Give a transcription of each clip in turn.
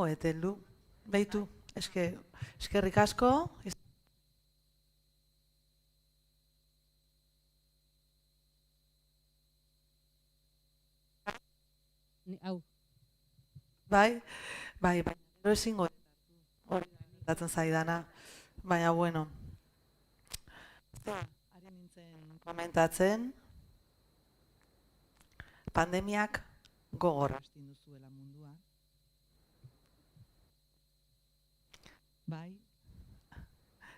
egingo eteldu. Beitu, eskerrik asko. Hau. Bai, gero ezingo hori datzen zaidana, baina bueno. Ari nintzen komentatzen, pandemiak gogor astin duzuela mundua. Bai,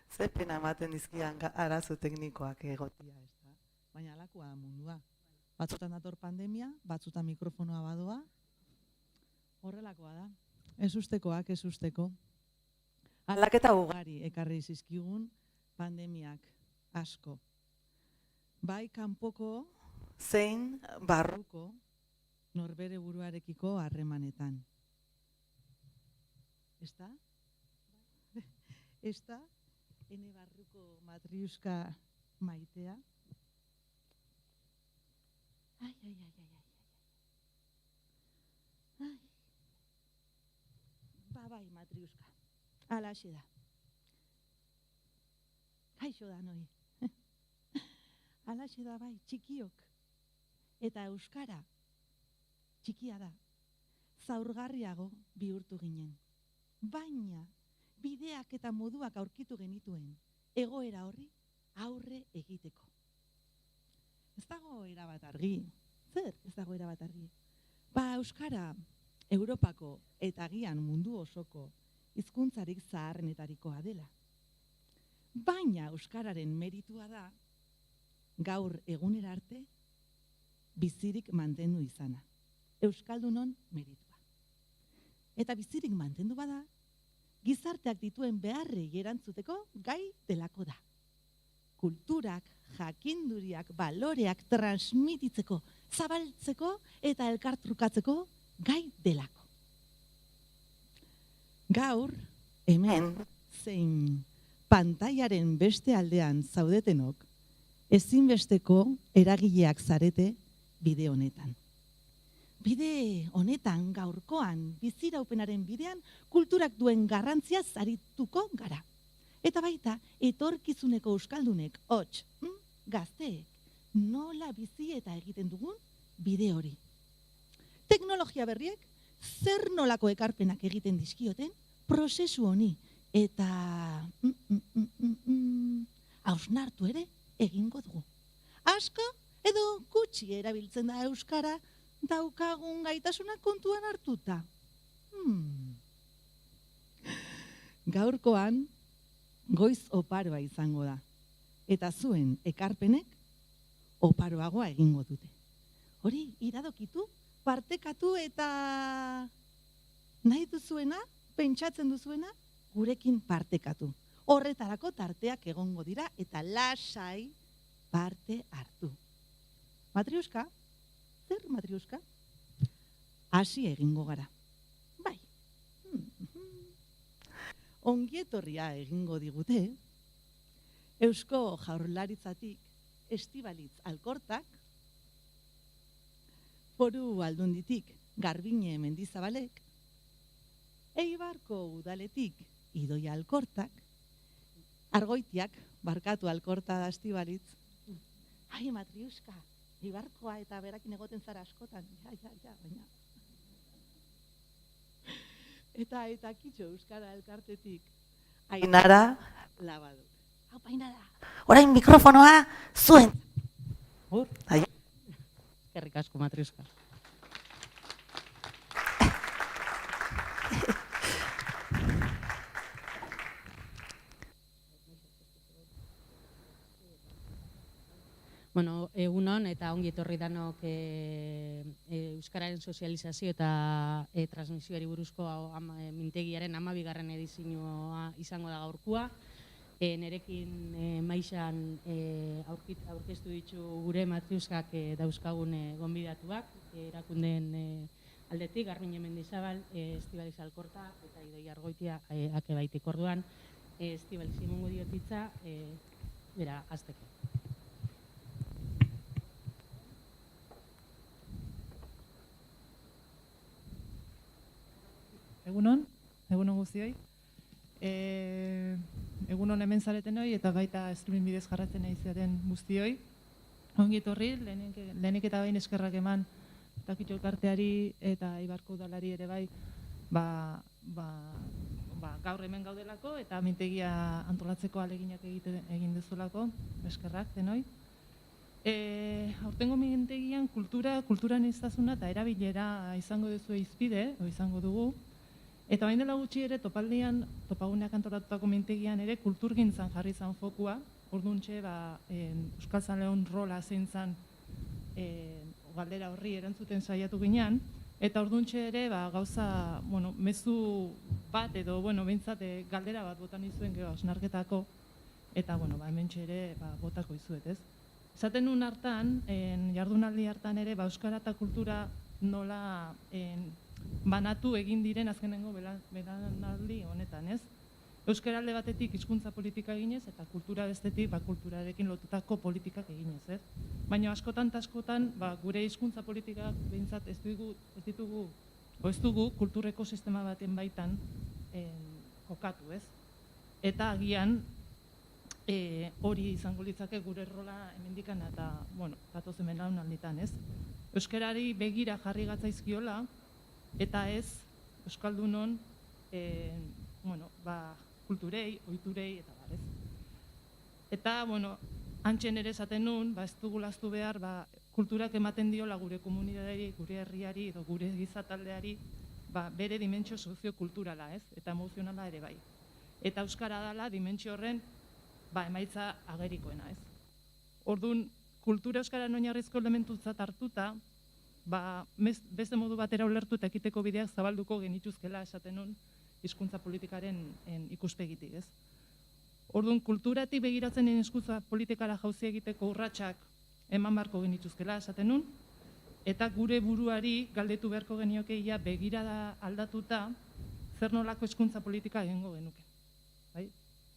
ze pena ematen dizkidan arazo teknikoak egotia, ez da? Baina alakoa da mundua. Batzutan dator pandemia, batzutan mikrofonoa badoa, horrelakoa da. Ez usteko. Aldaketa ugari ekarri zizkigun pandemiak asko. Bai kanpoko zein barruko norbere buruarekiko harremanetan. Ezta? Ezta? Ene barruko matriuska maitea. Ai. Bai, matriuska. Alaxe da. Kaixo da noi. Alaxe da bai, txikiok. Eta euskara, txikia da. Zaurgarriago bihurtu ginen. Baina, bideak eta moduak aurkitu genituen, egoera horri aurre egiteko. Ez dago erabat argi. Zer ez dago erabat argi? Ba, euskara, Europako eta agian mundu osoko hizkuntzarik zaharrenetarikoa dela. Baina euskararen meritua da gaur egunera arte bizirik mantendu izana. Euskaldunon meritua. Eta bizirik mantendu bada, gizarteak dituen beharrei erantzuteko gai delako da. Kulturak, jakinduriak, baloreak transmititzeko, zabaltzeko eta elkartrukatzeko gai delako. Gaur, hemen, zein pantailaren beste aldean zaudetenok, ezinbesteko eragileak zarete bide honetan. Bide honetan gaurkoan biziraupenaren bidean kulturak duen garrantzia zarituko gara. Eta baita, etorkizuneko euskaldunek, hots, gazteek, nola bizi eta egiten dugun bide hori. Teknologia berriek zer nolako ekarpenak egiten dizkioten prozesu honi eta hausnartu ere egingo dugu. Asko edo gutxi erabiltzen da euskara daukagun gaitasuna kontuan hartuta. Gaurkoan goiz oparoa izango da eta zuen ekarpenek oparoagoa egingo dute. Hori iradokitu, partekatu eta nahi duzuena, pentsatzen duzuena, gurekin partekatu. Horretarako tarteak egongo dira eta lasai parte hartu. Matriuska? Zer matriuska? Hasi egingo gara. Bai. Ongietorria egingo digute, Eusko Jaurlaritzatik Estibalitz Alkortak, Foru Aldunditik Garbine Mendizabalek, Eibarko Udaletik Idoia Alkortak, Argoitiak Barkatu Alkorta da Estibalitz. Ai, matriuska, Eibarkoa eta berakin egoten zara askotan. Ja, baina. Eta kitxo euskara elkartetik Ainara Labaduk. Hau, Ainara, orain mikrofonoa zuen. Eskerrik asko, matriuska. Bueno, egunon eta ongi etorri danok euskararen sozializazio eta transmisioari buruzko mintegiaren 12. edizioa izango da gaurkoa. Nerekin maixan aurkeztu ditu gure matriuskak dauzkagun gonbidatuak, erakundeen aldetik, Garbine Mendizabal, Estibalitz Alkorta eta Idoia Argoitia ake baitik. Orduan, Estibalitz emango diot hitza, bera, hasteko. Egunon, guztioi. Egun hon hemen zaretenoi eta baita streaming bidez jarratzen nahi zaren guztioi. Ongi etorri, lehenik eta behin eskerrak eman Takitxo elkarteari eta Eibarko udalari ere bai, gaur hemen gaudelako eta mintegia antolatzeko aleginak egin duzulako, eskerrak denoi. Aurtengo mintegian kulturan iztasuna eta erabilera izango duzu izpide, izango dugu. Eta bain dela gutxi ere topaguneak antolatutako mintegian ere kulturgintzan jarri zan fokua. Orduntxe, Euskal Zaleon rola zein zan galdera horri erantzuten saiatu ginean. Eta orduntxe ere gauza, mezu bat edo, behintzat galdera bat botan izuen gero hausnarketako. Eta, hementxe ere botako izuet, ez? Esaten nun hartan, jardunaldi hartan ere, euskara eta kultura nola banatu egin diren azkenengo belaunaldi honetan, ez? Euskara alde batetik hizkuntza politika eginez eta kultura bestetik kulturarekin lotutako politikak eginez, ez? Baina askotan gure hizkuntza politikak behintzat ez dugu kulturreko sistema baten baitan kokatu, ez? Eta agian hori izango litzake gure rola hemendikan eta, datozen belaunalditan, ez? Euskarari begira jarri gatzaizkiola eta ez euskaldunon kulturei, ohiturei eta bar, ez? Eta, antxen ere esaten nun, ez dugu laztu behar, kulturak ematen diola gure komunidadeari, gure herriari edo gure gizataldeari bere dimentsio soziokulturala, ez? Eta emozionala ere bai. Eta euskara dela dimentsio horren emaitza agerikoena, ez? Orduan, kultura euskaran oinarrizko elementutzat hartuta, beste modu batera ulertu eta ekiteko bideak zabalduko genituzkela esaten nun hizkuntza politikaren ikuspegitik, ez? Orduan, kulturatik begiratzen den hizkuntza politikara jauzi egiteko urratsak eman beharko genituzkela esaten nun, eta gure buruari galdetu beharko genioke ia begirada aldatuta zer nolako hizkuntza politika egingo genuke. Bai?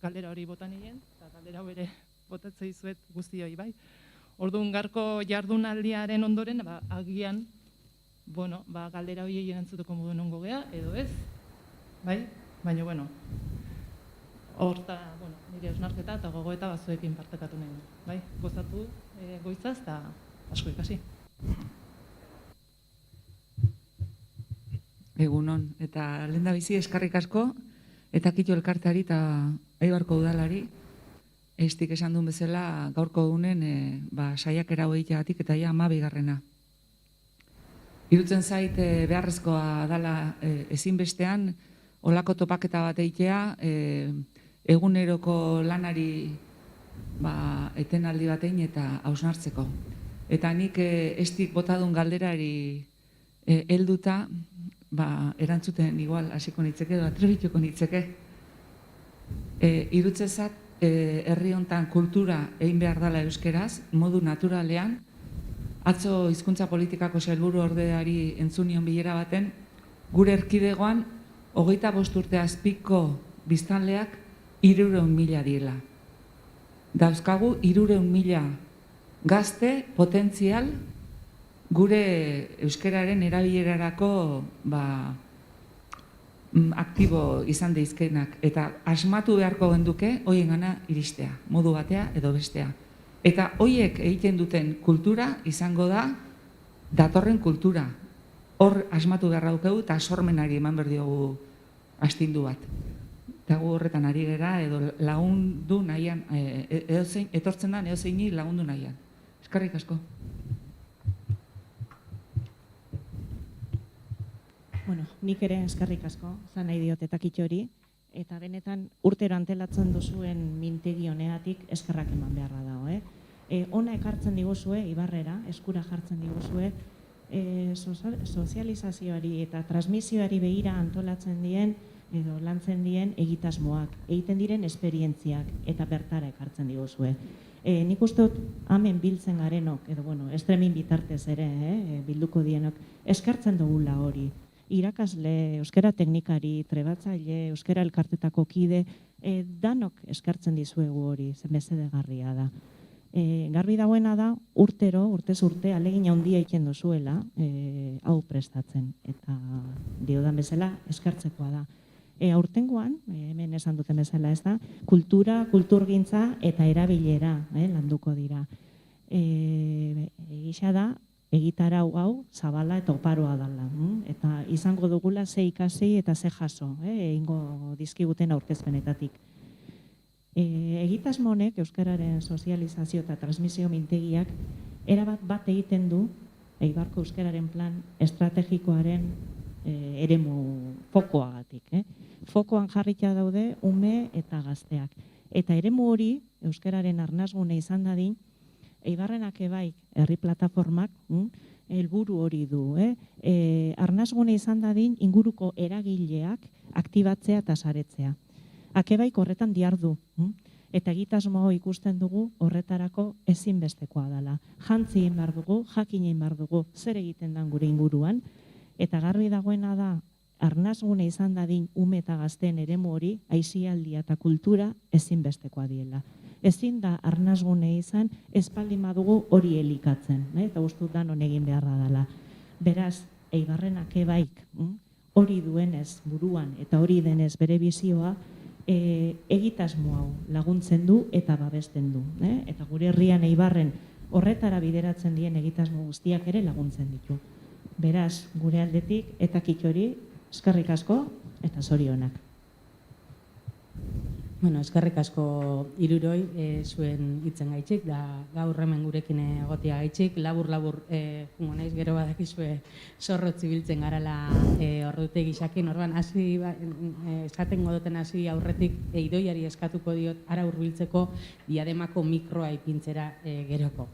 Galdera hori botan egin, eta galdera hau ere botatzei zuet guztioi, bai? Orduan, garko jardunaldiaren ondoren, agian, galdera horiei erantzutuko modu nongo gea, edo ez, bai? Baina, horta, nire hausnarketa eta gogoeta batzuekin partekatu nahi, bai? Gozatu goizaz eta asko ikasi. Egunon, eta lehendabizi eskarrik asko, eta Takitxo elkarteari eta Eibarko udalari, Eiztik esan duen bezala gaurko egunen saiakera hogeiteagatik eta ja 12. Irutzen zait beharrezkoa dela ezinbestean olako topaketa bat egitea eguneroko lanari etenaldi batein eta hausnartzeko. Eta nik Eiztik botadun galderari helduta erantzuten igual hasiko nitzeke edo atrebituko nitzeke. Irutzen zait herri hontan kultura egin behar dela euskeraz, modu naturalean, atzo hizkuntza politikako sailburu ordeari entzunion bilera baten, gure erkidegoan 25 urte azpiko biztanleak 300.000 direla. Dauzkagu 300.000 gazte potentzial gure euskararen erabilerarako aktibo izan deizkenak, eta asmatu beharko genduke hoien gana iristea, modu batea edo bestea. Eta hoiek egiten duten kultura izango da datorren kultura. Hor asmatu beharra dukegu eta sormenari eman behar diogu astindu bat. Eta gu horretan ari gera edo lagundu nahian, etortzen da edozeini lagundu nahian. Eskerrik asko. Nik ere eskerrik asko, zan nahi diote Takitxori, eta benetan urtero antelatzen duzuen mintegi honeatik eskerrak eman beharra dago. Ona ekartzen diguzue, Ibarrera, eskura jartzen diguzue, sozializazioari eta transmisioari begira antolatzen dien, edo lantzen dien egitasmoak, egiten diren esperientziak eta bertara ekartzen diguzue. Nik uste dut hemen biltzen garenok, edo estremin bitartez ere, bilduko dienok, eskartzen dugula hori. Irakasle, euskara teknikari, trebatzaile, euskara elkartetako kide, danok eskartzen dizuegu hori, mesedegarria da. Garbi dagoena da, urtez urte, alegin handia egiten duzuela, hau prestatzen, eta diodan bezala eskartzekoa da. Aurtengoan, hemen esan duten bezala, ez da, kultura, kulturgintza eta erabilera landuko dira. Egisa da, egitarau hau zabala eta oparoa dela. Eta izango dugula ze ikasi eta ze jaso, egingo dizkiguten aurkezpenetatik. Egitasmo honek, euskararen sozializazio eta transmisio mintegiak, erabat bat egiten du Eibarko euskararen plan estrategikoaren eremu fokoagatik. Fokoan jarrita daude ume eta gazteak. Eta eremu hori, euskararen arnasgune izan dadin, Eibarrenak ebaik herri plataformak helburu hori du. Arnasgune izan dadin inguruko eragileak aktibatzea eta saretzea. Akebaik horretan diardu. Eta egitasmo ikusten dugu horretarako ezinbestekoa dela. Jantzi egin behar dugu, jakin egin behar dugu, zer egiten den gure inguruan. Eta garbi dagoena da, arnasgune izan dadin ume eta gazteen eremu hori, aisialdia eta kultura ezinbestekoa diela. Ezin da arnasgune izan, espaldin badugu hori elikatzen. Eta guztut danon egin beharra dela. Beraz, Eibarrenak ebaik hori duenez buruan eta hori denez bere bizioa, egitasmo hau laguntzen du eta babesten du. Eta gure herrian Eibarren horretara bideratzen dien egitasmo guztiak ere laguntzen ditu. Beraz, gure aldetik eta kitxori, eskerrik asko eta zorionak. Bueno, eskerrik asko hiruroi zuen hitzen gaitxik, da gaur hemen gurekin egotia gaitxik, labur-labur jungo naiz, gero badakizue zorrotzi biltzen garala ordutegi xakin, orban hasi esaten godoten hasi aurretik Idoiari eskatuko diot ara hurbiltzeko diademako mikroa ipintzera geroko.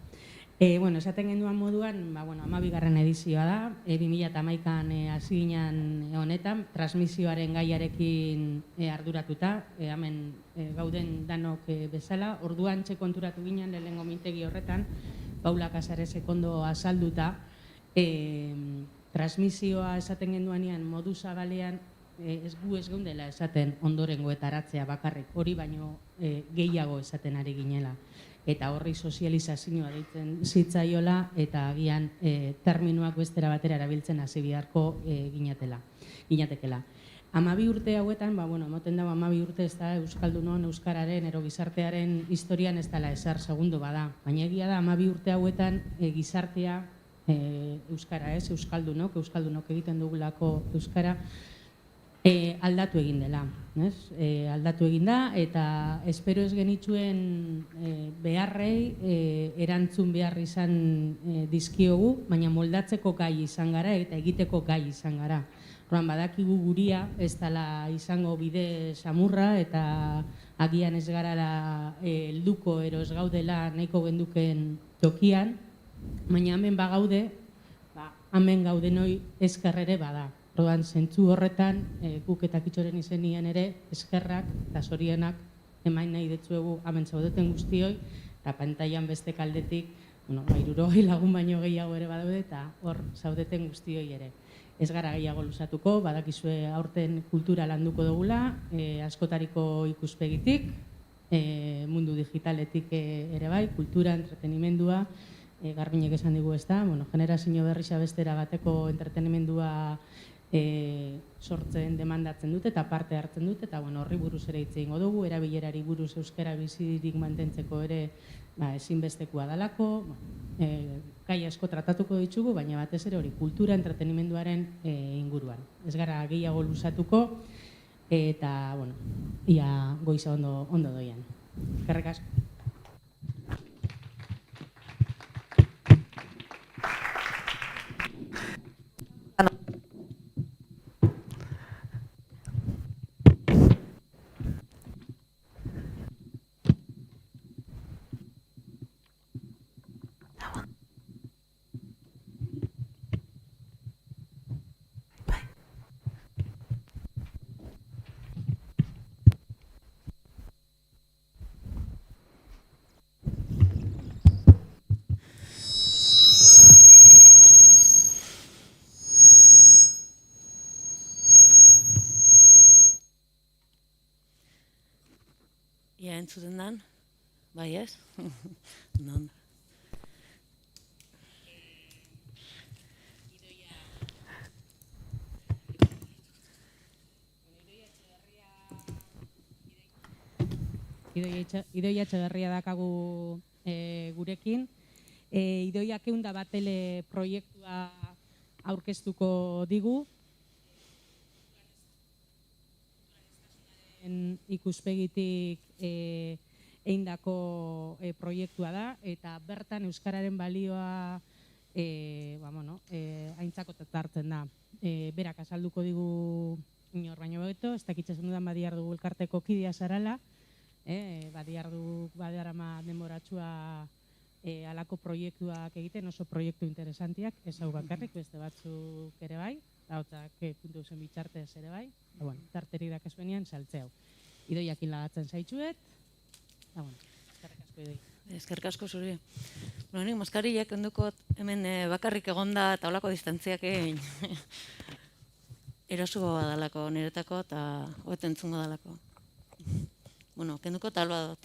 Bueno, esaten genduan moduan, 12. edizioa da, 2011an hasi ginen honetan, transmisioaren gaiarekin arduratuta, hemen gauden danok bezala, orduan konturatu ginen lehenengo mintegi horretan, Paula Casaresek ondo azalduta, transmisioa esaten genduanean modu zabalean, ez geundela esaten ondorengoetaratzea bakarrik, hori baino gehiago esaten ari ginela. Eta horri sozializazioa deitzen zitzaiola eta agian terminoak bestera batera erabiltzen hasi beharko ginatekela. 12 urte hauetan, emoten dago 12 urte ez da Euskaldunon, Euskararen, ero gizartearen historian ez dela ezer segundo bada. Baina egia da 12 urte hauetan gizartea Euskara ez, Euskaldunok egiten dugulako Euskara, aldatu egin dela. Aldatu egin da eta espero ez genituen beharrei erantzun behar izan dizkiogu, baina moldatzeko gai izan gara eta egiteko gai izan gara. Badakigu guria ez dela izango bide samurra eta agian ez garala helduko ero ez gaudela nahiko genduken tokian, baina hemen bagaude, hemen gaudenoi esker ere bada. Orduan, zentzu horretan, guk eta kitxoren izenien ere, eskerrak eta zorienak emain nahi detzuegu hemen zaudeten guztioi, eta pantailan beste kaldetik, 60 lagun baino gehiago ere badaude, eta hor zaudeten guztioi ere. Ez gara gehiago luzatuko, badakizue aurten kultura landuko dugula, askotariko ikuspegitik, mundu digitaletik ere bai, kultura, entretenimendua, Garbinek esan digu ez da, generazio berrixa bestera bateko entretenimendua sortzen demandatzen dute eta parte hartzen dute eta horri buruz ere hitz egingo dugu, erabilerari buruz euskara bizirik mantentzeko ere ezinbestekoa dalako, gai asko tratatuko ditugu, baina batez ere hori kultura entretenimenduaren inguruan. Ez gara gehiago luzatuko eta, ia goiza ondo doian. Eskerrik asko. Ia entzuten dan, bai ez? Non. Idoia Etxeberria dakagu gurekin. Idoiak 101 tele proiektua aurkeztuko digu. Ikuspegitik eindako proiektua da, eta bertan euskararen balioa aintzakotzat hartzen da. Berak azalduko digu inor baino beto, ez dakitzazen dudan Badiardu elkarteko kidea zarala, Badiardu badarama denboratxua alako proiektuak egiten, oso proiektu interesantiak, ez hau bakarrik, beste batzuk ere bai, hautak puntu zen bitxartez ere bai, tarterik dakasuenean saltzeu. Idoiak hilagatzen zaitzuet, eskerrik asko Idoi. Eskerrik asko zuri. Nik maskariak endukot hemen bakarrik egonda eta olako distantziak erosugo badalako niretako eta hoet entzungo dalako. Kenduko talba dut.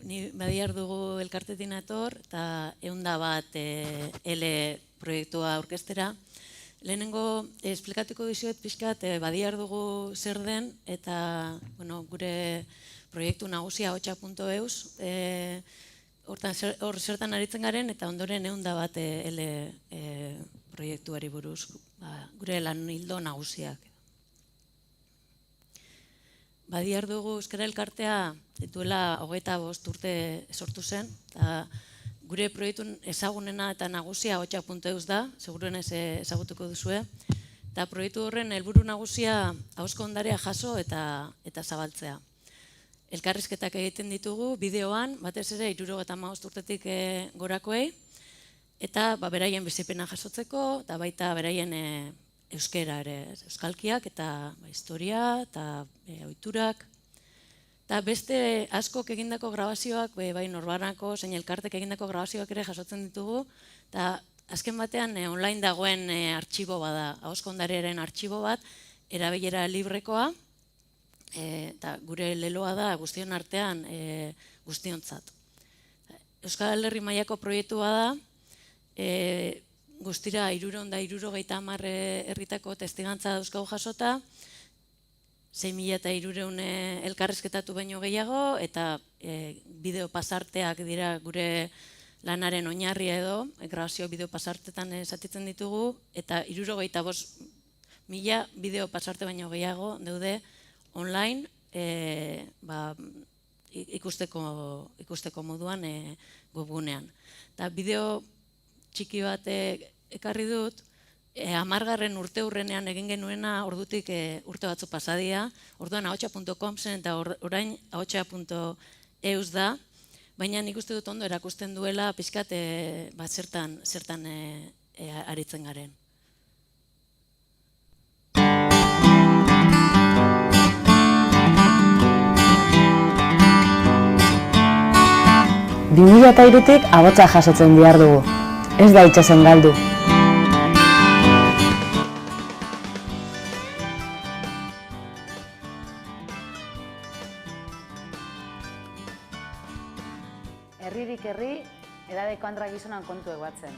Ni Badiardugu elkartetin ator eta 101 L proiektua aurkeztera. Lehenengo esplikatuko dizuet pixkat Badiardugu zer den eta gure proiektu nagusia hotxa.eus hor zertan aritzen garen eta ondoren 101 L proiektuari buruz gure lan hildo nagusiak. Badiardugu Euskara Elkartea duela 25 urte sortu zen, eta gure proiektu ezagunena eta nagusia hotxa.eus da, seguruenez ezagutuko duzue, eta proiektu horren helburu nagusia ahozko ondarea jaso eta zabaltzea. Elkarrizketak egiten ditugu bideoan, batez ere 75 urtetik gorakoei, eta beraien bizipena jasotzeko, eta baita beraien euskera ere, euskalkiak eta historia eta ohiturak. Eta beste askok egindako grabazioak, bai norbanako, zein elkartek egindako grabazioak ere jasotzen ditugu, eta azken batean online dagoen artxibo bada, ahozko ondariaren artxibo bat, erabilera librekoa, eta gure leloa da guztion artean guztiontzat. Euskal Herri mailako proiektua da, guztira 370 herritako testigantza dauzkagu jasota, 6.300 elkarrizketatu baino gehiago, eta bideo pasarteak dira gure lanaren oinarri edo, grabazio bideo pasartetan zatitzen ditugu, eta 75.000 bideo pasarte baino gehiago daude online ikusteko moduan webgunean. Eta bideo txiki bat ekarri dut, 10. urteurrenean egin genuena ordutik urte batzu pasadia, orduan ahotxa.com zen eta orain ahotxa.eus da, baina nik uste dut ondo erakusten duela pixkat zertan aritzen garen. Bimila eta hirutik ahotsa jasotzen dihardugu, ez da itxasen galdu. Herririk herri, edadeko andra gizonan kontu eguatzen.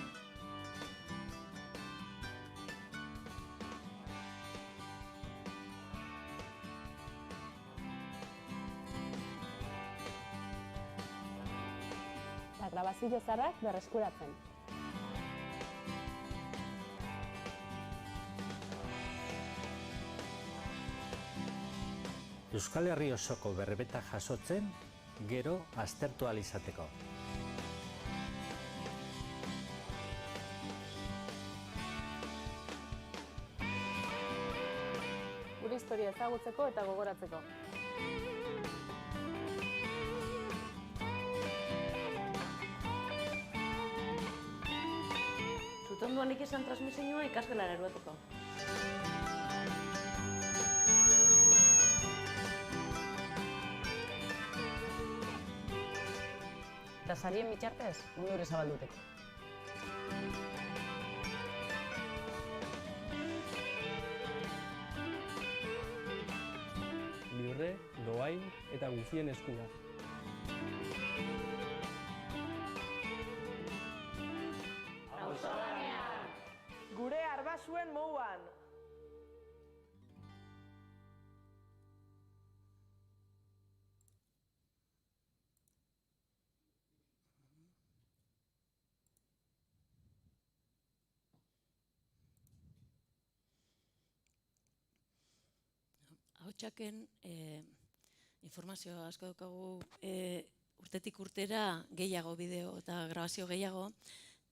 Eta grabazio zaharrak berreskuratzen. Euskal Herri osoko berbeta jasotzen, gero aztertu ahal izateko. Gure historia ezagutzeko eta gogoratzeko. Zutonduan ikizan transmisioa ikasgelara eruatuko. Eta sarien bitxartez, mundu ere zabalduteko. Libre, doain eta guztien eskura. Auzolanean! zuen moduan. Ahotsaken informazio asko daukagu urtetik urtera gehiago bideo eta grabazio gehiago,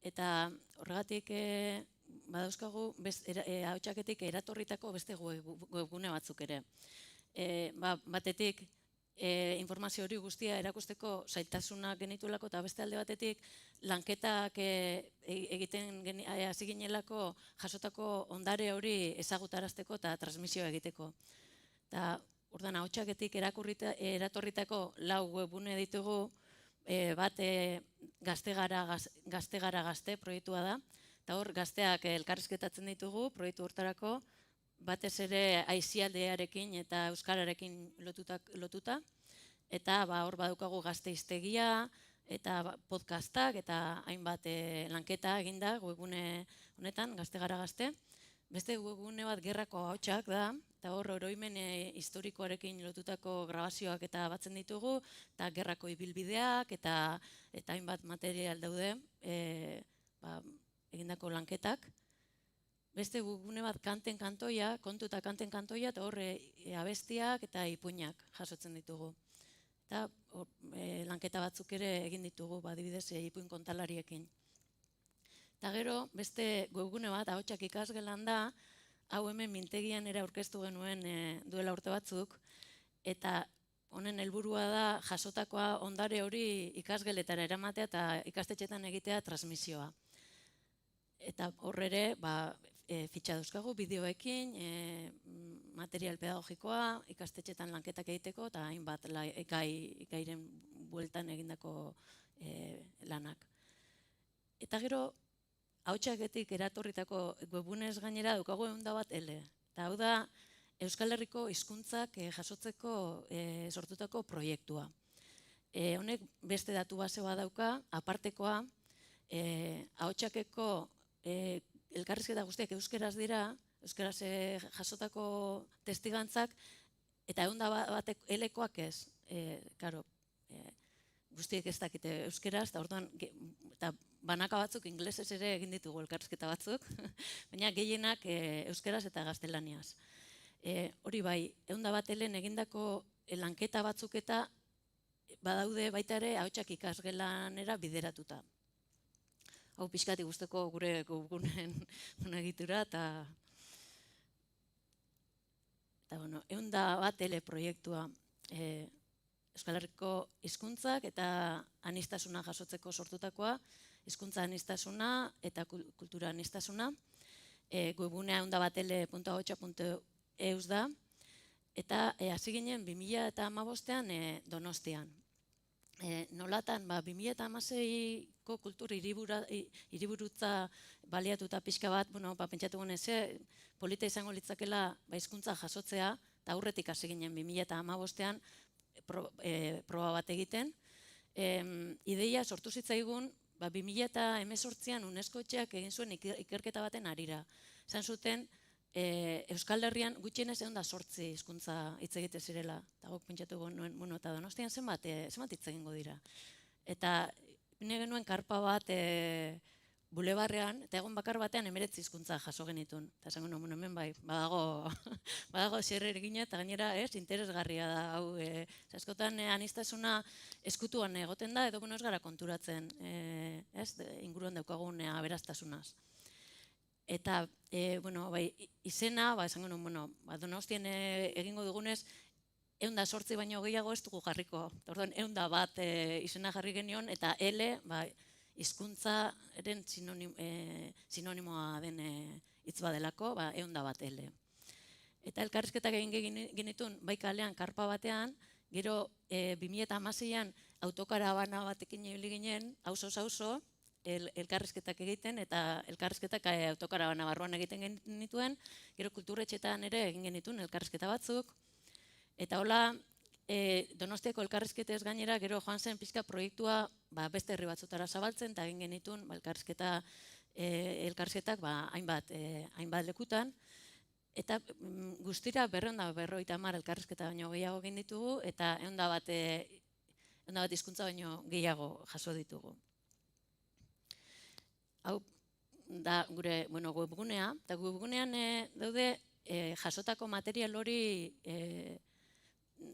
eta horregatik badauzkagu ahotsaketik eratorritako beste webgune batzuk ere. Batetik informazio hori guztia erakusteko zailtasunak genituelako, eta beste alde batetik lanketak egiten hasi ginelako jasotako ondare hori ezagutarazteko eta transmisioa egiteko. Eta orduan ahotsaketik eratorritako 4 webgune ditugu, bat Gazte gara gazte proiektua da, eta hor gazteak elkarrizketatzen ditugu proiektu hortarako, batez ere aisialdearekin eta euskararekin lotuta, eta hor badaukagu gazte hiztegia, eta podcastak, eta hainbat lanketa eginda webgune honetan, Gazte gara gazte. Beste webgune bat gerrako ahotsak da, eta hor oroimen historikoarekin lotutako grabazioak eta batzen ditugu, eta gerrako ibilbideak, eta hainbat material daude egindako lanketak. Beste webgune bat kanten kantoia, kontu eta kanten kantoia, eta hor abestiak eta ipuinak jasotzen ditugu. Eta lanketa batzuk ere egin ditugu, adibidez ipuin kontalariekin. Eta gero, beste webgune bat, ahotsak ikasgelan da, hau hemen mintegian ere aurkeztu genuen duela urte batzuk, eta honen helburua da jasotakoa ondare hori ikasgeletara eramatea eta ikastetxetan egitea transmisioa. Eta hor ere, fitxa dauzkagu, bideoekin, material pedagogikoa, ikastetxetan lanketak egiteko, eta hainbat gairen bueltan egindako lanak. Eta gero, ahotsaketik eratorritako webgunez gainera daukagu 100 bat ele. Eta hau da, Euskal Herriko hizkuntzak jasotzeko sortutako proiektua. Honek beste datu base bat dauka, apartekoa, ahotsakeko elkarrizketa guztiak euskeraz dira, euskeraz jasotako testigantzak, eta 100 bat elekoak ez. Guztiek ez dakite euskeraz, eta orduan, eta banaka batzuk ingelesez ere egin ditugu elkarrizketa batzuk, baina gehienak euskeraz eta gaztelaniaz. Hori bai, 100 bat elen egindako lanketa batzuk eta badaude baita ere ahotsak ikasgelanera bideratuta. Hau pixkati guzteko gure webguneen egitura, eta 100 bat ele proiektua Euskal Herriko hizkuntzak eta aniztasuna jasotzeko sortutakoa, hizkuntza aniztasuna eta kultura aniztasuna. Webgunea 100batele.ahotsa.eus da, eta hasi ginen 2015ean Donostian. Nolatan, 2016ko kultur hiriburutza baliatuta pixka bat, pentsatu gunez, polita izango litzakela hizkuntza jasotzea, eta aurretik hasi ginen 2015ean proba bat egiten. Ideia sortu zitzaigun, 2018an UNESCO-txeak egin zuen ikerketa baten harira. Esan zuten, Euskal Herrian gutxienez 108 hizkuntza hitz egite zirela. Eta guk pentsatu nuen, eta Donostian zenbat hitz egingo dira. Eta nire genuen karpa bat bulebarrean, eta egon bakar batean 19 hizkuntza jaso genitun. Eta esan genuen, hemen bai, badago xerrer egina, eta gainera interesgarria da. Askotan aniztasuna eskutuan egoten da, edo ez gara konturatzen inguruan daukagun aberastasunaz. Eta, izena, esan genuen, Donostien egingo dugunez, 108 baino gehiago ez dugu jarriko. Orduan, 100 bat izena jarri genion, eta ele, hizkuntzaren sinonimoa den hitz badelako, 100 bat ele. Eta elkarrizketak egin genitun, bai kalean, karpa batean, gero 2016an autokarabana batekin ibili ginen, auzo, elkarrizketak egiten, eta elkarrizketak autokarabana barruan egiten genituen, gero kulturretxetan ere egin genituen elkarrizketa batzuk, eta hola, Donostiako elkarrizketez gainera, gero joan zen pixka proiektua beste herri batzutara zabaltzen, eta egin genituen elkarrizketa elkarrizketak hainbat lekutan, eta guztira 250 elkarrizketa baino gehiago egin ditugu, eta 100 bat hizkuntza baino gehiago jaso ditugu. Hau da gure webgunea, eta webgunean daude jasotako material hori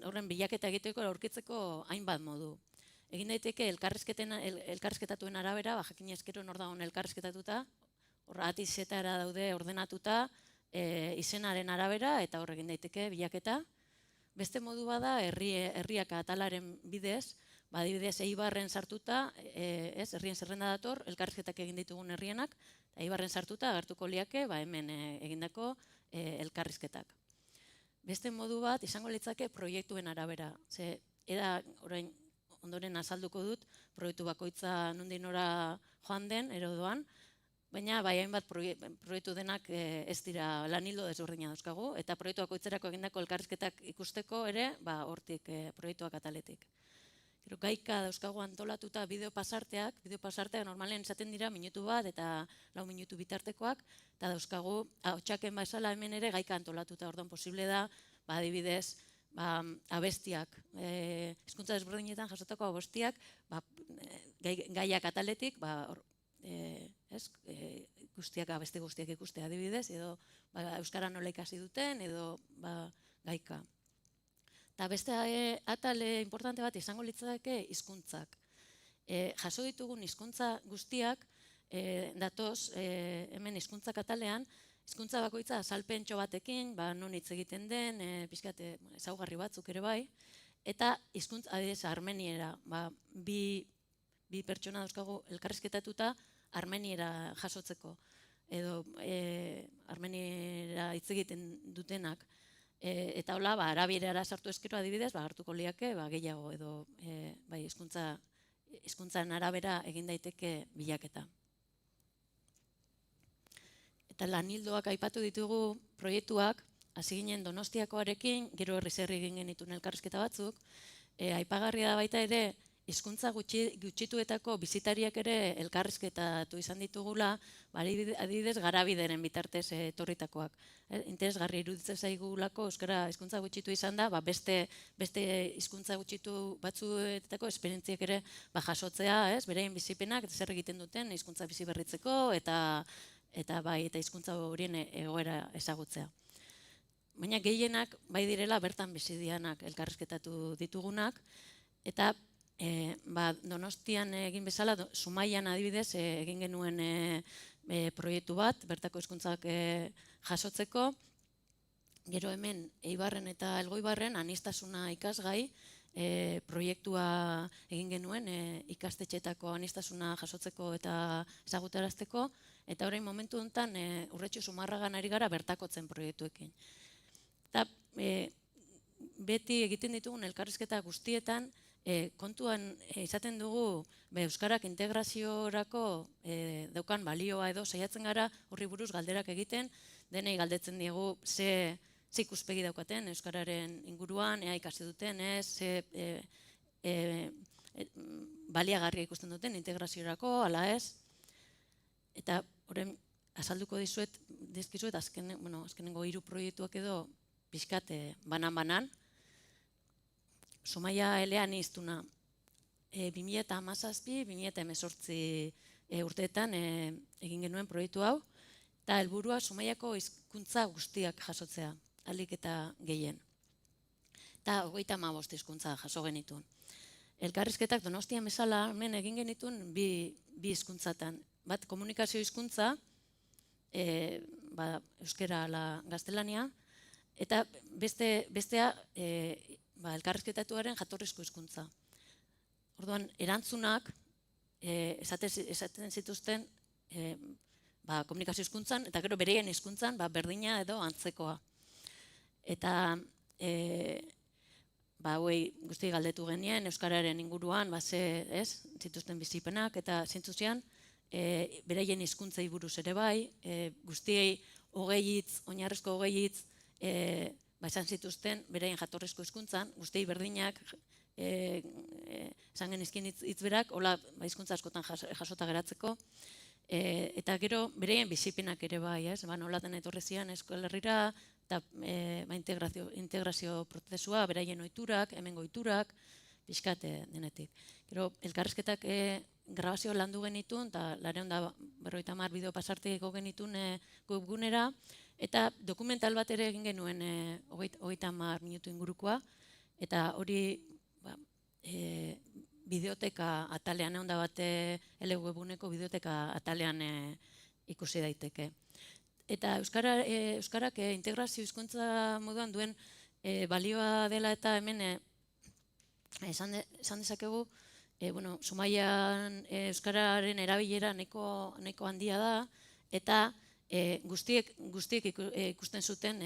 horren bilaketa egiteko aurkitzeko hainbat modu. Egin daiteke elkarrizketatuen arabera, jakin eskero nor dagoen elkarrizketatuta, horra atizetara daude ordenatuta izenaren arabera, eta hor egin daiteke bilaketa. Beste modu bada herriak atalaren bidez, adibidez Eibarren sartuta, herrien zerrenda dator, elkarrizketak egin ditugun herrienak, eta Eibarren sartuta agertuko liake hemen egindako elkarrizketak. Beste modu bat izango litzake proiektuen arabera. Orain ondoren azalduko dut, proiektu bakoitza nondik nora joan den, erodoan, baina hainbat proiektu denak ez dira lanildo desberdina dauzkagu, eta proiektu bakoitzerako egindako elkarrizketak ikusteko ere, hortik proiektuak ataletik. Gaika dauzkagu antolatuta bideopasarteak normalen izaten dira minutu bat eta 4 minutu bitartekoak, eta dauzkagu ahotsaken bezala hemen ere gaika antolatuta, orduan posible da, adibidez, abestiak, hizkuntza desberdinetan jasotako abestiak, gaiak ataletik, abesti guztiak ikustea adibidez, edo euskara nola ikasi duten, edo gaika. Eta beste atale importante bat izango litzateke hizkuntzak. Jaso ditugun hizkuntza guztiak datoz hemen hizkuntzak atalean, hizkuntza bakoitza azalpentxo batekin, non hitz egiten den, pixkat ezaugarri batzuk ere bai, eta hizkuntza adibidez armeniera, bi pertsona dauzkagu elkarrizketatuta armeniera jasotzeko, edo armeniera hitz egiten dutenak. Eta hola, arabierara sartu eskero adibidez, hartuko liake gehiago, edo hizkuntzan arabera egin daiteke bilaketa. Eta lanildoak aipatu ditugu proiektuak, hasi ginen Donostiakoarekin, gero herriz herri egin genituen elkarrizketa batzuk, aipagarria da baita ere, hizkuntza gutxituetako bizitariak ere elkarrizketatu izan ditugula, adibidez Garabideren bitartez etorritakoak. Interesgarri iruditzen zaigulako euskara hizkuntza gutxitu izan da, beste hizkuntza gutxitu batzuetako esperientziak ere jasotzea, beraien bizipenak, zer egiten duten hizkuntza bizi berritzeko, eta hizkuntza horien egoera ezagutzea. Baina gehienak bai direla bertan bizi dianak elkarrizketatu ditugunak, eta Donostian egin bezala, Zumaian adibidez egin genuen proiektu bat, bertako hizkuntzak jasotzeko, gero hemen Eibarren eta Elgoibarren aniztasuna ikasgai proiektua egin genuen ikastetxetako aniztasuna jasotzeko eta ezagutarazteko, eta orain momentu honetan Urretxu Zumarragan ari gara bertakotzen proiektuekin. Eta beti egiten ditugun elkarrizketa guztietan, kontuan izaten dugu euskarak integraziorako daukan balioa edo saiatzen gara horri buruz galderak egiten, denei galdetzen diegu ze ikuspegi daukaten euskararen inguruan, ea ikasi duten, ze baliagarria ikusten duten integraziorako, ala ez. Eta horren azalduko dizkizuet azkenengo 3 proiektuak edo pixkat banan-banan. Zumaia eleaniztuna 2017-2018 urteetan egin genuen proiektu hau, eta helburua Zumaiako hizkuntza guztiak jasotzea, ahalik eta gehien. Eta 35 hizkuntza jaso genituen. Elkarrizketak Donostian bezala hemen egin genituen bi hizkuntzatan. Bat komunikazio hizkuntza, euskera ala gaztelania, eta bestea elkarrizketatuaren jatorrizko hizkuntza. Orduan, erantzunak esaten zituzten komunikazio hizkuntzan, eta gero bereien hizkuntzan berdina edo antzekoa. Eta guzti galdetu genien, euskararen inguruan, zituzten bizipenak, eta zintzuzian, bereien hizkuntzei buruz ere bai, guztiei oinarrizko 20 hitz, izan zituzten beraien jatorrizko hizkuntzan, guztiei berdinak, esan genizkien hitz berak, hola hizkuntza askotan jasota geratzeko, Eta gero, bereien bizipenak ere bai, ez? Nolaten etorri zian Euskal Herrira, eta integrazio prozesua, beraien ohiturak, hemengo ohiturak, pixkat denetik. Gero, elkarrizketak grabazio landu genitun, eta 450 bideo pasarteko genitun webgunera, eta dokumental bat ere egin genuen 30 minutu ingurukoa, eta hori bideoteka atalean, egon da bat webguneko bideoteka atalean ikusi daiteke. Eta Euskarak integrazio hizkuntza moduan duen balioa dela eta hemen esan dezakegu, Zumaian Euskararen erabilera nahiko handia da, eta guztiek ikusten zuten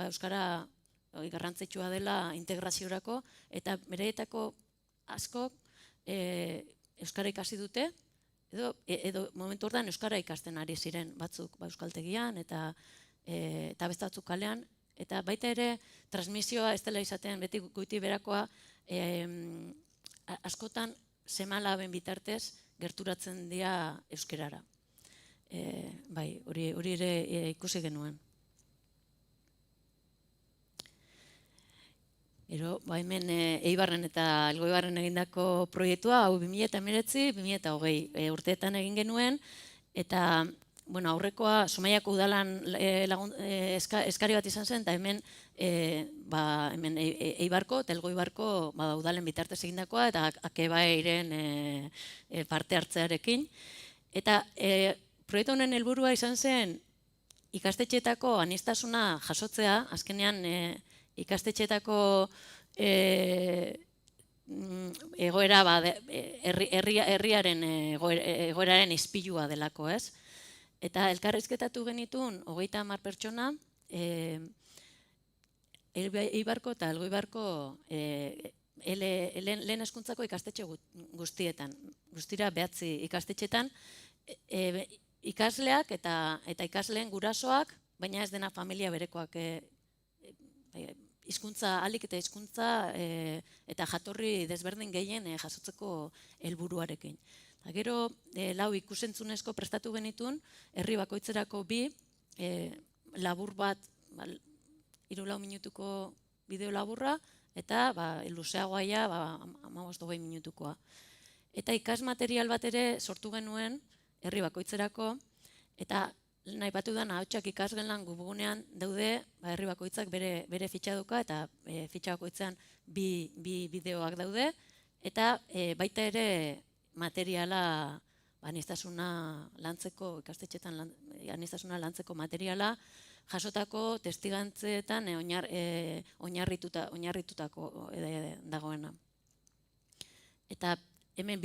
Euskara garrantzitsua dela integraziorako, eta bereetako askok Euskara ikasi dute, edo momentu hortan Euskara ikasten ari ziren batzuk euskaltegian eta bestatzuk kalean, eta baita ere transmisioa ez dela izaten beti goiti berakoa askotan seme-alaben bitartez gerturatzen dira euskerara. Hori ere ikusi genuen. Hemen Eibarren eta Elgoibarren egindako proiektua, hau 2019-2020 urteetan egin genuen, eta aurrekoa Zumaiako udalan eskari bat izan zen, eta hemen Eibarko eta Elgoibarko udalen bitartez egindakoa, eta Akebairen parte hartzearekin. Eta proiektu honen helburua izan zen ikastetxeetako aniztasuna jasotzea, azkenean ikastetxeetako egoera herriaren egoeraren ispilua delako, ez? Eta elkarrizketatu genitun 30 pertsona Eibarko eta Elgoibarko lehen hezkuntzako ikastetxe guztietan, guztira 9 ikastetxetan, ikasleak eta ikasleen gurasoak, baina ez dena familia berekoak, hizkuntza alik eta hizkuntza eta jatorri desberdin gehien jasotzeko helburuarekin. Gero, 4 ikusentzunezko prestatu genitun, herri bakoitzerako 2, labur bat, 3-4 minutuko bideo laburra, eta luzeagoa 15-20 minutukoa. Eta ikasmaterial bat ere sortu genuen, herri bakoitzerako, eta nahi batu da ahotsak ikasgelan webgunean daude, herri bakoitzak bere fitxaduka, eta fitxa bakoitzean 2 bideoak daude, eta baita ere materiala aniztasuna lantzeko, ikastetxetan aniztasuna lantzeko materiala, jasotako testigantzeetan oinarritutako dagoena. Eta hemen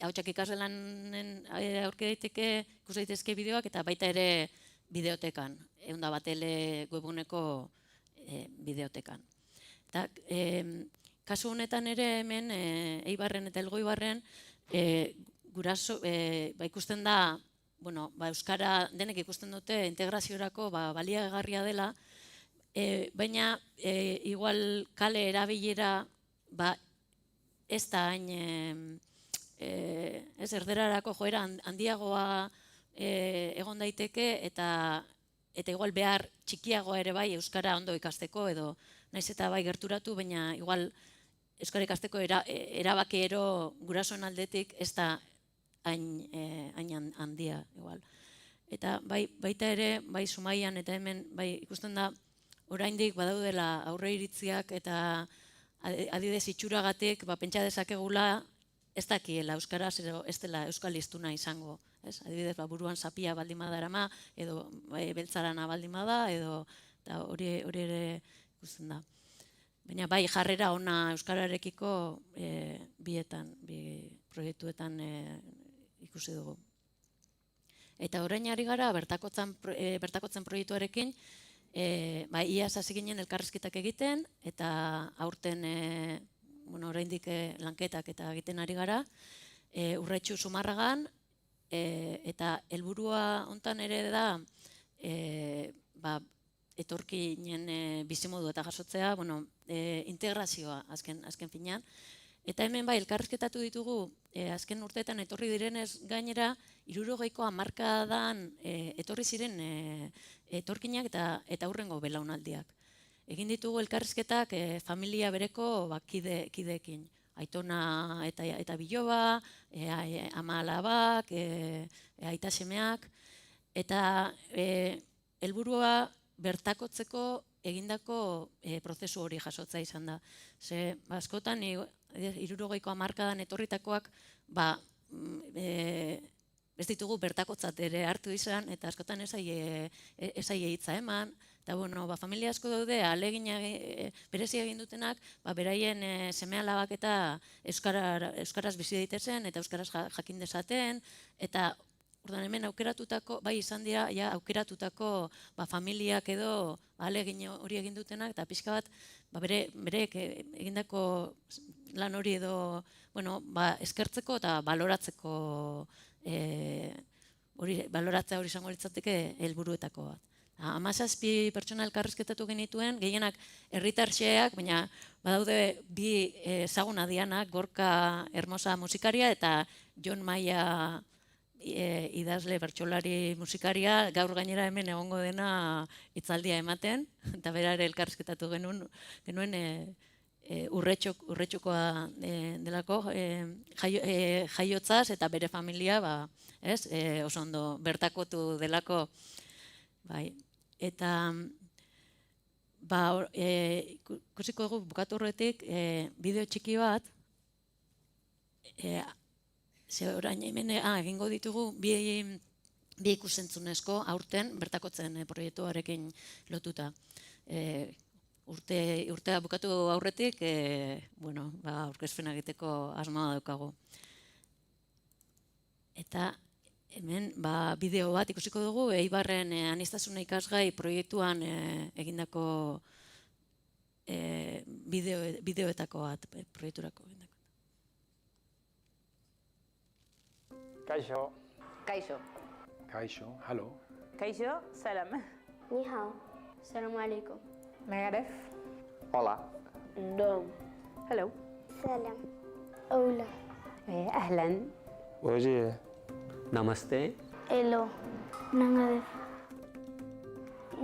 ahotsak ikasgelanen aurki daiteke, ikus daitezke bideoak, eta baita ere bideotekan, 101 webguneko bideotekan. Eta kasu honetan ere hemen Eibarren eta Elgoibarren guraso ikusten da, Euskara denek ikusten dute integraziorako baliagarria dela, baina igual kale erabilera ez da hain erderarako joera handiagoa egon daiteke, eta igual behar txikiagoa ere bai Euskara ondo ikasteko, edo naiz eta bai gerturatu, baina igual Euskara ikasteko erabakiero gurasoen aldetik ez da hain handia igual. Eta baita ere, bai Zumaian eta hemen ikusten da oraindik badaudela aurreiritziak eta adidez itxuragatik pentsa dezakegula ez dakiela euskaraz edo ez dela euskal hiztuna izango. Adibidez, buruan zapia baldin badarama, edo beltzarana baldin bada, edo hori ere ikusten da. Baina bai jarrera ona euskararekiko bi proiektuetan ikusi dugu. Eta orain ari gara bertakotzen proiektuarekin, iaz hasi ginen elkarrizketak egiten, eta aurten oraindik lanketak eta egiten ari gara, Urretxu Zumarragan, eta helburua hontan ere da etorkinen bizimodu eta jasotzea, integrazioa azken finean, Eta hemen bai, elkarrizketatu ditugu, azken urteetan etorri direnez gainera, 60ko hamarkadan etorri ziren etorkinak eta hurrengo belaunaldiak. Egin ditugu elkarrizketak familia bereko kideekin. Aitona eta biloba, ama alabak, aita semeak, eta helburua bertakotzeko egindako prozesu hori jasotzea izan da. Ze, askotan, 60ko hamarkadan etorritakoak, ez ditugu bertakotzat ere hartu izan, eta askotan ez aie hitza eman, eta familia asko daude, ahalegina berezia egin dutenak, beraien seme-alabak eta euskaraz bizi daitezen, eta euskaraz jakin dezaten, eta orduan hemen aukeratutako, bai izan dira, aukeratutako familiak edo ahalegin hori egin dutenak, eta pixka bat, berek egindako lan hori edo, eskertzeko eta baloratzeko, baloratzea hori izango litzateke helburuetako bat. 17 pertsona elkarrizketatu genituen, gehienak herritarxeak, baina badaude bi ezaguna dianak, Gorka Hermosa musikaria eta Jon Maia idazle bertsolari musikaria, gaur gainera hemen egongo dena hitzaldia ematen, eta berare elkarrizketatu genuen urretxukoa delako jaiotzaz eta bere familia oso ondo bertakotu delako. Eta ikusiko dugu bukatu horretik bideo txiki bat, orain hemen egingo ditugu bi ikusentzunezko aurten bertakotzen proiektuarekin lotuta. Urtea bukatu aurretik, aurkezpena egiteko asmoa daukagu. Eta hemen bideo bat ikusiko dugu, Eibarren aniztasuna ikasgai proiektuan egindako bideoetako bat, proiekturako egindako. Kaixo. Kaixo. Kaixo, halo. Kaixo, salam. Ni hao. Salam alaikum. Megadef. Hola. Dom. Hello. Salam. Hola. Ahlan. Oye, namaste. Elo. Nangadef.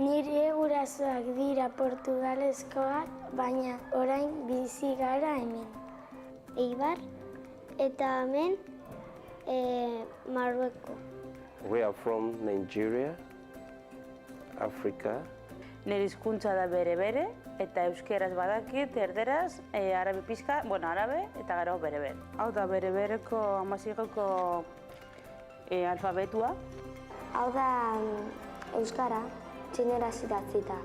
Nire gurasoak dira portugaleskoak, baina orain bizi gara hemen. Eibar eta hemen Marrueko. We are from Nigeria, Africa. Nire hizkuntza da bere-bere, eta euskeraz badakit, erderaz, arabe pixka, arabe eta gero bere-bere. Hau da bere-bereko amazigoko alfabetua. Hau da euskara, txineraz idatzita.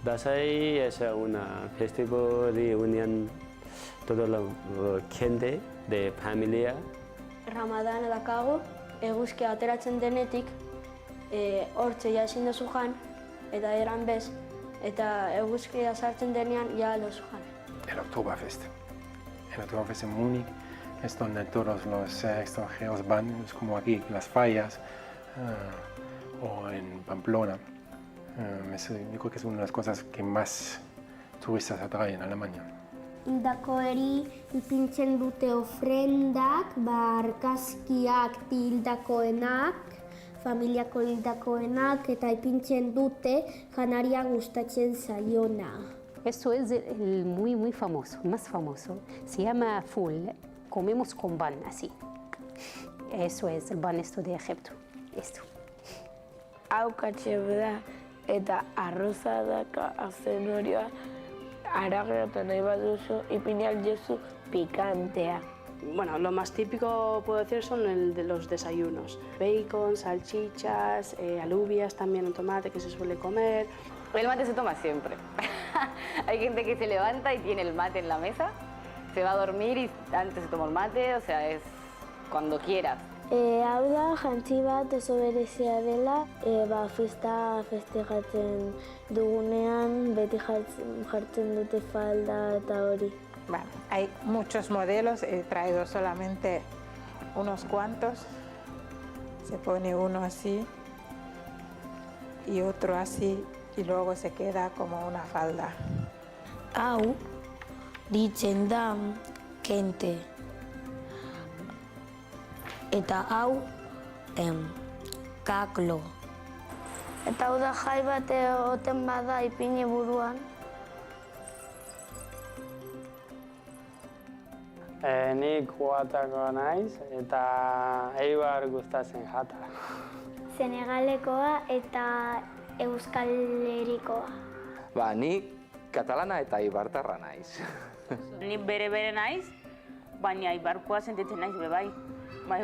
Dasai es un festival de unión toda la gente de familia. Ramadan edakago, eguzkia ateratzen denetik, hortze ezin dozu jan, eta eran bez, eta eguzkia sartzen denean ja dozu jan. El Oktoberfest. El Oktoberfest en Múnich es donde todos los extranjeros van, es como aquí, las fallas, o en Pamplona. Yo creo que es una de las cosas que más turistas atraen en Alemania. Hildakoeri ipintzen dute ofrendak, argazkiak hildakoenak, familiako hildakoenak, eta ipintzen dute janaria gustatzen zaiona. Esto es el muy famoso, más famoso. Se llama ful. Comemos con pan, así. Eso es el pan esto de Egipto. Esto. Hau katxebe da, eta arroza daka azenorioa, arageta nahi baduzu, ipinial jezu pikantea. Bueno, lo más típico puedo decir son los desayunos. Bacon, salchichas, alubias también, un tomate que se suele comer. El mate se toma siempre. Hay gente que se levanta y tiene el mate en la mesa, se va a dormir y antes se toma el mate, o sea, es cuando quieras. Hau da, jantzi bat oso berezia dela, festa festejatzen dugunean, beti jartzen dute falda eta hori. Bueno, hay muchos modelos, he traído solamente unos cuantos. Se pone uno así y otro así y luego se queda como una falda. Hau, ditzen da kente. Eta hau, kaklo. Eta hau da jai bat egoten bada ipini buruan. Nik kuatako naiz eta Eibar gustatzen jata. Senegalekoa eta Euskal Herrikoa. Nik katalana eta eibartarra naiz. Nik bere naiz, baina eibarkoa sentitzen naiz be bai. Bai.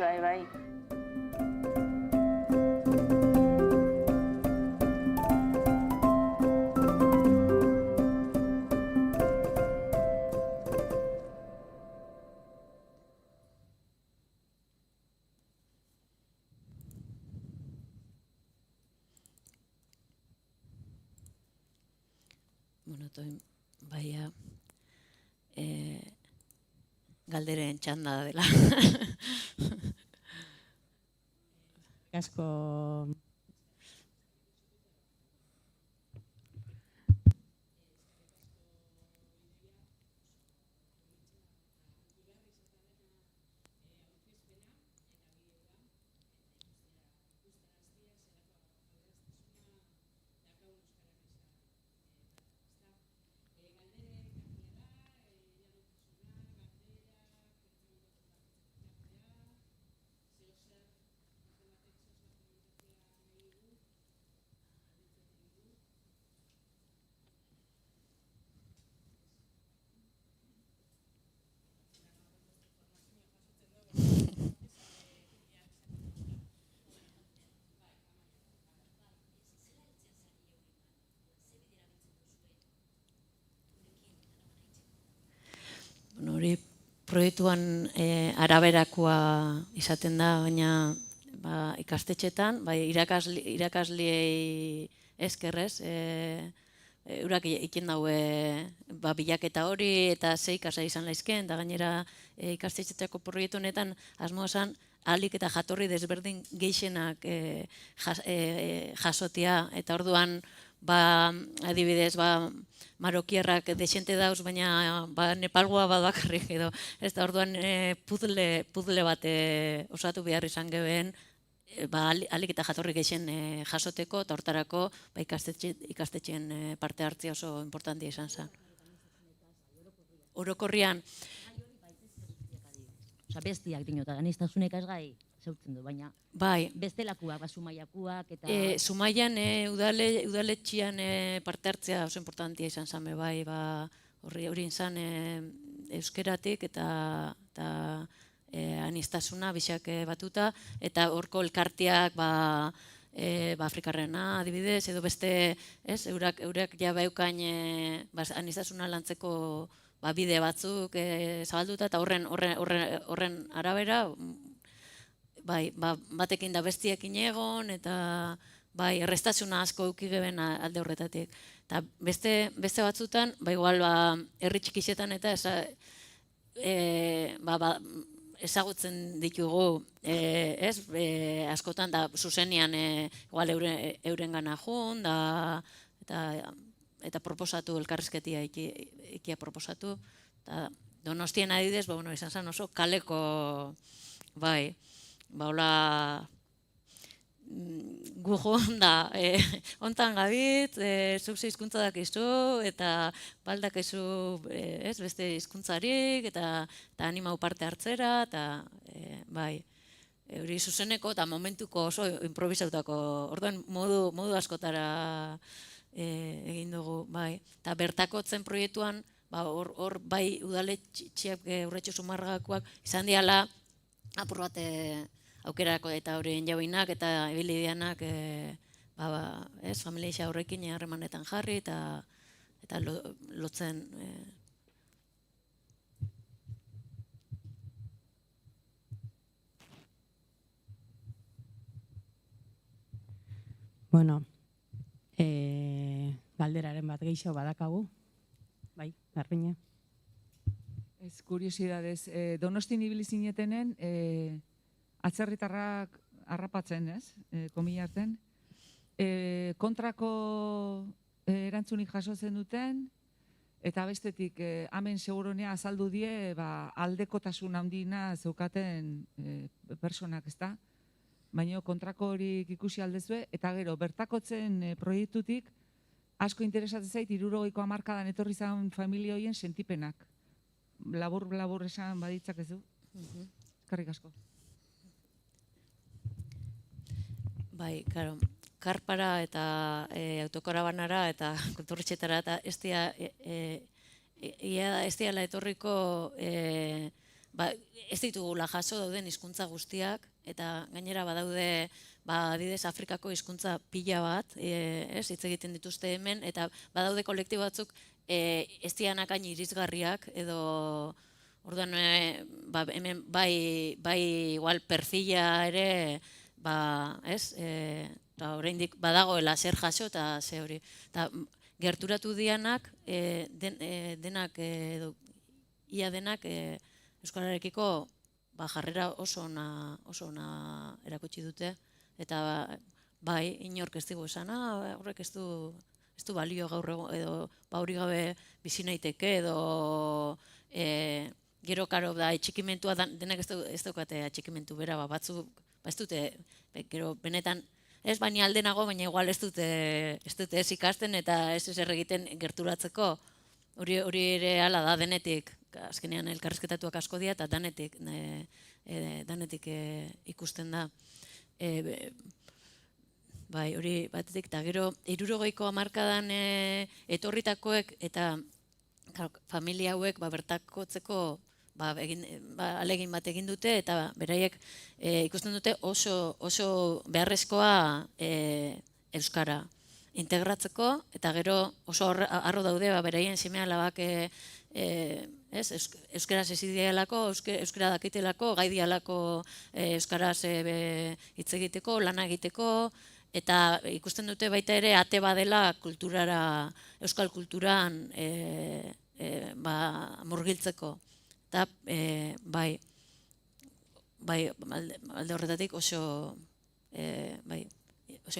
Baina galderen txanda dela. Asko hori proiektuan araberakoa izaten da, baina ikastetxetan, irakasleei eskerrez, eurak iken daue bilaketa hori eta ze ikasle izan laizken, eta gainera ikastetxetako proiektu honetan asmoa zen ahalik eta jatorri desberdin gehienak jasotia, eta orduan adibidez, marokierrak desente dauz, baina Nepalgoa bat bakarrik edo. Ez da, orduan puzzle bat osatu behar izan gebeen, ahalik eta jatorri gehien jasoteko, eta hortarako ikastetxeen parte hartzia oso importantia izan zen. Orokorrian. Bestiak dinota, ganiztasunek azgai zeutzen du, baina bestelakuak, sumaiakuak eta... Sumaian udaletxian parte hartzea oso importantia izan zen, hori izan euskeratik eta aniztasuna bixak batuta, eta horko elkarteak Afrikarrena adibidez, edo beste, eurak ja beukain aniztasuna lantzeko bide batzuk zabalduta, eta horren arabera, batekin da bestiekin egon, eta errestasuna asko eukigeben alde horretatik. Eta beste batzutan, igual herri txikixetan eta ezagutzen ditugu, askotan da zuzenian euren gana jun, eta proposatu, elkarrizketia ikia proposatu. Donostien adidez, izan zen oso kaleko, hola gujo da, ontan gabit, zuk ze hizkuntza dakizu, eta baldakizu beste hizkuntzarik, eta animau parte hartzera, eta hori zuzeneko eta momentuko oso improvisautako, orduan modu askotara egin dugu, eta bertakotzen proiektuan, hor udaletxiak urretxo sumargakoak izan diala apur bat aukerako eta horien jauinak eta ibilidianak familia horrekin harremanetan jarri eta lotzen. Bueno, galderaren bat gehiago badakagu. Garbiñe. Ez kuriosidadez, Donostin ibili zinetenen, atzerritarrak harrapatzen, ez? Komila arten. Kontrako erantzunik jasotzen duten, Eta bestetik, hemen seguronea azaldu die, aldekotasun handina zeukaten personak, ezta? Baina kontrako hori ikusi aldezue, eta gero, bertakotzen proiektutik, asko interesatzen zait, 60ko hamarkadan etorri zan familia horien sentipenak. Labur esan baditzak ez du? Eskerrik asko. Bai, karo, karpara eta autokarabanara eta kulturretxetara eta ez diala etorriko ez ditugula jaso dauden hizkuntza guztiak eta gainera badaude adidez Afrikako hizkuntza pila bat, hitz egiten dituzte hemen, eta badaude kolektibo batzuk ez dianak hain irisgarriak edo orduan hemen bai igual perfila ere oraindik badagoela zer jaso eta ze hori. Gerturatu dianak denak edo ia denak euskararekiko jarrera oso ona erakutsi dute. Eta bai, inork ez digu esan, horrek ez du balio gaur edo hori gabe bizi naiteke edo gero karo da atxikimentua denak ez daukate atxikimentu bera, batzuk ez dute, gero benetan ez baina aldenago, baina igual ez dute ez ikasten eta ez egiten gerturatzeko. Hori ere hala da denetik, azkenean elkarrizketatuak asko dira eta danetik ikusten da. Bai, hori batetik, eta gero 60ko hamarkadan etorritakoek eta familia hauek bertakotzeko alegin bat egin dute eta beraiek ikusten dute oso beharrezkoa euskara integratzeko eta gero oso harro daude beraien seme-alabak euskaraz ezidialako, euskara dakitelako, gai dialako euskaraz hitz egiteko, lana egiteko, eta ikusten dute baita ere ate badela kulturara, euskal kulturan murgiltzeko. Eta bai, alde horretatik oso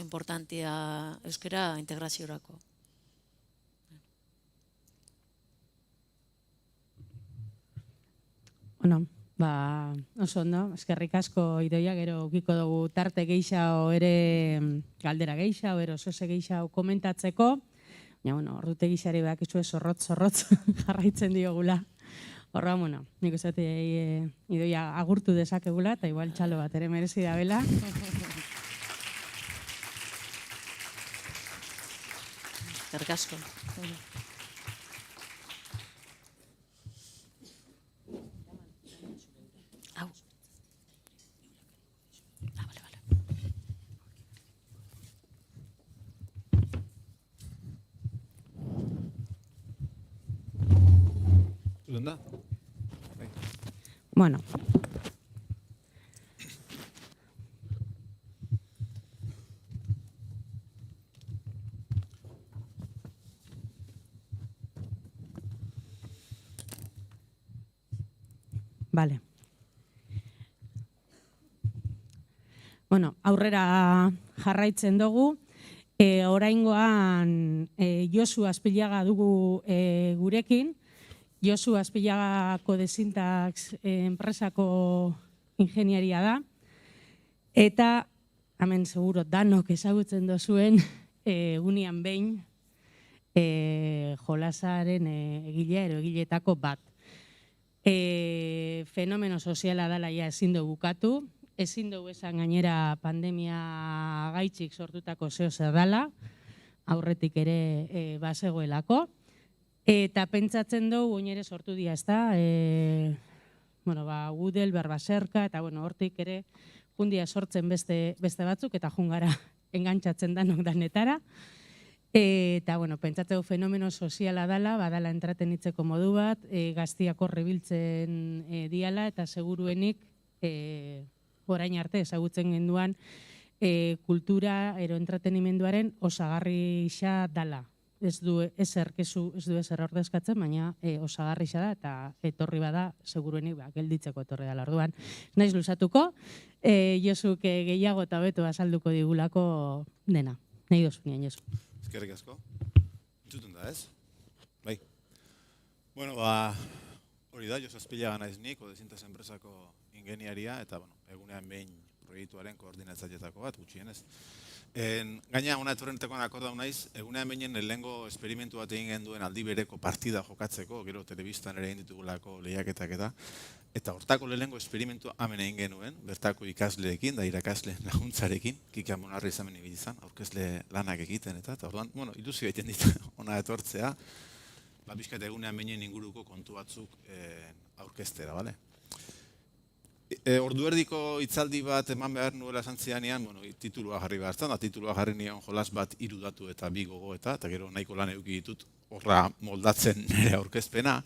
importantia euskara integraziorako. Bueno, oso ondo, eskerrik asko Idoia, gero ukiko dugu tarte gehiago ere galdera gehiago, ero zose gehiago komentatzeko. Baina, bueno, ordute gixari bakizue zorrotz jarraitzen diogula. Horra, bueno, nik esate Idoia agurtu dezakegula, eta igual txalo bat ere merezi da bela. Eskerrik asko. Bueno. Vale. Bueno, aurrera jarraitzen dugu. Oraingoan Josu Azpillaga dugu gurekin. Josu Azpillagako Desintax enpresako ingeniaria da. Eta, hemen seguro danok ezagutzen dozuen, unian behin jolasaren egileetako bat. Fenomeno soziala dela ja ezin dugu bukatu, ezin dugu esan gainera pandemia gaitxik sortutako zeo zer dela, aurretik ere bazegoelako. Eta pentsatzen dugu oinere sortu dira, ez da? Gudel, Berbaserka, eta hortik ere jundia sortzen beste batzuk, eta jungara engantzatzen danok danetara. Eta, pentsatzen dugu fenomeno soziala dela, badala entretenitzeko modu bat, gaztiak horre biltzen diala, eta seguruenik orain arte ezagutzen genduan kultura ero entretenimenduaren osagarri xa dala. Ez du ezer ordezkatzen, baina osagarri xa da, eta etorri bada, seguruenik gelditzeko etorri dela orduan. Naiz luzatuko, Josuk gehiago eta beto azalduko digulako dena. Nahi dozu nian, Josu. Eskerrik asko. Entzuten da, ez? Bai. Bueno, hori da, Jos Azpillaga naiz nik, Odesintas enpresako ingeniaria, eta egunean behin proiektuaren koordinatzaileetako bat, gutxienez. Gaina, hona etorrenetako akordau naiz, egunean behinen lehengo esperimentu bat egin genduen aldi bereko partida jokatzeko, gero telebistan ere egin ditugulako lehiaketak eta hortako lehengo esperimentu hemen egin genuen, bertako ikasleekin, da irakasle laguntzarekin, Kika Monarri izamen ibili izan, aurkezle lanak egiten, eta orduan, ilusio egiten dit hona etortzea, bizkat egunean behinen inguruko kontu batzuk aurkeztera, bale? Ordu erdiko hitzaldi bat eman behar nuela esan zidanean, titulua jarri behar zan, da titulua jarri nion jolas bat 3 datu eta 2 gogoeta, eta gero nahiko lan eduki ditut horra moldatzen nire aurkezpena.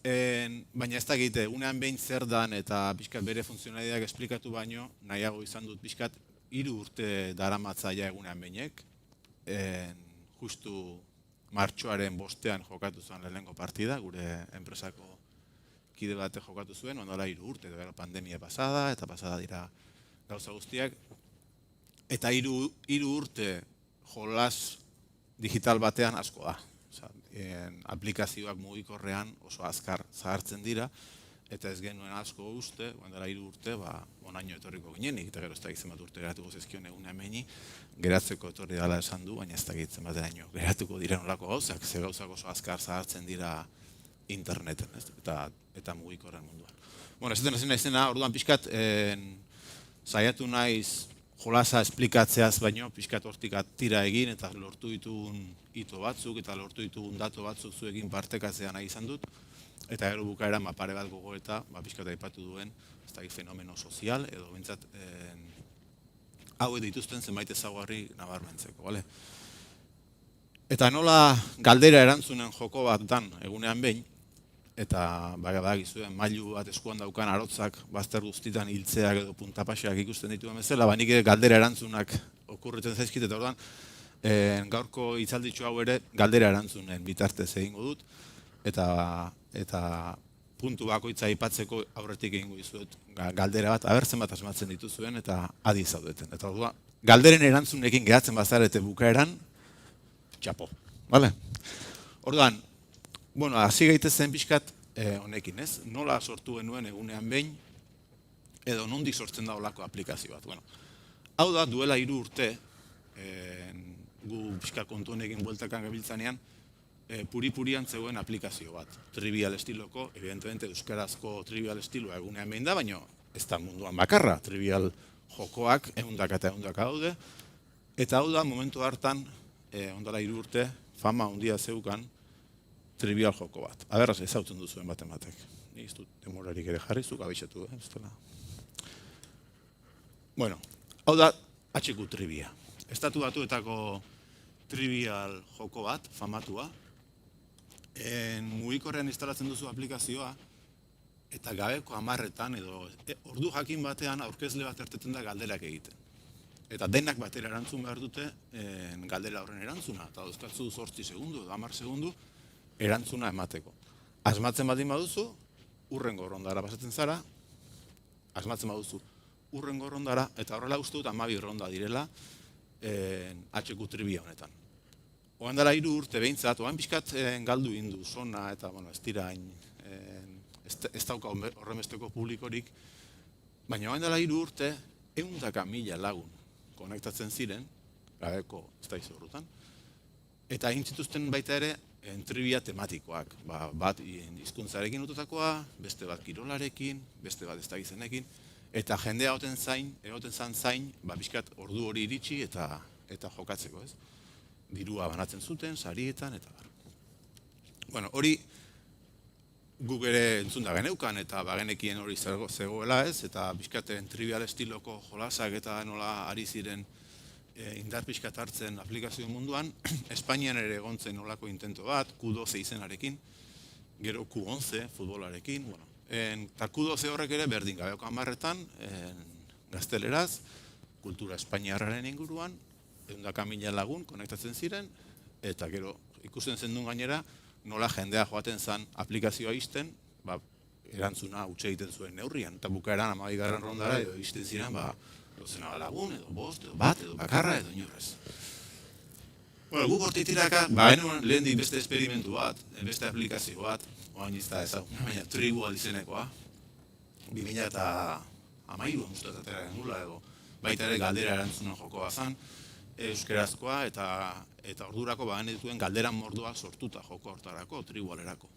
Baina ez da egite, egunean behin zer dan eta bizkat bere funtzionalitateak esplikatu baino, nahiago izan dut bizkat 3 urte daramatzaia egunean behinek, justu martxoaren 5ean jokatu zuen lehenengo partida, gure enpresako kide bate jokatu zuen, ondola 3 urte, eta pandemia pasada, eta pasada dira gauza guztiak. Eta 3 urte jolas digital batean asko da. Aplikazioak mugikorrean oso azkar zahartzen dira, eta ez genuen asko uste, ondala 3 urte, onaino etorriko ginenik, eta gero ez da gizen bat urte geratuko zezkion egunean behini, geratzeko etorri dela esan du, baina ez da gizen bat eraino geratuko diren olako gauzak, ze gauzak oso azkar zahartzen dira interneten, eta mugikorren munduan. Bueno, ez dena izena, orduan pixkat saiatu naiz jolasa esplikatzeaz baino, pixkat hortik atira egin, eta lortu ditugun hito batzuk, eta lortu ditugun datu batzuk zuekin partekatzea nahi izan dut, eta gero bukaeran pare bat gogoeta, pixkat aipatu duen, ez da fenomeno sozial, edo bintzat hauek dituzten zenbait ezaugarri nabarmentzeko, bale? Eta nola galdera erantzunen joko bat dan egunean behin, eta badakizuen mailu bat eskuan daukan arotzak bazter guztitan hiltzeak edo puntapaxeak ikusten dituen bezala, nik galdera erantzunak okurritzen zaizkit, eta orduan gaurko hitzalditxo hau ere galdera erantzunen bitartez egingo dut, eta puntu bakoitza aipatzeko aurretik egingo dizuet galdera bat, abertzen bat asmatzen dituzuen eta adi zaudeten. Eta orduan, galderen erantzunekin geratzen bazarete bukaeran, txapo, bale? Orduan, hasi gaitezen pixkat honekin, ez? Nola sortu genuen egunean behin, edo nondik sortzen da olako aplikazio bat. Hau da, duela 3 urte, gu pixkat kontu honekin bueltakan gabiltzanean, puri-purian zegoen aplikazio bat. Trivial estiloko, evidentemente euskarazko trivial estiloa egunean behin da, baina ez da munduan bakarra, trivial jokoak ehundaka eta ehundaka daude, eta hau da, momentu hartan, ondala 3 urte, fama handia zeukan, trivial joko bat. Aberraz, ezautzen duzuen baten batek. Ni ez dut demorarik ere jarri, zuk abixatu, ez dela. Bueno, hau da, HQ trivia. Estatu Batuetako trivial joko bat, famatua. Mugikorrean instalatzen duzu aplikazioa, eta gabeko 10etan edo ordu jakin batean aurkezle bat erteten da galderak egiten. Eta denak batera erantzun behar dute galdera horren erantzuna, eta dauzkatzu 8 segundu edo 10 segundu erantzuna emateko. Asmatzen baldin baduzu, hurrengo rondara pasatzen zara, asmatzen baduzu hurrengo rondara, eta horrela uste dut 12 ronda direla HQ trivia honetan. Oan dela 3 urte behintzat, oan pixkat galdu indu zona, eta ez dira ez dauka horremesteko publikorik, baina oan dela 3 urte, 100.000 lagun konektatzen ziren, gabeko ez da izorrutan, eta egin zituzten baita ere trivia tematikoak, bat hizkuntzarekin lotutakoa, beste bat kirolarekin, beste bat ez da gizenekin, eta jendea egoten zan zain, pixkat ordu hori iritsi eta jokatzeko, ez? Dirua banatzen zuten, sarietan, eta bar. Bueno, hori guk ere entzun da geneukan, eta bagenekien hori zegoela, ez? Eta pixkaten trivial estiloko jolasak eta nola ari ziren indar pixkat hartzen aplikazio munduan, Espainian ere egontzen nolako intento bat, Q12 izenarekin, gero Q11 futbolarekin, eta Q12 horrek ere berdin gabeko 10etan, gazteleraz, kultura espainiarraren inguruan, 100.000 lagun konektatzen ziren, eta gero ikusten zendun gainera, nola jendea joaten zen aplikazioa izten, erantzuna utxe egiten zuen neurrian, eta bukaeran 12. rondara edo izten ziren, 12 lagun, edo 5, edo bat, edo bakarra, edo inorrez. Bueno, guk hortik tiraka, genuen lehendik beste esperimentu bat, beste aplikazio bat, oain izta ezaguna, baina Tribua izenekoa, 2013an uste atera genula edo, baita ere galdera erantzunen jokoa zen, euskerazkoa eta ordurako dituen galderan mordoak sortuta joko hortarako, Tribualerako.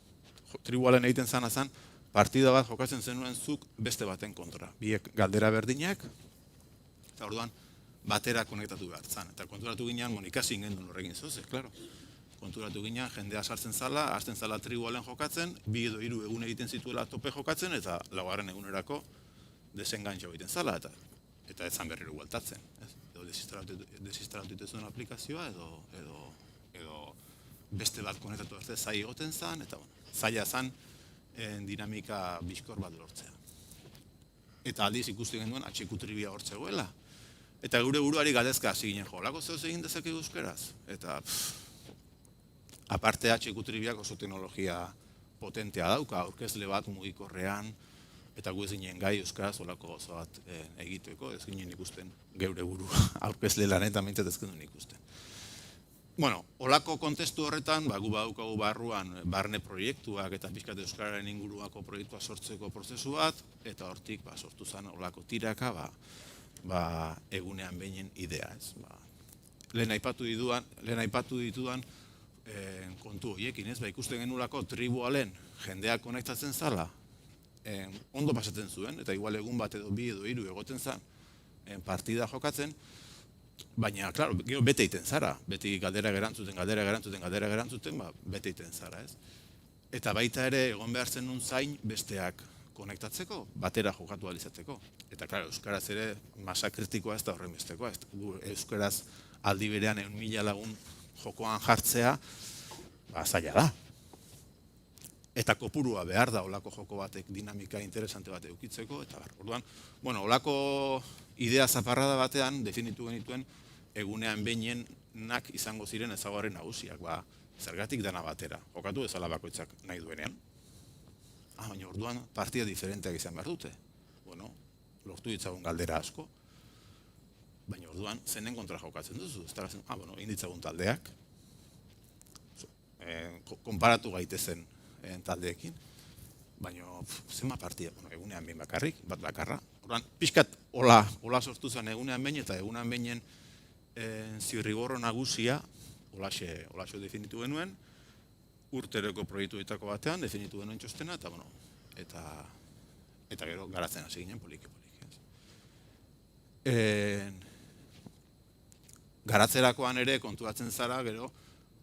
Tribualen egiten zana zen, partida bat jokatzen zenuen zuk beste baten kontra. Biek galdera berdinak, eta orduan batera konektatu behar zan. Eta konturatu ginean, ikasi ingen horrekin zoze, klaro. Konturatu ginean, jendea sartzen zala, hasten zala Tribualen jokatzen, 2 edo 3 egun egiten zituela tope jokatzen, eta laugarren egunerako desengantxo egiten zala, eta ez zan berriro gualtatzen. Edo desinstalatu dituzuen aplikazioa, edo beste bat konektatu arte zai egoten zan, eta zaila zan dinamika bizkor bat lortzea. Eta aldiz ikusten genuen HQ Trivia hortzegoela. Eta gure buruari galdezka hasi ginen jo, lako zehoz egin dezakegu euskeraz. Eta aparte HQ Triviak oso teknologia potentea dauka, aurkezle bat mugikorrean, eta gu ez ginen gai euskaraz olako gozo bat egiteko, ez ginen ikusten geure buru aurkezle lanetan mintzat ez genuen ikusten. Bueno, olako kontestu horretan, gu badaukagu barruan barne proiektuak eta pixkat euskararen inguruako proiektua sortzeko prozesu bat, eta hortik sortu zen olako tiraka egunean behinen idea. Lehen aipatu ditudan kontu horiekin, ikusten genulako Tribualen jendeak konektatzen zala, ondo pasatzen zuen, eta igual egun bat edo 2 edo 3 egoten zen partida jokatzen, baina, klaro, bete egiten zara, beti galdera gerantzuten, bete egiten zara, ez? Eta baita ere, egon behar zen nun zain besteak konektatzeko, batera jokatu alizateko. Eta, klaro, euskaraz ere masa kritikoa ez da horren bestekoa, euskaraz aldi berean 1.000 lagun jokoan jartzea, zaila da. Eta kopurua behar da olako joko batek dinamika interesante bat eukitzeko, eta orduan, olako idea zaparrada batean definitu genituen egunean behinenak izango ziren ezaugarri nagusiak, zergatik dana batera, jokatu ezala bakoitzak nahi duenean. Baina orduan partida diferenteak izan behar dute. Lortu ditzagun galdera asko, baina orduan zenen kontra jokatzen duzu. Inditzagun taldeak, konparatu gaitezen taldeekin, baina zenba partida, egunean behin bakarrik, bat bakarra. Orduan, pixkat hola sortu zen egunean behin, eta egunean behinen zirrigorro nagusia, holaxe definitu genuen, urteroko proiektuetako batean definitu genuen txostena, eta gero garatzen hasi ginen poliki. Garatzerakoan ere konturatzen zara, gero,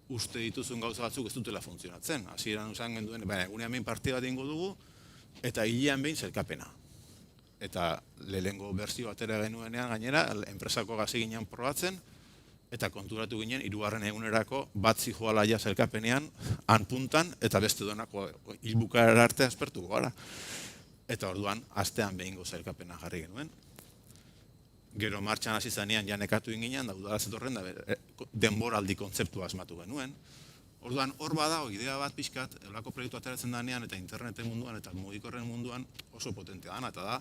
uste dituzun gauza batzuk ez dutela funtzionatzen. Hasieran usan genduen, egunean behin partida bat egingo dugu, eta hilean behin zelkapena. Eta lehengo berzio batera genuenean gainera, enpresako gazi ginen probatzen, eta konturatu ginen, 3. egunerako bat zijoala ja zelkapenean, han puntan, eta beste duenako hilbukara arte aspertuko gara. Eta orduan, astean behingo zelkapena jarri genuen. Gero martxan hasi zanean janekatu inginen, da udara zetorren, denboraldi kontzeptua asmatu genuen. Orduan, hor bada, idea bat pixkat, elako proiektu ateratzen danean, eta interneten munduan, eta mugikorren munduan oso potentea dana, eta da,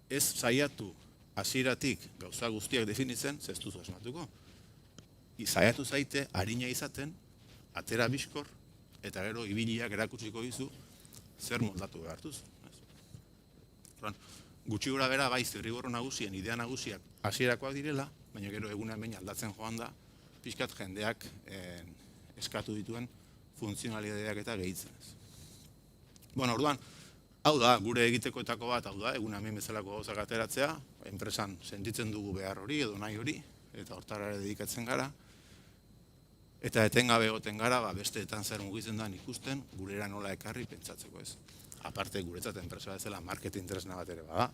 ez saiatu hasieratik gauza guztiak definitzen, zestuzu asmatuko. Saiatu zaite, harina izaten, atera bizkor, eta gero ibiliak erakutsiko dizu, zer moldatu behartuz. Gutxi gora bera, zirrigorro nagusien, idea nagusiak hasierakoak direla, baina gero egunean behin aldatzen joan da, pixkat jendeak eskatu dituen funtzionalidadeak eta gehitzen ez. Orduan, hau da, gure egitekoetako bat, hau da, egunean behin bezalako gauzak ateratzea, enpresan sentitzen dugu behar hori edo nahi hori, eta hortara ere dedikatzen gara, eta etengabe egoten gara, besteetan zer mugitzen da ikusten, gurera nola ekarri pentsatzeko ez. Aparte, guretzat enpresa bezala marketing tresna bat ere bada.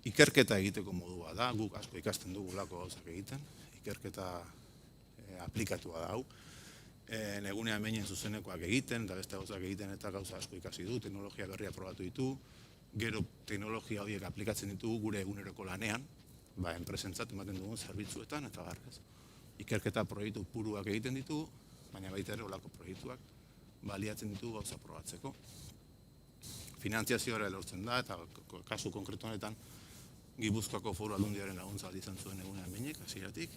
Ikerketa egiteko modua da, guk asko ikasten dugu lako gauzak egiten, ikerketa aplikatua da hau. Egunean behinen zuzenekoak egiten, eta beste gauzak egiten eta gauza asko ikasi du, teknologia berria probatu ditu, gero teknologia horiek aplikatzen ditugu gure eguneroko lanean, enpresentzat ematen dugun zerbitzuetan, eta barrez. Ikerketa proiektu puruak egiten ditugu, baina baita ere olako proiektuak baliatzen ditugu gauza probatzeko. Finantziazioa lortzen da, eta kasu konkretu honetan Gipuzkoako Foru Aldundiaren laguntza bat izan zuen egunean behinek, hasieratik,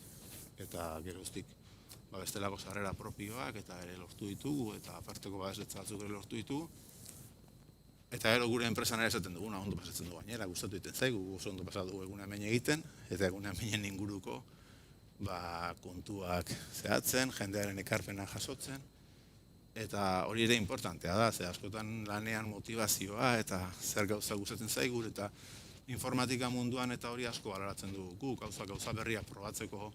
eta geroztik bestelako sarrera propioak eta ere lortu ditugu, eta aparteko babesletza batzuk ere lortu ditugu. Eta gero gure enpresan ere esaten duguna, ondo pasatzen du gainera, gustatu egiten zaigu, oso ondo pasatu dugu egunean behin egiten, eta egunean behin inguruko kontuak zehatzen, jendearen ekarpena jasotzen, eta hori ere importantea da, ze askotan lanean motivazioa eta zer gauza gustatzen zaigu, eta informatika munduan eta hori asko baloratzen dugu, gauza berria probatzeko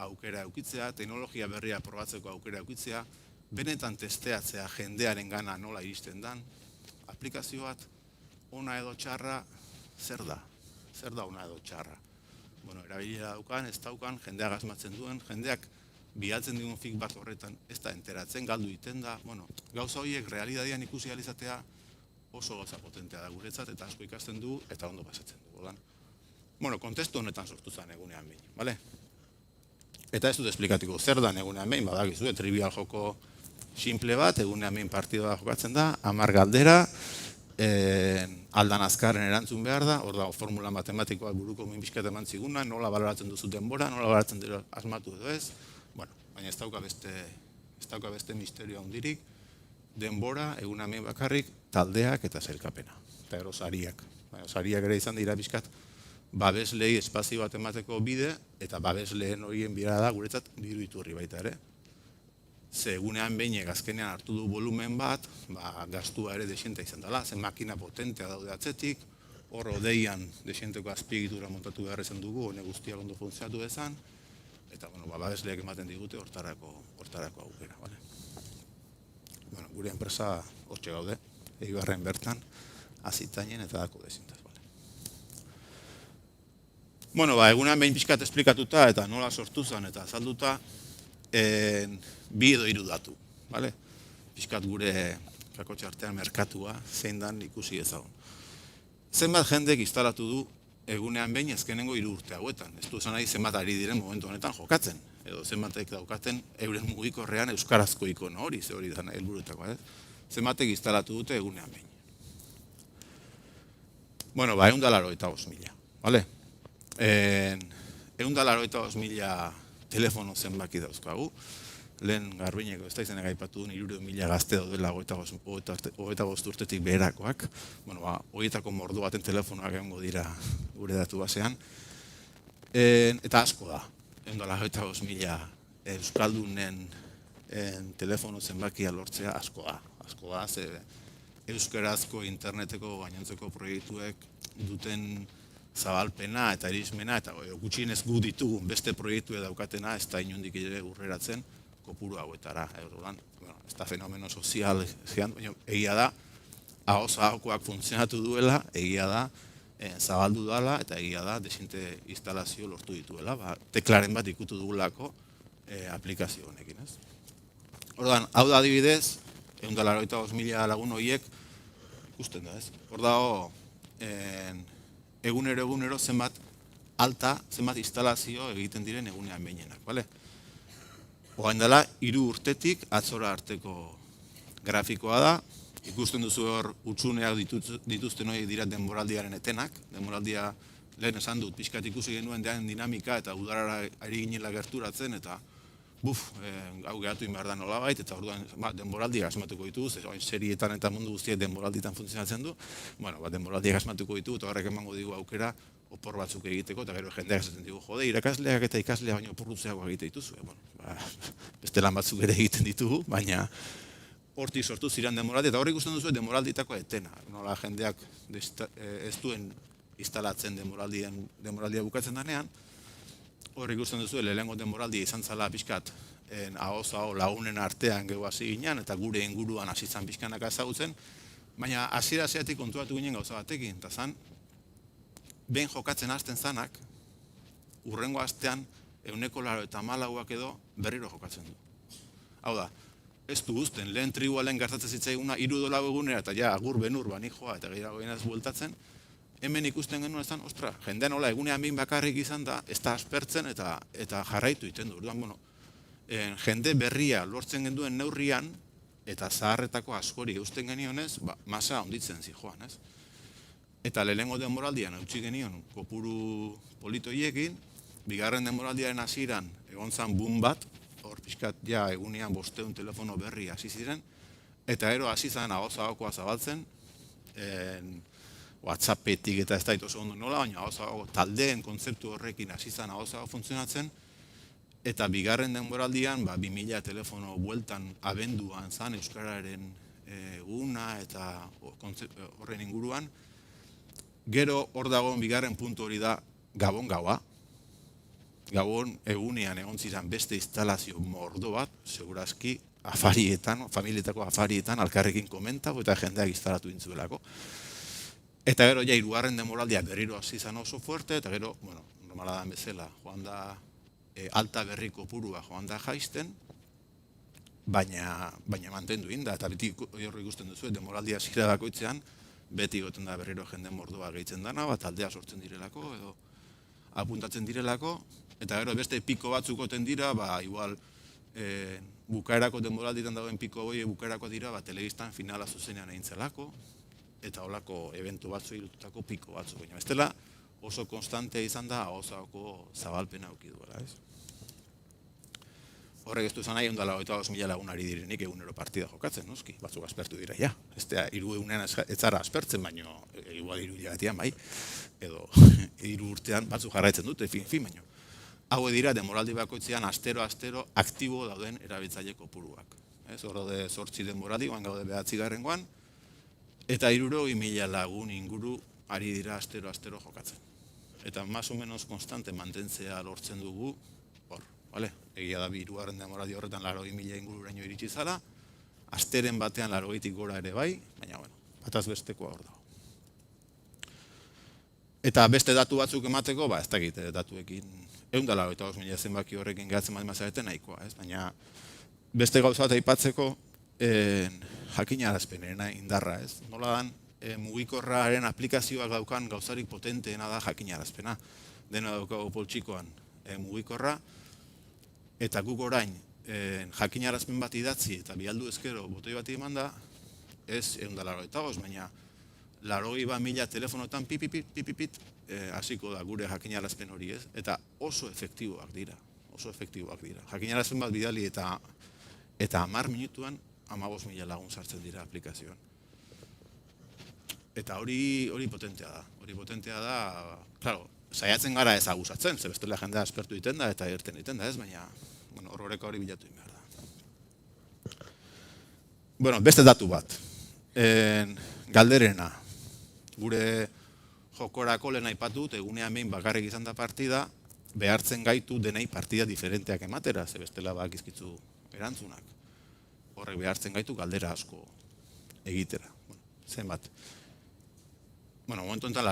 aukera eukitzea, teknologia berria probatzeko aukera eukitzea, benetan testeatzea jendearen gana nola iristen dan, aplikazio bat, ona edo txarra, zer da? Zer da ona edo txarra? Bueno, erabilera daukan, ez daukan, jendeak asmatzen duen, jendeak bilatzen digun feedback horretan ez da enteratzen, galdu egiten da, bueno, gauza horiek realitatean ikusi ahal izatea oso gauza potentea da guretzat, eta asko ikasten du, eta ondo pasatzen du. Bueno, kontestu honetan sortu zen egunean behin, bale? Eta ez dut esplikatiko zer da egunean behin, badakizu, trivial joko simple bat, egunean behin partida jokatzen da, 10 galdera, aldan azkarren erantzun behar da, hor dago formula matematikoak buruko min pixkat eman ziguna, nola baloratzen duzu denbora, nola baloratzen dira asmatu edo ez, bueno, baina ez dauka beste misterio handirik, denbora, egunean behin bakarrik, taldeak eta sailkapena, eta gero sariak. Sariak ere izan dira pixkat, babeslei espazio bat emateko bide, eta babesleen horien bira da guretzat diru iturri baita ere. Ze egunean behinek azkenean hartu du volumen bat, gastua ere desienta izan dela, ze makina potentea daude atzetik, hor odeian desienteko azpiegitura montatu behar izan dugu, hone guztiak ondo funtzionatu dezan, eta babesleak ematen digute hortarako aukera. Gure enpresa hortxe gaude, Eibarren bertan, azitainen eta dako dezintaz. Egunean behin pixkat esplikatuta eta nola sortu zen eta azalduta, bi edo 3 datu. Pixkat gure kakotxe artean merkatua zein dan ikusi ezagun. Zenbat jendek instalatu du egunean behin ezkenengo 3 urte hauetan. Ez du esan nahi zenbat ari diren momentu honetan jokatzen. Edo zenbatek daukaten euren mugikorrean euskarazko ikono hori, ze hori da helburutakoa. Zenbatek instalatu dute egunean behin. 185.000, bale? 185.000 telefono zenbaki dauzkagu. Lehen Garbineko ez da izenek aipatu duen 300.000 gazte daudela 25 urtetik beherakoak. Horietako mordo baten telefonoak egongo dira gure datu basean. Eta asko da, 185.000 euskaldunen telefono zenbakia lortzea asko da. Asko da, ze euskarazko interneteko gainontzeko proiektuek duten zabalpena eta erismena, eta gutxienez gu ditugun beste proiektu daukatena, ez da inondik ere urreratzen kopuru hauetara. Ez da fenomeno sozial, egia da, ahoz-ahokoak funtzionatu duela, egia da, zabaldu dela, eta egia da, desinte instalazio lortu dituela, teklaren bat ikutu dugulako aplikazio honekin. Hau da adibidez, 185.000 lagun horiek ikusten da, ez? Hor dago, egunero zenbat zenbat instalazio egiten diren egunean behinenak, bale? Ogain dela, 3 urtetik atzora arteko grafikoa da, ikusten duzu hor utsuneak dituzten horiek dira denboraldiaren etenak, denboraldia lehen esan dut, pixkat ikusi genuen dean dinamika eta udarara ari ginela gerturatzen, eta hau gehatu inbehar da nolabait, eta orduan denboraldiak asmatuko dituz, serietan eta mundu guztiak denboralditan funtzionatzen du, denboraldiak asmatuko ditu, eta horrek emango digu aukera opor batzuk egiteko, eta gero jendeak esaten digu, jode, irakasleak eta ikasleak baino oporrutzeago egite dituzu. Beste lan batzuk ere egiten ditugu, baina hortik sortu ziren denboraldi, eta horrek ikusten duzu denboralditako etena. Nola jendeak ez duen instalatzen denboraldia bukatzen denean, horrek ikusten duzu lehenengo denboraldia izan zala pixkat ahoz-aho lagunen artean gehu hasi ginen, eta gure inguruan hasi zan pixkanaka ezagutzen, baina hasiera-hasieratik kontuatu ginen gauza batekin, eta zan, behin jokatzen hasten zanak, urrengo astean 184 edo berriro jokatzen du. Hau da, ez du guzten, lehen tribua gertatzen zitzaiguna 3 edo 4 egunera, eta ja, agur benur banik joa, eta gehiago genaz bueltatzen, hemen ikusten genuen ezan, ostra, jendean hola egunean behin bakarrik izan da, ez da aspertzen eta jarraitu iten du. Jende berria lortzen genduen neurrian, eta zaharretako askori eusten genionez, masa onditzen zijoan, ez? Eta lehenengo denboraldian eutsi genion kopuru politoiekin, bigarren denboraldiaren hasieran egon zan boom bat, hor pixkat ja egunean 500 telefono berri hasi ziren, eta gero hasi zen ahozagakoa zabaltzen, WhatsAppetik eta ez da oso ondo nola, baina ahozagago taldeen kontzeptu horrekin hasi zen ahozagago funtzionatzen, eta bigarren denboraldian 2000 telefono bueltan abenduan zan Euskararen eguna eta horren inguruan. Gero hor dagoen bigarren puntu hori da Gabon gaua. Gabon egunean egon ziren beste instalazio mordo bat, segurazki afarietan, familietako afarietan, alkarrekin komentau eta jendeak instalatu intzuelako. Eta gero ja hirugarren denboraldia berriro hasi izan oso fuerte, eta gero, bueno, normala da bezala, joan da alta berriko purua joan da jaisten, baina mantendu inda, eta beti hori ikusten duzu, denboraldia hasiera bakoitzean, beti goten da berriro jende mordoa gehitzen dana, bat aldea sortzen direlako, edo apuntatzen direlako, eta gero beste piko batzuk goten dira, igual bukaerako denboralditan dagoen piko hori bukaerako dira, telebistan finala zuzenean egin zelako, eta holako eventu batzu irututako piko batzu, baina bestela oso konstante izan da ahozako zabalpena auki duela, ez? Horrek ez du izan nahi, 125.000 lagunari direnik egunero partida jokatzen, noski, batzuk aspertu dira, ja. Ez da, 3 egunean ez zara aspertzen, baina igual 3 hilabetean bai, edo 3 urtean batzuk jarraitzen dute, fin, baina. Hau dira, denboraldi bakoitzean astero aktibo dauden erabiltzaile kopuruak. Hor daude 8 denboraldi, guan gaude 9. Eta 300.000 lagun inguru ari dira astero jokatzen. Eta más o menos konstante mantentzea lortzen dugu, hor, bale? Egia da 3. denboraldi horretan 80.000 ingururaino iritsi zala, asteren batean 80.000 gora ere bai, baina, bueno, bataz bestekoa hor dago. Eta beste datu batzuk emateko, ez dakit datuekin, 185.000 zenbaki horrekin gehatzen mazareten nahikoa, ez? Baina beste gauza bat aipatzeko jakinarazpenena indarra, ez? Nola dan, mugikorraren aplikazioak daukan gauzarik potenteena da jakinarazpena. Dena daukago poltsikoan mugikorra, eta guk orain jakinarazpen bat idatzi eta bialdu ezkero botoi bat eman da, ez 185, baina 80.000 telefonotan pipipit hasiko da gure jakinarazpen hori, ez? Eta oso efektiboak dira. Jakinarazpen bat bidali eta 10 minutuan 15.000 lagun sartzen dira aplikazioan. Eta hori potentea da, claro, saiatzen gara ez agusatzen, ze bestela jendea aspertu egiten da eta irten egiten da, ez? Baina, horreka hori bilatu egin behar da. Bueno, beste datu bat. Galderena. Gure jokorako lehen aipatut, egunean behin bakarrik izan da partida, behartzen gaitu denei partida diferenteak ematera, ze bestela bakizkitzu erantzunak. Horrek behartzen gaitu galdera asko egitera. Zenbat. Momentu enten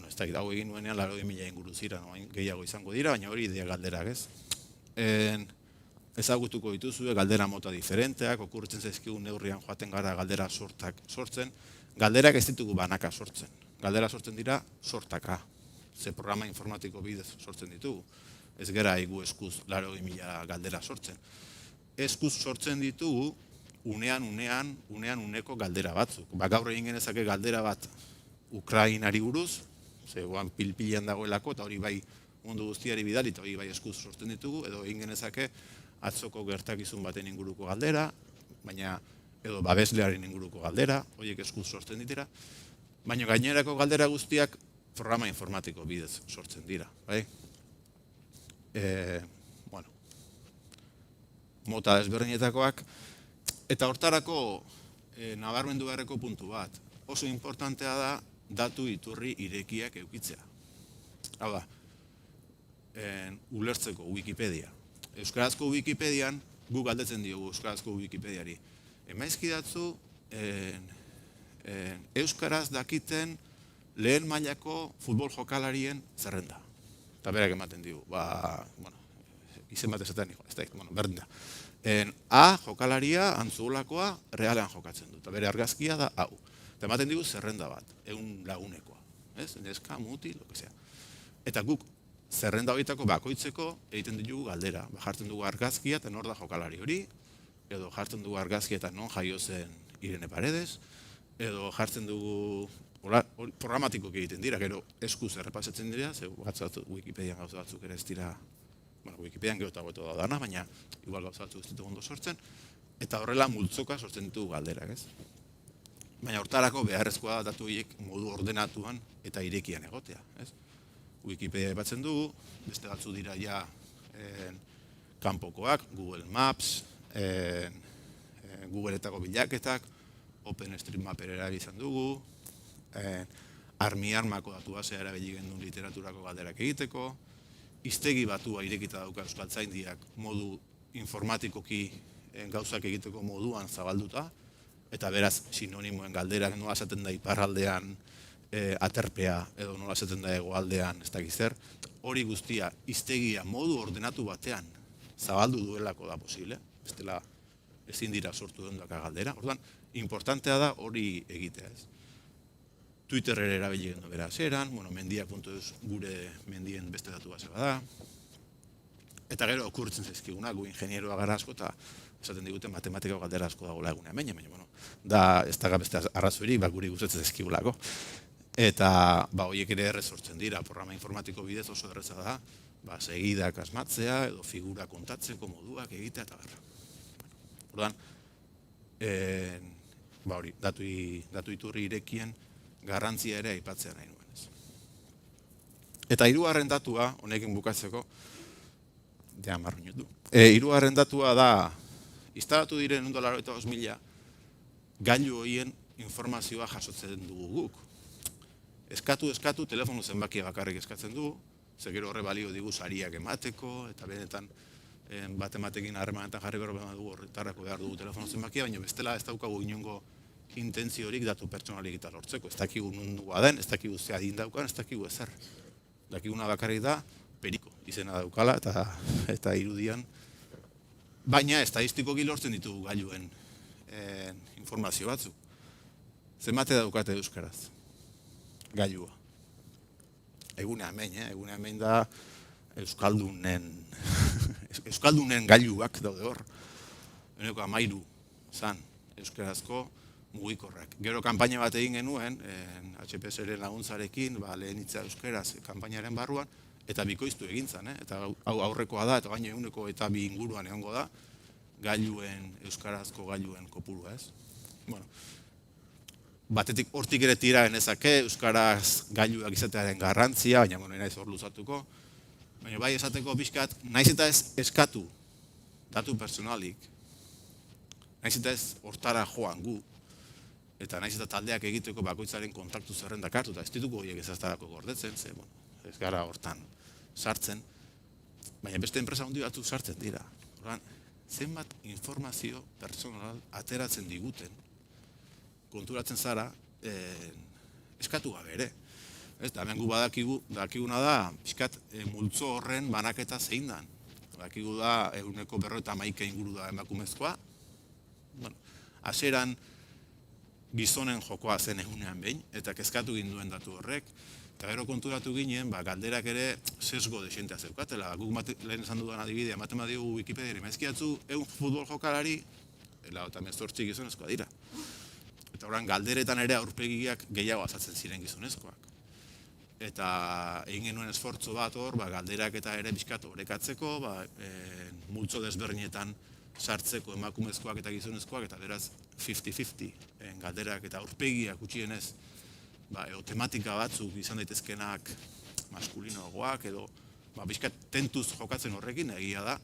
ez da, hau egin nuenean 80.000 inguru zira, gehiago izango dira, baina hori idea galderak, ez? Ezagutuko dituzue galdera mota diferenteak, okurritzen zaizkigun neurrian joaten gara galdera sortak sortzen. Galderak ez ditugu banaka sortzen. Galdera sortzen dira sortaka. Ze programa informatiko bidez sortzen ditugu. Ez gara egu eskuz 80.000 galdera sortzen. Eskuz sortzen ditugu uneko galdera batzuk. Gaur egin genezake galdera bat Ukrainari buruz, zegoan pilpilean dagoelako, eta hori bai mundu guztiari bidali, eta hori bai eskuz sortzen ditugu, edo egin genezake atzoko gertakizun baten inguruko galdera, baina edo babeslearen inguruko galdera, horiek eskuz sortzen ditira, baina gainerako galdera guztiak programa informatiko bidez sortzen dira, bai? Mota desberdinetakoak, eta hortarako nabarmendu beharreko puntu bat. Oso importantea da datu iturri irekiak eukitzea. Hau da, ulertzeko Wikipedia. Euskarazko Wikipedian, gu galdetzen diogu Euskarazko Wikipediari. Emaizkidatzu Euskaraz dakiten lehen mailako futbol jokalarien zerrenda. Eta berak ematen digu, izen bat esaten niko, ez da, berdin da. A jokalaria antzulakoa realean jokatzen du, eta bere argazkia da hau. Eta ematen digu zerrenda bat, 100 lagunekoa. Neska, muti, lo que sea. Eta guk zerrenda horietako bakoitzeko egiten ditugu galdera. Jartzen dugu argazkia eta nor da jokalari hori, edo jartzen dugu argazkia eta non jaio zen Irene Paredes, edo jartzen dugu programatikoki egiten dira, gero eskuz errepasatzen dira, ze Wikipedian gauza batzuk ere ez dira, Wikipedian gero eta goeto da dana, baina igual gauza batzuk ez ditu ondo sortzen, eta horrela multzoka sortzen ditu galderak, ez? Baina hortarako beharrezkoa da datu horiek modu ordenatuan eta irekian egotea, ez? Wikipedia aipatzen dugu, beste batzu dira ja kanpokoak, Google Maps, Googleetako bilaketak, OpenStreetMapper erabiltzen dugu, Armiarmako datu basea erabili genuen literaturako galderak egiteko, hiztegi batua irekita dauka Euskaltzaindiak modu informatikoki gauzak egiteko moduan zabalduta, eta beraz sinonimoen galderak nola esaten da iparraldean aterpea edo nola esaten da hegoaldean ez dakiz zer, hori guztia hiztegia modu ordenatu batean zabaldu duelako da posible, bestela ezin dira sortu dendaka galdera. Orduan, importantea da hori egitea, ez? Twitter ere erabili genuen bera zeran, mendiak.eus gure mendien beste datu base bada. Eta gero okurtzen zaizkiguna, gu ingenieroa gara asko, eta esaten diguten matematikako galdera asko dagoela egunean baina, da ez da beste arrazoirik, guri gustatzen zaizkigulako. Eta horiek ere errez sortzen dira, programa informatiko bidez oso erreza da, segidak asmatzea edo figura kontatzeko moduak egitea eta barra. Orduan, hori, datu iturri irekien garrantzia ere aipatzea nahi nuen. Eta hirugarren datua, honekin bukatzeko, hirugarren datua da, instalatu diren $185.000 gailu horien informazioa jasotzen dugu guk. Eskatu, telefono zenbakia bakarrik eskatzen dugu, ze gero horre balio digu sariak emateko, eta benetan bat ematekin harremanetan jarri gero dugu horretarako behar dugu telefono zenbakia, baina bestela ez daukagu inongo intentziorik datu pertsonalik eta lortzeko. Ez dakigu nundua den, ez dakigu ze adin daukan, ez dakigu ezer. Dakiguna bakarrik da, periko izena daukala eta irudian. Baina estadistikoki lortzen ditugu gailuen informazio batzuk. Zenbate daukate euskaraz? Gailua. Egunean behin da Euskaldunen gailuak daude hor. Eneko 13 zan euskarazko mugikorrak. Gero kanpaina bat egin genuen, HPS-ren laguntzarekin, lehen hitza euskaraz kanpainaren barruan, eta bikoiztu egin zan, eta hau aurrekoa da, eta baina 102 inguruan egongo da, euskarazko gailuen kopurua, ez? Batetik hortik ere tira genezake, euskaraz gailuak izatearen garrantzia, baina naiz hor luzatuko. Baina bai esateko pixkat, naiz eta ez eskatu datu personalik, naiz eta ez hortara joan gu, eta naiz eta taldeak egiteko bakoitzaren kontaktu zerrendak hartu, eta ez dituko horiek ezaztarako gordetzen, ez gara hortan sartzen, baina beste enpresa handi batzuk sartzen dira. Zenbat informazio personal ateratzen diguten, konturatzen zara, eskatu gabe ere. Hemen gu badakiguna da, pixkat multzo horren banaketa zein dan. Badakigu da, 151 inguru da emakumezkoa. Hasieran gizonen jokoa zen egunean behin, eta kezkatu ginduen datu horrek. Eta gero konturatu ginen, galderak ere sesgo desentea zeukatela. Guk lehen esan dudan adibidea, ematen badigu Wikipedia, maizkiatzu, futbol jokalari, eta 18 gizonezkoa dira. Eta horren galderetan ere aurpegiak gehiago azatzen ziren gizonezkoak. Eta egin genuen esfortzo bat hor, galderak eta ere bizkat orekatzeko, multzo desberdinetan sartzeko emakumezkoak eta gizonezkoak, eta beraz 50-50 galderak eta aurpegiak gutxienez, tematika batzuk izan daitezkenak maskulinoagoak, edo bizkat tentuz jokatzen horrekin, egia da,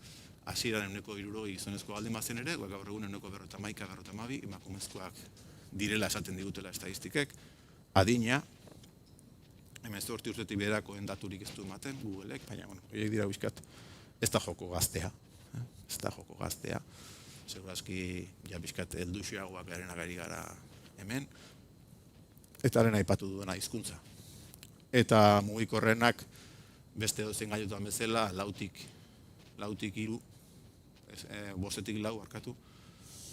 hasieran 160 gizonezko baldin bazen ere, gaur egun 151-152 emakumezkoak direla esaten digutela estadistikek, adina, 18 urtetik beherakoen daturik ez du ematen, Googleek, baina, horiek dira bizkat, ez da joko gaztea, segurazki, bizkat, elduxiagoak garen agari gara hemen, eta haren aipatu duena hizkuntza. Eta mugikorrenak, beste dozen gaiotan bezala, lautik 3, bostetik 4 arkatu,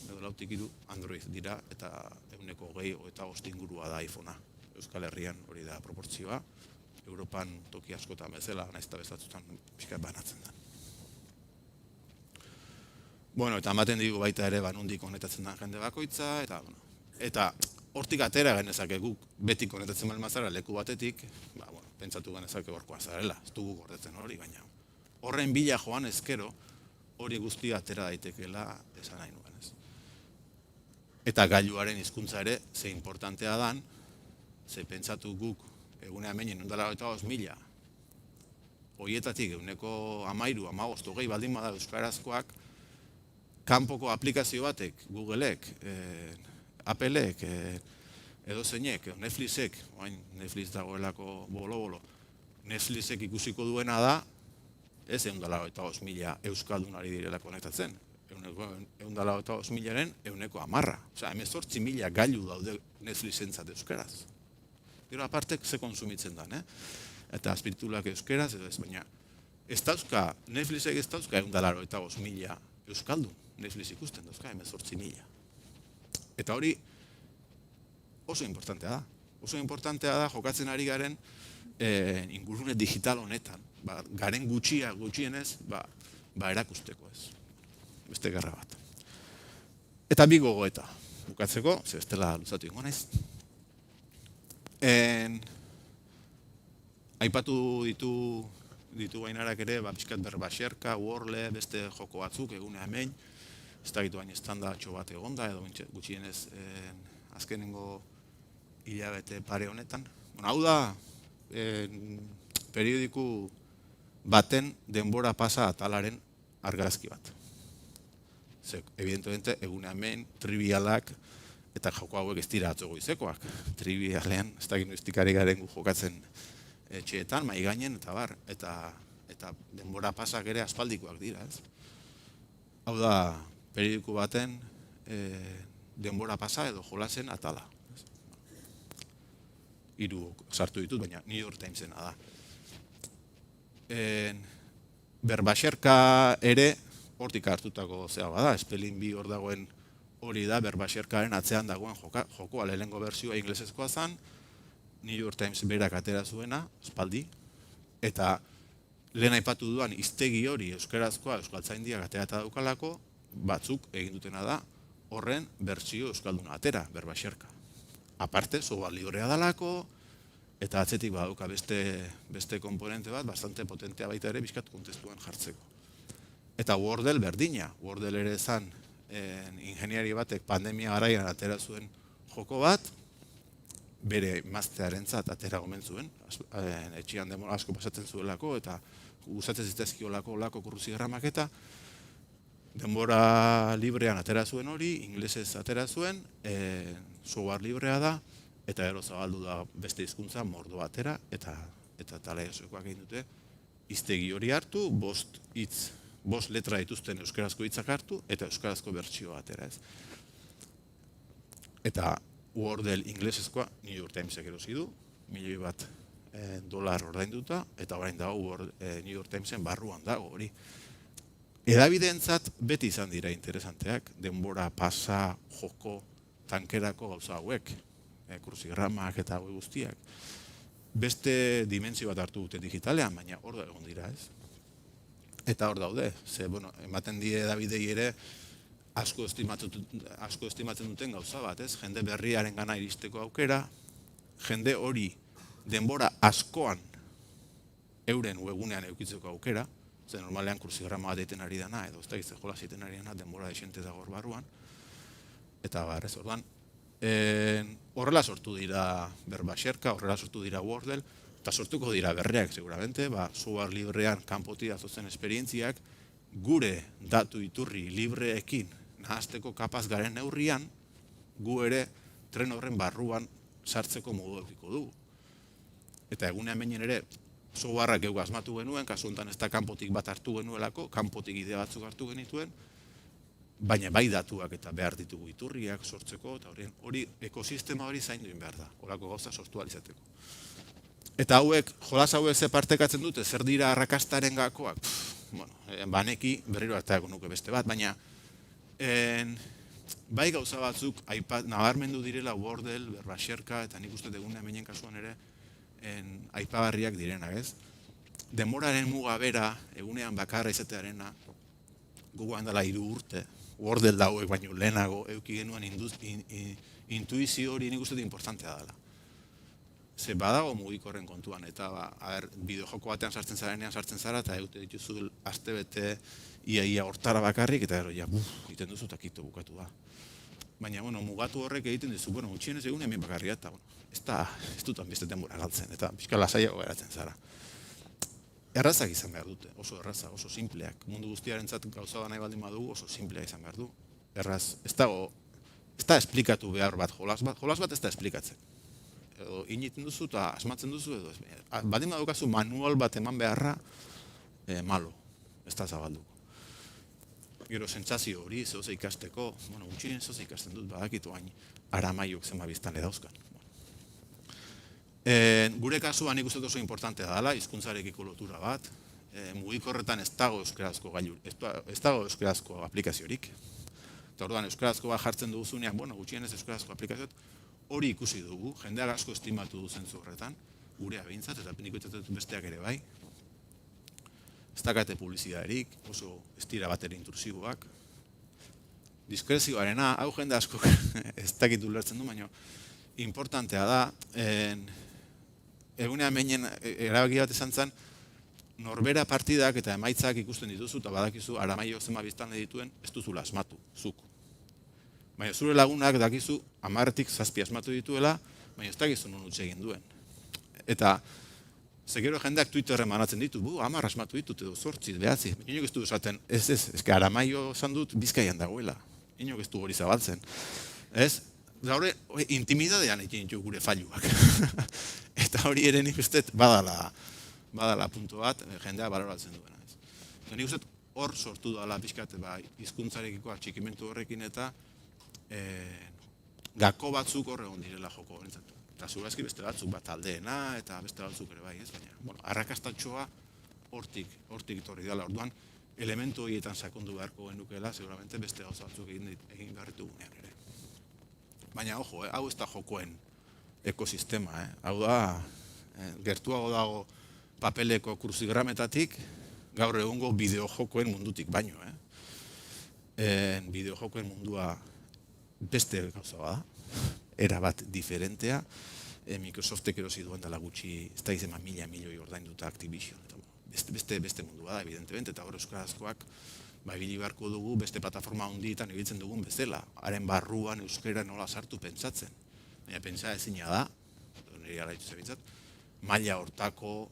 edo lautik 3 Android dira, eta 120 ingurua da iPhonea. Euskal Herrian hori da proportzioa, Europan toki askotan bezala, nahiz eta bezatzutan pixkat banatzen da. Eta ematen digu baita ere nondik konektatzen da jende bakoitza, eta hortik atera genezake guk beti konetatzen malmazara leku batetik, pentsatu genezake gorkoa zarela, ez dugu gordetzen hori, baina horren bila joan ezkero hori guztia atera daitekeela esan nahi nuen ez. Eta gailuaren hizkuntza ere, ze importantea dan, ze pentsatu guk egunean meinen 125.000, horietatik eguneko 13, 15, 20 baldin bada euskarazkoak, kanpoko aplikazio batek, Googleek, Applek, edo zeinek, Netflixek, Netflix dagoelako bolo-bolo, Netflixek ikusiko duena da, ez 125.000 euskaldunari direla konektatzen. 125.000-aren euneko 10. Osea, 18.000 gailu daude Netflixentzat euskaraz. Gero apartek ze konsumitzen dan, eta azpitituluak euskaraz, edo ez, baina ez dauzka, Netflixek ez dauzka 125.000 euskaldun. Netflix ikusten dauzka 18.000. Eta hori oso importantea da. Oso importantea da jokatzen ari garen ingurune digital honetan. Garen gutxienez erakusteko ez. Beste gerra bat. Eta bi gogoeta. Bukatzeko, ze bestela luzatu ingo naiz. Aipatu ditu bainarak ere, pixkat Berbaxerka, Wordle, beste joko batzuk egune hemen. Ez da gitu baina estandatxo bat egonda, edo gutxienez azkenengo hilabete pare honetan. Hau da, periodiku baten denbora pasa atalaren argazki bat. Evidentemente, egune hemen, trivialak, eta joko hauek ez dira atzo goizekoak. Trivialean, ez da ginoiztikari garen gu jokatzen etxeetan, mai gainen, eta bar, eta denbora pasak ere aspaldikoak dira, ez? Hau da, periodiku baten denbora pasa edo jolasen atala. 3 sartu ditut, baina New York Timesena da. Berbaxerka ere hortik hartutako zea bada, Spelling Bee hor dagoen hori da, Berbaxerkaren atzean dagoen jokoa, lehenengo bertsioa inglesezkoa zen, New York Times berak atera zuena, aspaldi, eta lehen aipatu duan hiztegi hori euskarazkoa Euskaltzaindiak atera eta daukalako, batzuk egin dutena da horren bertsio euskalduna atera, Berbaxerka. Aparte, software librea dalako, eta atzetik badauka beste komponente bat, bastante potentea baita ere, bizkat kontestuan jartzeko. Eta Wordle berdina, Wordle ere zan ingeniari batek pandemia garaian atera zuen joko bat, bere maztearentzat atera gomen zuen, etxian demora asko pasatzen zuelako, eta gustatzen zitezkiolako lako kurruzigramak eta denbora librean atera zuen hori, inglesez atera zuen, software librea da, eta gero zabaldu da beste hizkuntza mordo atera, eta talaiosokoak egin dute, hiztegi hori hartu, 5 letra dituzten euskarazko hitzak hartu, eta euskarazko bertsioa atera ez. Eta Wordle inglesezkoa New York Timesek erosi du, $1.000.000 ordainduta, eta orain dago New York Timesen barruan dago hori. Edabideentzat beti izan dira interesanteak, denbora, pasa, joko, tankerako gauza hauek, kursigramak eta hauek guztiak. Beste dimentsio bat hartu dute digitalean, baina hor da egon dira ez. Eta hor daude, ematen die edabidei ere asko estimatzen duten gauza bat, ez? Jende berriaren gana iristeko aukera, jende hori denbora askoan euren webunean eukitzeko aukera, ze normalean kursigrama bat egiten ari dana, edo ez da gizte jolas egiten ari dana, denbora desente dago hor barruan, eta barrez orduan. Horrela sortu dira Berbaxerka, horrela sortu dira Wordle, eta sortuko dira berriak, seguramente, software librean kanpotik datozen esperientziak, gure datu iturri libreekin nahazteko kapaz garen neurrian, gu ere tren horren barruan sartzeko modu edukiko dugu. Eta egunean behin ere, softwareak geu asmatu genuen, kasu honetan ez da kanpotik bat hartu genuelako, kanpotik idea batzuk hartu genituen, baina bai datuak eta behar ditugu iturriak sortzeko, eta hori ekosistema hori zaindu behar da, horako gauza sortu alizateko. Eta jolas hauek ze partekatzen dute, zer dira arrakastaren gakoak, baneki berriro hartako nuke beste bat, baina bai gauza batzuk nabarmendu direla Wordle, Berbaxerka, eta nik uste egunean meinen kasuan ere, aipagarriak direnak, ez? Denboraren muga bera, egunean bakarra izatearena, gogoan dela 3 urte, Wordle dauek baino lehenago euki genuen intuizio hori nik uste importantea dela. Ze badago mugikorren kontuan, eta bideojoko batean sartzen zara, eta eute dituzu astebete ia hortara bakarrik, eta gero, egiten duzu eta kito bukatu da. Baina, mugatu horrek egiten dizu, gutxienez egun hemen bakarria, eta ez dutan beste denbora galtzen, eta pixka lasaiago geratzen zara. Errazak izan behar dute, oso erraza, oso simpleak. Mundu guztiarentzat gauza nahi baldin badugu, oso simplea izan behar du. Erraz, ez da esplikatu behar bat, jolas bat ez da esplikatzen. Edo initen duzu eta asmatzen duzu, edo baldin badukazu manual bat eman beharra, malo, ez da zabalduko. Gero, sentsazio hori, zehoze ikasteko, gutxien zehoze ikasten dut, badakitu baina aramaiok zenba biztanle dauzkan. Gure kasuan nik uste oso importantea dela, hizkuntzarekiko lotura bat, mugikorretan ez dago euskarazko aplikaziorik. Eta orduan euskarazko bat jartzen duguzunean, gutxienez euskarazko aplikazioet, hori ikusi dugu, jendeak asko estimatu du zentzu horretan, gurea behintzat, eta nik dut besteak ere bai. Ez dakate publizidaderik, oso estira bateri intrusiboak. Diskrezioarena, hau jende asko ez dakitu lertzen du, baina importantea da, egunean behinen erabaki bat izan zen, norbera partidak eta emaitzak ikusten dituzu, eta badakizu aramaio zenba biztanle dituen, ez duzula asmatu, zuk. Baina zure lagunak dakizu 10-tik 7 asmatu dituela, baina ez dakizu non utzi egin duen. Eta gero jendeak Twitterren banatzen ditu, 10 asmatu ditut edo 8, 9, inok ez du esaten, ez aramaio esan dut Bizkaian dagoela, inok ez du hori zabaltzen. Ez? Gaur, intimidadean egin ditu gure falluak. Eta hori ere nik uste badala puntu bat, jendea baloratzen duena. Nik uste hor sortu dela pixkat hizkuntzarekiko atxikimentu horrekin eta gako batzuk hor egon direla joko horrentzat. Eta zurazki beste batzuk bat aldeena eta beste batzuk ere bai, ez? Baina, arrakastatxoa hortik torri dela. Orduan, elementu horietan sakondu beharko genukela, seguramente beste gauza batzuk egin beharritu gunean ere. Baina, ojo, hau ez da jokoen ekosistema, hau da, gertuago dago papeleko kruzigrametatik, gaur egungo bideojokoen mundutik baino. Bideojokoen mundua beste gauza bada, era bat diferentea, Microsoftek erosi duen dela gutxi, ez da izema milioi ordainduta Activision. Beste mundua da, evidentemente, eta hor euskarazkoak ibili beharko dugu beste plataforma handietan ibiltzen dugun bezala. Haren barruan euskara nola sartu pentsatzen. Baina pentsa ezina da, nire alaitu zebintzat, maila hortako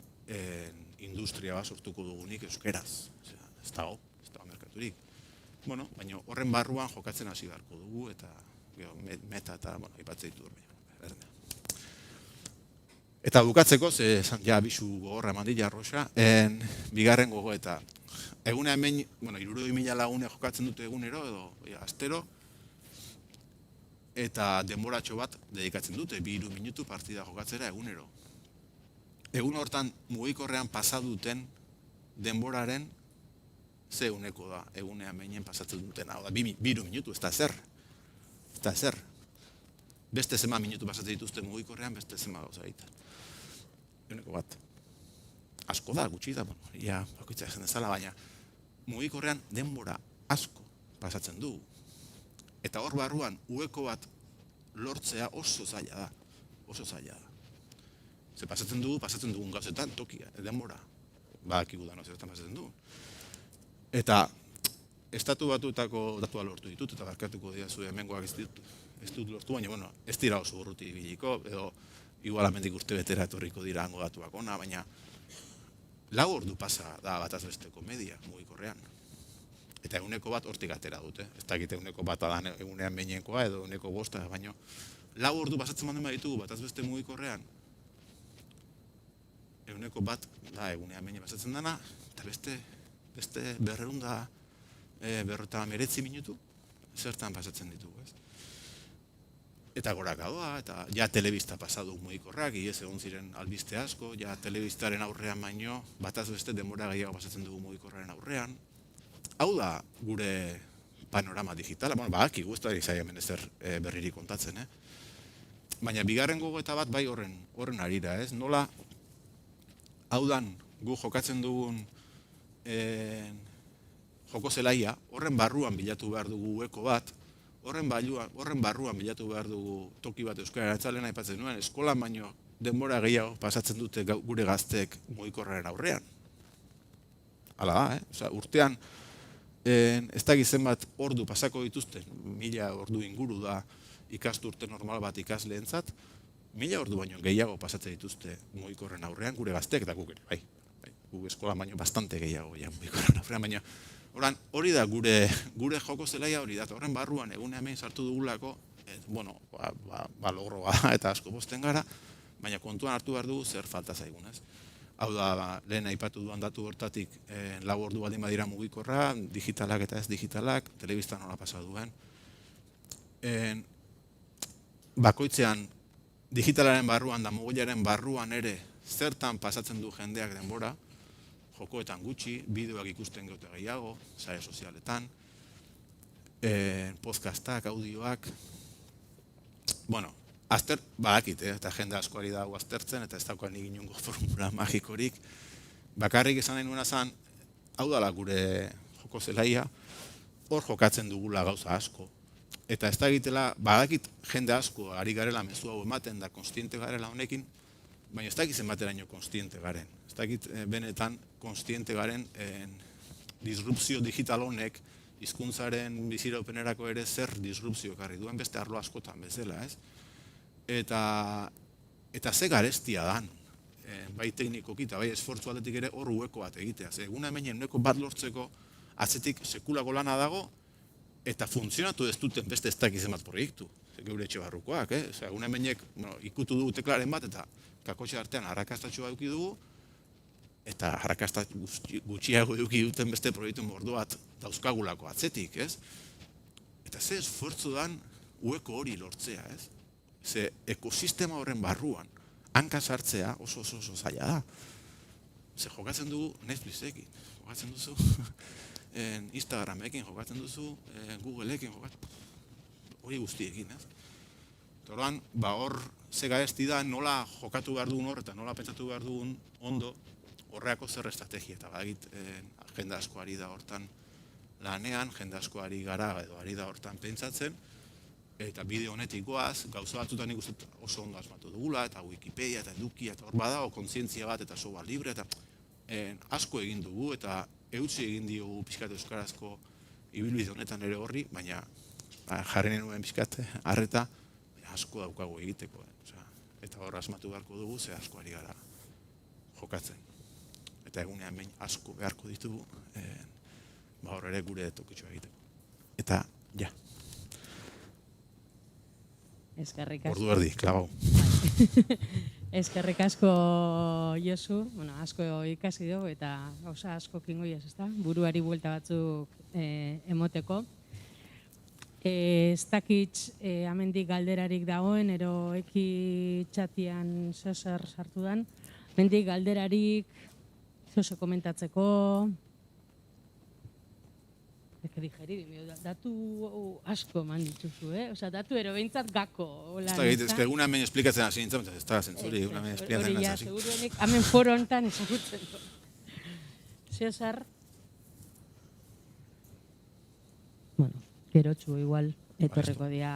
industria bat sortuko dugunik euskaraz. Ez dago merkaturik. Baina horren barruan jokatzen hasi beharko dugu, eta meta eta ipatzea ditu hor. Eta bukatzeko, ja bisu gogorra eman dira Rosa, bigarren gogoeta. Egunean behin, 60.000 lagune jokatzen dute egunero edo astero, eta denboratxo bat dedikatzen dute, 2-3 minutu partida jokatzera egunero. Egun hortan mugikorrean pasaduten denboraren ze eguneko da egunean behinen pasatzen duten. Hau da, 2 minutu, ez da ezer. Ez da ezer. Beste zema minutu pasatzen dituzte mugikorrean, beste zema gauza egiten. Eguneko bat. Asko da, gutxi da, bakoitza esan dezala, baina mugikorrean denbora asko pasatzen dugu. Eta hor barruan, ueko bat lortzea oso zaila da. Oso zaila da. Ze pasatzen dugun gauzetan tokia, denbora. Badakigu da, zertan pasatzen dugu. Eta estatu batuetako datua lortu ditut, eta barkatuko dira zuen hemengoak ez dut lortu, baina ez dira oso urruti biliko, edo igualamendik urte betera etorriko dira hango datuak ona, baina 4 ordu pasa da bataz besteko media mugikorrean. Eta eguneko bat hortik atera dute. Ez dakit eguneko bat adan egunean behinekoa edo eguneko 5, baina 4 ordu pasatzen manden baditugu bataz beste mugikorrean. Eguneko bat da egunean behine pasatzen dana, eta beste 249 minutu zertan pasatzen ditugu, ez? Eta goraka doa, eta ja telebista pasadu mugikorrak, iez egon ziren albiste asko, ja telebistaren aurrean baino, bataz beste denbora gehiago pasatzen dugu mugikorraren aurrean. Hau da gure panorama digitala, badakigu ez da izai hemen ezer berririk kontatzen, Baina bigarren gogoeta bat bai horren arira, ez? Nola, hau dan gu jokatzen dugun joko zelaia, horren barruan bilatu behar dugu ueko bat, horren barruan bilatu behar dugu toki bat euskararen atzalena aipatzen nuen, eskolan baino denbora gehiago pasatzen dute gure gazteek mugikorraren aurrean. Hala da, Osea, urtean, ez da gizen bat ordu pasako dituzten, 1000 ordu inguru da ikasturte normal bat ikasleentzat, 1000 ordu baino gehiago pasatzen dituzte mugikorren aurrean gure gazteek eta guk ere, bai. Guk eskolan baino bastante gehiago mugikorren aurrean, baina hori da gure joko zelaia hori da, horren barruan egunean hemen sartu dugulako, logroa eta asko posten gara, baina kontuan hartu behar dugu zer falta zaigunez. Hau da, lehen aipatu duan datu hortatik 4 ordu baldin badira mugikorra, digitalak eta ez digitalak, telebistan nola pasa duen. Bakoitzean, digitalaren barruan da mugiaren barruan ere zertan pasatzen du jendeak denbora, jokoetan gutxi, bideoak ikusten geute gehiago, sare sozialetan, podcastak, audioak, badakit, eta jende askoari dago aztertzen, eta ez daukan inongo formula magikorik. Bakarrik esan nahi nuena zan, hau dala gure joko zelaia, hor jokatzen dugula gauza asko. Eta ez da egitela, badakit jende asko ari garela mezu hau ematen da konstiente garela honekin, baina ez da egiten bateraino konstiente garen. Ez da egiten benetan konstiente garen disrupzio digital honek, hizkuntzaren biziraupenerako ere zer disrupzio ekarri duen beste arlo askotan bezala, ez? Eta ze garestia dan, bai teknikoki eta bai esfortzu aldetik ere hor ueko bat egitea. Eguna hemen uneko bat lortzeko atzetik sekulako lana dago eta funtzionatu ez duten beste ez dakizen bat proiektu. Geure etxe barrukoak, eguna hemenek ikutu dugu teklaren bat eta kakotxe artean arrakastatxoa eduki dugu eta arrakastat gutxiago eduki duten beste proiektu mordo bat dauzkagulako atzetik, ez? Eta ze esfortzu dan ueko hori lortzea, ez? Ze ekosistema horren barruan, hanka sartzea oso zaila da. Ze jokatzen dugu Netflixekin, jokatzen duzu Instagramekin, jokatzen duzu Googleekin, hori guztiekin, ez? Orduan, hor ze gaesti da nola jokatu behar dugun hor eta nola pentsatu behar dugun ondo horreako zer estrategia. Eta badakit jende asko ari da hortan lanean, jende asko ari gara edo ari da hortan pentsatzen, eta bideo honetik goaz, gauza batzutan nik uste oso ondo asmatu dugula, eta Wikipedia, eta edukia, eta hor badago kontzientzia bat, eta software libre, eta asko egin dugu, eta eutsi egin diogu pixkat euskarazko ibilbide honetan ere horri, baina jarri nuen pixkat arreta, asko daukagu egiteko. Eta hor asmatu beharko dugu, ze asko ari gara jokatzen. Eta egunean behin asko beharko ditugu, hor ere gure tokitxoa egiteko. Eta, ja. Eskerrik asko. Ordu erdi, klabau. Eskerrik asko, Josu, asko ikasi dugu eta gauza asko kingoiaz, ezta? Buruari buelta batzuk emoteko. Ez dakit amendik galderarik dagoen, ero eki txatian zozer sartu dan. Mendik galderarik zoze komentatzeko. Eke digeri, datu asko eman dituzu, Osa, datu ero behintzat gako. Ez da egite, eguna hemen esplikatzen hasi nintzen, ez da zentzuri, eguna hemen esplikatzen hasi. Hori, seguruenik, hemen foro honetan ezagutzen. Zeozar? Gero txu igual, etorreko dia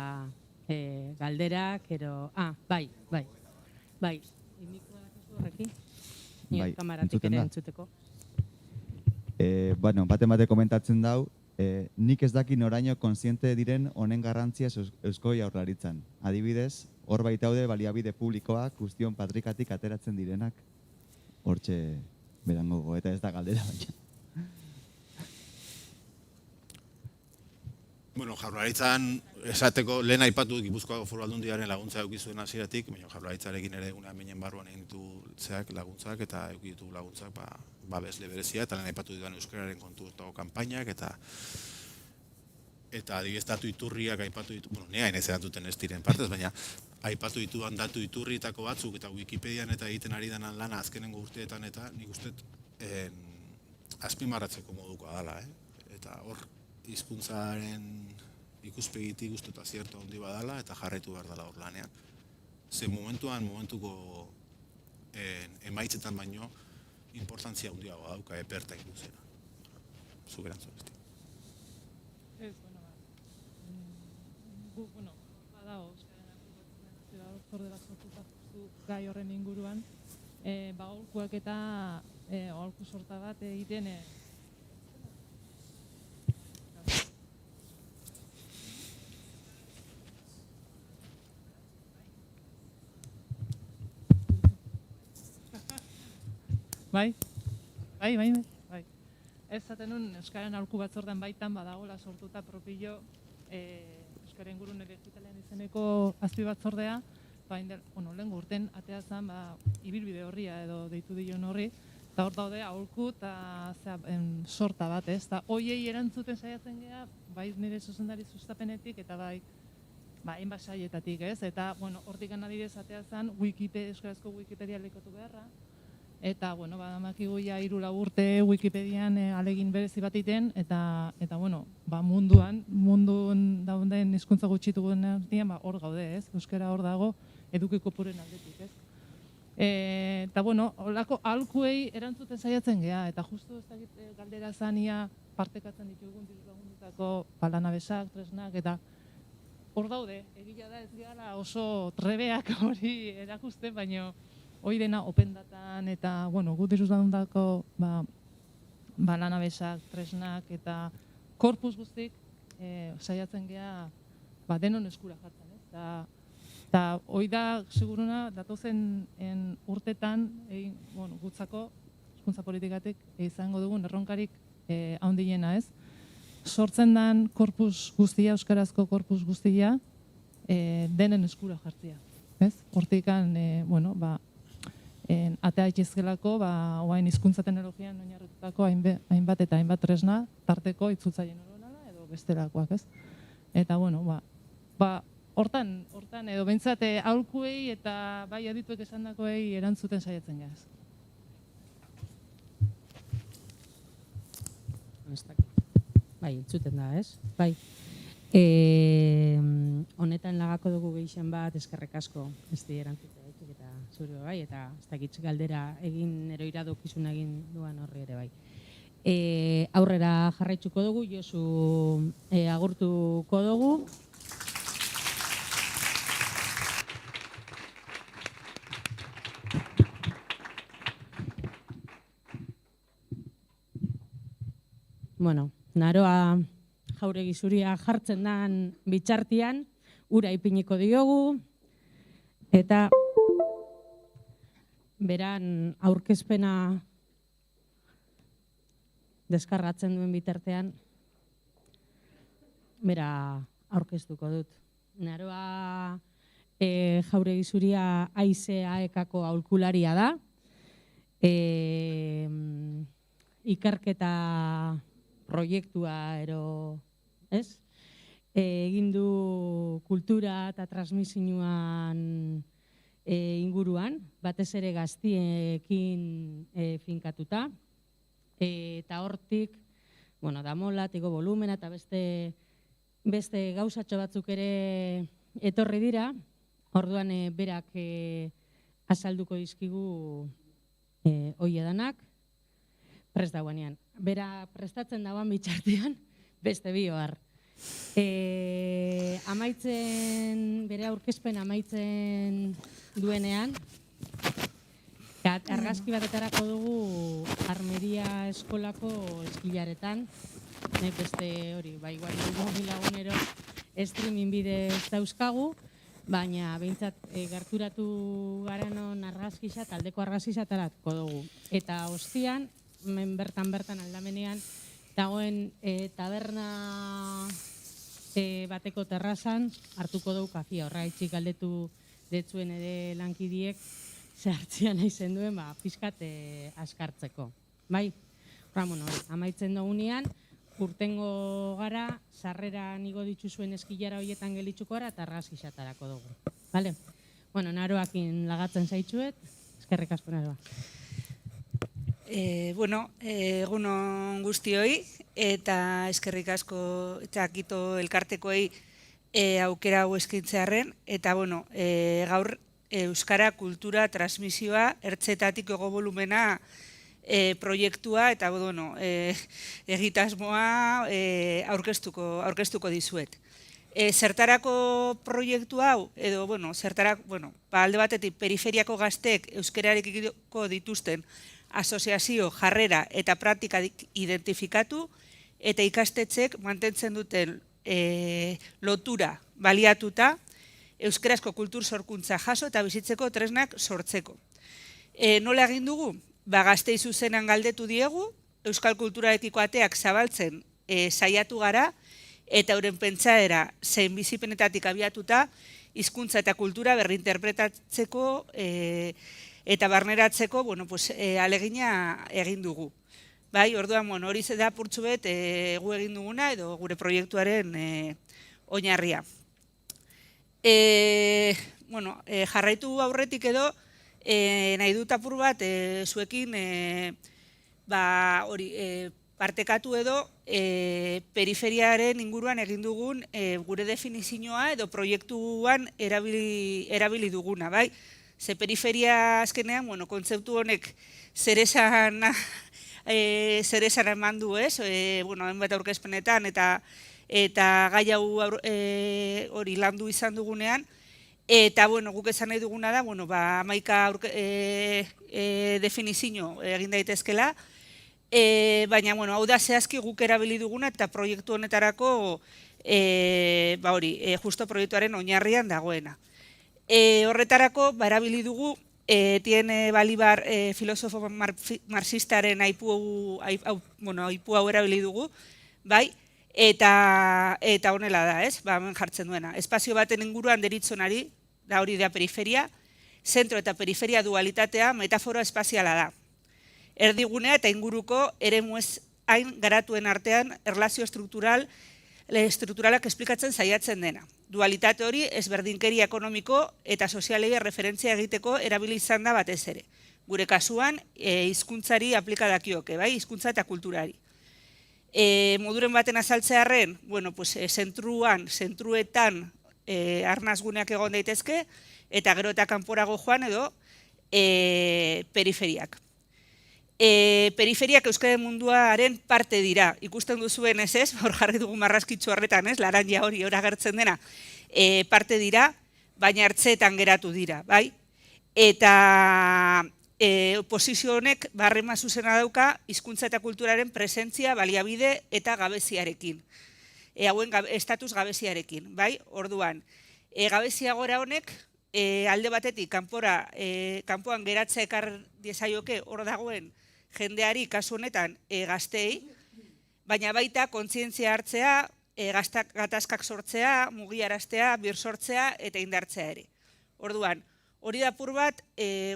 galderak, ero... bai. Imikoa datuzu horrekin? Nire kamaratik ere entzuteko. Bate komentatzen dau, nik ez daki noraino konsiente diren honen garrantzia Eusko Jaurlaritzan. Adibidez, hor baitaude baliabide publikoak guztion patrikatik ateratzen direnak. Hortxe berango eta ez da galdera baina. Jaurlaritzan esateko lehen aipatu Gipuzkoako Foru Aldundiaren laguntza eduki zuen hasieratik, baina Jaurlaritzarekin ere egunean behin barruan egin ditu laguntzak eta eduki ditu laguntzak babesle berezia eta lehen aipatu dituan euskararen konturtako kanpainak eta adibidez datu iturriak aipatu ditu, nea inez erantzuten ez diren partez, baina aipatu dituan datu iturrietako batzuk eta Wikipedian eta egiten ari denan lana azkenengo urteetan eta nik uste azpimarratzeko modukoa dela, eta hor hizkuntzaren ikuspegitik uste eta zierto handi badala eta jarraitu behar dela hor lanean. Ze momentuko emaitzetan baino importantzia handiagoa dauka eperta ikuzena. Zuk erantzun besti. Ez, bueno, badago, batzorde bat sortuta gai horren inguruan, aholkuak eta aholku sorta bat egiten Bai. Ez zaten nun, Euskaren aholku batzordean baitan badagoela sortuta propio Euskaren ingurune digitalean izeneko azpi batzordea, lehengo urten atea zen ibilbide horria edo deitu dion horri, eta hor daude aholku eta sorta bat, ez? Eta hoiei erantzuten saiatzen gea, bai nire zuzendari sustapenetik eta bai hainbat saietatik, ez? Eta, hortik adibidez atea zen euskarazko Wikipedia lekotu beharra, eta, badamakigu ja 3-4 urte Wikipedian alegin berezi bat iten, eta munduan dauden hizkuntza gutxitugun artean, hor gaude, ez? Euskara hor dago, eduki kopuren aldetik, ez? Eta, holako aholkuei erantzuten saiatzen gea, eta justu ez dakit galdera zania partekatzen ditugun dirulagundutako lanabesak, tresnak, eta hor daude, egia da ez gara oso trebeak hori erakusten, baina hori dena open datan eta, gu dirulagundutako lanabesak, tresnak eta korpus guztik saiatzen gea denon eskura jartzen, ez? Eta hori da, seguruna, datozen urtetan, gutzako, hizkuntza politikatik, izango dugun erronkarik handiena, ez? Sortzen den korpus guztia, euskarazko korpus guztia, denen eskura jartzea, ez? Hortikan, atea itxizkelako, oain hizkuntza teknologian oinarritutako hainbat eta hainbat tresna, tarteko itzultzaile neuronala edo bestelakoak, ez? Eta, hortan, edo behintzat aholkuei eta bai adituek esandakoei erantzuten saiatzen gaz. Bai, entzuten da, ez? Bai. Honetan lagako dugu gehixen bat, eskerrek asko, ez di erantzute daitik eta zure bai, eta ez dakitz galdera egin eroira dokizun egin duan horri ere bai. Aurrera jarraitzuko dugu, Josu agurtuko dugu. Naroa Jauregi zuria jartzen den bitxartian, ura ipiniko diogu, eta beran aurkezpena deskargatzen duen bitartean, bera aurkeztuko dut. Naroa Jauregi zuria AICAeko aholkularia da, ikerketa proiektua ez? Egin du kultura eta transmisioan inguruan, batez ere gaztiekin finkatuta, eta hortik, damola, tigo volumena eta beste gauzatxo batzuk ere etorri dira, orduan berak azalduko dizkigu hoiedanak, prest dagoenean. Bera prestatzen dagoan bitxartean, beste bi ohar. Bere aurkezpen amaitzen duenean, argazki batetarako dugu Armeria eskolako eskilaretan, beste hori, igual mobilagunero streaming bidez dauzkagu, baina behintzat gerturatu garanon argazkisa, taldeko argazkisa taratuko dugu. Eta ostian, bertan aldamenean, dagoen taberna bateko terrazan hartuko dugu kafia. Horraitzik galdetu detzuen ere lankidiek zehartzian aizen duen pizkat askartzeko. Bai, amaitzen dugunean, urtengo gara, sarrera nigo dituzuen eskilara horietan gelitzuko gara eta argazkisatarako dugu. Bale? Naroakin lagatzen zaitzuet, eskerrik asko Naroa. Egunon guztioi eta eskerrik asko Txakito elkartekoei aukera hau eskaintzearren eta gaur euskara kultura transmisioa ertzetatik ego volumena proiektua eta egitasmoa aurkeztuko dizuet. Zertarako proiektu hau, edo, alde batetik periferiako gazteek euskararekiko dituzten asoziazio, jarrera eta praktika identifikatu, eta ikastetxek mantentzen duten lotura baliatuta euskarazko kultur sorkuntza jaso eta bizitzeko tresnak sortzeko. Nola egin dugu? Gaztei zuzenan galdetu diegu, euskal kulturarekiko ateak zabaltzen saiatu gara, eta euren pentsaera zein bizipenetatik abiatuta hizkuntza eta kultura berrinterpretatzeko eta barneratzeko alegina egin dugu. Orduan, hori da purtsu bet gu egin duguna edo gure proiektuaren oinarria. Jarraitu aurretik edo nahi dut apur bat zuekin partekatu edo periferiaren inguruan egin dugun gure definizioa edo proiektuan erabili duguna. Ze periferia azkenean, kontzeptu honek zer esan eman du, ez? Hainbat aurkezpenetan eta gai hau hori landu izan dugunean, eta guk esan nahi duguna da, 11 definizio egin daitezkela, baina hau da zehazki guk erabili duguna eta proiektu honetarako justo proiektuaren oinarrian dagoena. Horretarako erabili dugu Etienne Balibar filosofo marxistaren aipu hau erabili dugu, eta honela da, ez? Hemen jartzen duena. Espazio baten inguruan deritzonari, da hori da periferia, zentro eta periferia dualitatea metafora espaziala da. Erdigunea eta inguruko eremu ez hain garatuen artean erlazio estrukturalak esplikatzen saiatzen dena. Dualitate hori ezberdinkeria ekonomiko eta sozialei referentzia egiteko erabili izan da batez ere. Gure kasuan hizkuntzari aplika dakioke, hizkuntza eta kulturari. Moduren baten azaltzearren, zentruetan arnazguneak egon daitezke, eta gero eta kanporago joan edo periferiak. Periferiak euskaren munduaren parte dira. Ikusten duzuen ez, hor jarri dugu marraskitxo horretan, laranja hori agertzen dena, parte dira, baina hartzeetan geratu dira, bai? Eta posizio honek barrema zuzena dauka hizkuntza eta kulturaren presentzia, baliabide eta gabeziarekin. Hauen estatus gabeziarekin, bai? Orduan, gabezia gora honek, alde batetik kanpoan geratzea ekar diezaioke hor dagoen jendeari kasu honetan gazteei, baina baita kontzientzia hartzea, gatazkak sortzea, mugiaraztea, birsortzea eta indartzea ere. Orduan, hori da apur bat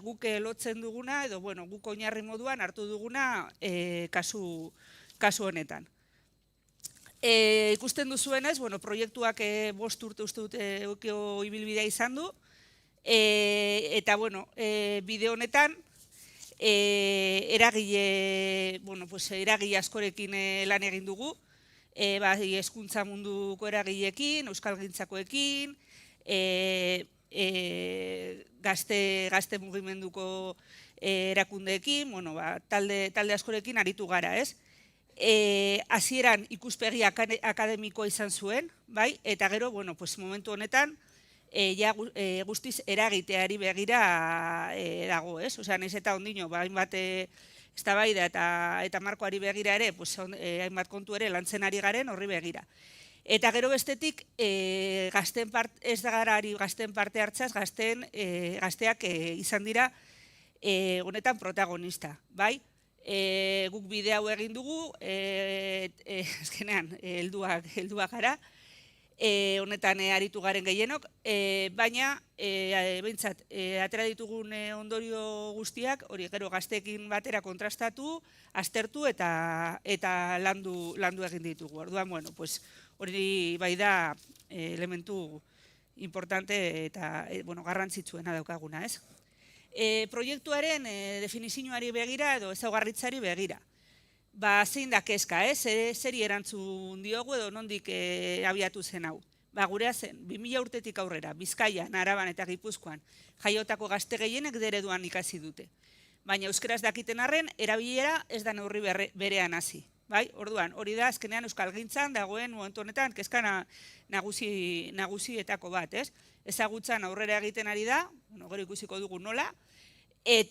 guk lotzen duguna edo guk oinarri moduan hartu duguna kasu honetan. Ikusten duzuenez, proiektuak 5 urte uste dut eukio ibilbidea izan du, eta bide honetan eragile askorekin lan egin dugu, hezkuntza munduko eragileekin, euskalgintzakoekin, gazte mugimenduko erakundeekin, talde askorekin aritu gara, ez? Hasieran ikuspegi akademikoa izan zuen, eta gero, momentu honetan, guztiz eragiteari begira dago, ez? Osea, nahiz eta ondino, hainbat eztabaida eta markoari begira ere, hainbat kontu ere lantzen ari garen horri begira. Eta gero bestetik, ez da garari gazten parte hartzaz, gazteak izan dira honetan protagonista, bai? Guk bide hau egin dugu, azkenean, helduak gara, honetan aritu garen gehienok, baina behintzat, atera ditugun ondorio guztiak, hori gero gazteekin batera kontrastatu, aztertu eta landu egin ditugu. Orduan, hori bai da elementu importante eta garrantzitsuena daukaguna, ez? Proiektuaren definizioari begira edo ezaugarritzari begira. Zein da kezka, zeri erantzun diogu edo nondik abiatu zen hau. Gurea zen, 2000 urtetik aurrera, Bizkaian, Araban eta Gipuzkoan, jaiotako gazte gehienek ereduan ikasi dute. baina euskaraz dakiten arren, erabilera ez da neurri berean hasi. Bai, orduan, hori da azkenean euskalgintzan dagoen momentu honetan kezka nagusietako bat, ez? Ezagutzan aurrera egiten ari da, gero ikusiko dugu nola,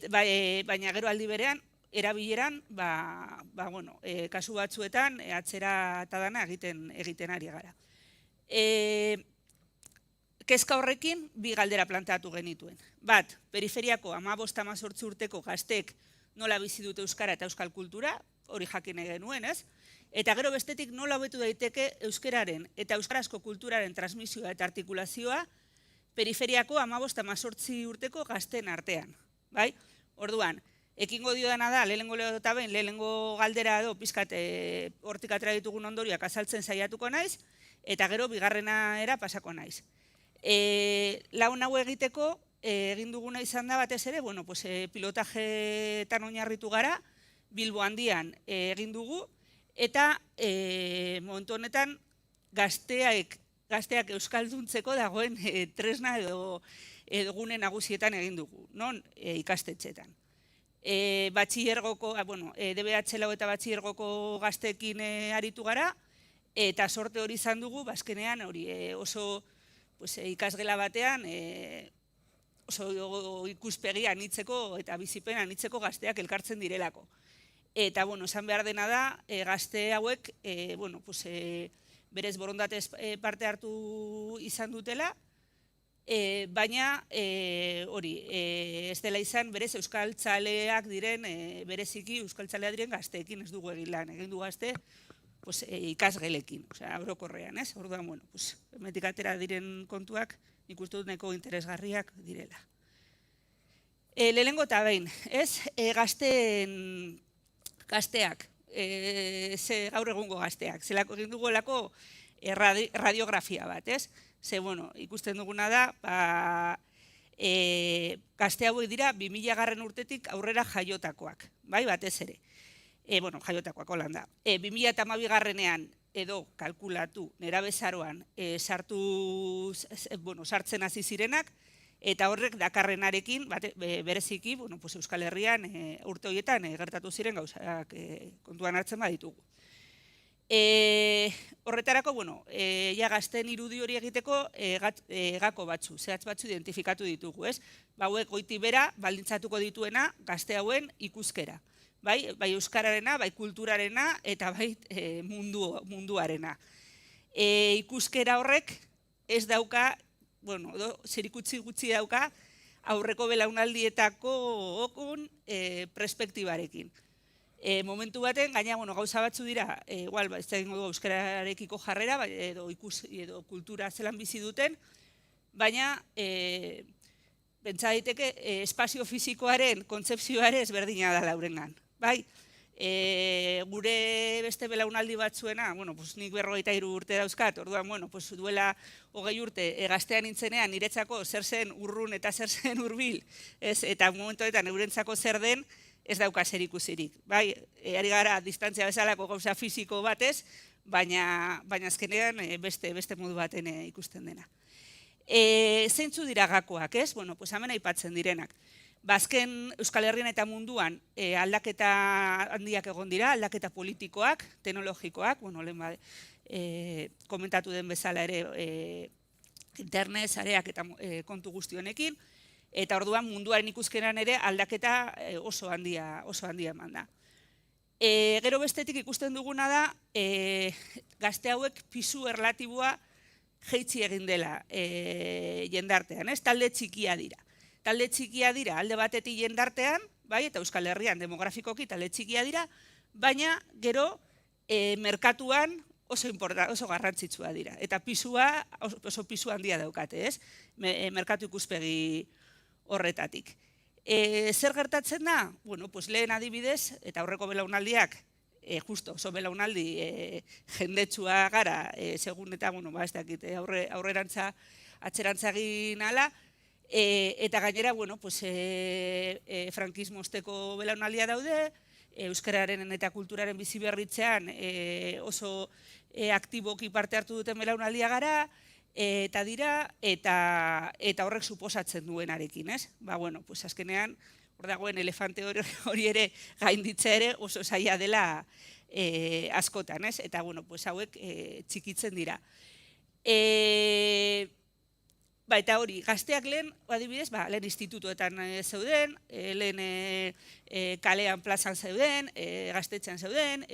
baina gero aldi berean, erabileran, kasu batzuetan, atzera eta dana egiten ari gara. Kezka horrekin, bi galdera planteatu genituen. Bat, periferiako 15-18 urteko gaztek nola bizi dute euskara eta euskal kultura, hori jakin genuen, ez? Eta gero bestetik nola hobetu daiteke euskararen eta euskarazko kulturaren transmisioa eta artikulazioa periferiako 15-18 urteko gazten artean. Bai? Orduan, ekingo diodana da, lehenengo galdera edo pizkat hortik atera ditugun ondoriak azaltzen saiatuko naiz, eta gero bigarrena era pasako naiz. Laun hau egiteko, egin duguna izan da batez ere, pilotajeetan oinarritu gara, Bilbo handian egin dugu, eta momentu honetan gazteak euskalduntzeko dagoen tresna edo gune nagusietan egin dugu, non ikastetxetan. Batxillergoko, DBH lau eta batxillergoko gazteekin aritu gara, eta sorte hori izan dugu, bazkenean hori oso ikasgela batean, oso ikuspegi anitzeko eta bizipen anitzeko gazteak elkartzen direlako. Eta, esan behar dena da, gazte hauek, berez borondatez parte hartu izan dutela, baina, hori, ez dela izan, berez euskaltzaleak diren, bereziki euskaltzaleak diren gazteekin ez dugu egin lan, egin du gazte, ikasgelekin, orokorrean, ez? Orduan, hemetik atera diren kontuak, nik uste dut neko interesgarriak direla. Lehenengo eta behin, ez? Gazteak, gaur egungo gazteak, zelako egin dugulako radiografia bat, ez? Ze, ikusten duguna da, gazte hauek dira 2000 urtetik aurrera jaiotakoak, bai, batez ere. Jaiotakoak holan da. 2012 edo kalkulatu nerabezaroan sartzen hasi zirenak, eta horrek dakarrenarekin, bereziki, Euskal Herrian urte horietan gertatu ziren gauzak kontuan hartzen baditugu. Horretarako, gazten irudi hori egiteko gako batzu, zehatz batzu identifikatu ditugu, ez? Hauek goiti bera baldintzatuko dituena gazte hauen ikuskera. Bai euskararena, bai kulturarena, eta bai munduarena. Ikuskera horrek ez dauka, zerikutzi gutxi dauka, aurreko belaunaldietako okun perspektibarekin. Momentu baten, gaina gauza batzu dira, ez da egingo euskararekiko jarrera, edo kultura zelan bizi duten, baina pentsa daiteke espazio fisikoaren kontzepzioare ezberdina da laurengan. Bai, gure beste belaunaldi batzuena, nik 53 urte dauzkat, orduan, duela 20 urte gaztean nintzenean niretzako zer zen urrun eta zer zen hurbil, eta momentuetan eurentzako zer den, ez dauka zer ikusirik. Bai, ari gara distantzia bezalako gauza fisiko batez, baina azkenean beste modu baten ikusten dena. Zeintzu dira gakoak, ez? Hemen aipatzen direnak. Azken Euskal Herrian eta munduan aldaketa handiak egon dira, aldaketa politikoak, teknologikoak, komentatu den bezala ere internet, sareak eta kontu guzti honekin, eta orduan munduaren ikuskeran ere aldaketa oso handia eman da. Gero bestetik ikusten duguna da, gazte hauek pisu erlatiboa jeitsi egin dela jendartean, ez? Talde txikia dira. Talde txikia dira alde batetik jendartean, bai, eta Euskal Herrian demografikoki talde txikia dira, baina gero merkatuan oso garrantzitsua dira. Eta oso pisu handia daukate, ez? Merkatu ikuspegi horretatik. Zer gertatzen da? Lehen adibidez, eta aurreko belaunaldiak, justo oso belaunaldi jendetsua gara, segun eta, ez dakit, aurrerantza atzerantza egin ala, eta gainera, frankismo osteko belaunaldia daude, euskararen eta kulturaren bizi berritzean oso aktiboki parte hartu duten belaunaldia gara, eta dira, eta horrek suposatzen duenarekin, ez? Azkenean, hor dagoen elefante hori ere gainditzea ere oso zaila dela askotan, ez? Eta, bueno, pues hauek txikitzen dira. Eta hori, gazteak lehen, adibidez, lehen institutuetan zeuden, lehen kalean plazan zeuden, gaztetxean zeuden,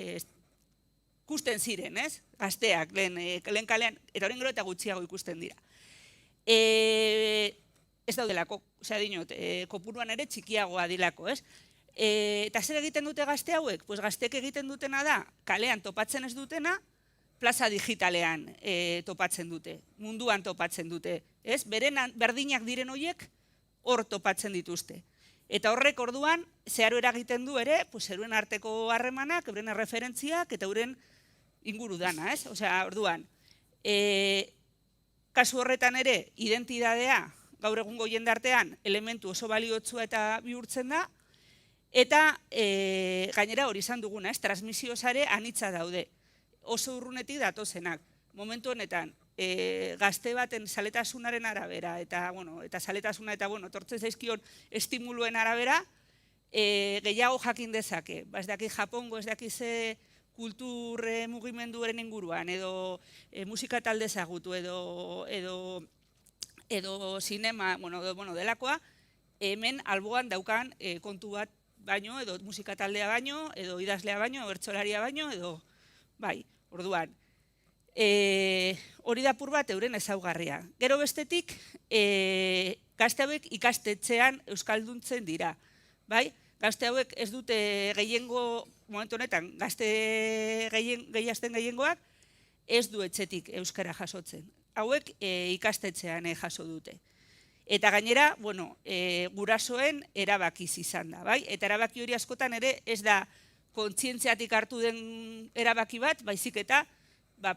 ikusten ziren, ez? Gazteak lehen kalean, eta horren gero eta gutxiago ikusten dira. Ez daudelako, osea dinot, kopuruan ere txikiagoa dilako, ez? Eta zer egiten dute gazte hauek? Pues gazteek egiten dutena da, kalean topatzen ez dutena, plaza digitalean topatzen dute, munduan topatzen dute, ez? Berdinak diren horiek hor topatzen dituzte. Eta horrek orduan, zeharo eragiten du ere, euren arteko harremanak, euren referentziak, eta euren inguru dana, ez? Osea, orduan, kasu horretan ere, identidadea, gaur egungo jendartean, elementu oso baliotsua eta bihurtzen da, eta gainera hori izan duguna, ez? Transmisio sare anitza daude. Oso urrunetik datozenak. Momentu honetan, gazte baten zaletasunaren arabera, eta zaletasuna eta, tortzen zaizkion estimuluen arabera, gehiago jakin dezake. Ez daki Japongo, ez daki ze kultur mugimenduaren inguruan, edo musika talde ezagutu, edo sinema, delakoa, hemen alboan daukan kontu bat baino, edo musika taldea baino, edo idazlea baino, bertsolaria baino, edo, bai, orduan. Hori dapur bat euren ezaugarria. Gero bestetik, gazte hauek ikastetxean euskalduntzen dira. Gazte hauek ez dute gehiengo, momentu honetan, gazte gehiazten gehiengoak, ez du etxetik euskara jasotzen. Hauek ikastetxean jaso dute. Eta gainera, gurasoen erabakiz izan da. Eta erabaki hori askotan ere ez da kontzientziatik hartu den erabaki bat, baizik eta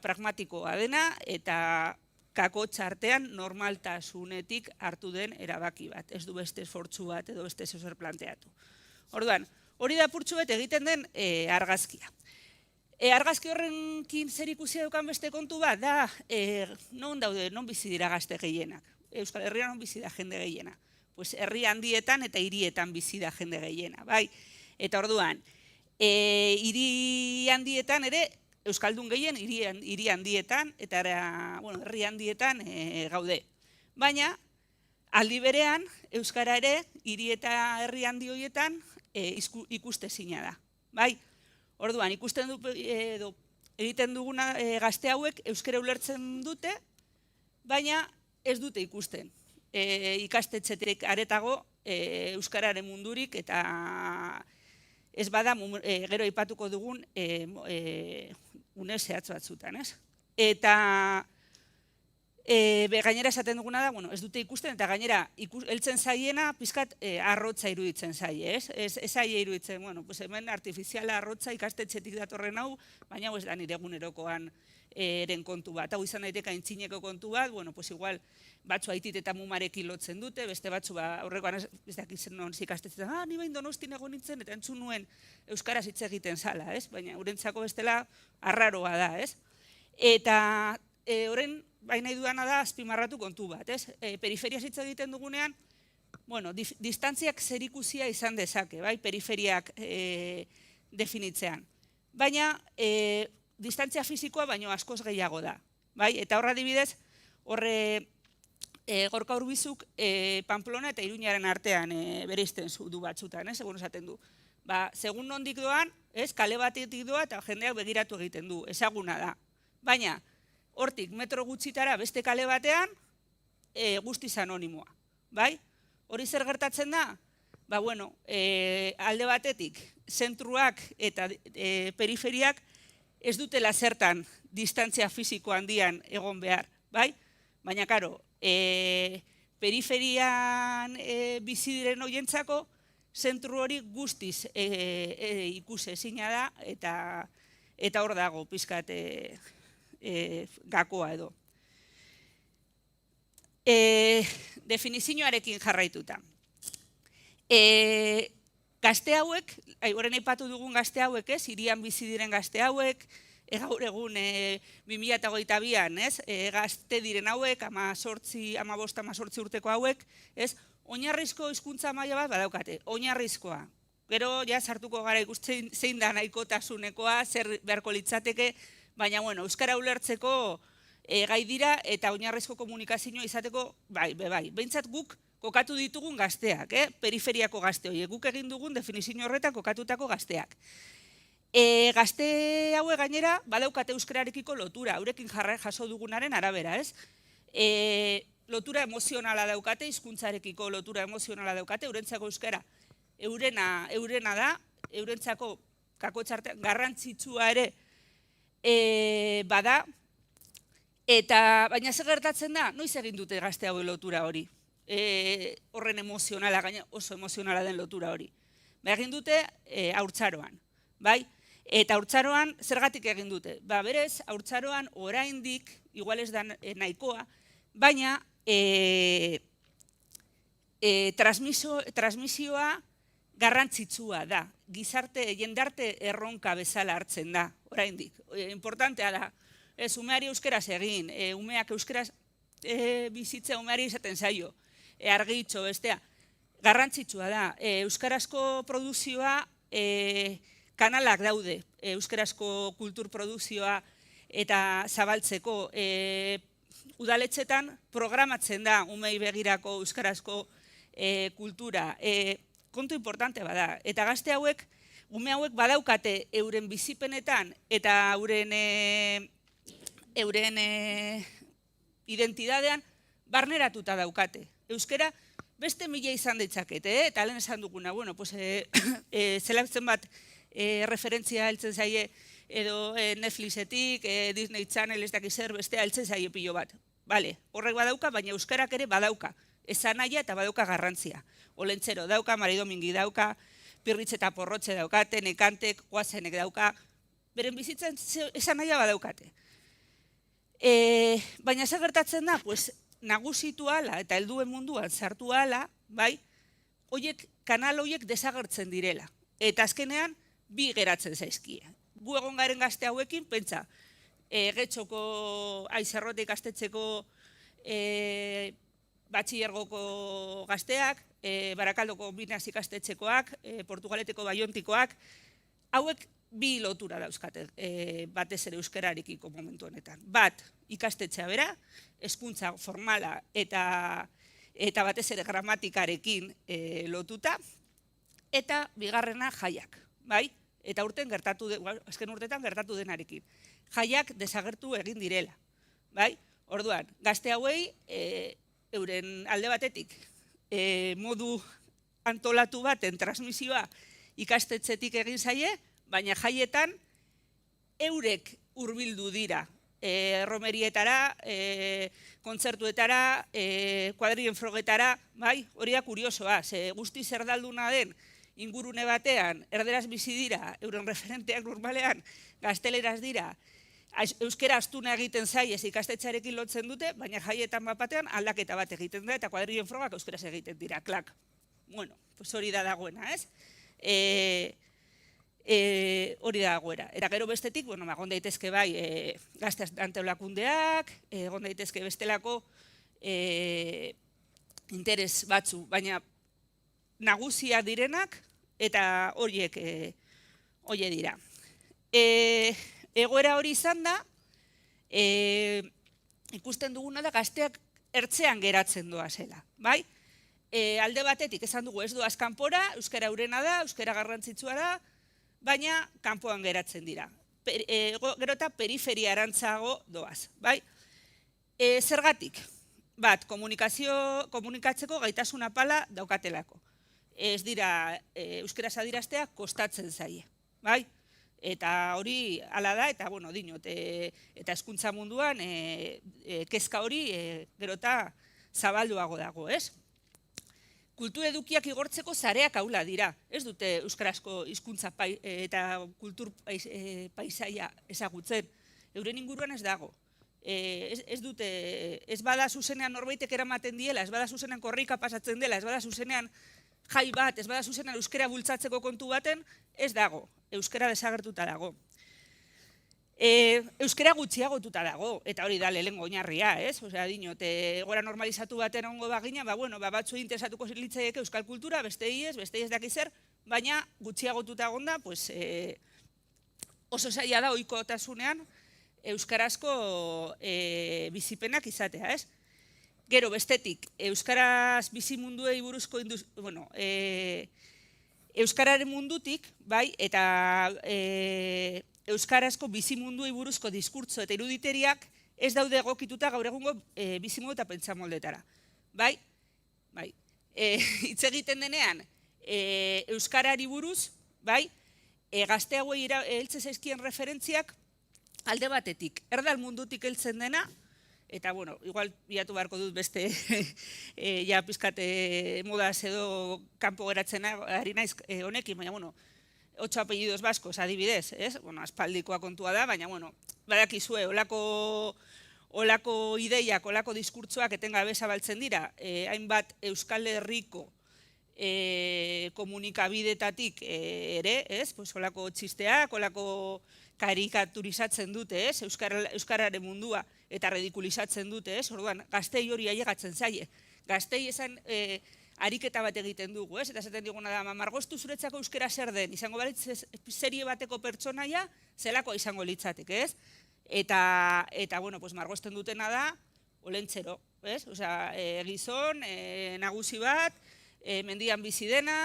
pragmatikoa dena eta kakotx artean normaltasunetik hartu den erabaki bat. Ez du beste esfortzu bat edo beste zer planteatu. Orduan, hori da purtsu bet egiten den argazkia. Argazki horrenkin zer ikusia dukan beste kontu bat, da non daude, non bizi dira gazte gehienak. Euskal Herrian non bizi da jende gehiena. Herri handietan eta hirietan bizi da jende gehiena. Eta orduan, hiri handietan ere, euskaldun gehien hiri handietan eta herri handietan gaude. Baina, aldi berean, euskara ere hiri eta herri handi horietan ikustezina da. Orduan, ikusten du egiten duguna gazte hauek euskara ulertzen dute, baina ez dute ikusten. Ikastetxetik aretago euskararen mundurik eta ez bada gero aipatuko dugun une zehatz batzutan, ez? Eta gainera esaten duguna da, ez dute ikusten, eta gainera heltzen zaiena pizkat arrotza iruditzen zaie, ez? Ez zaie iruditzen, hemen artifiziala arrotza ikastetxetik datorren hau, baina ez da nire egunerokoan eren kontu bat. Hau izan daiteke aintzineko kontu bat, igual batzu haitit eta mumarekin lotzen dute, beste batzu aurrekoan ez dakitzen non ikastetxetan, ni behin Donostin egon nintzen, eta entzun nuen euskaraz hitz egiten zala, ez? Baina urentzako bestela arraroa da, ez? Eta horren baina dudana da azpimarratu kontu bat, ez? Periferiaz hitz egiten dugunean, distantziak zerikusia izan dezake, periferiak definitzean. Baina, distantzia fisikoa baino askoz gehiago da. Eta horra adibidez, Gorka Urbizuk Pamplona eta Iruñaren artean bereizten du batzutan, segun esaten du. Segun nondik doan, kale batetik doa eta jendeak begiratu egiten du, ezaguna da. Baina, hortik metro gutxitara beste kale batean, guztiz anonimoa. Hori zer gertatzen da? Alde batetik, zentruak eta periferiak ez dutela zertan distantzia fisiko handian egon behar, baina, karo, periferian bizi diren horientzako, zentru hori guztiz ikusezina da, eta hor dago pizkat gakoa edo. Definizioarekin jarraituta. Gazte hauek, horren aipatu dugun gazte hauek, hirian bizi diren gazte hauek, gaur egun 2022an, ez? Gazte diren hauek, 18 urteko hauek, ez? Oinarrizko hizkuntza maila bat badaukate, oinarrizkoa. Gero, ja, sartuko gara ikusten zein da nahikotasunekoa, zer beharko litzateke, baina, bueno, euskara ulertzeko gai dira eta oinarrizko komunikazioa izateko, bai, behintzat guk kokatu ditugun gazteak, periferiako gazte horiek, guk egin dugun definizio horretan kokatutako gazteak. Gazte hauek gainera, badaukate euskararekiko lotura, eurekin jaso dugunaren arabera, ez? Lotura emozionala daukate, hizkuntzarekiko lotura emozionala daukate, eurentzako euskara eurena da, eurentzako kakotxartean garrantzitsua ere bada, eta baina zer gertatzen da, noiz egin dute gazte hauek lotura hori? Horren emozionala, gaina oso emozionala den lotura hori. Egin dute haurtzaroan, bai? Eta haurtzaroan zergatik egin dute? Berez, haurtzaroan oraindik, igual ez da nahikoa, baina transmisioa garrantzitsua da. Gizarte, jendarte erronka bezala hartzen da, oraindik. Importantea da, umeari euskeraz egin, umeak euskeraz bizitzea umeari izaten zaio, argitxo, bestea. Garrantzitsua da, euskarazko produzioa kanalak daude, euskarazko kultur produzioa eta zabaltzeko. Udaletxetan programatzen da umei begirako euskarazko kultura. Kontu importante bada. Eta gazte hauek, ume hauek badaukate euren bizipenetan eta euren identidadean barneratuta daukate. Euskara beste mila izan ditzakete, eta lehen esan duguna, bueno, zelatzen bat referentzia heltzen zaie edo Netflixetik, Disney Channel, ez dakiz zer, bestea heltzen zaie pilo bat. Bale, horrek badauka, baina euskarak ere badauka. Esan nahia eta badauka garrantzia. Olentzero dauka, Maridomingi dauka, Pirritx eta Porrotxe daukate, Nekantek, Goazenek dauka, beren bizitzen esan nahia badaukate. Baina zer gertatzen da, nagusitu ala eta helduen munduan sartu ala, bai, kanal horiek desagertzen direla. Eta azkenean, bi geratzen zaizkie. Gu egon garen gazte hauekin, pentsa, Getxoko Aizerrote ikastetxeko batxillergoko gazteak, Barakaldoko Minas ikastetxekoak, Portugaleteko Baiontikoak, hauek bi lotura dauzkate batez ere euskararekiko momentu honetan. Bat, ikastetxea bera, hezkuntza formala eta batez ere gramatikarekin lotuta, eta bigarrena jaiak, bai? Eta azken urtetan gertatu denarekin. Jaiak desagertu egin direla, bai? Orduan, gazte hauei, euren alde batetik, modu antolatu baten transmisioa ikastetxetik egin zaie, baina jaietan eurek hurbildu dira. Romerietara, kontzertuetara, kuadrien frogetara, bai? Hori da kuriosoa, guzti zerdalduna den ingurune batean, erderaz bizi dira, euren referenteak normalean, gazteleraz dira, euskera astuna egiten zaiez ikastetxarekin lotzen dute, baina jaietan batean aldaketa bat egiten da, eta kuadrien frogak euskeraz egiten dira, klak. Bueno, hori da dagoena, ez? Hori da dagoera. Eta gero bestetik, egon daitezke bai, gazte antolakundeak, egon daitezke bestelako interes batzu, baina nagusia direnak eta horiek dira. Egoera hori izan da, ikusten duguna da gazteak ertzean geratzen doa zela, bai? Alde batetik esan dugu ez doaz kanpora, euskara eurena da, euskara garrantzitsua da, baina kanpoan geratzen dira. Gero eta periferia arantzago doaz, bai? Zergatik? Bat, komunikatzeko gaitasuna pala daukatelako. Ez dira euskaraz adiraztea kostatzen zaie, bai? Eta hori hala da, eta dinot, eta hezkuntza munduan kezka hori gero eta zabalduago dago, ez? Kultur edukiak igortzeko zareak aula dira. Ez dute euskarazko hizkuntza eta kultur paisaia ezagutzen. Euren inguruan ez dago. Ez dute, ez bada zuzenean norbaitek eramaten diela, ez bada zuzenean korrika pasatzen dela, ez bada zuzenean jai bat, ez bada zuzenean euskara bultzatzeko kontu baten, ez dago. Euskara desagertuta dago. Euskara gutxiagotuta dago, eta hori da lehengo oinarria, ez? Osea, dinot, egoera normalizatu baten ongo bagina, batzu interesatuko litzaieke euskal kultura, beste ez dakiz zer, baina gutxiagotuta egonda, oso zaila da ohikotasunean euskarazko bizipenak izatea, ez? Gero, bestetik, euskaraz bizimunduei buruzko euskararen mundutik, bai, eta euskarazko bizimunduei buruzko diskurtso eta iruditeriak ez daude egokituta gaur egungo bizimundu eta pentsamoldetara. Bai? Bai. Hitz egiten denean, euskarari buruz, bai, gazte hauei heltzen zaizkien referentziak alde batetik, erdal mundutik heltzen dena, eta, bueno, igual bilatu beharko dut beste ja pizkate modaz edo kanpo geratzen ari naiz honekin, baina, bueno, 8 apellidos baskos adibidez, ez? Bueno, aspaldikoa kontua da, baina, bueno, badakizue, olako ideiak, olako diskurtsoak etengabe zabaltzen dira, hainbat Euskal Herriko komunikabidetatik ere, ez? Olako txisteak, olako karikaturizatzen dute, ez? Euskararen mundua eta redikulizatzen dute, ez? Orduan, gaztei hori ailegatzen zaie. Gaztei esan ariketa bat egiten dugu, ez? Eta esaten diguna da, margostu zuretzako euskara zer den, izango balitz serie bateko pertsonaia, zelako izango litzatek, ez? Eta, bueno, margosten dutena da, olentzero, ez? Osea, gizon, nagusi bat, mendian bizi dena,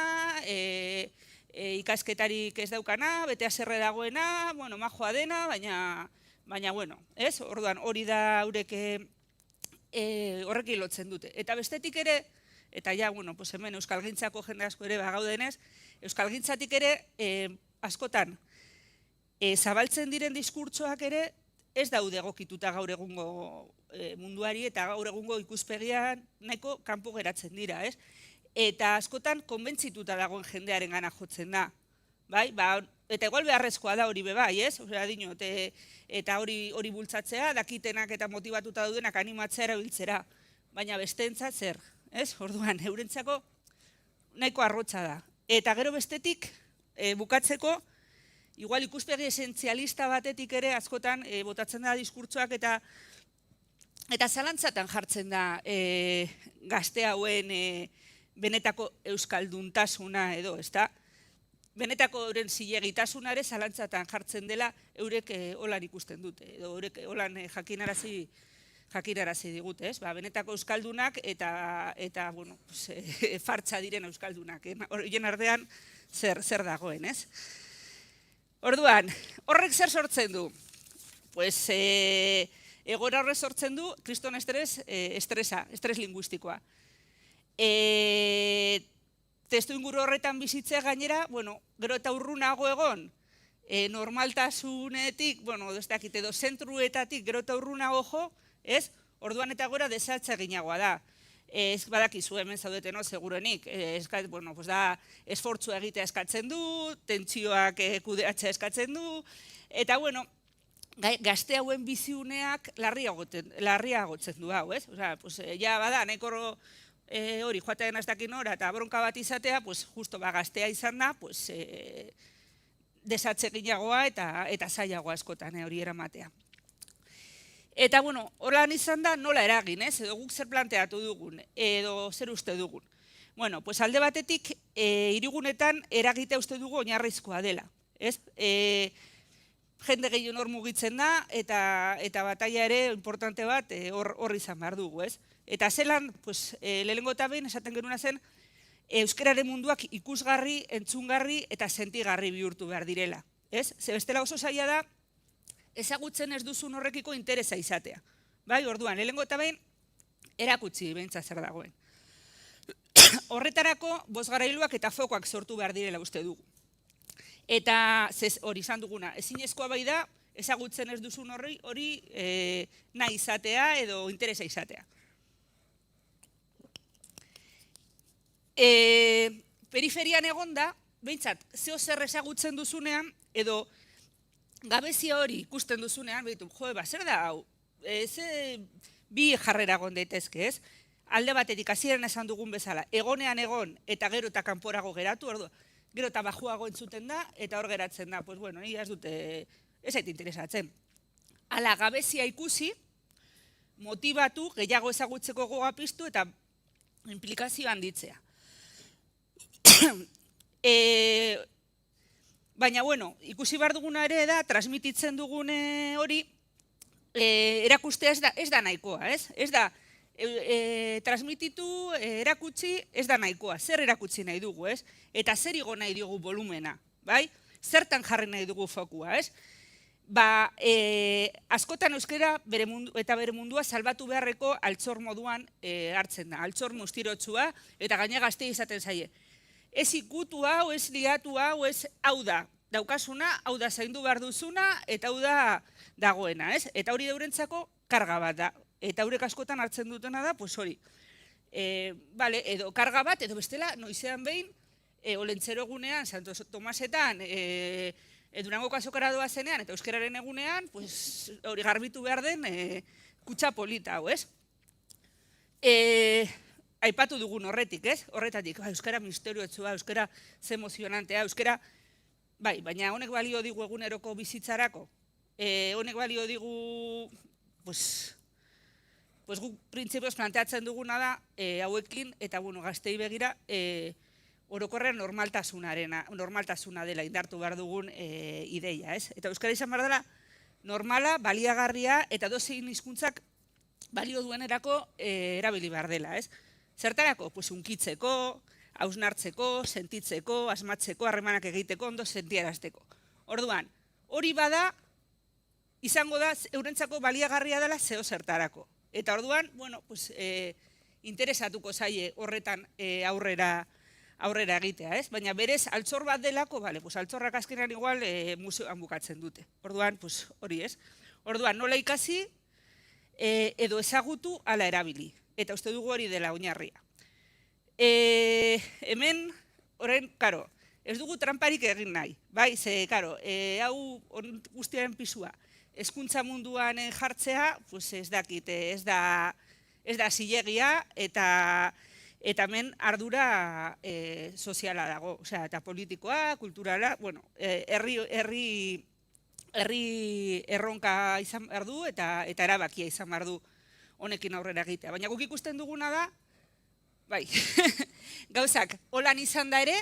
ikasketarik ez daukana, bete haserre dagoena, bueno, majoa dena, baina, bueno, ez? Orduan, hori da horrekin lotzen dute. Eta bestetik ere, eta ja, bueno, hemen euskalgintzako jende asko ere bagaudenez, euskalgintzatik ere askotan zabaltzen diren diskurtsoak ere ez daude egokituta gaur egungo munduari eta gaur egungo ikuspegian nahiko kanpo geratzen dira, ez? Eta askotan konbentzituta dagoen jendearen gana jotzen da, bai? Eta igual beharrezkoa da hori bebai, ez? Osea, dinot, eta hori bultzatzea, dakitenak eta motibatuta daudenak animatzea erabiltzera, baina besteentzat zer, ez? Orduan, eurentzako nahiko arrotza da. Eta gero bestetik, bukatzeko, igual ikuspegi esentzialista batetik ere askotan botatzen da diskurtsoak eta zalantzatan jartzen da gazte hauen benetako euskalduntasuna edo, ezta? Benetako euren zilegitasunare zalantzatan jartzen dela eurek holan ikusten dute, edo eurek holan jakinarazi digute, ez? Benetako euskaldunak eta bueno, fartza diren euskaldunak, horien artean zer dagoen, ez? Orduan, horrek zer sortzen du? Egoera horrek sortzen du kriston estres linguistikoa. Testu inguru horretan bizitzea gainera, bueno, gero eta urrunago egon, normaltasunetik, bueno, edo zentruetatik gero eta urrunago jo, ez? Orduan eta gora desatza ginagoa da. Ez badakizu hemen zaudeteno, segurenik. Bueno, da, esfortzua egitea eskatzen du, tentsioak kudeatzea eskatzen du, eta, bueno, gazte hauen biziuneak larriagotzen du hau, ez? Osea, ja bada, nahiko hori joatean ez dakin ora eta bronka bat izatea, justo gaztea izan da, desatze ginagoa eta zailagoa askotan hori eramatea. Eta, bueno, holan izan da nola eragin, ez? Edo guk zer planteatu dugun, edo zer uste dugun. Bueno, alde batetik, hirigunetan eragitea uste dugu oinarrizkoa dela, ez? Jende gehien hor mugitzen da, eta bataia ere importante bat hor izan behar dugu, ez? Eta zelan, lehenengo eta behin esaten genuna zen, euskararen munduak ikusgarri, entzungarri eta sentigarri bihurtu behar direla, ez? Ze bestela oso zaila da, ezagutzen ez duzun horrekiko interesa izatea. Bai, orduan, lehenengo eta behin, erakutsi behintza zer dagoen. Horretarako, bozgarailuak eta fokoak sortu behar direla uste dugu. Eta hori izan duguna, ezinezkoa bai da, ezagutzen ez duzun hori nahi izatea edo interesa izatea. Periferian egonda, behintzat, zeo zer ezagutzen duzunean, edo gabezia hori ikusten duzunean, behitu, zer da hau, bi jarrera egon daitezke, ez? Alde batetik, hasieran esan dugun bezala, egonean egon eta gero eta kanporago geratu, gero eta bajuago entzuten da, eta hor geratzen da, bueno, ez dute, ez zait interesatzen. ala gabezia ikusi, motibatu, gehiago ezagutzeko gogoa piztu eta implikazio handitzea. Baina, bueno, ikusi behar duguna ere da, transmititzen dugune hori, erakustea ez da nahikoa, ez? Ez da, transmititu, erakutsi, ez da nahikoa. Zer erakutsi nahi dugu, ez? Eta zer igo nahi dugu volumena, bai? Zertan jarri nahi dugu fokua, ez? Ba, askotan euskera bere mundua salbatu beharreko altxor moduan hartzen da. Altxor mustirotsua eta gaine gazte izaten zaie. Ez ikutu hau, ez liatu hau, ez hau da. Daukasuna, hau da zaindu behar duzuna, eta hau da dagoena, ez? Eta hori eurentzako karga bat da. Eta haurek askotan hartzen dutena da, pues hori. Edo karga bat, edo bestela, noizean behin, olentzero egunean, Santo Tomasetan, Durangoko azokara doa zenean, eta euskararen egunean, pues hori garbitu behar den kutsa polita hau, ez? Aipatu dugun horretik, ez? Horretatik, euskara misterioetsua, euskara ze emozionantea, euskara, bai, baina honek balio digu eguneroko bizitzarako. Honek balio digu, pues guk printzipioz planteatzen duguna da, hauekin, eta bueno, gaztei begira, orokorrean normaltasuna dela indartu behar dugun ideia, ez? Eta euskara izan behar dela normala, baliagarria, eta dozein hizkuntzak balio duenerako erabili behar dela, ez? Zertarako? Pues unkitzeko, hausnartzeko, sentitzeko, asmatzeko, harremanak egiteko, ondo sentiarazteko. Orduan, hori bada, izango da, eurentzako baliagarria dela zeo zertarako. Eta orduan, bueno, pues, interesatuko zaie horretan aurrera egitea, ez? Baina berez, altxor bat delako, bale, pues altxorrak azkenean igual museoan bukatzen dute. Orduan, pues, hori ez. Orduan, nola ikasi, edo ezagutu ala erabili. Eta uste dugu hori dela oinarria. Hemen, orain, karo, ez dugu tramparik egin nahi, bai, ze, karo, hau guztiaren pisua, hezkuntza munduan jartzea, pues ez dakit, ez da zilegia, eta hemen ardura soziala dago, osea, eta politikoa, kulturala, bueno, herri erronka izan behar du, eta erabakia izan behar du honekin aurrera egitea. Baina guk ikusten duguna da, bai, gauzak, holan izan da ere,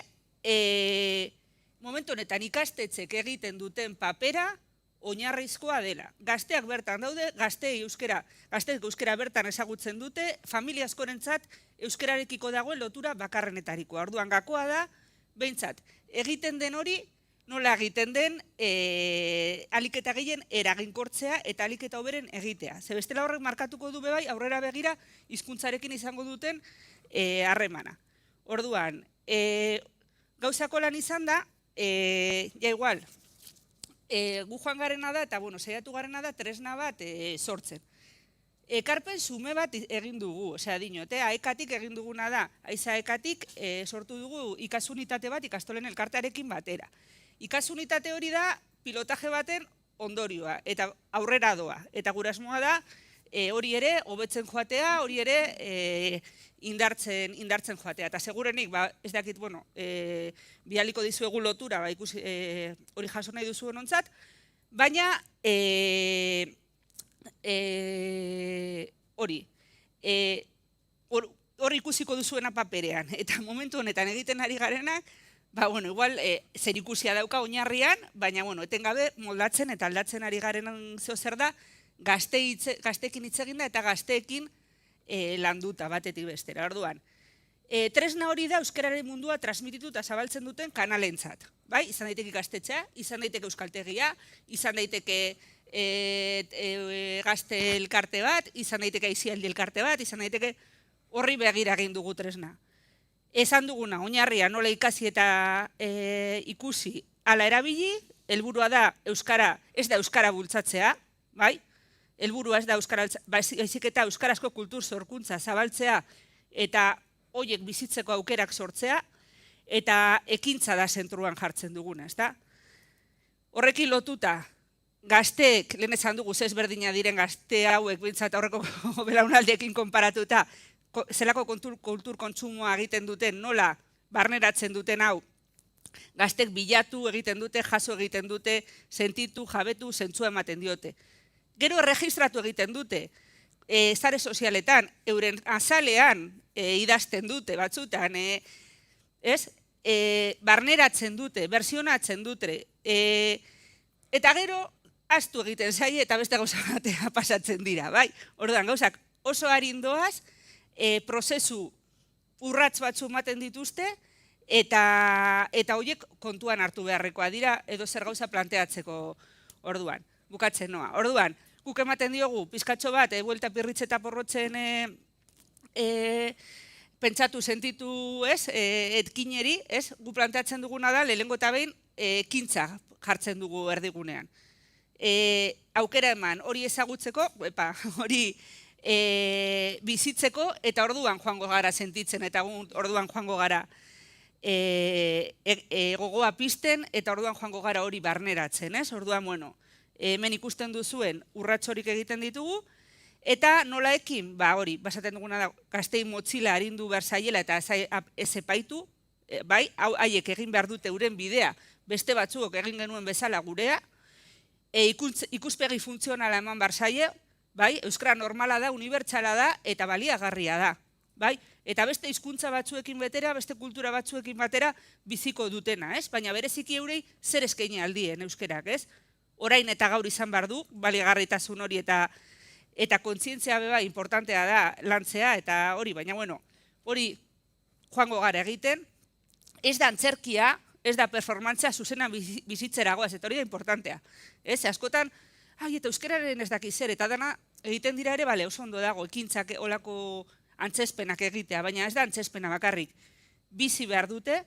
momentu honetan ikastetxek egiten duten papera oinarrizkoa dela. Gazteak bertan daude, gazteek euskera bertan ezagutzen dute, familia askorentzat euskararekiko dagoen lotura bakarrenetarikoa. Orduan gakoa da, behintzat, egiten den hori, nola egiten den alik eta gehien eraginkortzea eta alik eta hoberen egitea. Ze bestela horrek markatuko du bebai aurrera begira hizkuntzarekin izango duten harremana. Orduan, gauzako lan izan da, ja igual, gu joan garena da eta bueno, saiatu garena da tresna bat sortzen. Ekarpen zume bat egin dugu, osea, dinote, aekatik egin duguna da, aekatik sortu dugu ikasunitate bat ikastolen elkartearekin batera. Ikasunitate hori da pilotaje baten ondorioa, eta aurrera doa. Eta gure asmoa da, hori ere, hobetzen joatea, hori ere indartzen joatea. Eta segurenik, ez dakit, bueno, bialiko dizuegu lotura, hori jaso nahi duzuen ontzat, baina hori ikusiko duzuena paperean. Eta momentu honetan egiten ari garenak, bueno, igual, zer ikusia dauka oinarrian, baina, bueno, etengabe moldatzen eta aldatzen ari garen zeo zer da, gazteekin hitz egin da eta gazteekin landuta batetik bestera. Orduan, tresna hori da euskararen mundua transmititu eta zabaltzen duten kanalentzat. Bai, izan daiteke ikastetxea, izan daiteke euskaltegia, izan daiteke gazte elkarte bat, izan daiteke aisialdi elkarte bat, izan daiteke horri begira egin dugu tresna. Esan duguna, oinarria nola ikasi eta ikusi ala erabili, helburua da euskara, ez da euskara bultzatzea, bai? Helburua ez da euskara, baizik eta euskarazko kultur sorkuntza zabaltzea eta hoiek bizitzeko aukerak sortzea eta ekintza da zentruan jartzen duguna, ezta? Horrekin lotuta, gazteek, lehen esan dugu ezberdina diren gazte hauek bintzat aurreko belaunaldiekin konparatuta, zelako kultur kontsumoa egiten duten, nola barneratzen duten hau, gaztek bilatu egiten dute, jaso egiten dute, sentitu, jabetu, zentzua ematen diote. Gero erregistratu egiten dute, sare sozialetan, euren azalean idazten dute batzutan, barneratzen dute, bersionatzen dute, eta gero astu egiten zaie eta beste gauza batea pasatzen dira, bai? Orduan, gauzak oso arindoaz, prozesu urrats batzu ematen dituzte, eta horiek kontuan hartu beharrekoa dira, edo zer gauza planteatzeko orduan. Bukatzen noa. Orduan, guk ematen diogu, pizkatxo bat, buelta pirritz eta porrotzen pentsatu sentitu, etkineri, gu planteatzen duguna da, lehenengo eta behin, ekintza jartzen dugu erdigunean. Aukera eman, hori ezagutzeko, hori bizitzeko, eta orduan joango gara sentitzen, eta orduan joango gara gogoa pizten, eta orduan joango gara hori barneratzen, orduan, bueno, hemen ikusten duzuen urratxorik egiten ditugu, eta nola ekin, hori, basaten duguna da, gaztein motxila arindu behar zaiela eta ez epaitu, bai, haiek egin behar dute euren bidea, beste batzuok egin genuen bezala gurea, ikuspegi funtzionala eman behar zaie, bai, euskara normala da, unibertsala da, eta baliagarria da, bai, eta beste hizkuntza batzuekin batera, beste kultura batzuekin batera biziko dutena, baina bereziki eurei zer eskaini aldien euskerak, orain eta gaur izan behar du, baliagarritasun hori eta kontzientzia beba importantea da lantzea, eta hori, baina bueno, hori joango gara egiten, ez da antzerkia, ez da performantzia zuzena bizitzeragoaz, eta hori da importantea. Askotan, eta euskeraren ez dakiz zer, eta dana egiten dira ere, oso ondo dago, ekintzak olako antzespenak egitea, baina ez da antzespena bakarrik. Bizi behar dute,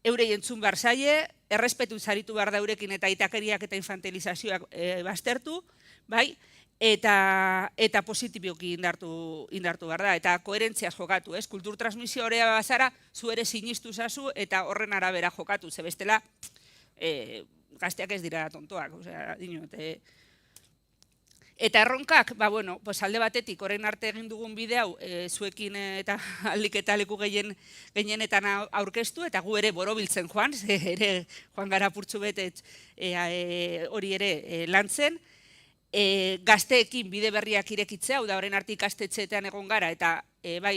eurei entzun behar zaie, errespetu zaritu behar da eurekin eta itakeriak eta infantilizazioak baztertu, bai, eta positibioki indartu behar da, eta koherentziaz jokatu, kultur transmisio horea bazara, zu ere sinistu zazu, eta horren arabera jokatu, ze bestela, gazteak ez dira tontoak, eta erronkak, alde batetik, orain arte egin dugun bide hau, zuekin eta aldik eta leku gehienetan aurkeztu, eta gu ere borobiltzen joan, ere joan gara purtsu betet hori ere lantzen, gazteekin bide berriak irekitzea, hau da orain arte ikastetxeetan egon gara, eta bai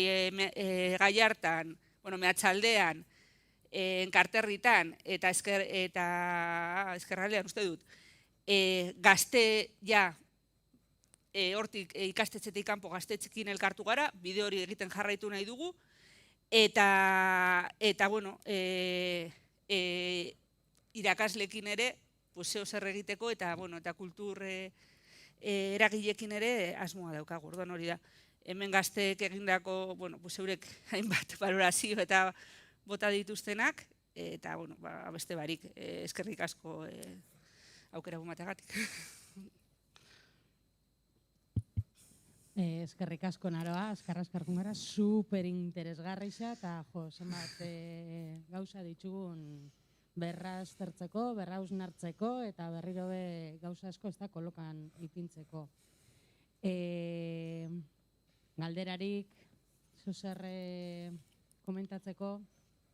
Gaiartan, Meatzaldean, Enkarterritan, eta Ezkerraldean uste dut, gazte ja, hortik ikastetxetik kanpo gaztetxekin elkartu gara, bide hori egiten jarraitu nahi dugu, eta irakaslekin ere, zeo zer egiteko, eta kultur eragilekin ere asmoa daukagu, orduan hori da. Hemen gazteek egindako, eurek hainbat balorazio eta bota dituztenak, eta beste barik, eskerrik asko aukera bumateagatik. Eskerrik asko naroa, azkarrazkarkun gara, super interesgarrixa, eta zenbat gauza ditugun berraztertzeko, berrausnartzeko, eta berriro gauza asko ez da kolokan ipintzeko. Galderarik, zuzer komentatzeko,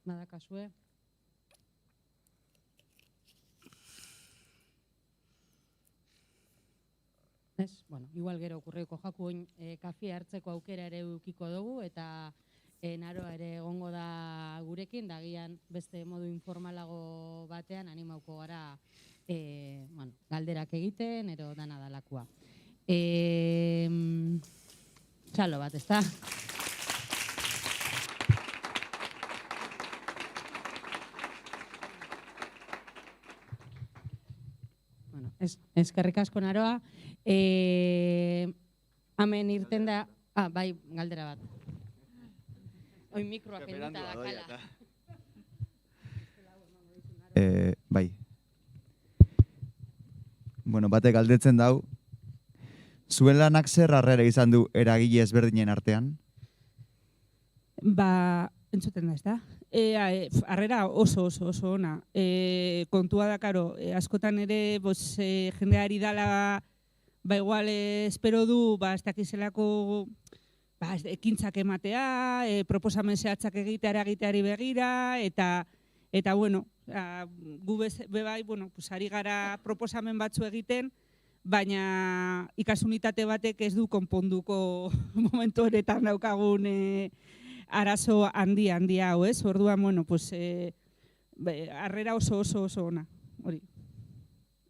badakazue? Igual gero okurreko jaku kafea hartzeko aukera ere ukiko dugu, eta naroa ere egongo da gurekin, dagian beste modu informalago batean animauko gara galderak egiten, ero dana dalakua. Txalo bat, ezta? Eskerrik asko naroa. Hemen irten da... bai, galdera bat. Oin mikroak enduta dakala. Bai. Bate galdetzen dau. Zuen lanak zer harrera izan du eragile ezberdinen artean? Entzuten da, ez da? Harrera oso ona. Kontua da, karo, askotan ere jendeari dala, igual espero du, ez dakizelako ekintzak ematea, proposamen zehatzak egiteari begira, eta gu bebai, ari gara proposamen batzu egiten, baina ikasunitate batek ez du konponduko momentu honetan daukagun arazo handia hau, ez? Orduan, bueno, pues, harrera oso ona, hori.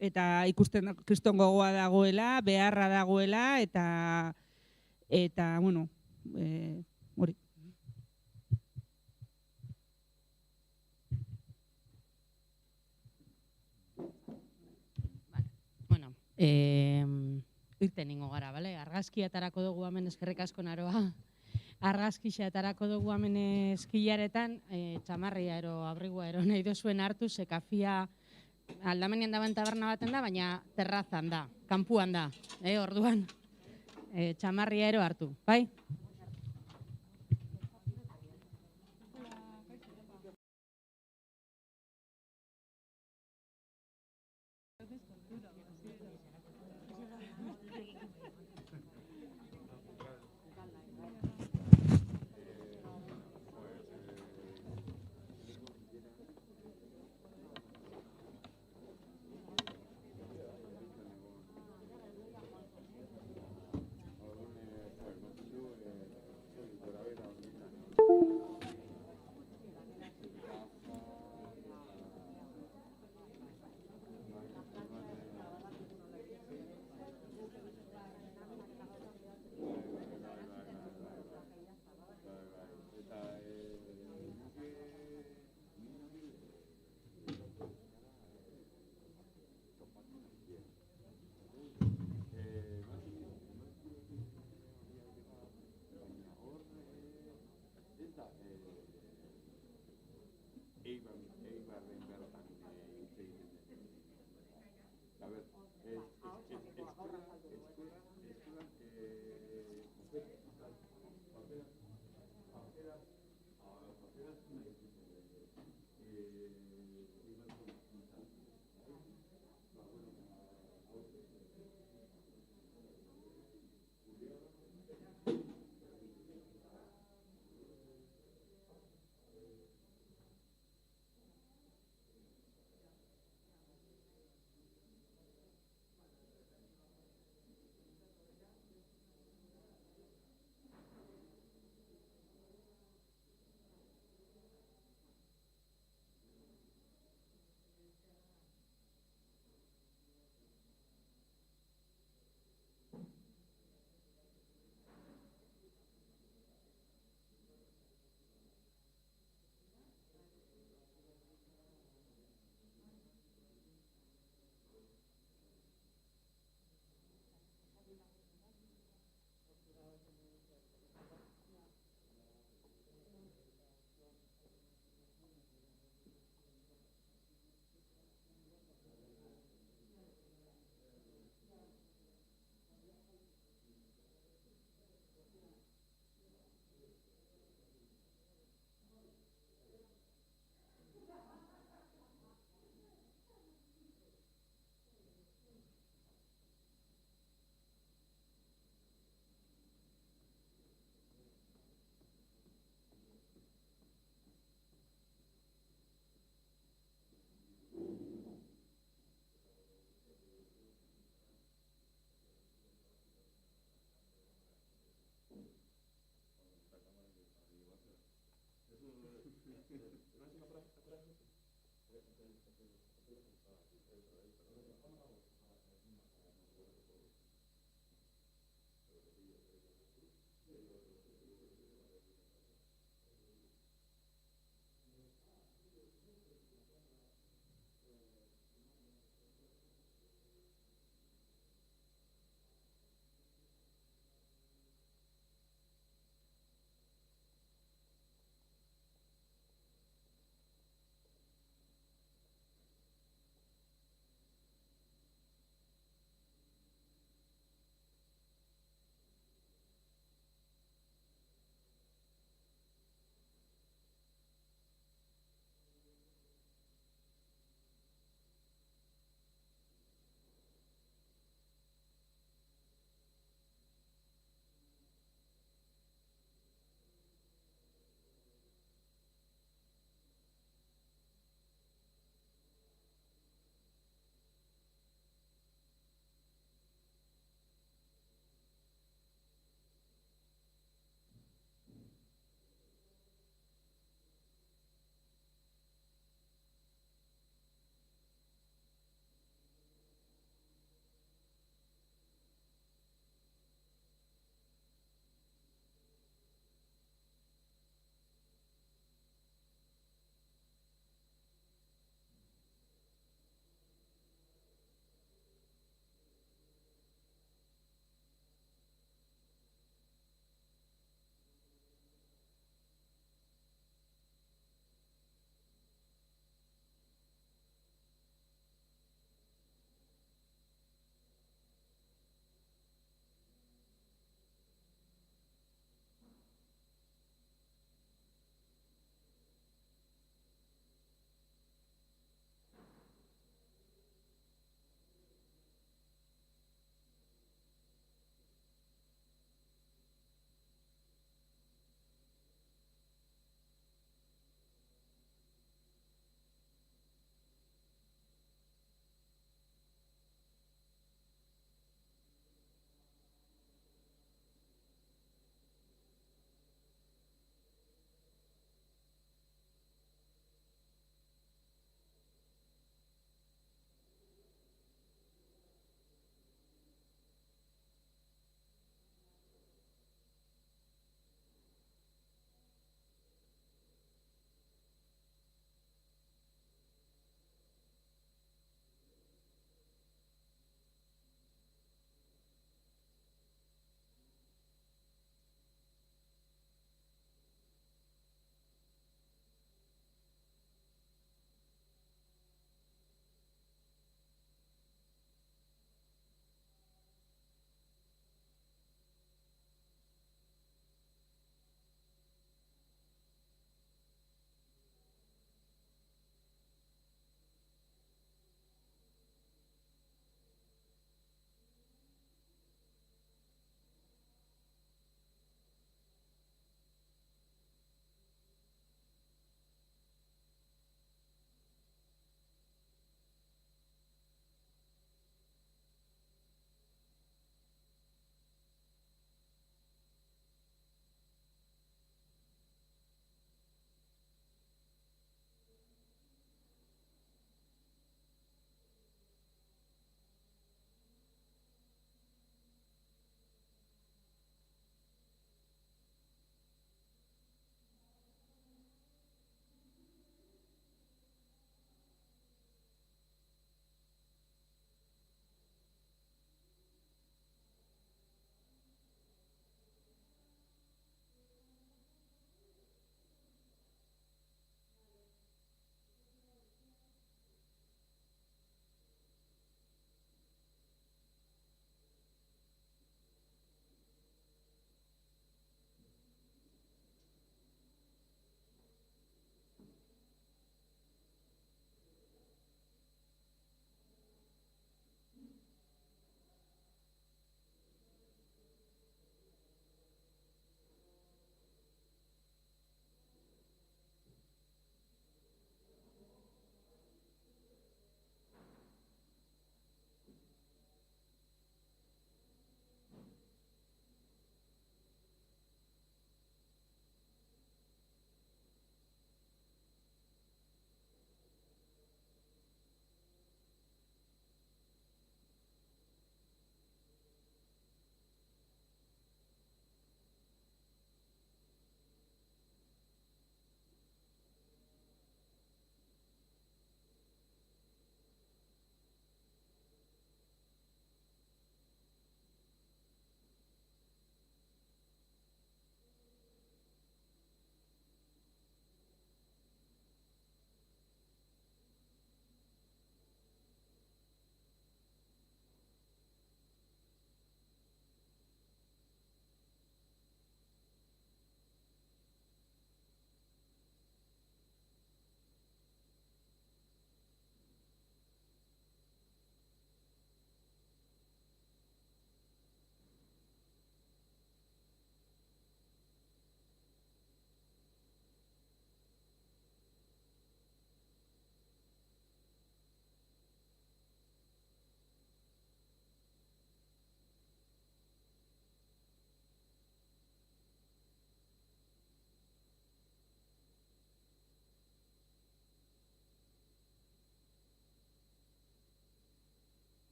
Eta ikusten kriston gogoa dagoela, beharra dagoela, eta bueno, hori. Bueno, irten ningo gara, bale? Argazkia atarako dugu hemen, eskerrik asko Naroa. Argazkia atarako dugu hemen eskilaretan, txamarria ero, abrigua ero, nahi dozuen hartu, kafia aldamenean dagoen taberna baten da, baina terrazan da, kanpuan da, orduan, txamarria ero hartu, bai?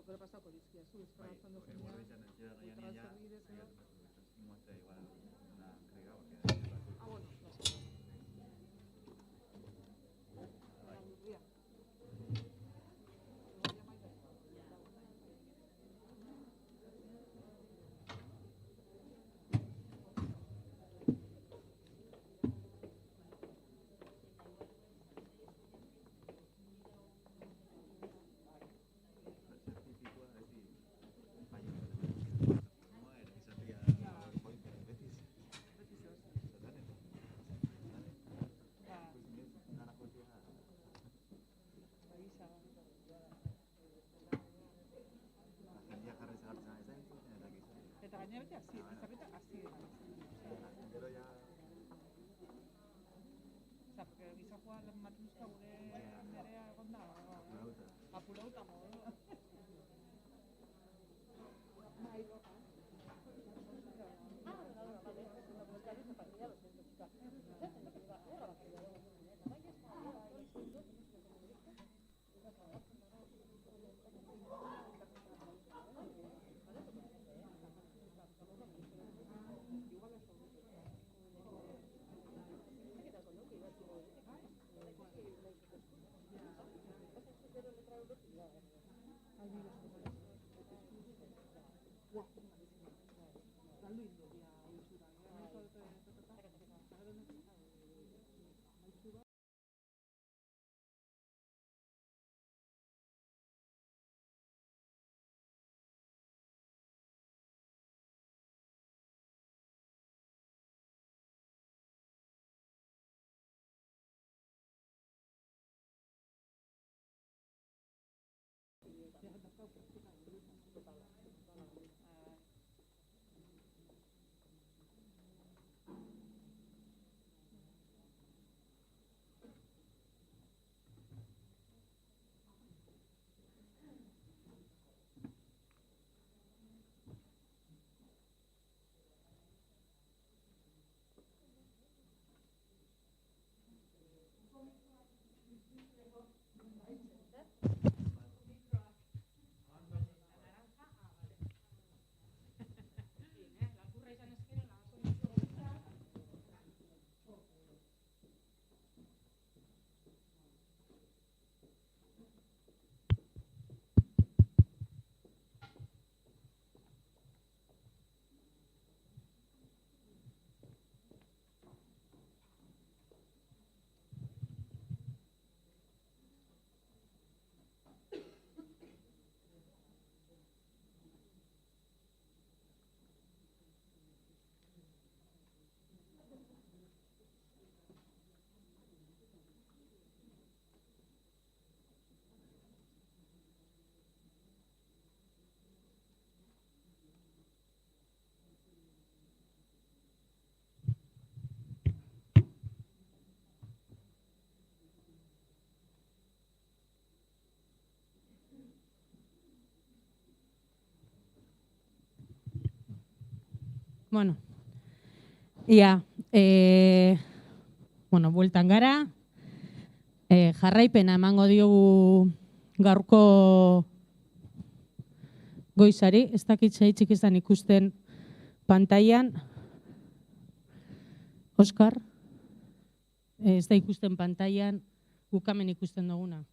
Gero pasako dizkiazu, euskara hartzen duzunean, kultural zerbidez, eta gainera beti hasi, bizarrita hasi dira. Osa, porque gizakoa matuzka gure nerea egon da, apurauta modu. Bueno, bueltan gara, jarraipena emango diogu gaurko goizari, ez dakit zaitzik izan ikusten pantailan, Oskar, ez da ikusten pantailan, gukamen ikusten duguna.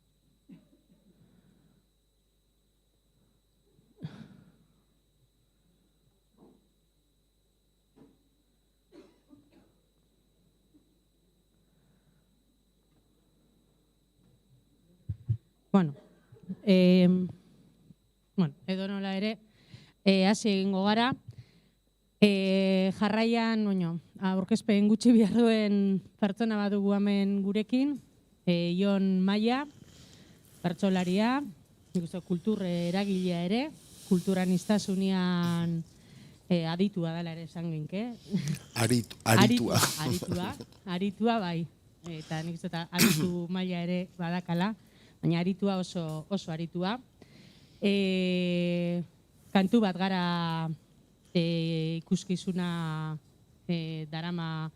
Bueno, Bueno, edo nola ere, hasi egingo gara. Jarraian, aurkezpen gutxi behar duen pertsona bat dugu hemen gurekin, Jon Maia, bertsolaria, kultur eragilea ere, kulturaniztasunean aditua dela ere esan ginke. Aritua bai. Eta nik uste aritu maila ere badakala, baina aritua oso aritua. Kantu bat gara ikuskizuna darama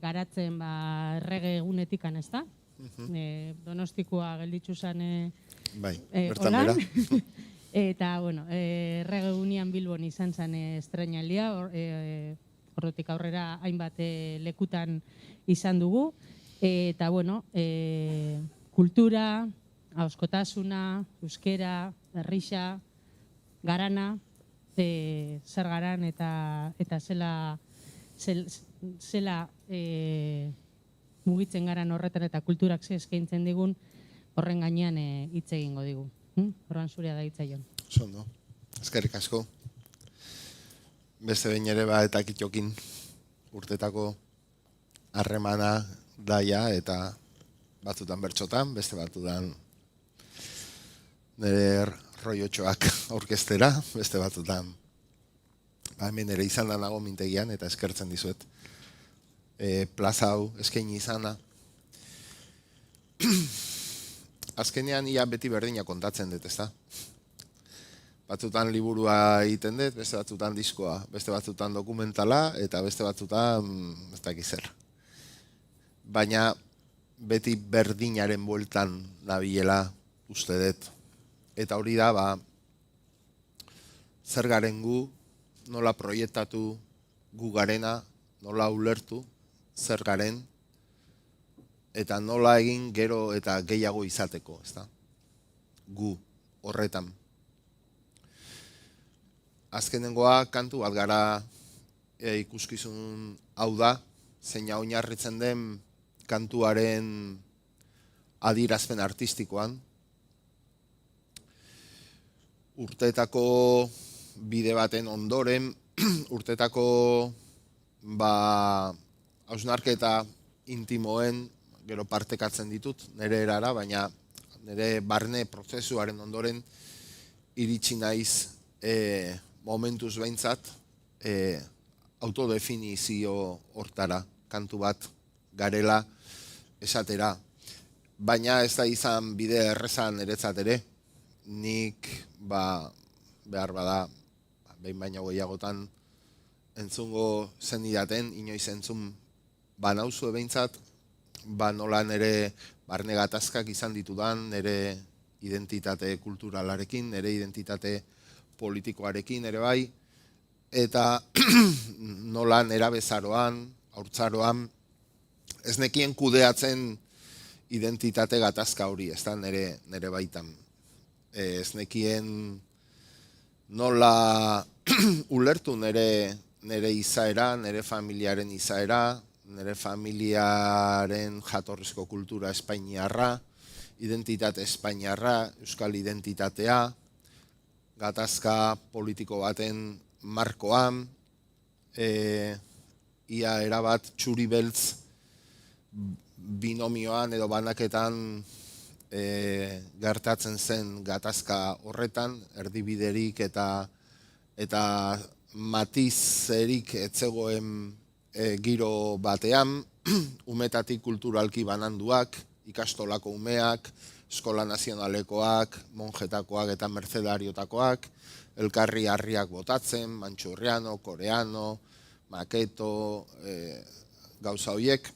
garatzen errege egunetikan, ez da? Donostikoa gelditzu zen bai, bertan bera. Eta, errege egunean Bilbon izan zen estrenaldia, horretik aurrera hainbat lekutan izan dugu. Eta, kultura, ahoskotasuna, euskera, herrisa, garana, zer garan eta zela mugitzen garan horretan eta kulturak ze eskaintzen digun, horren gainean hitz egingo digu. Horren zurea da hitza, Jon. Zondo, eskerrik asko. Beste behin ere eta kitxokin urtetako harremana daia eta batzutan bertxotan, beste batzutan nire roiotxoak aurkeztera, beste batzutan hemen ere izan da nago mintegian eta eskertzen dizuet plaza hau eskaini izana. Azkenean ia beti berdina kontatzen dut, ezta? Batzutan liburua egiten dut, beste batzutan diskoa, beste batzutan dokumentala eta beste batzutan ez dakit zer. Baina beti berdinaren bueltan nabilela uste dut. Eta hori da, zer garen gu, nola proiektatu gu garena, nola ulertu, zer garen, eta nola egin gero eta gehiago izateko, ezta? Gu, horretan. Azkenengoa kantu bat gara ikuskizun hau da, zeina oinarritzen den kantuaren adierazpen artistikoan. Urteetako bide baten ondoren, urteetako hausnarketa intimoen gero partekatzen ditut, nire erara, baina nire barne prozesuaren ondoren iritsi naiz momentuz behintzat autodefinizio hortara, kantu bat garela esatera. Baina ez da izan bide errezan niretzat ere, nik behar bada, behin baino gehiagotan entzungo zenidaten, inoiz entzun banauzue behintzat, nola nire barne gatazkak izan ditudan, nire identitate kulturalarekin, nire identitate politikoarekin ere bai, eta nola nera bezaroan, haurtzaroan, ez nekien kudeatzen identitate gatazka hori, ez da nire baitan. Ez nekien nola ulertu nire izaera, nire familiaren izaera, nire familiaren jatorrizko kultura espainiarra, identitate espainiarra, euskal identitatea, gatazka politiko baten markoan, ia erabat txuri beltz binomioan edo banaketan gertatzen zen gatazka horretan, erdibiderik eta matizerik etzegoen giro batean, umetatik kulturalki bananduak, ikastolako umeak, eskola nazionalekoak, monjetakoak eta mercedariotakoak, elkarri harriak botatzen, mantxurriano, koreano, maketo, gauza horiek,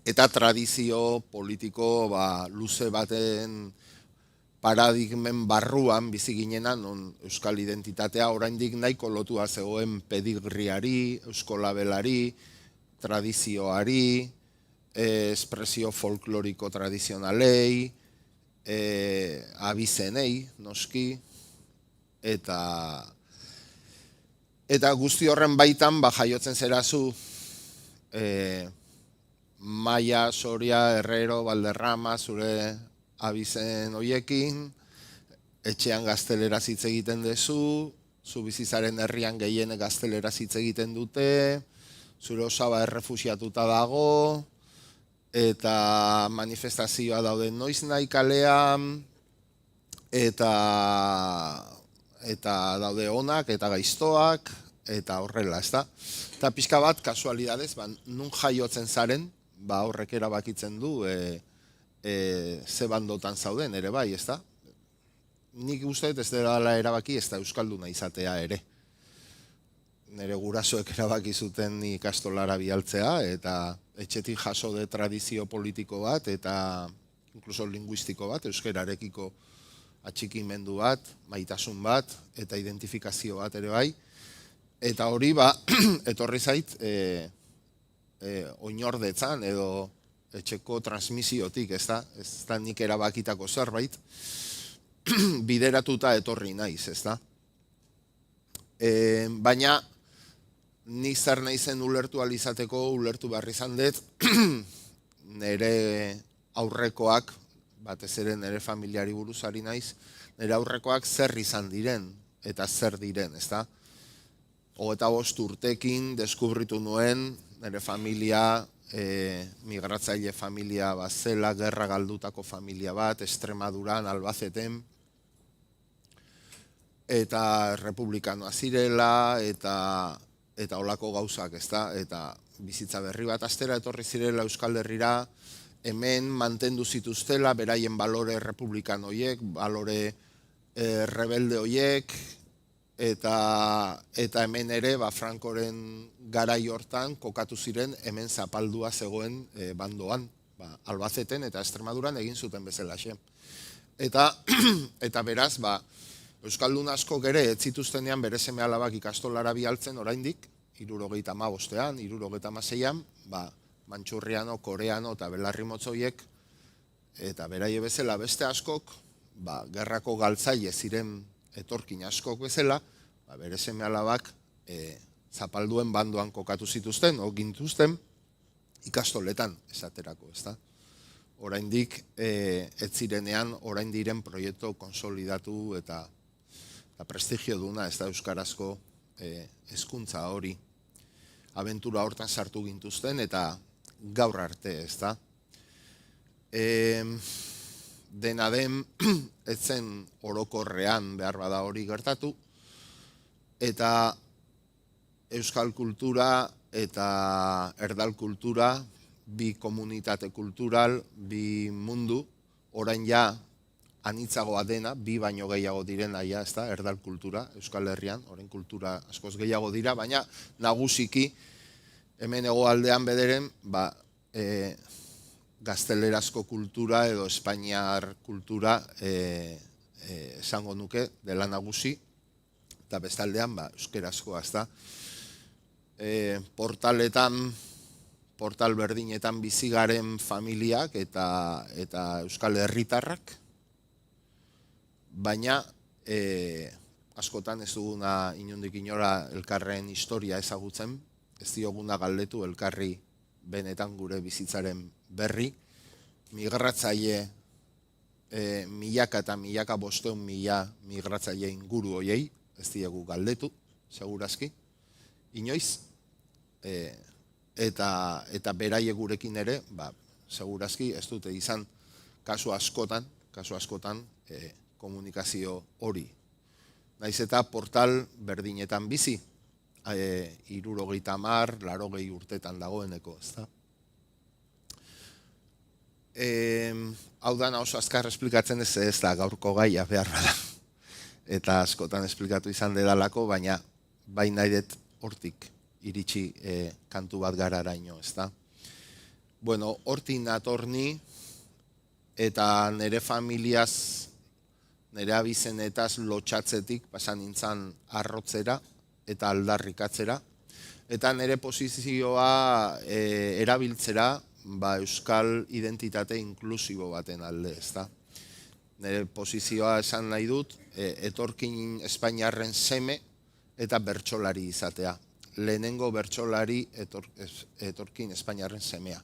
eta tradizio politiko luze baten paradigmen barruan bizi ginenan, non euskal identitatea oraindik nahiko lotua zegoen pedigriari, euskolabelari, tradizioari, espresio folkloriko tradizionalei, abizenei, noski, eta guzti horren baitan jaiotzen zerazu Maia, Soria, Herrero, Valderrama, zure abizen hoiekin, etxean gazteleraz hitz egiten duzu, zu bizitzaren herrian gehienek gazteleraz hitz egiten dute, zure osaba errefusiatuta dago, eta manifestazioa daude noiz nahi kalean, eta daude onak eta gaiztoak, eta horrela, ezta? Eta pixka bat, kasualidadez, nun jaiotzen zaren, horrek erabakitzen du ze bandotan zauden ere bai, ezta? Nik uste ez dela erabaki ez da euskalduna izatea ere. Nire gurasoek erabaki zuten ikastolara bialtzea, eta etxetik jaso de tradizio politiko bat, eta inkluso linguistiko bat, euskararekiko atxikimendu bat, maitasun bat, eta identifikazio bat ere bai. Eta hori etorri zait oinordetzan edo etxeko transmisiotik, ez da nik erabakitako zerbait, bideratuta etorri naiz, ez da. Baina, nik zer naizen ulertu alizateko, ulertu behar izan dut, nire aurrekoak, batez ere nire familiari buruzari naiz, nire aurrekoak zer izan diren, eta zer diren, ez da. 25 urtekin deskubritu nuen, nire familia, migratzaile familia bat zela, gerra galdutako familia bat, Extremaduran, Albaceten, eta republikanoa zirela, eta olako gauzak, ez da, eta bizitza berri bat astera etorri zirela Euskal Herrira, hemen mantendu zituztela, beraien balore republikan hoiek, balore rebelde hoiek, eta hemen ere, Frankoren garai hortan kokatu ziren hemen zapaldua zegoen bandoan, Albaceten eta Extremaduran egin zuten bezalaxe. Eta beraz, euskaldun askok ere ez zituztenean bere seme alabak ikastolara bialtzen oraindik, 75ean, 76ean, Mantxurriano, Koreano eta Belarri Motzoiek, eta beraie bezala beste askok, gerrako galtzaile ziren etorkin askok bezala, bere seme alabak zapalduen bandoan kokatu zituzten, o gintuzten, ikastoletan esaterako, ez da. Oraindik ez zirenean, orain diren proiektu konsolidatu eta prestigio duna, ez da, euskarazko hezkuntza hori. Abentura hortan sartu gintuzten eta gaur arte, ez da. Dena den, etzen orokorrean behar bada hori gertatu, eta euskal kultura eta erdal kultura, bi komunitate kultural, bi mundu, orain ja anitzagoa dena, bi baino gehiago direna, ja, ez da, erdal kultura, Euskal Herrian, orain kultura askoz gehiago dira, baina nagusiki, hemen hegoaldean bederen, gaztelerazko kultura edo espainiar kultura esango nuke dela nagusi, eta bestaldean euskerazkoa, ez da. Portal berdinetan bizigaren familiak eta euskal herritarrak, baina askotan ez duguna inondik inora elkarren historia ezagutzen, ez dioguna galdetu elkarri benetan gure bizitzaren berri, migratzaile milaka eta milaka 500.000 migratzaile inguru hoiei, ez diegu galdetu, segurazki, inoiz, eta beraie gurekin ere, segurazki ez dute izan kasu askotan komunikazio hori. Naiz eta portal berdinetan bizi, 70, 80 urtetan dagoeneko, ez da. Hau dana oso azkar esplikatzen ez da gaurko gaia behar bada. Eta askotan esplikatu izan dedalako, baina bai nahi dut hortik iritsi kantu bat gararaino, ez da. Bueno, hortik natorni eta nire familiaz, nire abizenetaz lotxatzetik pasan nintzen arrotzera eta aldarrikatzera. Eta nire posizioa erabiltzera euskal identitate inklusibo baten alde, ez da. Nire posizioa esan nahi dut, etorkin espainiarren seme eta bertsolari izatea. Lehenengo bertsolari etorkin espainiarren semea.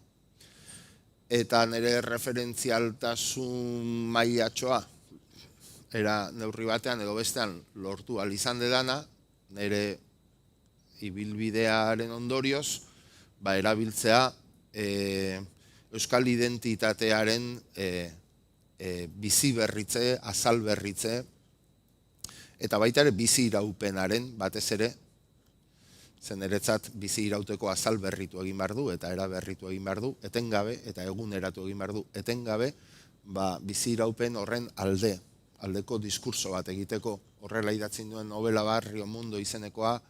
eta nire referentzialtasun mailatxoa era neurri batean edo bestean lortu ahal izan dedana, nire ibilbidearen ondorioz, erabiltzea euskal identitatearen bizi berritze, azal berritze, eta baita ere bizi iraupenaren batez ere, zen niretzat bizi irauteko azal berritu egin behar du, eta era berritu egin behar du, etengabe, eta eguneratu egin behar du, etengabe, bizi iraupen horren aldeko diskurso bat egiteko, horrela idatzin duen novela Barrio Mundo izenekoa,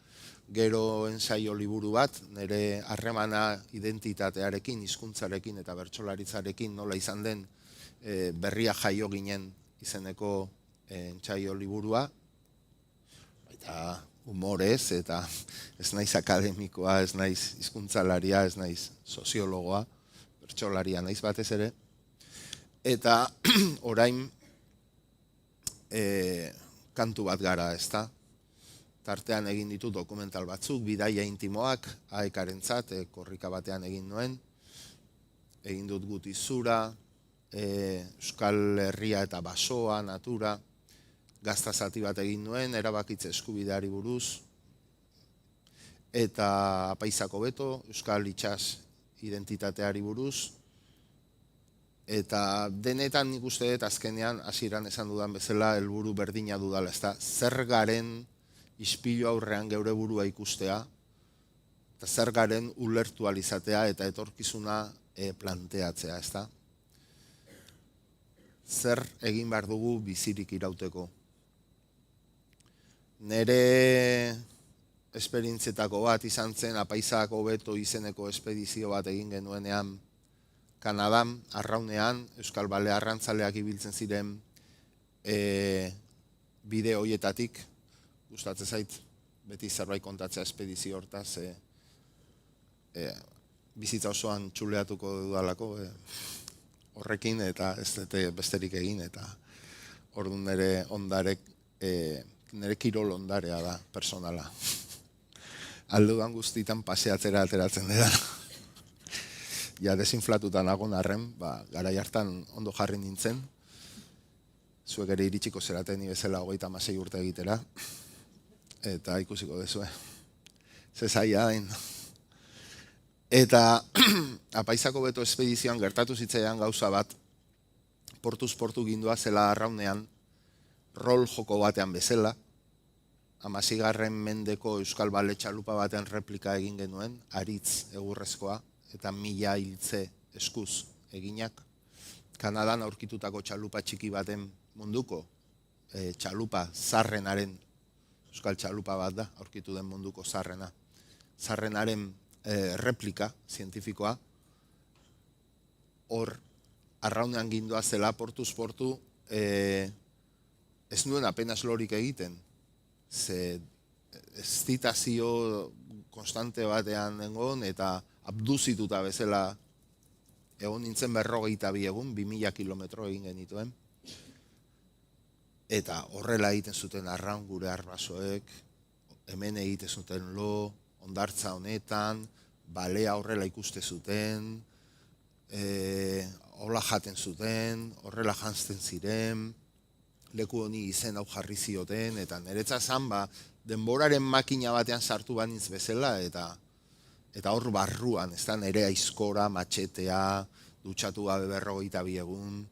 gero ensaio liburu bat, nire harremana identitatearekin, hizkuntzarekin eta bertsolaritzarekin nola izan den berria jaio ginen izeneko ensaio liburua, eta humorez, eta ez naiz akademikoa, ez naiz hizkuntzalaria, ez naiz soziologoa, bertsolaria naiz batez ere, eta orain kantu bat gara, ezta? Tartean egin ditu dokumental batzuk, bidaia intimoak, aekarentzat, korrika batean egin nuen, egin dut Gutizura, Euskal Herria eta Basoa, Natura, gazta zati bat egin nuen, erabakitze eskubideari buruz, eta Apaizako Beto, Euskal Itsas identitateari buruz, eta denetan nik uste dut azkenean, hasieran esan dudan bezala, helburu berdina dudala, ezta? Zer garen ispilu aurrean geure burua ikustea, eta zer garen ulertu alizatea eta etorkizuna planteatzea, ezta? Zer egin behar dugu bizirik irauteko. Nere esperientzietako bat izan zen Apaizako Beto izeneko espedizio bat egin genuenean Kanadan, arraunean, Euskal Bale arrantzaleak ibiltzen ziren bide hoietatik, gustatzen zait, beti zerbait kontatzea espedizio hortaz, bizitza osoan txuleatuko dudalako horrekin, eta ez dute besterik egin, eta orduan nire ondarek, nire kirol ondarea da, personala. Aldudan guztitan paseatzera ateratzen dira. Ja, desinflatuta nagon arren, garai hartan ondo jarri nintzen, zuek ere iritsiko zeraten ni bezala 36 urte egitera, eta ikusiko dezue. Ze zaila hain. Eta Apaizako Beto espedizioan gertatu zitzaidan gauza bat, portuz portu gindua zela arraunean, rol joko batean bezala, 16. mendeko Euskal Bale txalupa batean replika egin genuen, aritz egurrezkoa, eta 1000 hiltze eskuz eginak. Kanadan aurkitutako txalupa txiki baten munduko, txalupa zarrenaren, Euskal txalupa bat da, aurkitu den munduko zarrena. Zarrenaren replika zientifikoa, hor, arraunean gindua zela, portuz portu, ez nuen apenas lorik egiten. Ze estitazio konstante batean nengon, eta abduzituta bezala egon nintzen 42 egun, 2000 kilometro egin genituen. Eta horrela egiten zuten arraun gure arbasoek, hemen egiten zuten lo, hondartza honetan, balea horrela ikuste zuten, hola jaten zuten, horrela janzten ziren, leku honi izen hau jarri zioten, eta niretza zan, denboraren makina batean sartu banitz bezala, eta hor barruan, ez da, nire aizkora, matxetea, dutxatu gabe 42 egun,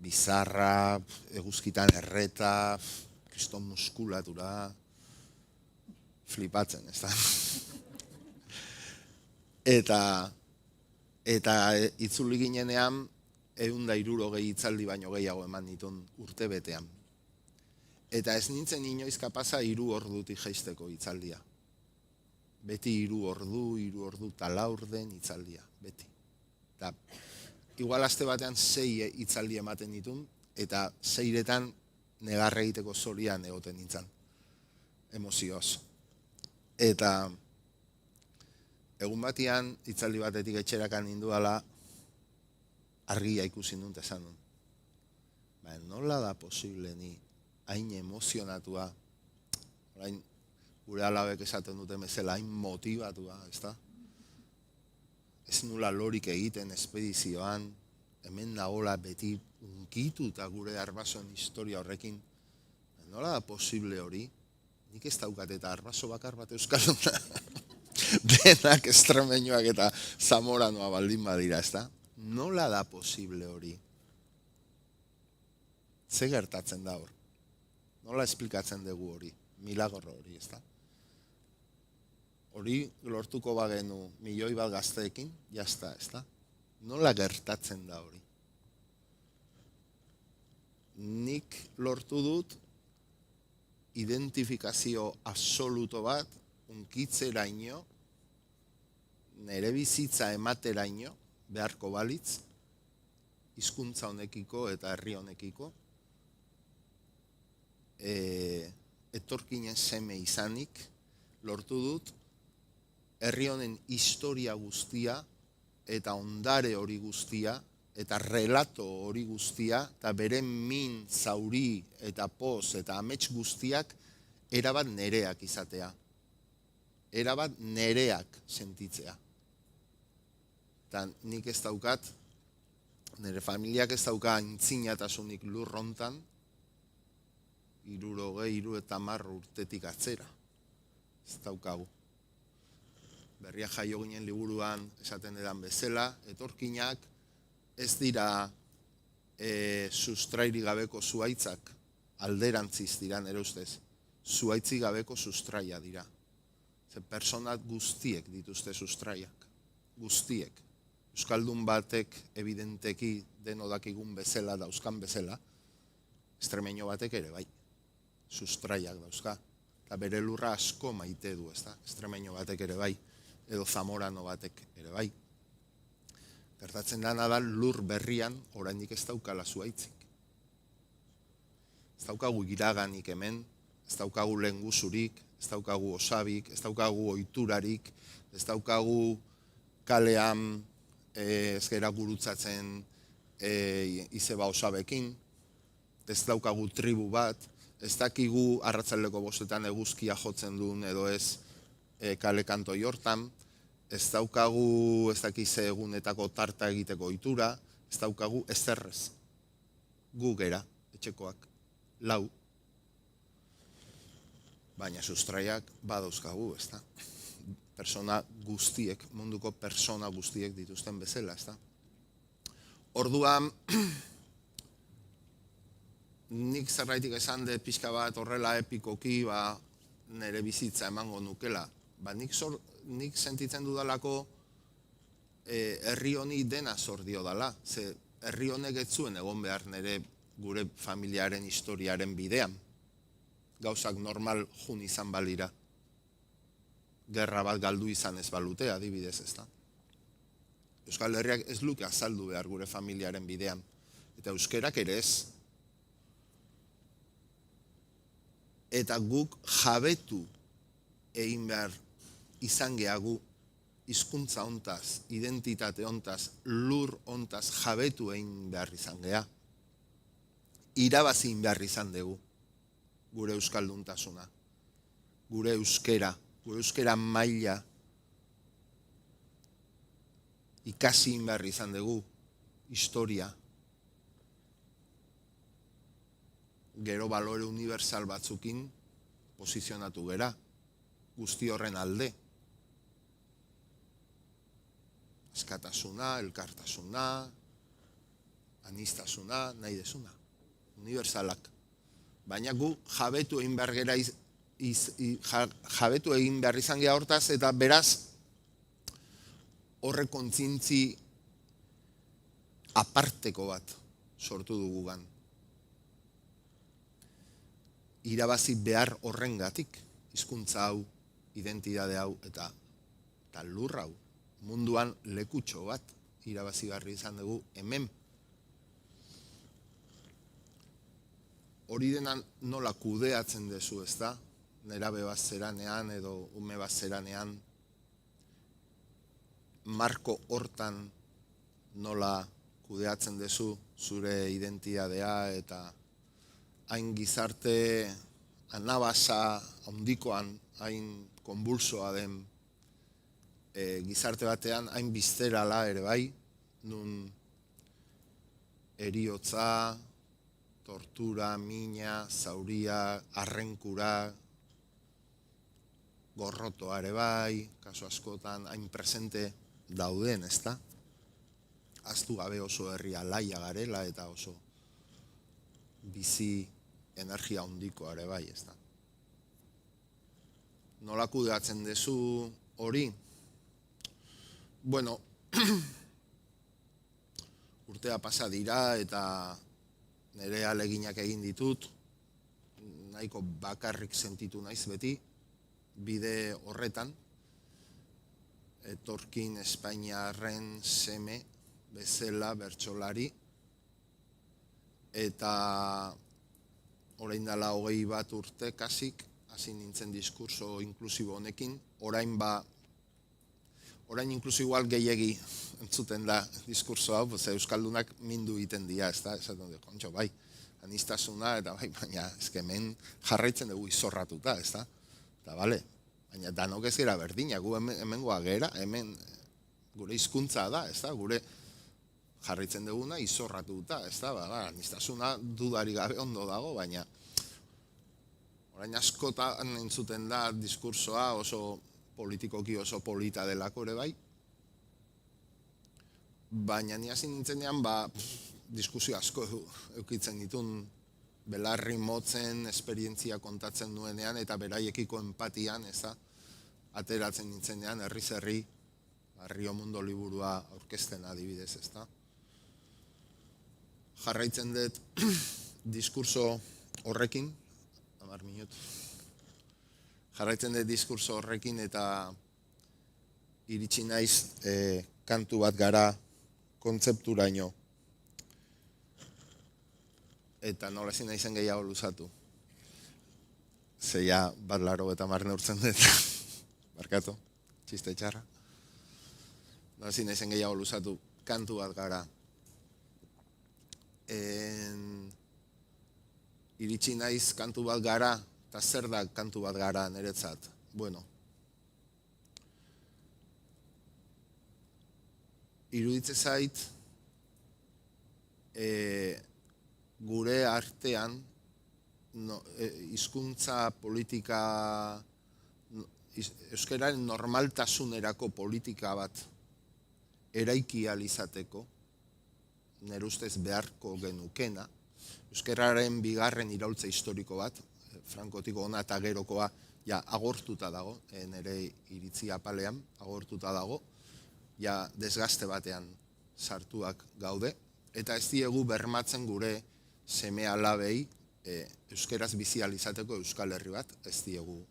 bizarra, eguzkitan erreta, kriston muskulatura, flipatzen, ez da. Eta itzuli ginenean, 160 hitzaldi baino gehiago eman nituen urte betean. Eta ez nintzen inoiz kapasa 3 ordutik jaisteko hitzaldia. Beti 3 ordu talaurden hitzaldia, beti. Eta igual aste batean 6 hitzaldi ematen ditun, eta 6etan negarre egiteko zorian egoten nintzen, emozioz. Eta egun batian hitzaldi batetik etxerakan ninduala, argia ikusi dut esan dut. Nola da posible ni hain emozionatua, orain gure alabek esaten duten bezala hain motibatua, ezta? Ez nula lorik egiten espedizioan, hemen nagola beti unkitu eta gure arbasoen historia horrekin, nola da posible hori? Nik ez daukat eta arbaso bakar bat euskalduna. Denak estremeñoak eta zamoranoa baldin badira, ezta? Nola da posible hori? Ze gertatzen da hor? Nola esplikatzen dugu hori? Milagro hori, ezta? Hori lortuko bagenu 1.000.000 gazteekin, jazta, ezta? Nola gertatzen da hori? Nik lortu dut identifikazio absoluto bat, unkitzeraino, nere bizitza emateraino, beharko balitz, hizkuntza honekiko eta herri honekiko, etorkinen seme izanik, lortu dut, herri honen historia guztia, eta ondare hori guztia, eta relato hori guztia, eta bere min, zauri, eta poz, eta amets guztiak, erabat nereak izatea. Erabat nereak sentitzea. Eta nik ez daukat, nire familiak ez dauka aintzinatasunik lurrontan, 60 urtetik atzera. Ez daukagu. Berria jaio ginen liburuan esaten edan bezala, etorkinak ez dira sustrairi gabeko zuaitzak, alderantziz dira nere ustez. Zuaitzi gabeko sustraia dira. Ze personat guztiek dituzte sustraiak. Guztiek. Euskaldun batek evidenteki denodakigun bezala, dauzkan bezala, estremeño batek ere bai. Sustraiak dauzka. Eta bere lurra asko maite du, ezta? Estremeño batek ere bai. Edo zamorano batek ere bai. Gertatzen dana da lur berrian oraindik ez daukala zuaitzik. Ez daukagu iraganik hemen, ez daukagu lengusurik, ez daukagu osabik, ez daukagu ohiturarik, ez daukagu kalean ez gera gurutzatzen izeba osabekin, ez daukagu tribu bat, ez dakigu arratsaldeko 5 eguzkia jotzen duen edo ez kale kantoi hortan, ez daukagu ez dakize egunetako tarta egiteko ohitura, ez daukagu ezerrez. Gu gera, etxekoak, 4. Baina sustraiak badauzkagu, ezta? Persona guztiek, munduko persona guztiek dituzten bezala, ezta? Orduan, nik zerbaitik esan de pixka bat horrela epikoki, nire bizitza emango nukela. Nik sentitzen dudalako herri honi dena zor dio dala. Ze herri honek ez zuen egon behar nire gure familiaren historiaren bidean. Gauzak normal jun izan balira. Gerra bat galdu izan ez balute, adibidez, ezta. Euskal Herriak ez luke azaldu behar gure familiaren bidean. Eta euskerak ere ez. Eta guk jabetu egin behar izan gehagu hizkuntza hontaz, identitate hontaz, lur hontaz jabetu egin behar izan geha. Irabazi egin behar izan dugu gure euskalduntasuna, gure euskera maila ikasi egin behar izan dugu, historia. Gero balore universal batzukin posizionatu gera, guzti horren alde. Askatasuna, elkartasuna, anistasuna, nahi desuna, universalak. Baina gu jabetu egin behar gera jabetu egin behar izan geha hortaz, eta beraz horre kontzintzi aparteko bat sortu dugugan. Irabazi behar horrengatik, hizkuntza hau, identitate hau eta lur hau, munduan lekutxo bat irabazi behar izan dugu hemen. Hori dena nola kudeatzen dezu, ezta? Nerabe bat zeranean edo ume bat zeranean, marko hortan nola kudeatzen dezu zure identitatea eta hain gizarte anabasa handikoan, hain konbulsoa den gizarte batean, hain bizterala ere bai, nun eriotza, tortura, mina, zauria, arrenkura, gorrotoa ere bai, kasu askotan hain presente dauden, ezta? Ahaztu gabe oso herria laia garela eta oso bizi energia handikoa ere bai, ezta? Nola kudeatzen dezu hori? Bueno, urtea pasa dira eta nire ahaleginak egin ditut, nahiko bakarrik sentitu naiz beti, bide horretan, etorkin Espainiarren seme bezala bertsolari, eta orain dela 21 urte kasik, hasi nintzen diskurso inklusibo honekin, orain inkluso igual gehiegi entzuten da diskurso hau, euskaldunak mindu egiten dira, ez da, esaten dut, kontxo, bai, anistasuna, eta bai, baina, hemen jarraitzen dugu izorratuta, ez da, eta bale, baina danok ez gara berdina, gu hemengoa gera, hemen gure hizkuntza da, ez da, gure jarraitzen duguna izorratuta, ez da, anistasuna dudari gabe ondo dago, baina orain askotan entzuten da diskursoa oso politikoki oso polita delako ere bai, baina ni hasi nintzenean diskusio asko eukitzen ditun belarri motzen, esperientzia kontatzen nuenean eta beraiekiko empatian, ateratzen nintzenean herriz herri, Rio Mundo liburua aurkezten adibidez, ez da. Jarraitzen dut diskurso horrekin, 10 minutu. Jarraitzen dut diskurso horrekin eta iritsi naiz kantu bat gara kontzepturaino. Eta nola ezin naizen gehiago luzatu. Zeia 180 neurtzen dut. Barkatu, txiste txarra. Nola ezin naizen gehiago luzatu kantu bat gara. Iritsi naiz kantu bat gara, eta zer da kantu bat gara niretzat? Bueno, iruditze zait, gure artean, hizkuntza politika, euskararen normaltasunerako politika bat eraiki ahal izateko, nire ustez beharko genukena, euskararen bigarren iraultza historiko bat, Frankotik ona eta gerokoa, ja agortuta dago, nire iritzi apalean agortuta dago, ja desgaste batean sartuak gaude, eta ez diegu bermatzen gure seme alabei euskaraz bizi ahal izateko Euskal Herri bat, ez diegu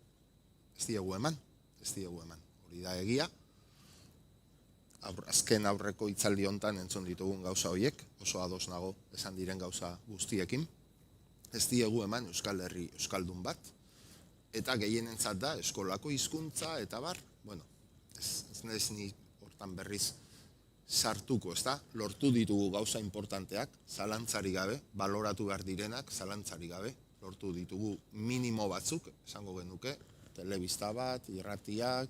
eman. Hori da egia, azken aurreko hitzaldi hontan entzun ditugun gauza horiek, oso ados nago esan diren gauza guztiekin, ez diegu eman Euskal Herri euskaldun bat, eta gehienentzat da eskolako hizkuntza eta bar, bueno, ez naiz ni hortan berriz sartuko, ez da, lortu ditugu gauza importanteak, zalantzari gabe, baloratu behar direnak, zalantzari gabe, lortu ditugu minimo batzuk, esango genuke, telebista bat, irratiak,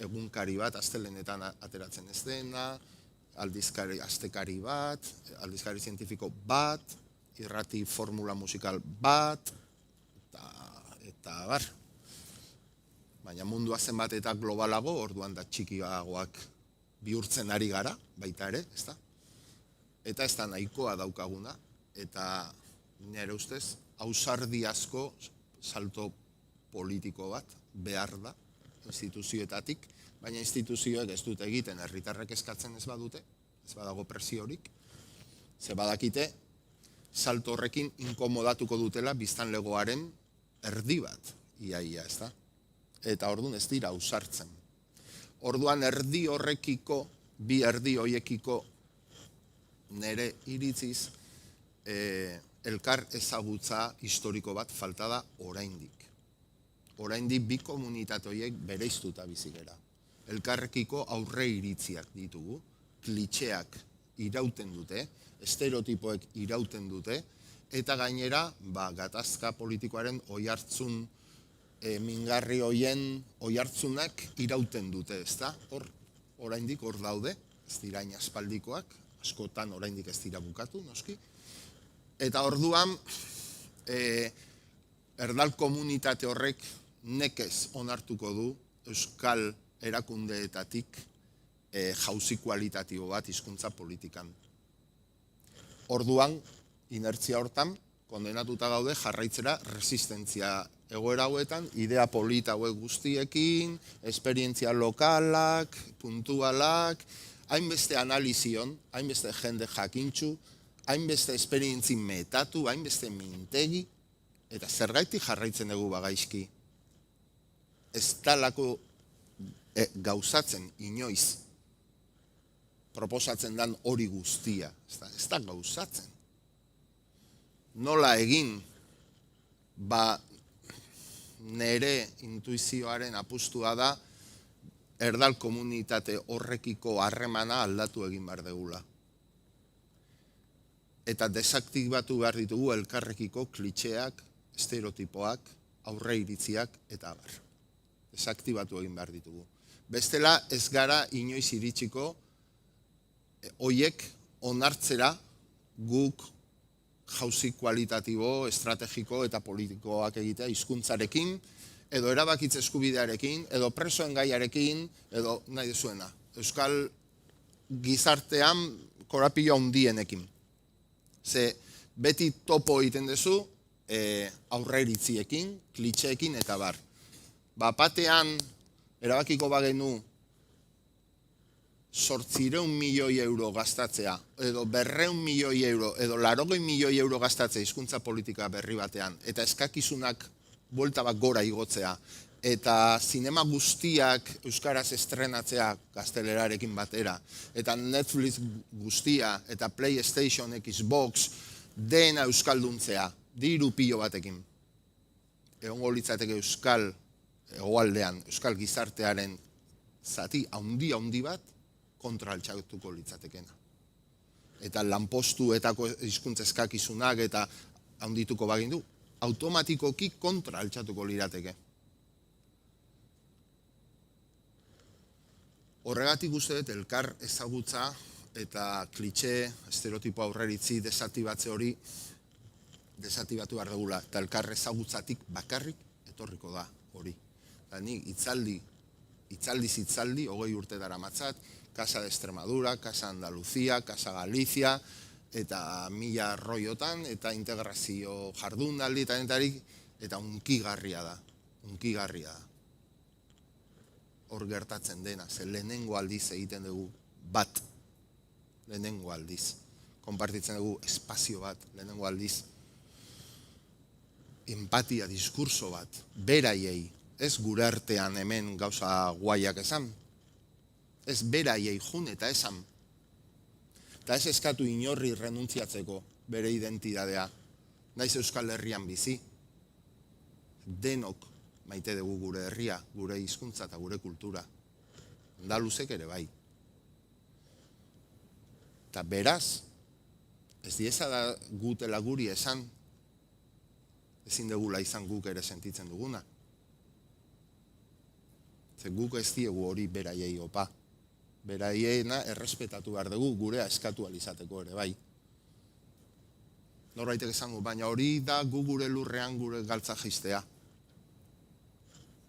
egunkari bat, astelenetan ateratzen ez dena, aldizkari astekari bat, aldizkari zientifiko bat, irrati formula musikal bat, eta bar. Baina mundua zenbat eta globalago, orduan da txikiagoak bihurtzen ari gara, baita ere, ez da? Eta ez da nahikoa daukaguna, eta nire ustez, ausardi asko salto politiko bat behar da, instituzioetatik, baina instituzioek ez dute egiten, herritarrek eskatzen ez badute, ez badago presiorik, ze badakite, salto horrekin inkomodatuko dutela biztanlegoaren erdi bat, iaia, ez da? Eta orduan ez dira ausartzen. Orduan erdi horrekiko, bi erdi horiekiko nire iritziz, elkar ezagutza historiko bat falta da oraindik. Oraindik bi komunitate horiek bereiztuta bizi gara. Elkarrekiko aurre iritziak ditugu, klitxeak irauten dute, estereotipoek irauten dute, eta gainera, gatazka politikoaren oihartzun mingarri hoien oihartzunak irauten dute, ezta? Oraindik hor daude, ez dira aspaldikoak, askotan oraindik ez dira bukatu, noski. Eta orduan, erdal komunitate horrek nekez onartuko du euskal erakundeetatik jauzi kualitatibo bat hizkuntza politikan. Orduan, inertzia hortan, kondenatuta gaude jarraitzera resistentzia egoera hauetan, idea polita hauek guztiekin, esperientzia lokalak, puntualak, hainbeste analizion, hainbeste jende jakintxu, hainbeste esperientzi metatu, hainbeste mintegi, eta zergaitik jarraitzen dugu bagaizki. Ez talako gauzatzen inoiz proposatzen dan hori guztia. Ez da gauzatzen. Nola egin, nere intuizioaren apustua da erdal komunitate horrekiko harremana aldatu egin behar degula. Eta desaktibatu behar ditugu elkarrekiko klitxeak, estereotipoak, aurre iritziak eta abar. Desaktibatu egin behar ditugu. Bestela ez gara inoiz iritsiko hoiek onartzera guk jauzi kualitatibo, estrategiko eta politikoak egitea hizkuntzarekin, edo erabakitze eskubidearekin, edo presoen gaiarekin, edo nahi dezuena. Euskal gizartean korapilo handienekin. Ze beti topo egiten duzu aurre iritziekin, klitxeekin eta bar. Batean erabakiko bagenu 800 milioi euro gastatzea, edo 200 milioi euro, edo 80 milioi euro gastatzea hizkuntza politika berri batean, eta eskakizunak buelta bat gora igotzea, eta zinema guztiak euskaraz estrenatzea gaztelerarekin batera, eta Netflix guztia, eta PlayStation, Xbox, dena euskalduntzea, diru pilo batekin. Egongo litzateke euskal hegoaldean, euskal gizartearen zati handi bat, kontra altxatuko litzatekena. Eta lanpostuetako hizkuntza eskakizunak eta handituko bagindu, automatikoki kontra altxatuko lirateke. Horregatik uste dut elkar ezagutza eta klitxe, estereotipo aurreritzi desaktibatze hori desaktibatu behar dugula. Eta elkar ezagutzatik bakarrik etorriko da hori. Eta nik hitzaldiz hitzaldi, 20 urte daramatzat, Casa de Extremadura, Casa Andalucía, Casa Galicia, eta 1000 roiotan, eta integrazio jardunaldi, eta unkigarria da. Hor gertatzen dena, ze lehenengo aldiz egiten dugu bat. Lehenengo aldiz. Konpartitzen dugu espazio bat, lehenengo aldiz. Empatia, diskurso bat, beraiei, ez gure artean hemen gauza guaiak esan, ez beraiei jun eta esan. Eta ez eskatu inorri renuntziatzeko bere identidadea, naiz Euskal Herrian bizi. Denok maite dugu gure herria, gure hizkuntza eta gure kultura. Andaluzek ere bai. Eta beraz, ez dieza da gutela guri esan, ezin degula izan guk ere sentitzen duguna. Ze guk ez diegu hori beraiei opa. Beraiena errespetatu behar dugu gurea eskatu alizateko ere bai. Norbaitek esango, baina hori da gu gure lurrean gure galtza jistea.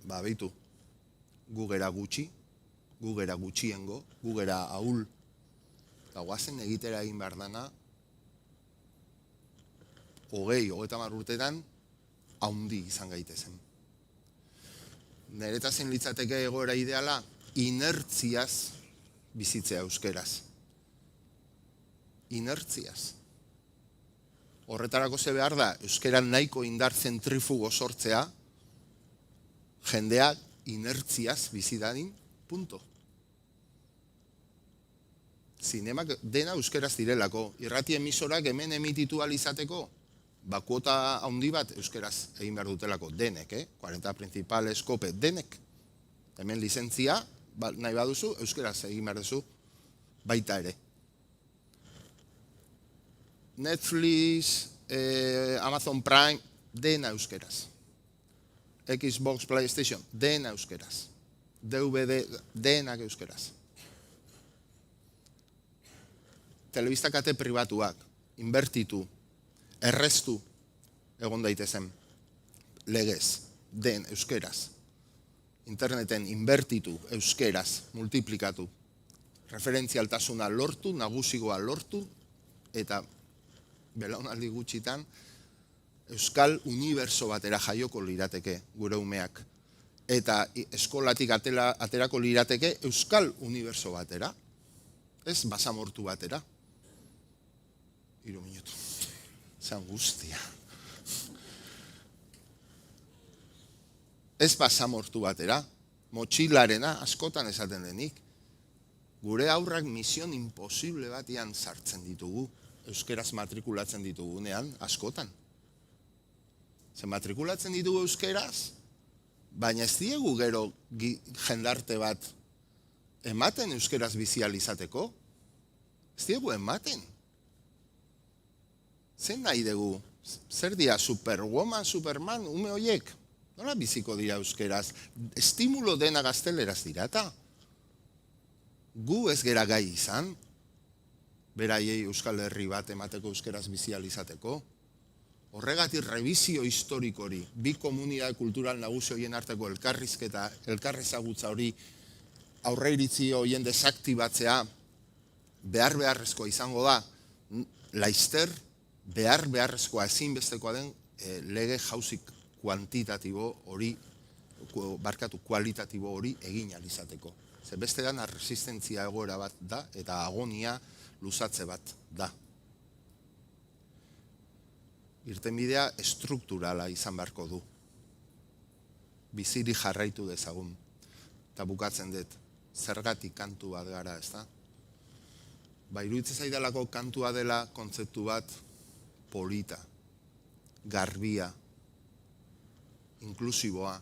Beitu, gu gera gutxi, gu gera gutxiengo, gu gera ahul, eta guazen egitera egin behar dana, 20-30 urtetan, haundi izan gaitezen. Neretazen litzateke egoera ideala, inertziaz bizitzea euskeraz. Inertziaz. Horretarako ze behar da, euskeran nahiko indar zentrifugo sortzea, jendeak inertziaz bizidadin, punto. Zinemak dena euskeraz direlako. Irrati emisorak hemen emititu alizateko, kuota handi bat euskeraz egin behar dutelako, denek, 40 principales, kope, denek. Hemen lizentzia, nahi baduzu, euskeraz egin behar duzu, baita ere. Netflix, Amazon Prime, dena euskeraz. Xbox, PlayStation, dena euskeraz. DVD, denak euskeraz. telebista kate pribatuak, inbertitu, erreztu, egon daitezen, legez, den euskeraz. Interneten inbertitu, euskeraz, multiplikatu. Referentzialtasuna lortu, nagusigoa lortu, eta belaunaldi gutxitan, euskal uniberso batera jaioko lirateke gure umeak. Eta eskolatik aterako lirateke euskal uniberso batera. Ez basamortu batera. 3 minutu. Ze angustia. Ez basamortu batera. Motxilarena askotan esaten denik. Gure aurrak mision imposible batian sartzen ditugu. Euskeraz matrikulatzen ditugunean, askotan. Ze matrikulatzen ditugu euskeraz, baina ez diegu gero jendarte bat ematen euskeraz bizializateko. Ez diegu ematen. Zer nahi dugu? Zer dira Superwoman, Superman, ume horiek? Nola biziko dira euskeraz? Estimulo dena gazteleraz dira eta gu ez gera gai izan, beraiei Euskal Herri bat emateko euskeraz bizializateko. Horregatik rebizio historikori, bi komunitate kultural nagusi horien arteko elkarrizketa, elkarrezagutza hori aurre iritzi horien desaktibatzea beharrezkoa izango da, laizter beharrezkoa ezinbestekoa den lege jauzi kuantitatibo hori, kualitatibo hori egin alizateko. Ze beste dan resistentzia egoera bat da eta agonia luzatze bat da. Irtenbidea estrukturala izan beharko du. Biziri jarraitu dezagun. Eta bukatzen dut, zergatik kantu bat gara, ez da? Iruditzen zaidalako kantua dela kontzeptu bat polita, garbia, inklusiboa.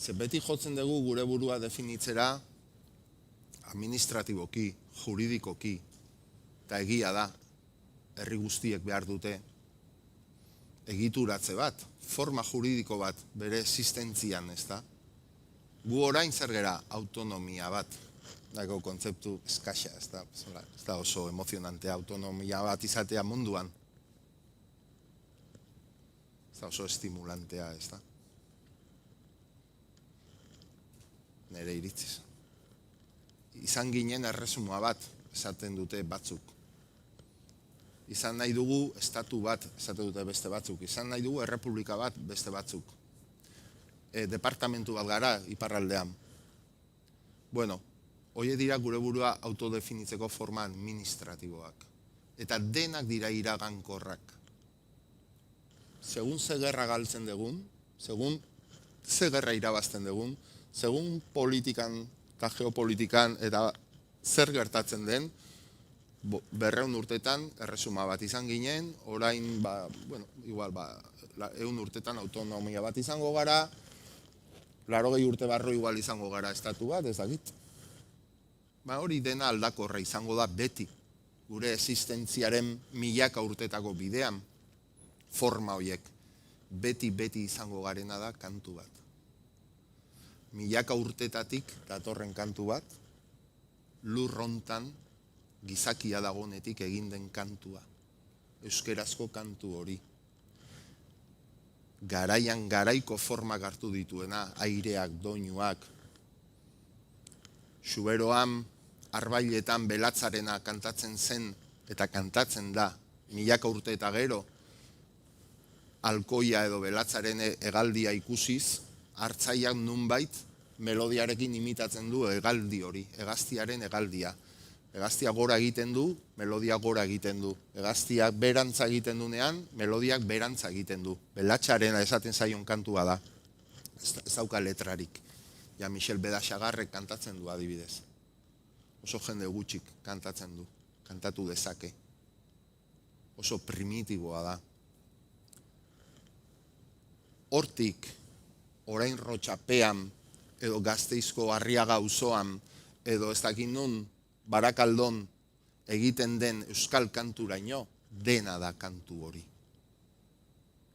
Ze beti jotzen dugu gure burua definitzera administratiboki, juridikoki, eta egia da, herri guztiek behar dute egituratze bat, forma juridiko bat bere existentzian, ez da? Gu orain zer gera autonomia bat, dago kontzeptu eskaxa, ez da oso emozionantea autonomia bat izatea munduan. Ez da oso estimulantea, ez da? Nere iritziz. Izan ginen erresumua bat, esaten dute batzuk. Izan nahi dugu estatu bat, esaten dute beste batzuk. Izan nahi dugu errepublika bat, beste batzuk. Departamentu bat gara, iparraldean. Bueno, hori dira gure burua autodefinitzeko forma administratiboak. Eta denak dira iragankorrak. Segun ze gerra galtzen dugun, segun ze gerra irabazten dugun, segun politikan eta geopolitikan eta zer gertatzen den, 200 urtetan erresuma bat izan ginen, orain, igual, 100 urtetan autonomia bat izango gara, 80 urte barru igual izango gara estatu bat, ez dakit. Hori dena aldakorra izango da beti, gure existentziaren milaka urtetako bidean, forma horiek, beti izango garena da kantu bat. Milaka urtetatik datorren kantu bat, lurrontan gizakia dagonetik egin den kantua. Euskerazko kantu hori. Garaian garaiko formak hartu dituena, aireak, doinuak. Xuberoan, arbailetan belatzarena kantatzen zen eta kantatzen da, milaka urte eta gero, alkoia edo belatzaren hegaldia ikusiz, hartzaiak nunbait melodiarekin imitatzen du hegaldi hori, hegaztiaren hegaldia. Hegaztia gora egiten du, melodia gora egiten du. Hegaztiak berantza egiten dunean, melodiak berantza egiten du. Belatxarena esaten zaion kantua da. Ez dauka letrarik. Ja Michel Bedaxagarrek kantatzen du adibidez. Oso jende gutxik kantatzen du. Kantatu dezake. Oso primitiboa da. Hortik, orain Rotxapean, edo Gasteizko Arriaga auzoan, edo ez dakit nun, Barakaldon egiten den euskal kanturaino, dena da kantu hori.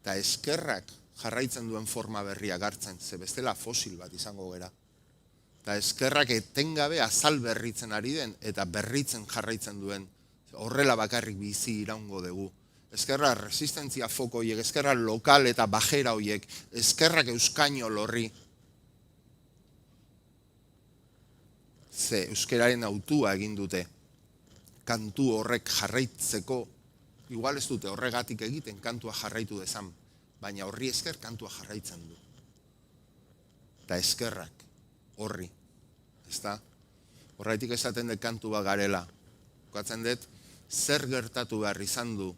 Eta eskerrak jarraitzen duen forma berria gartzen, ze bestela fosil bat izango gera. Eta eskerrak etengabe azal berritzen ari den, eta berritzen jarraitzen duen, horrela bakarrik bizi iraungo dugu. Eskerra resistentzia foko horiek, eskerra lokal eta bajera horiek, eskerrak euskaino lorri. Ze euskeraren autua egin dute, kantu horrek jarraitzeko, igual ez dute horregatik egiten kantua jarraitu dezan, baina horri esker kantua jarraitzen du. Eta eskerrak horri, ezta? Horraitik esaten dut kantua garela. Kokatzen dut, zer gertatu behar izan du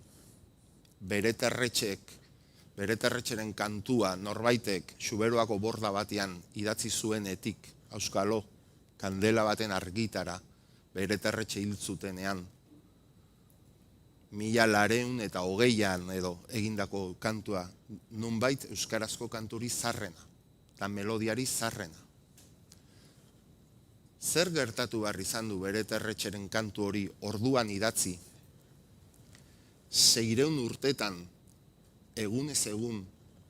bere terretxeren kantua norbaitek Xuberoako borda batean idatzi zuenetik, auskalo, kandela baten argitara, bere terretxe hil zutenean, 1920 edo egindako kantua, nunbait euskarazko kanturi zarrena, eta melodiari zarrena. Zer gertatu behar izan du bere terretxeren kantu hori orduan idatzi, 600 urtetan, egunez egun,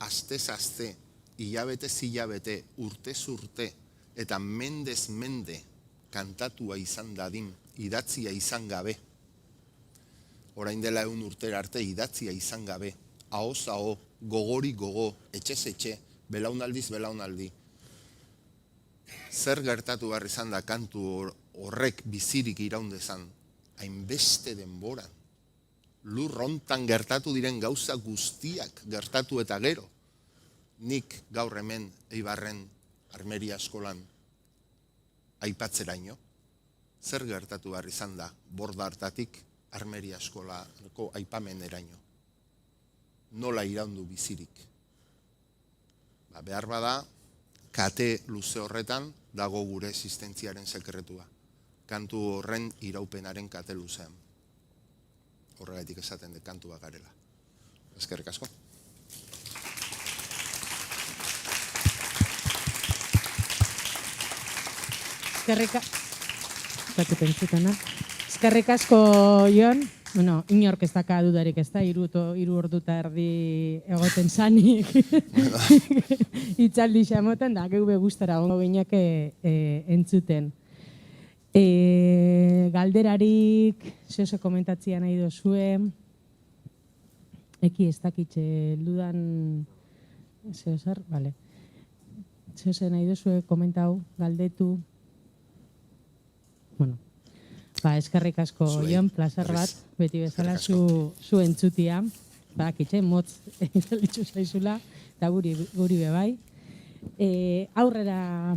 astez aste, hilabetez hilabete, urtez urte, eta mendez mende kantatua izan dadin, idatzia izan gabe. Orain dela 100 urtera arte idatzia izan gabe, ahoz aho, gogori gogo, etxez etxe, belaunaldiz belaunaldi. Zer gertatu behar izan da kantu horrek bizirik iraundezan, hainbeste denboran. Lur hontan gertatu diren gauza guztiak gertatu eta gero. Nik gaur hemen Eibarren Armeria eskolan aipatzeraino. Zer gertatu behar izan da borda hartatik Armeria eskolako aipameneraino. Nola iraundu bizirik. Behar bada, kate luze horretan dago gure existentziaren sekretua. Kantu horren iraupenaren kate luzean. Horregatik esaten de kantua garela. Eskerrik asko. Eskerrik asko, Jon. Bueno, inork ez daka dudarik ez da, 3 ordu eta erdi egoten zanik. Itzaldi xamoten, da, geube guztara gongo gineake entzuten. Galderarik, zeoso komentatzia nahi dozue, eki ez dakitxe ludan, zeozer, bale. Zeozer nahi dozue, komentau, galdetu. Bueno, eskerrik asko, Jon, plazer bat, beti bezala zu entzutia, bakitxe, motz litzu zaizula, eta guri bebai. Aurrera,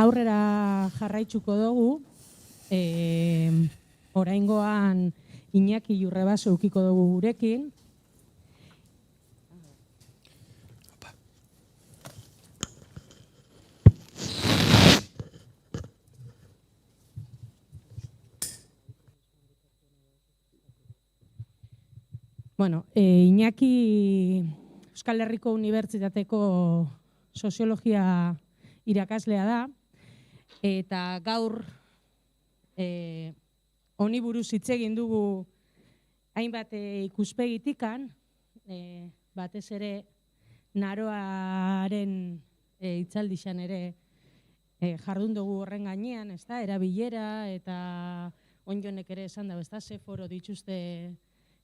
aurrera jarraitzuko dugu, oraingoan Iñaki Jurrebaso eukiko dugu gurekin. Bueno, Iñaki Euskal Herriko Unibertsitateko soziologia irakaslea da, eta gaur honi buruz hitz egin dugu hainbat ikuspegitikan, batez ere Naroaren hitzaldixan ere jardun dugu horren gainean, ezta, erabilera eta onjonek ere esan dago, ezta, ze foro dituzte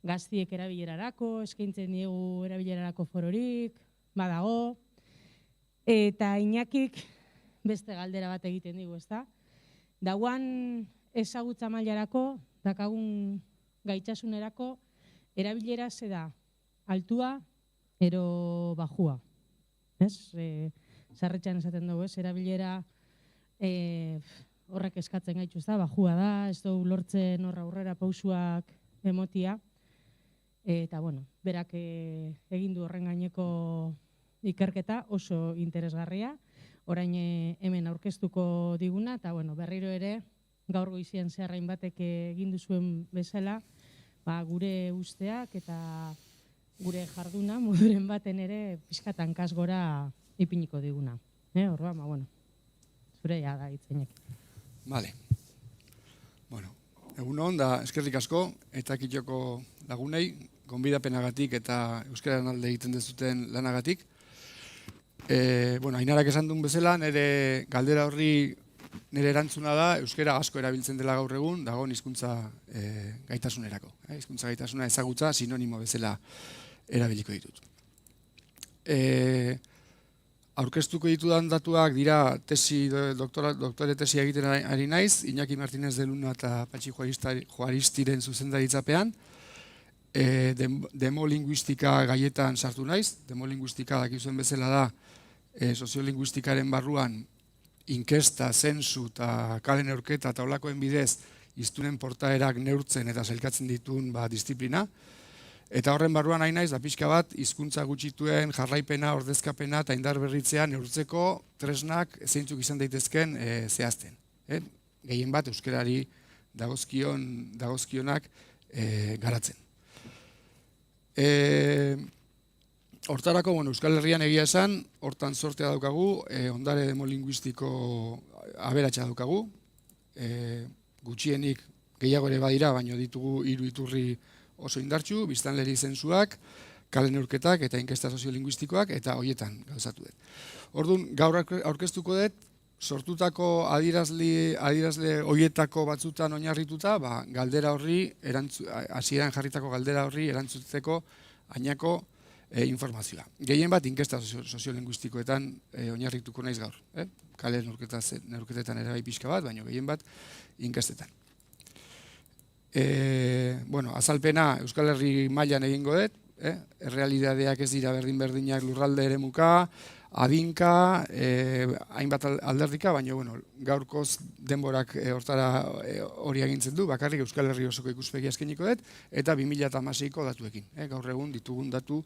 gaztiek erabilerarako, eskaintzen diegu erabilerarako fororik, badago, eta Iñakik beste galdera bat egiten digu, ezta? Dauan ezagutza mailarako, dakagun gaitasunerako, erabilera ze da, altua, ero bajua. Zarretxan esaten dugu, erabilera horrek eskatzen gaitu, ezta? Bajua da, ez dugu lortzen horra aurrera pausuak emotia. Eta, bueno, berak egin du horren gaineko ikerketa oso interesgarria, orain hemen aurkeztuko diguna, eta, bueno, berriro ere, gaur goizian zeharrain batek egin duzuen bezala, gure usteak eta gure jarduna, moduren baten ere, pixkatan kasgora ipiniko diguna. Orduan, bueno, zure da itzainek. Vale. Bueno, egunon, da eskerrik asko, eta kitxoko lagunei, gonbidapenagatik eta euskararen alde egiten dezuten lanagatik. Ainarak esan duen bezala, nire galdera horri nire erantzuna da, euskera asko erabiltzen dela gaur egun, dagoen hizkuntza gaitasunerako. Hizkuntza gaitasuna ezagutza sinonimo bezala erabiliko ditut. Aurkeztuko ditudan datuak dira doktore tesia egiten ari naiz, Iñaki Martínez de Luna eta Patxi Juaristiren zuzendaritzapean. Demolinguistika gaietan sartu naiz. Demolinguistika dakizuen bezala da soziolinguistikaren barruan inkesta, zensu eta kale neurketa eta olakoen bidez hiztunen portaerak neurtzen eta sailkatzen dituen disiplina. Eta horren barruan nahi naiz, pixka bat, hizkuntza gutxituen jarraipena, ordezkapena eta indar berritzea neurtzeko tresnak zeintzuk izan daitezken zehazten. Gehien bat euskerari dagozkionak garatzen. Hortarako, Euskal Herrian egia esan, hortan sortea daukagu, ondare demolinguistiko aberatsa daukagu, gutxienik gehiago ere badira, baina ditugu 3 iturri oso indartsu, biztanleri zensuak, kale neurketak eta inkesta soziolinguistikoak, eta horietan gauzatu dut. Orduan, gaur aurkeztuko dut, sortutako adierazle horietako batzutan oinarrituta, galdera horri, hasieran jarritako galdera horri erantzuteko ainako informazioa. Gehien bat inkesta soziolinguistikoetan oinarrituko naiz gaur. Kale neurketetan ere bai pixka bat, baina gehien bat inkestetan. Azalpena Euskal Herri mailan egingo dut, errealidadeak ez dira berdin-berdinak lurralde eremuka, adinka, hainbat alderdika, baina gaurkoz denborak hortara hori agintzen du, bakarrik Euskal Herri osoko ikuspegia eskeniko dut, eta 2016ko datuekin, gaur egun ditugun datu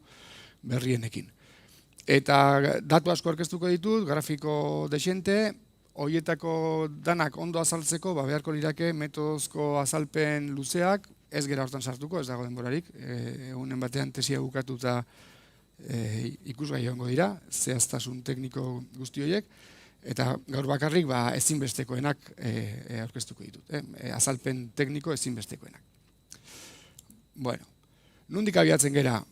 berrienekin. Eta datu asko aurkeztuko ditut, grafiko desente, horietako danak ondo azaltzeko, beharko lirake metodozko azalpen luzeak, ez gera hortan sartuko, ez dago denborarik, egunen batean tesia bukatu eta ikusgai egongo dira, zehaztasun tekniko guzti horiek, eta gaur bakarrik ezinbestekoenak aurkeztuko ditut, azalpen tekniko ezinbestekoenak. Nondik abiatzen gera?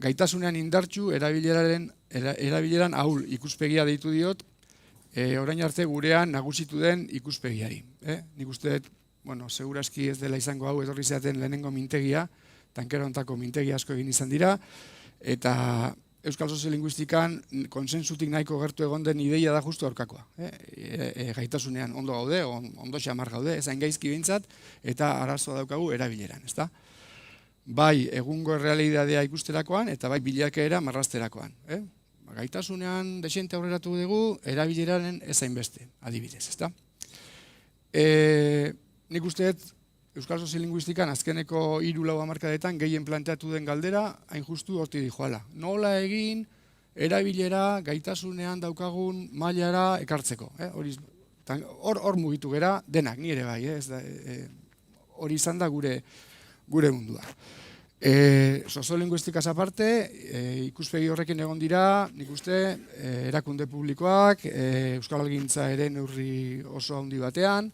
Gaitasunean indartsu erabileran ahul ikuspegia deitu diot, orain arte gurean nagusitu den ikuspegiari. Nik uste dut, seguraski ez dela izango hau etorri zeaten lehenengo mintegia, tankera hontako mintegi asko egin izan dira, eta Euskal Soziolinguistikan konsensutik nahiko gertu egon den ideia da justu aurkakoa. Gaitasunean ondo gaude, ondo xamar gaude, ezain gaizki bintzat, eta arazoa daukagu erabileran, ezta? Bai egungo errealidadea ikusterakoan, eta bai bilakeera marrazterakoan. Gaitasunean desente aurreratu dugu, erabileraren ezain beste, adibidez, ezta? Nik uste dut, Euskal Soziolinguistikan azkeneko 3-4 hamarkadetan gehien planteatu den galdera, hain justu horti dijoala. Nola egin erabilera gaitasunean daukagun mailara ekartzeko. Hor mugitu gera denak, ni ere bai, hori izan da gure mundua. Soziolinguistikaz aparte, ikuspegi horrekin egon dira, nik uste, erakunde publikoak, euskalgintza ere neurri oso handi batean,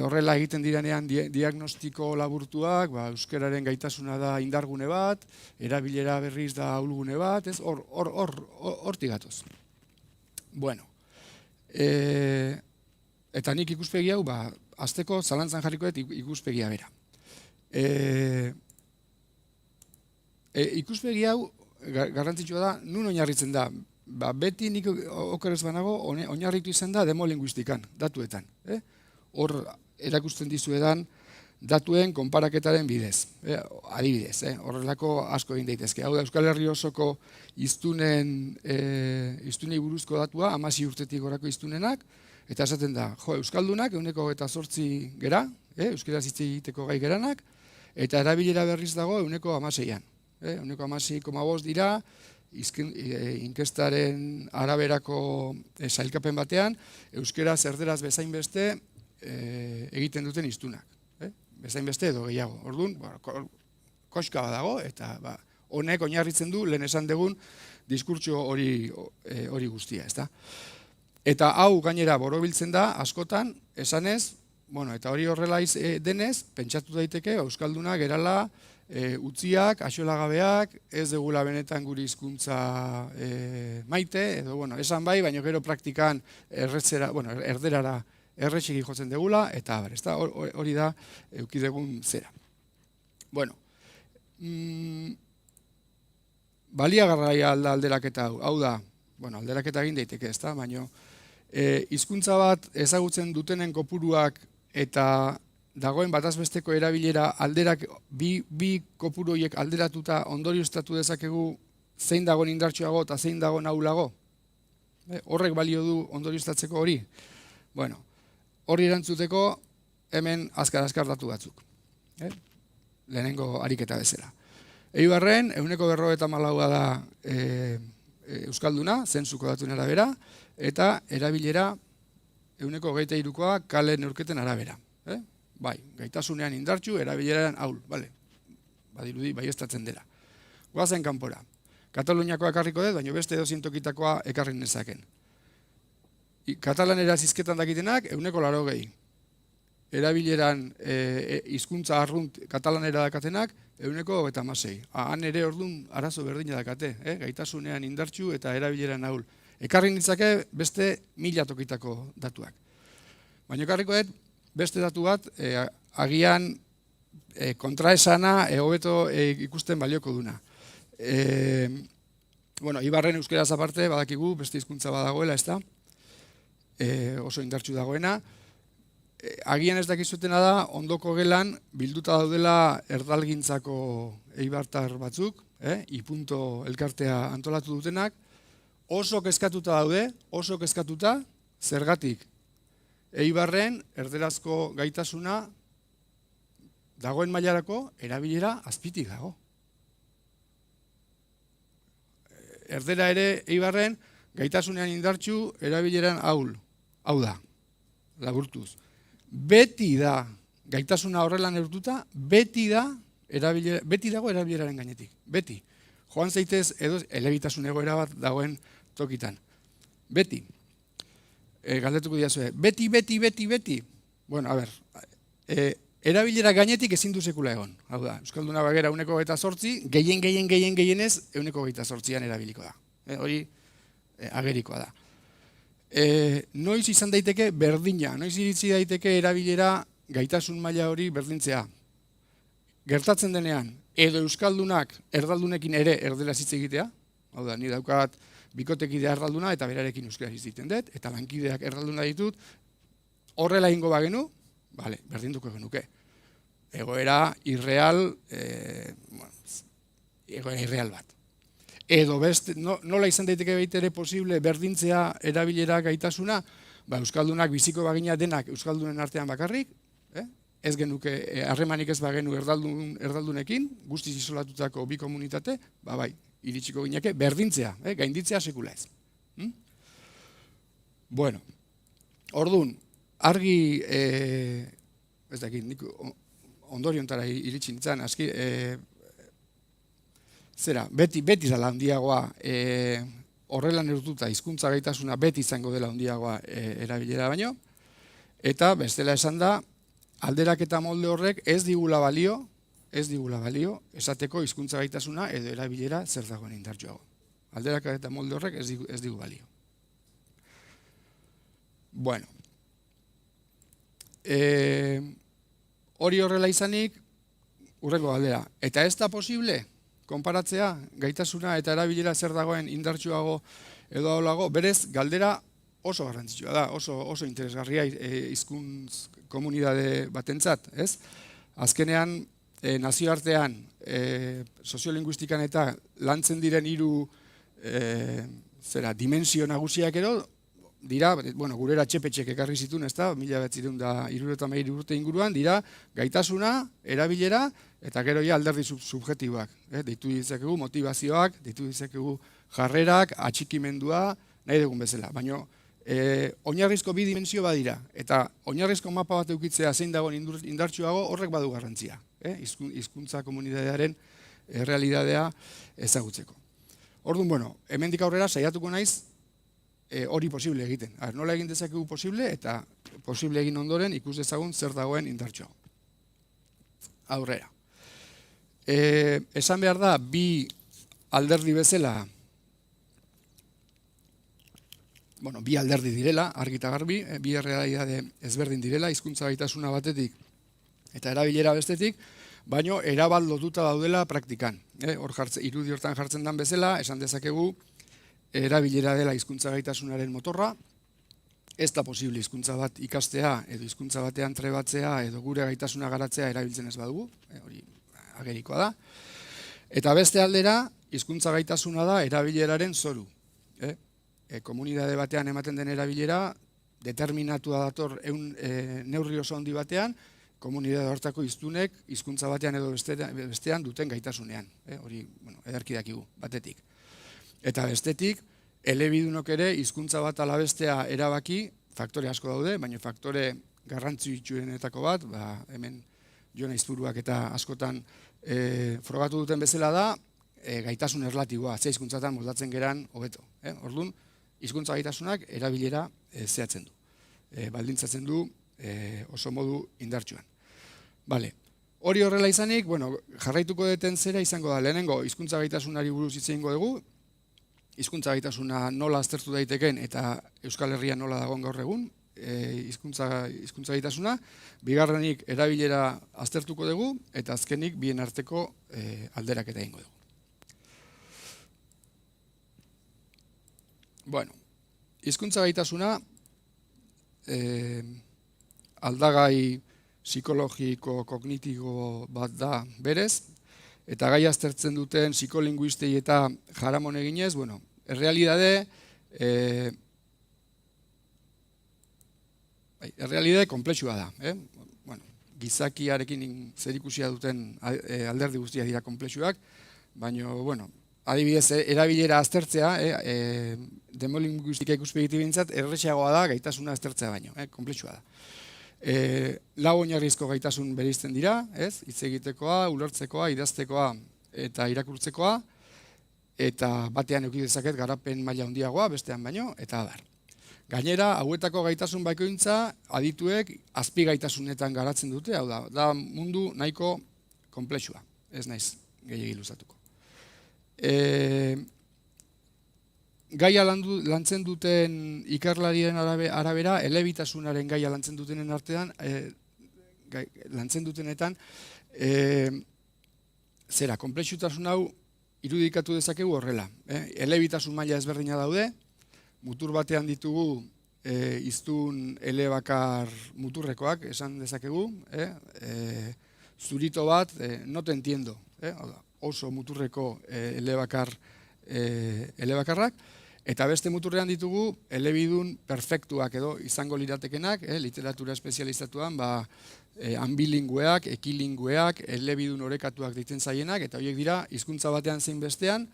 horrela egiten diranean diagnostiko laburtuak, euskararen gaitasuna da indargune bat, erabilera berriz da ahulgune bat, hortik gatoz. Eta nik ikuspegi hau, azteko zalantzan jarriko dut ikuspegia bera. Ikuspegi hau, garrantzitsua da, nun oinarritzen da? Beti nik okerez banago, oinarritu izan da demolinguistikan, datuetan. Hor erakusten dizuedan datuen konparaketaren bidez. Adibidez, horrelako asko egin daitezke. Hau da, Euskal Herri osoko iztunei buruzko datua, 16 urtetik gorako iztunenak, eta esaten da, Euskaldunak 28 gera, euskara hitz egiteko gai geranak, eta erabilera berriz dago 16an. 16,5 dira, inkestaren araberako sailkapen batean, euskara zerderaz bezain beste egiten duten hiztunak. Bezain beste edo gehiago. Orduan, koska badago, eta honek oinarritzen du lehen esan dugun diskurtso hori guztia, ezta? Eta hau gainera borobiltzen da, askotan, esanez, eta hori horrela denez, pentsatu daiteke, Euskalduna gerala utziak, axolagabeak, ez dugula benetan guri hizkuntza maite, edo, esan bai, baina gero praktikan erderara erretxiki jotzen degula, eta hori da eukidegun zera. Baliagarria alda alderaketa hau da, alderaketa egin daiteke, ez da, baina hizkuntza bat ezagutzen dutenen kopuruak eta dagoen batazbesteko erabilera bi kopuru horiek alderatuta ondorioztatu dezakegu zein dagoen indartsuago eta zein dagoen ahulago. Horrek balio du ondorioztatzeko hori. Hori erantzuteko hemen azkar datu batzuk. Lehenengo ariketa bezala. Eibarren, 94% da euskalduna, zentzuko datuen arabera, eta erabilera 23%koa kale neurketen arabera. Bai, gaitasunean indartsu, erabileran ahul, badirudi baieztatzen dela. Goazen kanpora. Kataluniakoa ekarriko dut, baina beste edozein tokitakoa ekarri nezaken. Katalanera zizketan dakitenak, 80%. Erabileran hizkuntza arrunt katalanera dakatenak, 26%. Han ere orduan arazo berdina dakate, gaitasunean indartsu eta erabileran ahul. Ekarri nitzake beste 1000 tokitako datuak. Baina ekarriko dut, beste datu bat, agian kontraesana hobeto ikusten balioko duna. Ibarren euskeraz aparte, badakigu, beste hizkuntza badagoela, ez da? Oso indartsu dagoena. Agian ez dakizutena da, ondoko gelan bilduta daudela erdalgintzako eibartar batzuk, ipunto elkartea antolatu dutenak, oso kezkatuta daude, oso kezkatuta, zergatik. Eibarren erderazko gaitasuna dagoen mailarako erabilera azpitik dago. Erdera ere Eibarren gaitasunean indartsu erabileran ahul. Hau da, laburtuz. Beti da gaitasuna horrela neurtuta, beti dago erabileraren gainetik. Beti. Joan zaitez edo elebitasun egoera bat dagoen tokitan. Beti. Galdetuko diazue, beti. Erabilera gainetik ezin du sekula egon. Hau da, euskalduna bagera 28, gehienez 28an erabiliko da. Hori agerikoa da. Noiz izan daiteke berdina, noiz iritsi daiteke erabilera gaitasun maila hori berdintzea. Gertatzen denean, edo euskaldunak erdaldunekin ere erderaz hitz egitea, hau da, ni daukat bikotekidea erdalduna eta berarekin euskaraz hitz egiten dut, eta lankideak erdalduna ditut, horrela egingo bagenu, berdinduko genuke. Egoera irreal bat. Edo beste, nola izan daiteke baita ere posible berdintzea erabilera gaitasuna, euskaldunak biziko bagina denak euskaldunen artean bakarrik, ez genuke harremanik ez bagenu erdaldunekin, guztiz isolatutako bi komunitate, iritsiko gineke, berdintzea, gainditzea sekula ez. Orduan, argi, ez dakit, nik ondoriontara iritsi nintzen, aski, beti dela handiagoa, horrela neurtuta hizkuntza gaitasuna beti izango dela handiagoa erabilera baino, eta bestela esan da, alderaketa molde horrek ez digula balio, esateko hizkuntza gaitasuna edo erabilera zer dagoen indartsuago. Alderaketa molde horrek ez digu balio. Hori horrela izanik, urrengo galdera. Eta ez da posible, konparatzea, gaitasuna eta erabilera zer dagoen indartsuago edo aholago, berez galdera oso garrantzitsua da, oso interesgarria hizkuntz komunitate batentzat, ez? Azkenean, nazioartean, soziolinguistikan eta lantzen diren hiru dimensio nagusiak ero, dira, gurera txepetxek ekarri zituen, ez da, 1973 urte inguruan, dira, gaitasuna, erabilera, eta gero alderdi subjektiboak. Deitu ditzakegu motivazioak, deitu ditzakegu jarrerak, atxikimendua, nahi dugun bezala. Baina, oinarrizko bi dimensio badira, eta oinarrizko mapa bat eukitzea zein dagoen indartsuago horrek badu garrantzia, hizkuntza komunitatearen realidadea ezagutzeko. Orduan, hemendik aurrera saiatuko naiz hori posible egiten. Nola egin dezakegu posible eta posible egin ondoren ikus dezagun zer dagoen indartsuago. Aurrera. Esan behar da, bi alderdi bezala, bi alderdi direla, argi eta garbi, bi errealitate ezberdin direla, hizkuntza gaitasuna batetik eta erabilera bestetik, baino erabat lotuta daudela praktikan. Irudi hortan jartzen den bezala, esan dezakegu, erabilera dela hizkuntza gaitasunaren motorra, ez da posible hizkuntza bat ikastea, edo hizkuntza batean trebatzea, edo gure gaitasuna garatzea erabiltzen ez badugu, hori agerikoa da. Eta beste aldera, hizkuntza gaitasuna da erabileraren zoru. Komunitate batean ematen den erabilera, determinatua dator neurri oso handi batean, komunitate hortako hiztunek hizkuntza batean edo bestean duten gaitasunean. Hori, ederki dakigu, batetik. Eta bestetik, elebidunok ere hizkuntza bat ala bestea erabaki, faktore asko daude, baina faktore garrantzitsuenetako bat, hemen Jon Aizpuruak eta askotan frogatu duten bezala da, gaitasun erlatiboa, ze hizkuntzatan moldatzen geran hobeto. Orduan, hizkuntza gaitasunak erabilera zehatzen du. Baldintzatzen du oso modu indartsuan. Hori horrela izanik, jarraituko deten zera izango da, lehenengo hizkuntza gaitasunari buruz hitz egingo dugu, hizkuntza gaitasuna nola aztertu daiteken eta Euskal Herria nola dagoen gaur egun, hizkuntza gaitasuna, bigarrenik erabilera aztertuko dugu, eta azkenik bien arteko alderaketa egingo dugu. Hizkuntza gaitasuna aldagai psikologiko, kognitibo bat da berez, eta gai aztertzen duten psikolinguistei eta jaramon eginez, errealitate komplexua da. Gizakiarekin zerikusia duten alderdi guztiak dira komplexuak, baina, adibidez, erabilera aztertzea, demolinguistika ikuspegiti bintzat, erresagoa da gaitasuna aztertzea baino, komplexua da. Lau oinarrizko gaitasun bereizten dira, hitz egitekoa, ulertzekoa, idaztekoa eta irakurtzekoa, eta batean eduki dezaket garapen maila handiagoa, bestean baino, eta abar. Gainera, hauetako gaitasun bakoitza adituek azpi gaitasunetan garatzen dute, hau da mundu nahiko komplexua, ez naiz gehiegi luzatuko. Gaia lantzen duten ikerlarien arabera, elebitasunaren gaia lantzen dutenen artean, lantzen dutenetan, komplexutasun hau irudikatu dezakegu horrela. Elebitasun maila ezberdina daude, mutur batean ditugu hiztun elebakar muturrekoak, esan dezakegu, zurito bat, no te entiendo, oso muturreko elebakarrak, eta beste muturrean ditugu elebidun perfektuak edo izango liratekenak, literatura espezializatuan, anbilingueak, ekilingueak, elebidun orekatuak ditzen zaienak, eta horiek dira hizkuntza batean zein bestean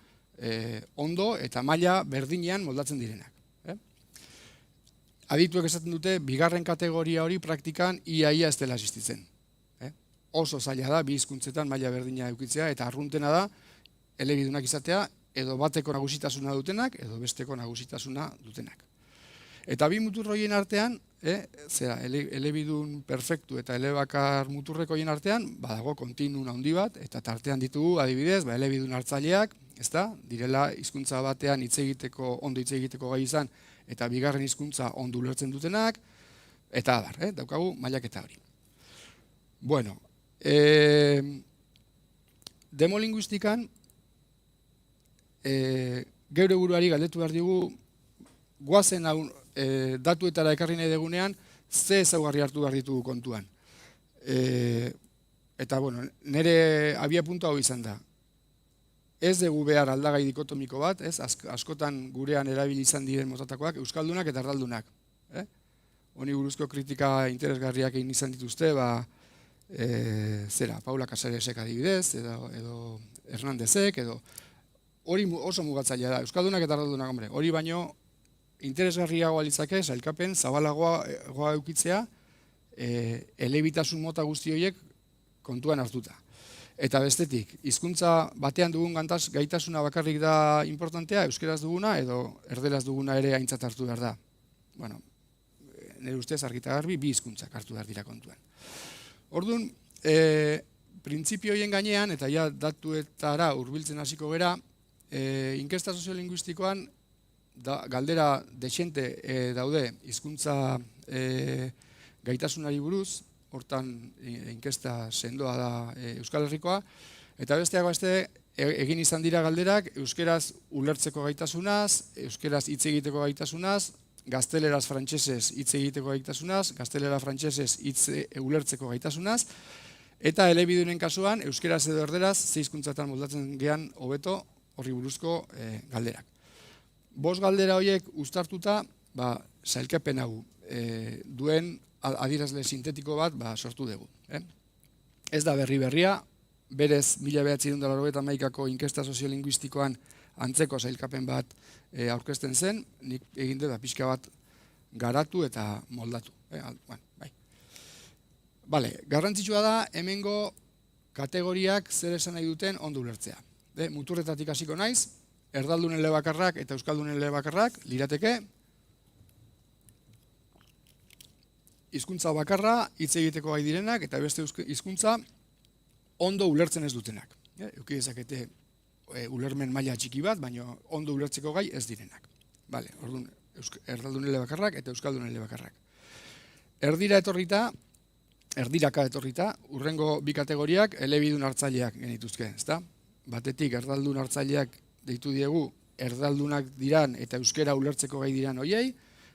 ondo eta maila berdinean moldatzen direnak. Adituek esaten dute, bigarren kategoria hori praktikan iaia ez dela existitzen. Oso zaila da, bi hizkuntzetan maila berdina edukitzea, eta arruntena da, elebidunak izatea, edo bateko nagusitasuna dutenak, edo besteko nagusitasuna dutenak. Eta bi muturroien artean, elebidun perfektu eta elebakar muturrekoien artean, badago kontinun handi bat, eta tartean ditugu, adibidez, elebidun hartzaileak, direla hizkuntza batean ondo hitz egiteko gai izan, eta bigarren hizkuntza ondo ulertzen dutenak, eta abar, daukagu mailaketa hori. Demolinguistikan, geure buruari galdetu behar digu, guazen datuetara ekarri nahi degunean, ze ezaugarri hartu behar ditugu kontuan. Eta, nire abia puntua hau izan da. Ez dugu behar aldagai dikotomiko bat, askotan gurean erabili izan diren motatakoak, euskaldunak eta erdaldunak. Honi buruzko kritika interesgarriak egin izan dituzte, Paula Casaresek adibidez, edo Hernandezek, edo hori oso mugatzailea da, euskaldunak eta erdaldunak, hori baino interesgarriagoa litzake, sailkapen zabalagoa eukitzea, elebitasun mota guzti horiek kontuan hartuta. Eta bestetik, hizkuntza batean dugun gaitasuna bakarrik da importantea, euskeraz duguna edo erderaz duguna ere aintzat hartu behar da. Nire ustez argi eta garbi, bi hizkuntzak hartu behar dira kontuan. Orduan, printzipio horien gainean, eta ja datuetara hurbiltzen hasiko gera, inkesta soziolinguistikoan galdera dexente daude hizkuntza gaitasunari buruz, hortan inkesta sendoa da Euskal Herrikoa, eta besteak beste egin izan dira galderak euskeraz ulertzeko gaitasunaz, euskeraz hitz egiteko gaitasunaz, gazteleraz frantsesez hitz egiteko gaitasunaz, gaztelera frantsesez hitz ulertzeko gaitasunaz, eta elebidunen kasuan euskeraz edo erderaz ze hizkuntzatan moldatzen gean hobeto horri buruzko galderak. 5 galdera horiek uztartuta, sailkapen hau duen adierazle sintetiko bat sortu dugu. Ez da berria, berez 1991ko inkesta soziolinguistikoan antzeko sailkapen bat aurkezten zen, nik egin dut pixka bat garatu eta moldatu. Garrantzitsua da hemengo kategoriak zer esan nahi duten ondo ulertzea. Muturretatik hasiko naiz, erdaldunen elebakarrak eta euskaldunen elebakarrak lirateke hizkuntza bakarra hitz egiteko gai direnak eta beste hizkuntza ondo ulertzen ez dutenak. Eduki dezakete ulermen maila txiki bat, baina ondo ulertzeko gai ez direnak. Orduan, erdaldunen elebakarrak eta euskaldunen elebakarrak. Erdiraka etorrita, urrengo bi kategoriak elebidun hartzaileak genituzke, ezta? Batetik erdaldun hartzaileak deitu diegu erdaldunak diran eta euskera ulertzeko gai diran hoiei,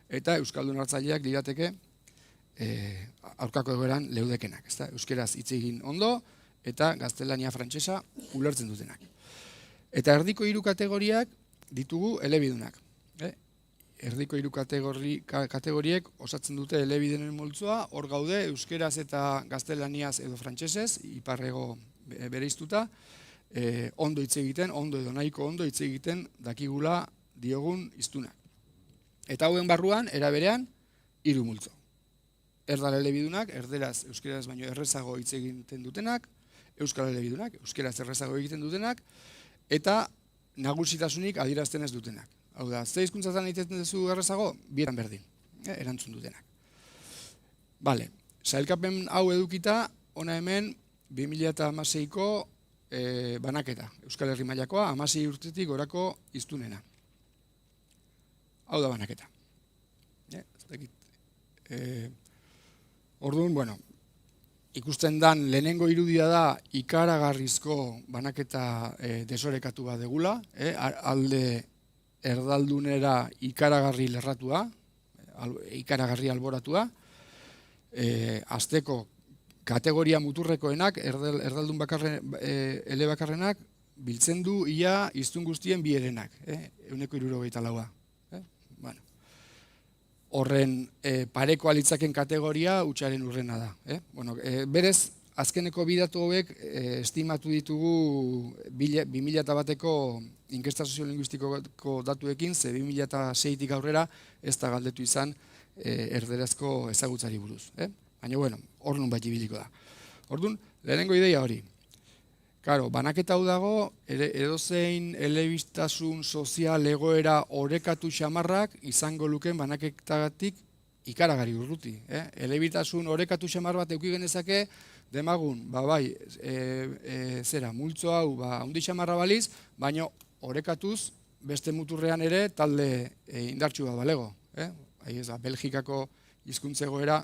eta euskaldun hartzaileak lirateke aurkako egoeran leudekenak, ezta? Euskeraz hitz egin ondo eta gaztelania frantsesa ulertzen dutenak. Eta erdiko 3 kategoriak ditugu elebidunak. Erdiko 3 kategoriek osatzen dute elebidunen multzoa, hor gaude euskeraz eta gaztelaniaz edo frantsesez, iparrego bereiztuta, ondo hitz egiten, ondo edo nahiko ondo hitz egiten dakigula diogun hiztunak. Eta hauen barruan, era berean, 3 multzo. Erdal elebidunak, erderaz euskeraz baino errezago hitz egiten dutenak, euskal elebidunak, euskeraz errezago egiten dutenak, eta nagusitasunik adierazten ez dutenak. Hau da, ze hizkuntzatan egiten duzu errezago, bietan berdin, erantzun dutenak. Sailkapen hau edukita, ona hemen 2016ko banaketa, Euskal Herri mailakoa, 16 urtetik gorako hiztunena. Hau da banaketa. Orduan, ikusten dan lehenengo irudia da ikaragarrizko banaketa desorekatu bat degula, alde erdaldunera ikaragarri lerratua, ikaragarri alboratua, azteko kategoria muturrekoenak, erdaldun elebakarrenak, biltzen du ia hiztun guztien bierenak, 174. Horren pareko alitzaken kategoria hutsaren urrena da. Berez, azkeneko bidatu hauek estimatu ditugu 2001ko inkesta soziolinguistikoko datuekin, ze 2006tik aurrera ez da galdetu izan erderazko ezagutzari buruz. Baina, hor nun bat ibiliko da. Orduan, lehenengo ideia hori. Banaketa hau dago, edozein elebistasun sozial egoera orekatu xamarrak izango luken banaketatik ikaragarri urruti. Elebitasun orekatu xamar bat euki genezake, demagun, multzo hau, handi xamarra baliz, baina orekatuz beste muturrean ere talde indartsu bat balego. Belgikako hizkuntza egoera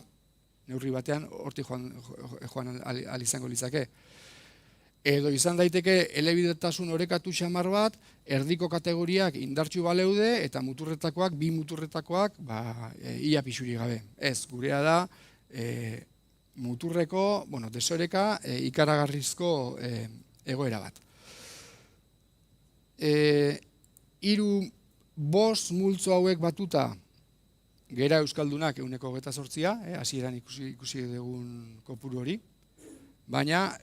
neurri batean hortik joan alizango litzake. Edo izan daiteke elebidetasun orekatu xamar bat, erdiko kategoriak indartsu baleude eta muturretakoak, bi muturretakoak, ia pixuri gabe. Ez, gurea da muturreko, desoreka, ikaragarrizko egoera bat. 5 multzo hauek batuta, gera euskaldunak 128, hasieran ikusi dugun kopuru hori, baina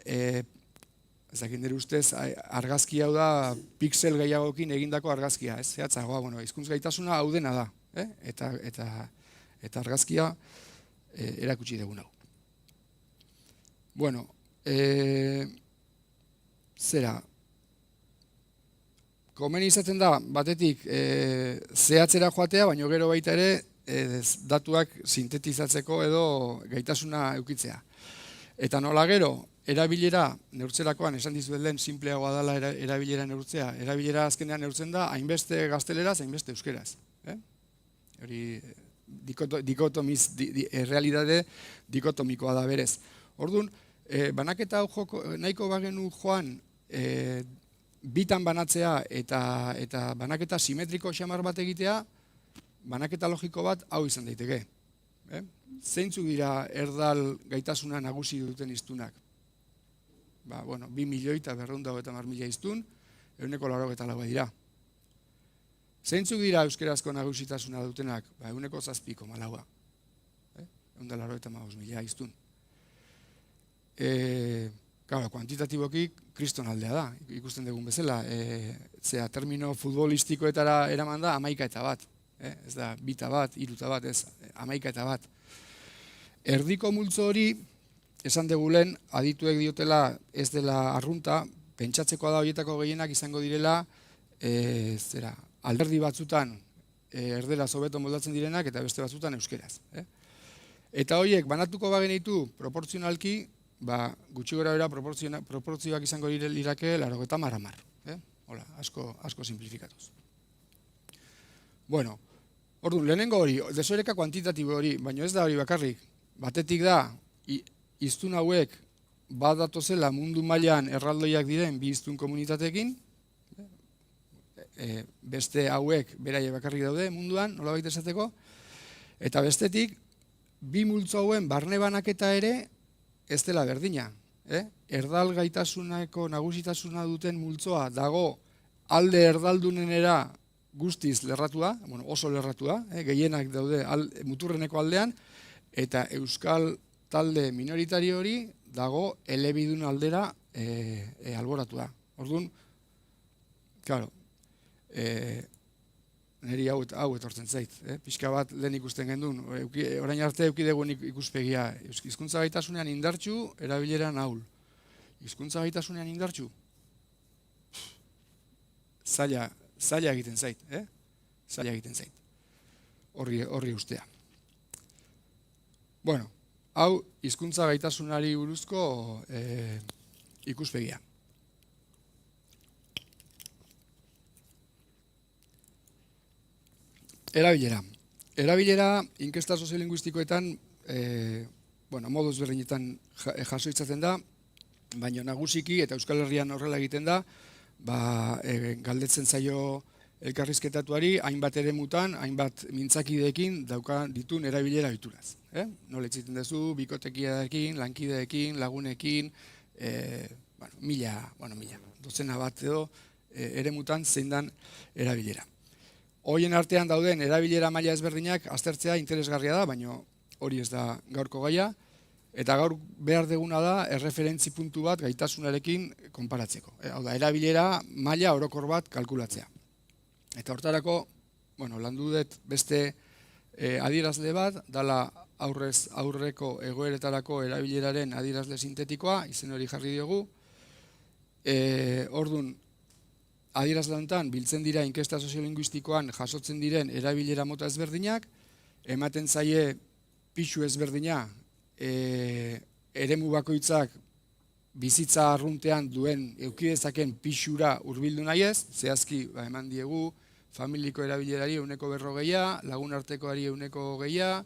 ezakin dira ustez, argazki hau da pixel gehiagokin egindako argazkia, zehatzagoa, hizkuntz gaitasuna hau dena da, eta argazkia erakutsi dugun hau. Komeni izaten da, batetik zehatzera joatea, baina gero baita ere datuak sintetizatzeko edo gaitasuna eukitzea. Eta nola gero, erabilera neurtzerakoan esan dizuet lehen simpleagoa dela erabilera neurtzea. Erabilera azkenean neurtzen da hainbeste gazteleraz, hainbeste euskeraz. Hori errealitate dikotomikoa da berez. Orduan, banaketa nahiko bagenu joan bitan banatzea eta banaketa simetriko xamar bat egitea, banaketa logiko bat hau izan daiteke. Zeintzuk dira erdal gaitasuna nagusi duten hiztunak? 2.250.000 hiztun, 184 dira. Zeintzuk dira euskerazko nagusitasuna dutenak? 7,4. 185.000 hiztun. Kuantitatiboki kriston aldea da, ikusten dugun bezala. Termino futbolistikoetara eraman da 11 ez da 2 3 ez 11 Erdiko multzo hori, esan degulen, adituek diotela ez dela arrunta, pentsatzekoa da horietako gehienak izango direla, alderdi batzutan erderaz hobeto moldatzen direnak eta beste batzutan euskeraz. Eta horiek banatuko bagenitu proportzionalki, gutxi gora bera proportzioak izango lirake 80-10. Hola, asko simplifikatuz. Bueno, orduan, lehenengo hori, desoreka kuantitatibo hori, baina ez da hori bakarrik. Batetik da, hiztun hauek bat datozela mundu mailan erraldoiak diren bi hiztun komunitateekin, beste hauek beraie bakarrik daude munduan, nolabait esateko, eta bestetik, bi multzo hauen barne banaketa ere ez dela berdina. Erdal gaitasuneko nagusitasuna duten multzoa dago alde erdaldunenera guztiz lerratua, oso lerratua, gehienak daude muturreneko aldean, eta euskal talde minoritario hori dago elebidun aldera alboratua. Orduan, claro, niri hau etortzen zait. Pixka bat lehen ikusten gendun, orain arte eukidegun ikuspegia. Hizkuntza gaitasunean indartsu, erabileran ahul. Hizkuntza gaitasunean indartsu? Zaila egiten zait. Zaila egiten zait. Horri ustea. Bueno, hau hizkuntza gaitasunari buruzko ikuspegia. Erabilera. Erabilera inkesta soziolinguistikoetan modu ezberdinetan jaso itzaten da, baina nagusiki eta Euskal Herrian horrela egiten da, galdetzen zaio elkarrizketatuari hainbat eremutan, hainbat mintzakideekin ditun erabilera ohituraz. Nola egiten duzu, bikotekideekin, lankideekin, lagunekin, dozena bat edo eremutan zein dan erabilera. Horien artean dauden erabilera maila ezberdinak aztertzea interesgarria da, baina hori ez da gaurko gaia, eta gaur behar deguna da erreferentzi puntu bat gaitasunarekin konparatzeko. Hau da, erabilera maila orokor bat kalkulatzea. Eta hortarako, landu dut beste adierazle bat, dala aurrez aurreko egoeretarako erabileraren adierazle sintetikoa, izen hori jarri diogu. Orduan, adierazle honetan biltzen dira inkesta soziolinguistikoan jasotzen diren erabilera mota ezberdinak, ematen zaie pixu ezberdina eremu bakoitzak bizitza arruntean duen eukidezaken pixura hurbildu nahi ez, zehazki eman diegu familiko erabilerari 140, lagun artekoari 120,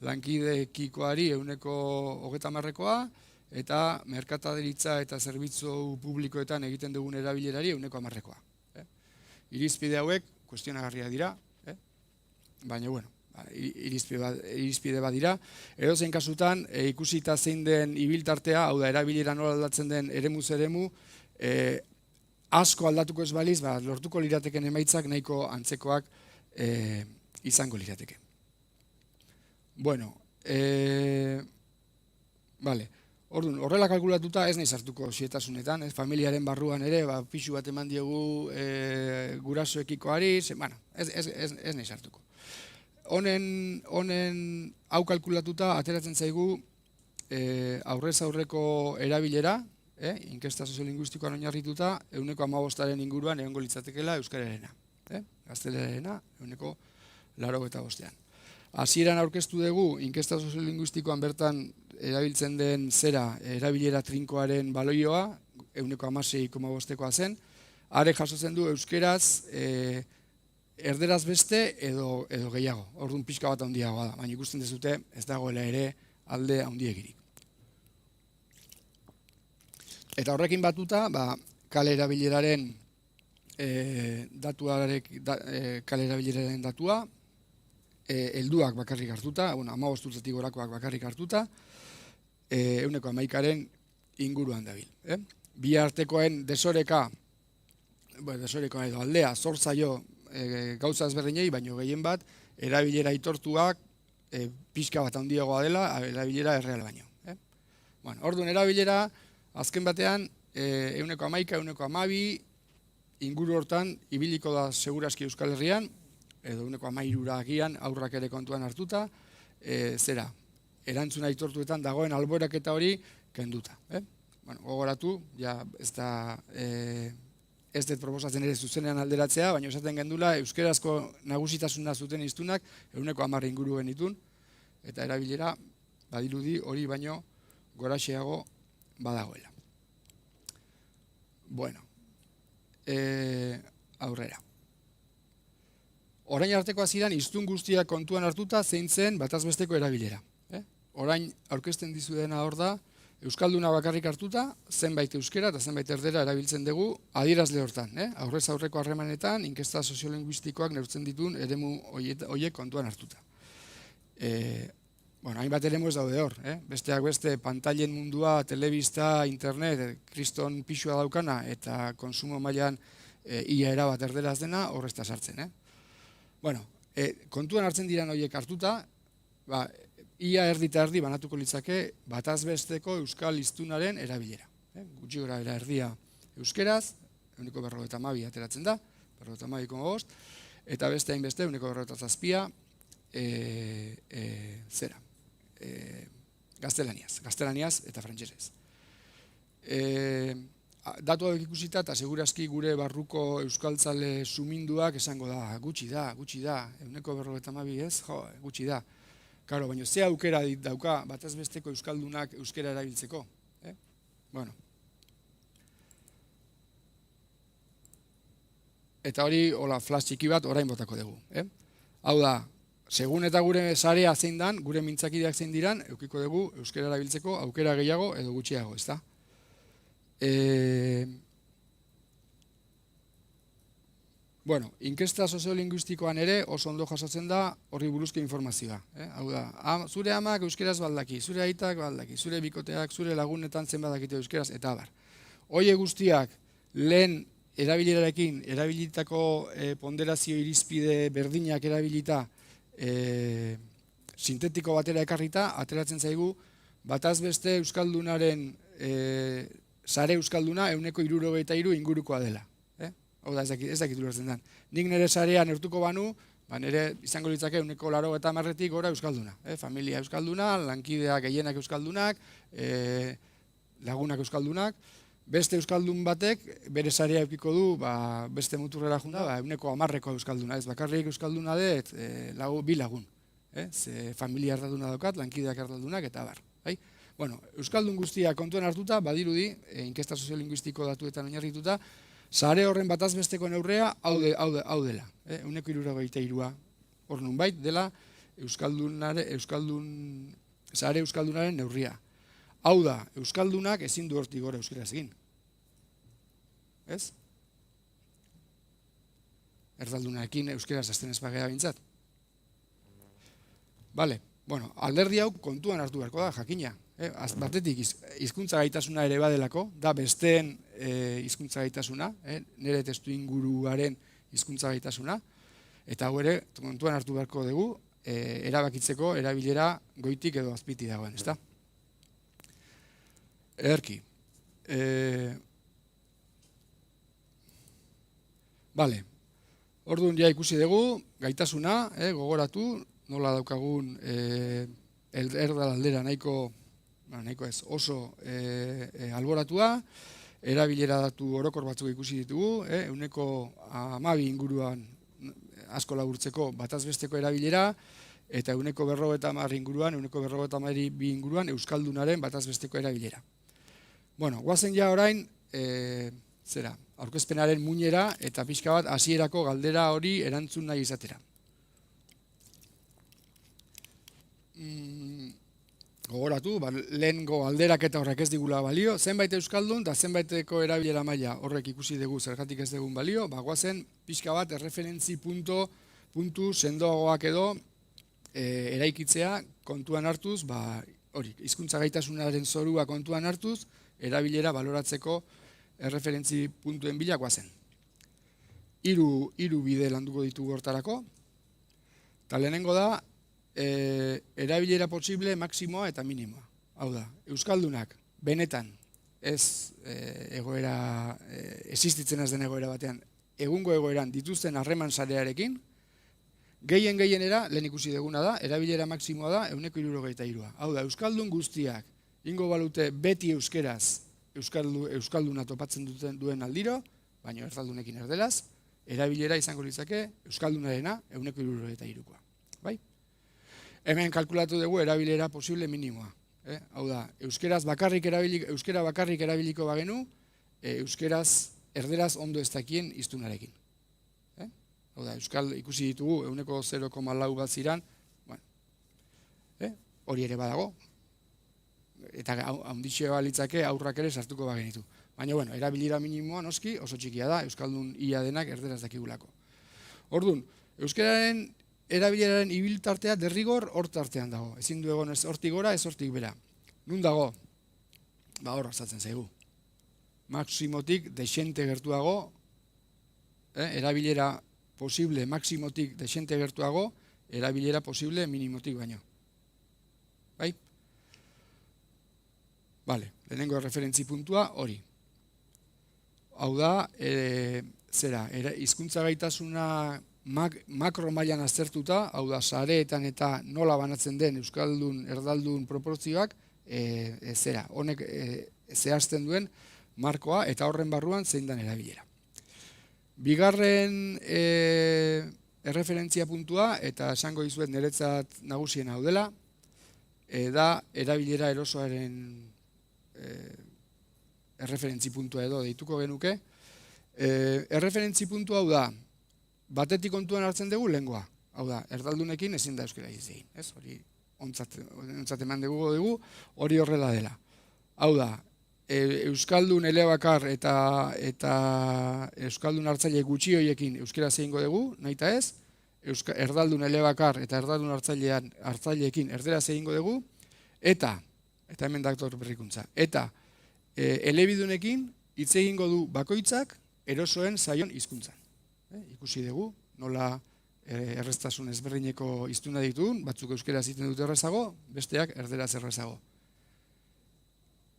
lankidekikoari 130, eta merkataritza eta zerbitzu publikoetan egiten dugun erabilerari 110. Irizpide hauek kuestionagarria dira, baina irizpide bat dira. Edozein kasutan, ikusita zein den ibiltartea, hau da, erabilera nola aldatzen den eremuz eremu, asko aldatuko ez baliz, lortuko lirateken emaitzak nahiko antzekoak izango lirateke. Bueno, orduan, horrela kalkulatuta ez nahi sartuko xietasunetan, familiaren barruan ere, pixu bat eman diegu gurasoekikoari, ez nahi sartuko. Honen hau kalkulatuta ateratzen zaigu aurrez aurreko erabilera, inkesta soziolinguistikoan oinarrituta, 115 inguruan egongo litzatekeela euskararena. Gaztelerarena 185. Hasieran aurkeztu dugu inkesta soziolinguistikoan bertan erabiltzen den zera erabilera trinkoaren baloioa, 16,5koa zen, are jasotzen du euskeraz erderaz beste edo gehiago. Orduan pixka bat handiagoa da, baina ikusten dezute ez dagoela ere alde handiegirik. Eta horrekin batuta, kale erabileraren datua, helduak bakarrik hartuta, 15 urtetik gorakoak bakarrik hartuta, 11%aren inguruan dabil. Bi artekoen desoreka edo aldea zortzaio gauza ezberdinei, baino gehien bat, erabilera aitortuak pixka bat handiagoa dela, erabilera erreal baino. Orduan erabilera, azken batean, 11%, 12% inguru hortan ibiliko da segurazki Euskal Herrian, edo 13% agian aurrak ere kontuan hartuta, erantzuna aitortuetan dagoen alboraketa hori kenduta. Gogoratu, ez dut proposatzen ere zuzenean alderatzea, baina esaten gendula euskerazko nagusitasuna zuten hiztunak 10% inguru genitun, eta erabilera badirudi hori baino goraxeago badagoela. Bueno, aurrera. Orain arteko hasieran hiztun guztiak kontuan hartuta zein zen batazbesteko erabilera. Orain aurkezten dizudena hor da, euskalduna bakarrik hartuta, zenbait euskera eta zenbait erdera erabiltzen dugu adierazle hortan. Aurrez aurreko harremanetan, inkesta soziolinguistikoak neurtzen ditun eremu horiek kontuan hartuta. Hainbat eremu ez daude hor. Besteak beste, pantailen mundua, telebista, internet, kriston pixua daukana eta konsumo mailan ia erabat erderaz dena horrezta sartzen. Kontuan hartzen diran horiek hartuta, ia erdi eta erdi banatuko litzake batazbesteko euskal hiztunaren erabilera. Gutxi gora erdia euskeraz, 52 ateratzen da, 52,5, eta beste hainbeste 47 gaztelaniaz eta frantsesez. Datu hauek ikusita eta segurazki gure barruko euskaltzale suminduak esango da, gutxi da, 52 ez, gutxi da. Karo, baina ze aukera dauka batazbesteko euskaldunak euskera erabiltzeko? Eta hori, flash txiki bat orain botako dugu. Hau da, segun eta gure sarea zein dan, gure mintzakideak zein diran, eukiko dugu euskera erabiltzeko aukera gehiago edo gutxiago, ez da? Inkesta soziolinguistikoan ere oso ondo jasotzen da horri buruzko informazioa. Hau da, zure amak euskeraz baldaki, zure aitak baldaki, zure bikoteak, zure lagunetan zen badakite euskeraz, eta abar. Hoie guztiak lehen erabilerarekin, erabilitako ponderazio irizpide berdinak erabilita sintetiko batera ekarrita, ateratzen zaigu batazbeste euskaldunaren sare euskalduna 163 ingurukoa dela. Hau da, ez dakit ulertzen den. Nik nire sarea neurtuko banu, nire izango litzake 180 gora euskalduna. Familia euskalduna, lankideak gehienak euskaldunak, lagunak euskaldunak. Beste euskaldun batek bere sarea eukiko du beste muturrera junda, 110 euskalduna. Ez bakarrik euskalduna dut, bi lagun. Familia ardalduna daukat, lankideak ardaldunak, eta bar. Euskaldun guztia kontuan hartuta, badirudi, inkesta soziolinguistiko datuetan oinarrituta, sare horren batazbesteko neurrea hau dela. 163 hor nunbait dela sare euskaldunaren neurria. Hau da, euskaldunak ezin du hortik gora euskeraz egin. Ez? Erdaldunarekin euskeraz azten espagea bintzat. Alderdi hau kontuan hartu beharko da, jakina. Batetik hizkuntza gaitasuna ere badelako, da besteen hizkuntza gaitasuna, nire testu inguruaren hizkuntza gaitasuna, eta hau ere kontuan hartu beharko dugu, erabakitzeko erabilera goitik edo azpiti dagoen, ezta? Ederki. Orduan ja ikusi dugu, gaitasuna, gogoratu, nola daukagun erdal aldera nahiko ez, oso alboratua, erabilera datu orokor batzuk ikusi ditugu, 12 inguruan asko laburtzeko batazbesteko erabilera, eta 50% inguruan, 50% inguruan euskaldunaren batazbesteko erabilera. Bueno, guazen ja orain, aurkezpenaren muinera eta pixka bat hasierako galdera hori erantzun nahi izatera. Gogoratu, lehengo alderak eta horrek ez digula balio, zenbait euskaldun eta zenbaiteko erabilera maila horrek ikusi dugu zergatik ez dugun balio, guazen pixka bat erreferentzi puntu sendoagoak edo eraikitzea kontuan hartuz, hori, hizkuntza gaitasunaren zorua kontuan hartuz, erabilera baloratzeko erreferentzi puntuen bila guazen. Hiru bide landuko ditugu hortarako, eta lehenengo da, erabilera posible maksimoa eta minimoa. Hau da, euskaldunak benetan ez egoera, existitzen ez den egoera batean, egungo egoeran dituzten harreman sarearekin, gehienera, lehen ikusi duguna da, erabilera maksimoa da 163. Hau da, euskaldun guztiak ingo balute beti euskeraz euskalduna topatzen duen aldiro, baina erdaldunekin erdelaz, erabilera izango litzake euskaldunarena 163. Bai? Hemen kalkulatu dugu erabilera posible minimoa. Hau da, euskera bakarrik erabiliko bagenu, euskeraz erderaz ondo ez dakien hiztunarekin. Hau da, euskal ikusi ditugu 0,4 bat ziran, hori ere badago, eta handitxea balitzake aurrak ere sartuko bagenitu. Baina, erabilera minimoa noski oso txikia da, euskaldun ia denak erderaz dakigulako. Orduan, euskeraren erabileraren ibiltartea derrigor hor tartean dago. Ezin du egon ez hortik gora, ez hortik bera. Nun dago? Hor azatzen zaigu. Maksimotik desente gertuago, erabilera posible maksimotik desente gertuago, erabilera posible minimotik baino. Bai? Bale, lehenengo referentzi puntua hori. Hau da, hizkuntza gaitasuna makro mailan aztertuta, hau da, sareetan eta nola banatzen den euskaldun, erdaldun proportzioak, honek zehazten duen markoa eta horren barruan zein den erabilera. Bigarren erreferentzia puntua, eta esango dizuet niretzat nagusien hau dela, da erabilera erosoaren erreferentzi puntua edo deituko genuke. Erreferentzi puntua hau da, batetik kontuan hartzen dugu lehengoa. Hau da, erdaldunekin ezin da euskera izegin. Hori ontzat eman dugu, hori horrela dela. Hau da, euskaldun elebakar eta euskaldun hartzaile gutxi horiekin euskera zehingo dugu, nahi eta ez, erdaldun elebakar eta erdaldun hartzaileekin erdera zehingo dugu, eta hemen daktor berrikuntza, eta elebidunekin hitz egingo du bakoitzak erosoen zaion hizkuntzan. Ikusi dugu, nola erreztasun ezberdineko hiztuna ditun, batzuk euskera ziten dute errezago, besteak erderaz errezago.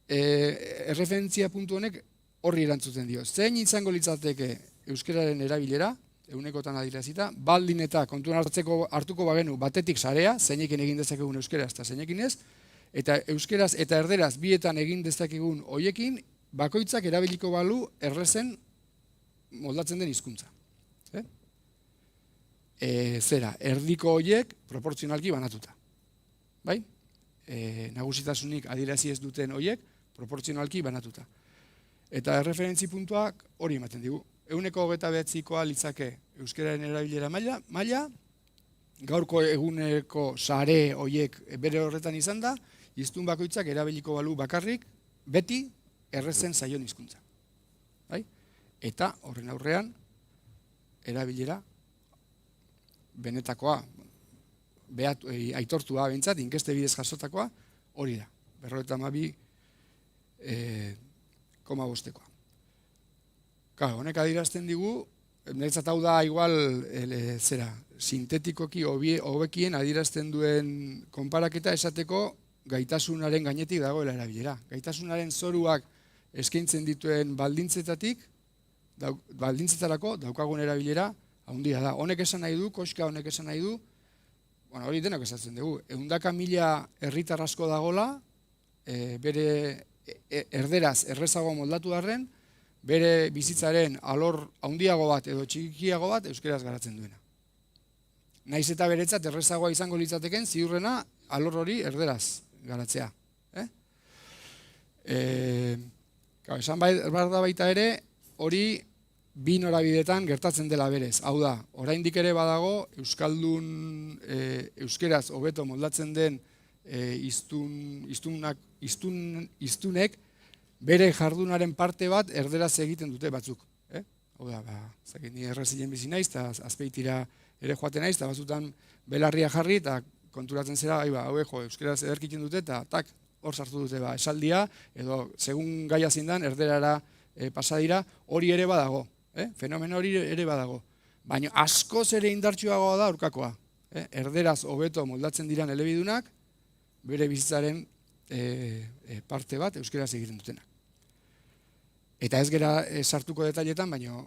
Erreferentzia puntu honek horri erantzuten dio. Zein izango litzateke euskeraren erabilera, egunekotan adirazita, baldin eta kontuan hartuko bagenu batetik sarea, zeinekin egin dezakegun euskeraz eta zeinekin ez, eta euskeraz eta erderaz bietan egin dezakegun hoiekin, bakoitzak erabiliko balu errezen moldatzen den hizkuntza. Erdiko horiek proportzionalki banatuta. Bai? Nagusitasunik adirazi ez duten horiek proportzionalki banatuta. Eta erreferentzi puntuak hori ematen digu. 129koa litzake euskeraren erabilera maila, gaurko eguneko sare horiek bere horretan izan da, hiztun bakoitzak erabiliko balu bakarrik, beti errezen zaion hizkuntza. Bai? Eta horren aurrean erabilera benetakoa, aitortua behintzat, inkeste bidez jasotakoa, hori da, 52,5koa. Honek adirazten digu, niretzat hau da igual, sintetikoki hobekien adirazten duen konparaketa esateko gaitasunaren gainetik dagoela erabilera. Gaitasunaren zoruak eskaintzen dituen baldintzetarako daukagun erabilera handia da. Honek esan nahi du, koska honek esan nahi du, hori denok esatzen dugu, 100.000 herritar asko dagola, bere erderaz errezago moldatu darren, bere bizitzaren alor handiago bat edo txikiago bat euskeraz garatzen duena. naiz eta beretzat errezagoa izango litzateken ziurrena alor hori erderaz garatzea. Esan behar da baita ere, hori bi norabidetan gertatzen dela berez. Hau da, oraindik ere badago euskeraz hobeto moldatzen den hiztunek bere jardunaren parte bat erderaz egiten dute batzuk. Hau da, ni errezilen bizi naiz, eta Azpeitira ere joaten naiz, eta batzutan belarria jarri, eta konturatzen zera, euskeraz ederkiten dute, eta tak, hor sartu dute esaldia, edo segun gaia zindan, erderara pasadira, hori ere badago, fenomeno hori ere badago. Baina askoz ere indartsuagoa da aurkakoa. Erderaz hobeto moldatzen diran elebidunak, bere bizitzaren parte bat euskeraz egiten dutena. Eta ez gera sartuko detailetan, baina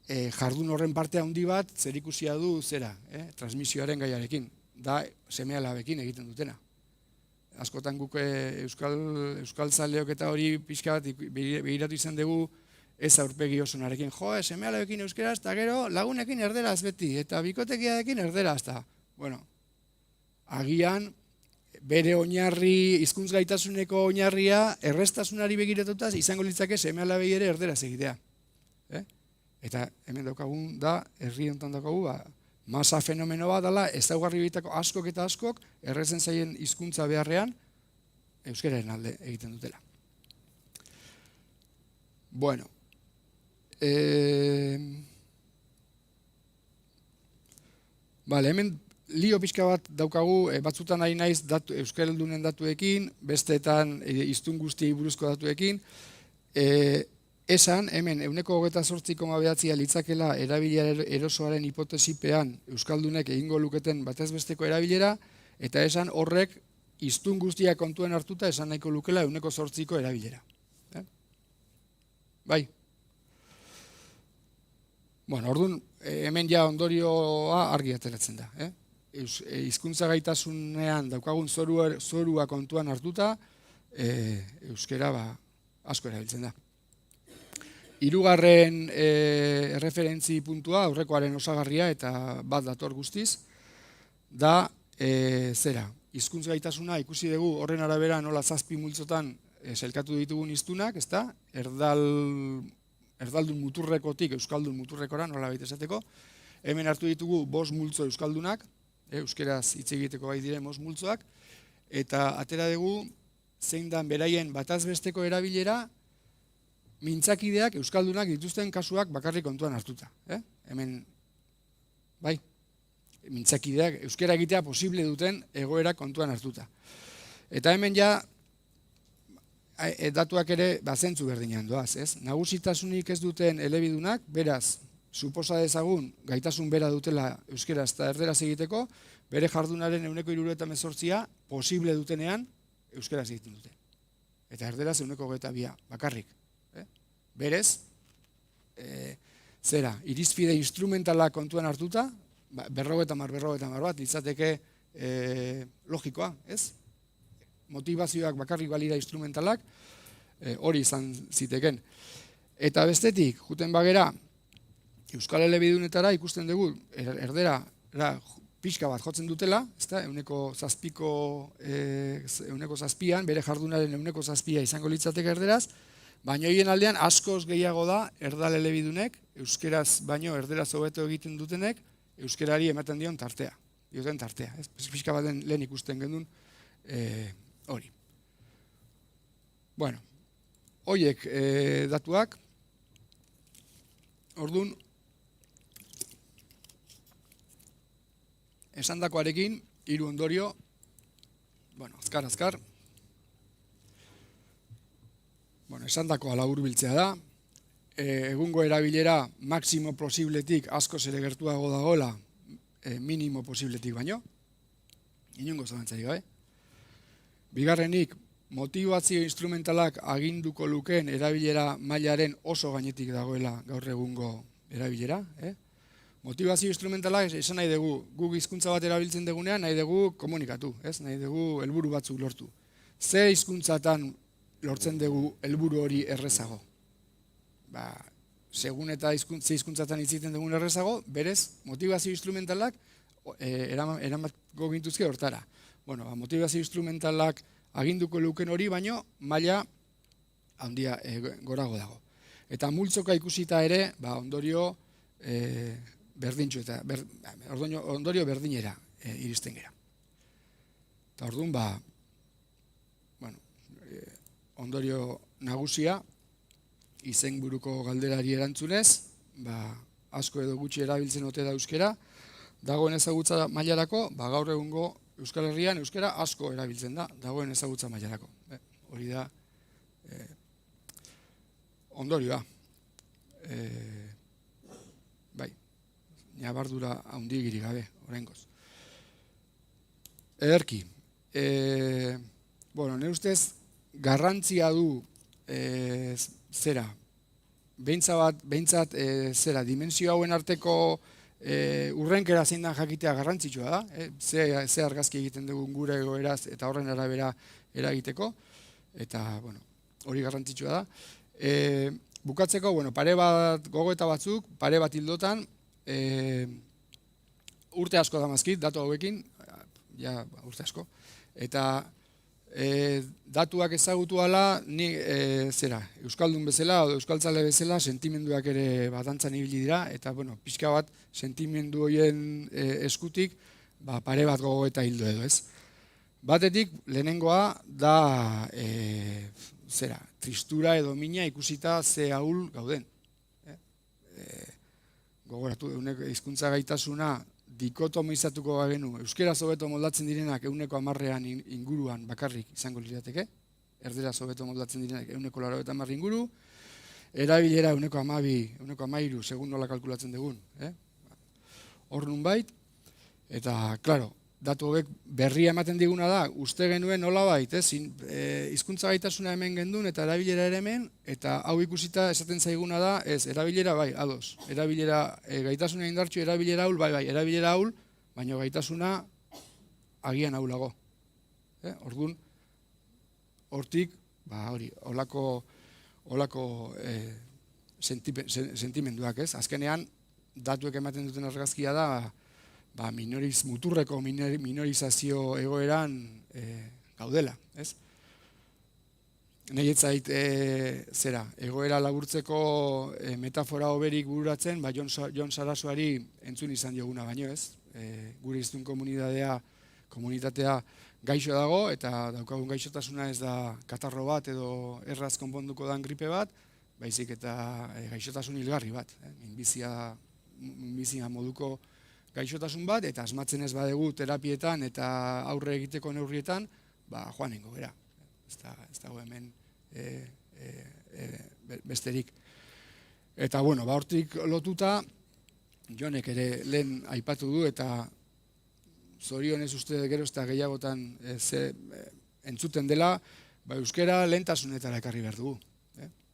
jardun horren parte handi bat zerikusia du transmisioaren gaiarekin, da seme-alabekin egiten dutena. Askotan guk euskal zaleok eta hori pixka bat begiratu izan dugu ez aurpegi osonarekin. Seme-alabekin euskeraz, eta gero lagunekin erderaz beti, eta bikotekiarekin erderaz. Agian, bere oinarri, hizkuntz gaitasuneko oinarria, erreztasunari begiratutaz, izango litzake seme-alabei ere erderaz egitea. Eta hemen daukagun da, herri honetan daukagu, masa fenomeno bat dela, ezaugarri bitako askok eta askok, errezen zaien hizkuntza beharrean, euskararen alde egiten dutela. Bueno, hemen lio pixka bat daukagu, batzutan ari naiz euskaraldunen datuekin, besteetan hiztun guztiei buruzko datuekin, esan, hemen, 28,9 litzakela erabilera erosoaren hipotesipean euskaldunek egingo luketen batez besteko erabilera, eta esan horrek hiztun guztiak kontuan hartuta esan nahiko lukela 8ko erabilera. Bai? Bueno, orduan, hemen ja ondorioa argi ateratzen da. Hizkuntza gaitasunean daukagun zorua kontuan hartuta, euskera asko erabiltzen da. Hirugarren erreferentzi puntua, aurrekoaren osagarria eta bat dator guztiz, da hizkuntz gaitasuna ikusi dugu horren arabera nola 7 multzotan sailkatu ditugun hiztunak, erdaldun muturrekotik euskaldun muturrekora, nola baita esateko. Hemen hartu ditugu 5 multzo euskaldunak, euskeraz hitz egiteko bai diren 5 multzoak, eta atera dugu zein dan beraien bataz besteko erabilera mintzakideak euskaldunak dituzten kasuak bakarrik kontuan hartuta. Hemen, bai, mintzakideak euskera egitea posible duten egoera kontuan hartuta. Eta hemen ja, datuak ere zentzu berdinean doaz, ez? Nagusitasunik ez duten elebidunak, beraz, suposa dezagun gaitasun bera dutela euskeraz eta erderaz egiteko, bere jardunaren 78% posible dutenean euskeraz egiten dute. Eta erderaz 22% bakarrik. Berez, irizpide instrumentala kontuan hartuta, 50 bat, litzateke logikoa, ez? Motivazioak bakarrik balira instrumentalak, hori izan ziteken. Eta bestetik, juten bagera, euskal elebidunetara ikusten dugu, erdera pixka bat jotzen dutela, 7%, bere jardunaren 7% izango litzateke erderaz, baina horien aldean askoz gehiago da erdal elebidunek, euskeraz baino erderaz hobeto egiten dutenek, euskerari ematen dion tartea. Pixka baten lehen ikusten gendun hori. Bueno, horiek datuak, orduan, esandakoarekin, 3 ondorio, azkar, esandakoa laburbiltzea da, egungo erabilera maximo posibletik askoz ere gertuago dagoela minimo posibletik baino, inongo zalantzarik gabe. Bigarrenik, motivazio instrumentalak aginduko lukeen erabilera mailaren oso gainetik dagoela gaur egungo erabilera. Motivazio instrumentalak esan nahi dugu, guk hizkuntza bat erabiltzen dugunean nahi dugu komunikatu, nahi dugu helburu batzuk lortu. Ze hizkuntzatan lortzen dugu helburu hori errezago? Segun eta hizkuntzatan hitz egiten dugun errezago, berez, motivazio instrumentalak eramatko gintuzke hortara. Bueno, motivazio instrumentalak aginduko luken hori, baino maila handia gorago dago. Eta multzoka ikusita ere, ondorio berdintxu eta ondorio berdinera iristen gera. Eta orduan, ondorio nagusia, izenburuko galderari erantzunez, asko edo gutxi erabiltzen ote da euskera, dagoen ezagutza mailarako, gaur egungo Euskal Herrian euskera asko erabiltzen da, dagoen ezagutza mailarako. Hori da ondorioa. Bai, nabardura handigirik gabe, oraingoz. Ederki. Nire ustez, garrantzia du behintzat dimensio hauen arteko urrenkera zein dan jakitea garrantzitsua da, ze argazki egiten dugun gure egoeraz eta horren arabera eragiteko, eta hori garrantzitsua da. Bukatzeko, gogoeta batzuk, pare bat hildotan, urte asko damazkit, datu hauekin, urte asko, eta datuak ezagutu ala, ni euskaldun bezala, euskaltzale bezala, sentimenduak ere batantzan ibili dira, eta pixka bat sentimendu horien eskutik, pare bat gogoeta hildo edo ez. Batetik, lehenengoa da, tristura edo mina ikusita ze ahul gauden. Gogoratu, hizkuntza gaitasuna dikotomizatuko bagenu, euskera hobeto moldatzen direnak 110 inguruan bakarrik izango lirateke, erdera hobeto moldatzen direnak 190 inguru, erabilera 112, segun nola kalkulatzen dugun. Hor nunbait, eta, klaro, datu hobek berria ematen diguna da, uste genuen nolabait, hizkuntza gaitasuna hemen gendun eta erabilera ere hemen, eta hau ikusita esaten zaiguna da, erabilera bai, ados, erabilera gaitasuna indartxu, erabilera ahul, bai, erabilera ahul, baina gaitasuna agian ahulago. Orduan, hortik, holako sentimenduak, azkenean, datuek ematen duten argazkia da, muturreko minorizazio egoeran gaudela, ez? Nahi etzait egoera laburtzeko metafora hoberik bururatzen, Jon Sarasuari entzun izan dioguna baino, ez? Gure hiztun komunitatea gaixo dago, eta daukagun gaixotasuna ez da katarro bat edo erraz konponduko dan gripe bat, baizik eta gaixotasun hilgarri bat, minbizia moduko gaixotasun bat, eta asmatzen ez badegu terapietan eta aurre egiteko neurrietan, joanengo gara. Ez dago hemen besterik. Eta, hortik lotuta, Jonek ere lehen aipatu du, eta zorionez uste gero eta gehiagotan entzuten dela, euskera lehentasunetara ekarri behar dugu.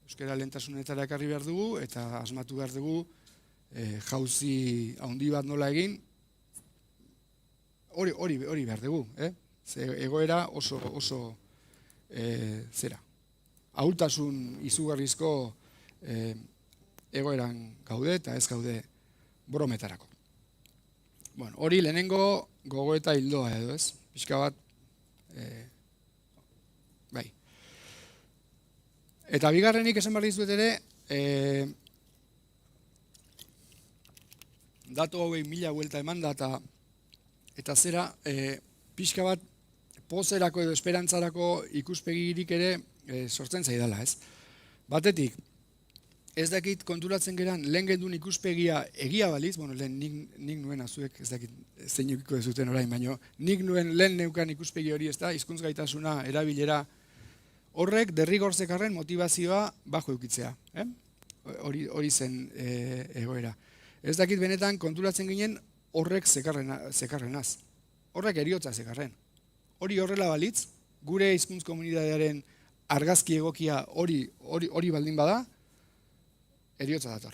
Euskera lehentasunetara ekarri behar dugu, eta asmatu behar dugu, jauzi handi bat nola egin, hori behar dugu. Egoera oso ahultasun izugarrizko egoeran gaude eta ez gaude brometarako. Hori lehenengo gogoeta hildoa edo ez, pixka bat, bai. Eta bigarrenik esan behar dizuet ere, datu hauei 1000 buelta eman da, eta zera, pixka bat, pozerako edo esperantzarako ikuspegirik ere sortzen zaidala, ez? Batetik, ez dakit konturatzen geran, lehen gendun ikuspegia egia baliz, lehen nik nuen azuek, ez dakit zeinuko ez duten orain, baina nik nuen lehen neukan ikuspegi hori, ez da, hizkuntz gaitasuna erabilera horrek derrigorzekarren motivazioa bajo eukitzea. Hori zen egoera. Ez dakit benetan konturatzen ginen horrek zekarrenaz. Horrek eriotza zekarren. Hori horrela balitz, gure hizkuntz komunitatearen argazki egokia hori baldin bada, eriotza dator.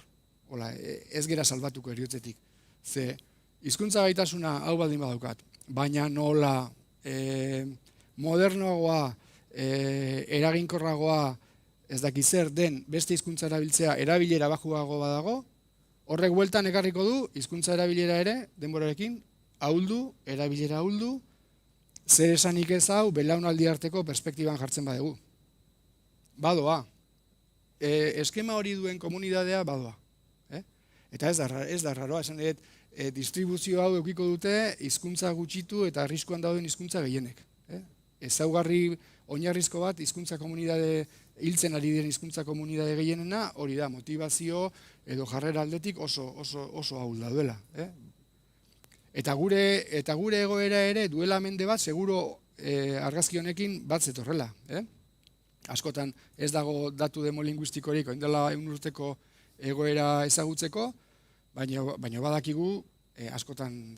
Ez gera salbatuko eriotzetik. Ze, hizkuntza gaitasuna hau baldin badaukat, baina nola modernoagoa, eraginkorragoa, ez daki zer den beste hizkuntza erabiltzea erabilera bajuago badago, horrek bueltan ekarriko du hizkuntza erabilera ere denborarekin ahuldu, erabilera ahuldu, zer esanik ez hau belaunaldi arteko perspektiban jartzen badegu. Badoa. Eskema hori duen komunidadea badoa. Eta ez da raroa, esan dut, distribuzio hau eukiko dute hizkuntza gutxitu eta arriskuan dauden hizkuntza gehienek. Ezaugarri oinarrizko bat hizkuntza komunidade hiltzen ari diren hizkuntza komunidade gehienena, hori da, motivazio edo jarrera aldetik oso ahul daudela. Eta gure egoera ere duela mende bat, seguro argazki honekin bat zetorrela. Askotan ez dago datu demolinguistikorik, oin dela 100 urteko egoera ezagutzeko, baina badakigu, askotan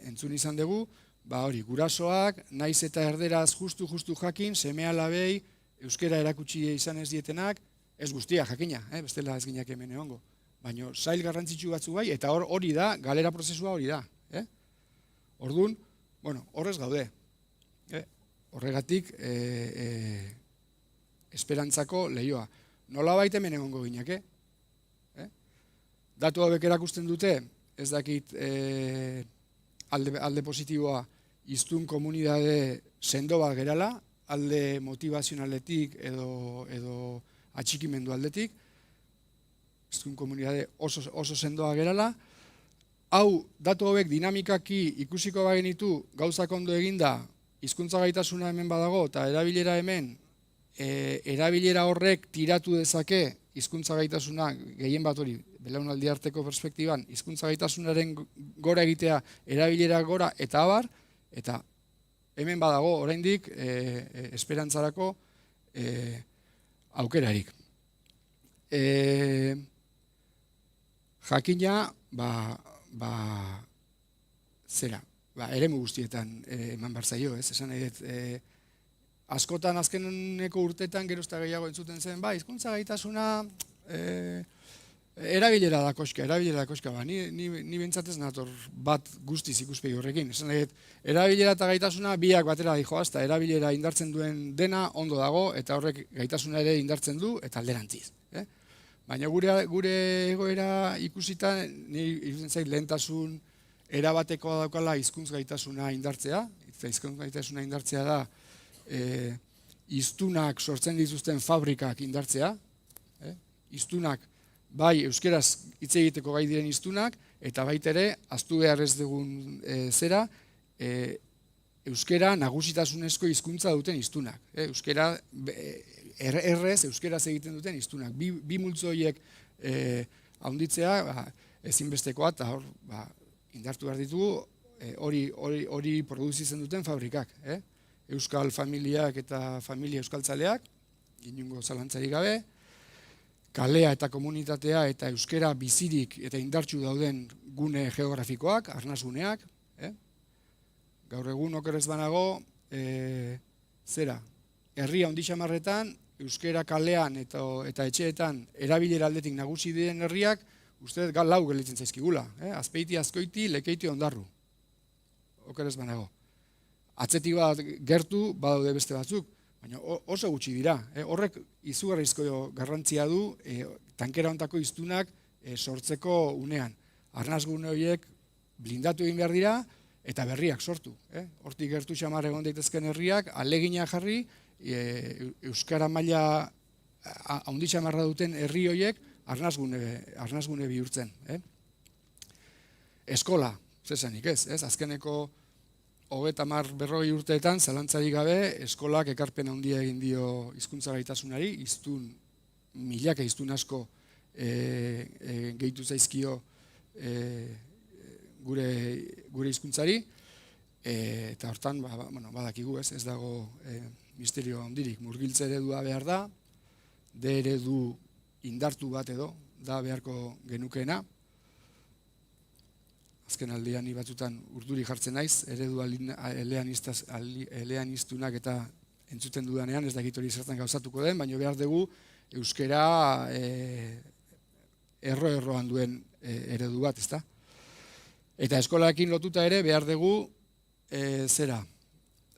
entzun izan dugu, hori, gurasoak, naiz eta erderaz justu jakin, seme-alabei euskera erakutsi izan ez dietenak, ez guztia jakina, bestela ez ginak hemen egongo. Baina sail garrantzitsu batzu bai, eta hori da, galera prozesua hori da. Orduan, horrez gaude. Horregatik, esperantzako lehioa. Nola baita hemen egongo ginak, Datu hauek erakusten dute, ez dakit alde positiboa hiztun komunidade sendo bat gerala, alde motivazionaletik edo atxikimendu aldetik, hiztun komunidade oso sendoa gerala. Hau, datu hauek dinamikaki ikusiko bagenitu gauzak ondo eginda, hizkuntza gaitasuna hemen badago eta erabilera hemen, erabilera horrek tiratu dezake hizkuntza gaitasuna gehien bat hori, belaunaldi arteko perspektiban, hizkuntza gaitasunaren gora egitea, erabilera gora eta abar, eta hemen badago oraindik esperantzarako aukerarik. Jakina, eremu guztietan eman behar zaio, esan nahi dut, askotan azkeneko urtetan gero eta gehiago entzuten zen, hizkuntza gaitasuna erabilera da koska, ni bentsatez nator bat guztiz ikuspegi horrekin. Esan nahi dut, erabilera eta gaitasuna biak batera dijoazta, erabilera indartzen duen dena ondo dago, eta horrek gaitasuna ere indartzen du, eta alderantziz. Baina gure egoera ikusita, nire iruditzen zait lehentasun erabatekoa daukala hizkuntz gaitasuna indartzea. Hizkuntz gaitasuna indartzea da hiztunak sortzen dituzten fabrikak indartzea. Hiztunak, bai euskeraz hitz egiteko gai diren hiztunak, eta baita ere, ahaztu behar ez dugun zera, euskera nagusitasunezko hizkuntza duten hiztunak. Euskera errez euskeraz egiten duten hiztunak. Bi multzo horiek handitzea ezinbestekoa eta hor indartu behar ditugu hori produzitzen duten fabrikak. Euskal familiak eta familia euskaltzaleak, inongo zalantzarik gabe, kalea eta komunitatea eta euskera bizirik eta indartsu dauden gune geografikoak, arnasguneak. Gaur egun okerrez banago, herria handi xamarretan, euskera kalean eta etxeetan erabilera aldetik nagusi diren herriak, uste lau gelitzen zaizkigula. Azpeiti, Azkoiti, Lekeiti, Ondarru. Okerrez banago. Atzetik bat gertu, badaude beste batzuk, baina oso gutxi dira. Horrek izugarrizko garrantzia du tankera hontako hiztunak sortzeko unean. Arnasgune horiek blindatu egin behar dira eta berriak sortu. Hortik gertu xamar egon daitezken herriak, alegina jarri, euskara maila handi xamarra duten herri horiek arnasgune bihurtzen. Eskola, zesanik ez, azkeneko 30-40 urteetan, zalantzarik gabe, eskolak ekarpen handia egin dio hizkuntza gaitasunari, milaka hiztun asko gehitu zaizkio gure hizkuntzari, eta hortan, badakigu ez dago misterio handirik. Murgiltze eredua behar da, D eredu indartu bat edo, da beharko genukeena. Azken aldean batzutan urduri jartzen naiz, eredu eleaniztunak eta entzuten dudanean, ez dakit hori zertan gauzatuko den, baina behar dugu euskera erroan duen eredu bat, ezta? Eta eskolarekin lotuta ere behar dugu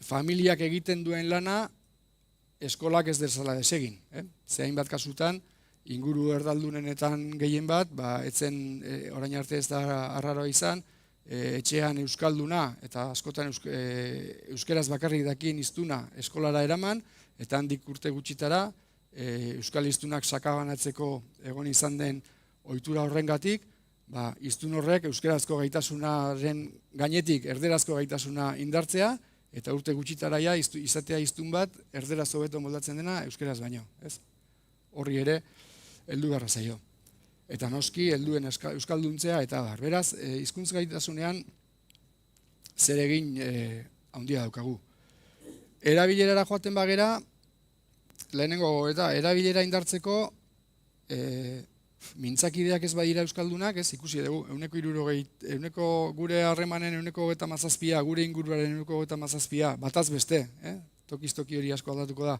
familiak egiten duen lana eskolak ez dezala desegin. Zehain bat kasutan, inguru erdaldunenetan gehien bat, etzen orain arte ez da arraroa izan, etxean euskalduna eta askotan euskeraz bakarrik dakien hiztuna eskolara eraman, eta handik urte gutxitara euskal hiztunak sakabanatzeko egon izan den ohitura horrengatik, hiztun horrek euskerazko gaitasunaren gainetik erderazko gaitasuna indartzea, eta urte gutxitara izatea hiztun bat erderaz hobeto moldatzen dena euskeraz baino. Horri ere, heldu beharra zaio. Eta noski, helduen euskalduntzea, eta beraz, hizkuntz gaitasunean zer egin handia daukagu. Erabilerara joaten bagera, lehenengo eta erabilera indartzeko mintzakideak ez badira euskaldunak, ez ikusi dugu, euneko gure harremanen 37%, gure inguruaren 37%, bataz beste, tokiz-toki hori asko aldatuko da.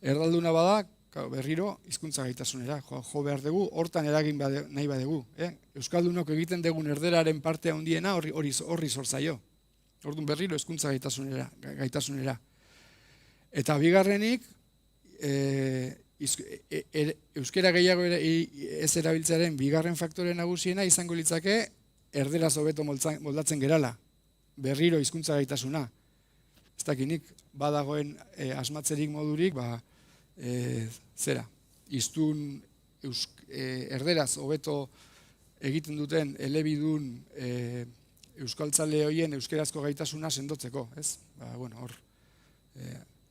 Erdalduna bada, berriro hizkuntza gaitasunera jo behar dugu, hortan eragin nahi badugu. Euskaldunok egiten dugun erderaren parte handiena horri zor zaio. Orduan berriro hizkuntza gaitasunera. Eta bigarrenik, euskera gehiago ez erabiltzearen bigarren faktore nagusiena izango litzake erderaz hobeto moldatzen gerala. Berriro hizkuntza gaitasuna. Ez dakinik, badagoen asmatzerik modurik, zera, hiztun erderaz hobeto egiten duten elebidun euskaltzale horien euskerazko gaitasuna sendotzeko, ez? Hor,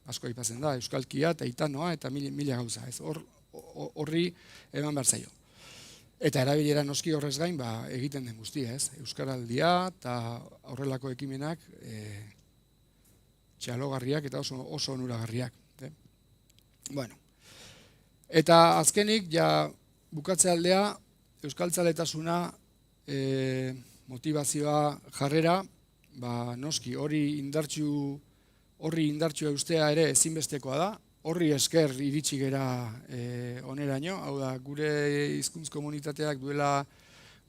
asko aipatzen da, euskalkia eta itanoa eta mila gauza, ez? Horri eman behar zaio. Eta erabilera noski horrez gain, egiten den guztia, ez? Euskaraldia eta horrelako ekimenak txalogarriak eta oso onuragarriak. Bueno, eta azkenik, bukatze aldea, euskaltzaletasuna, motivazioa jarrera, noski hori indartxua eustea ere ezinbestekoa da, horri esker iritsi gera oneraino, hau da, gure hizkuntz komunitateak duela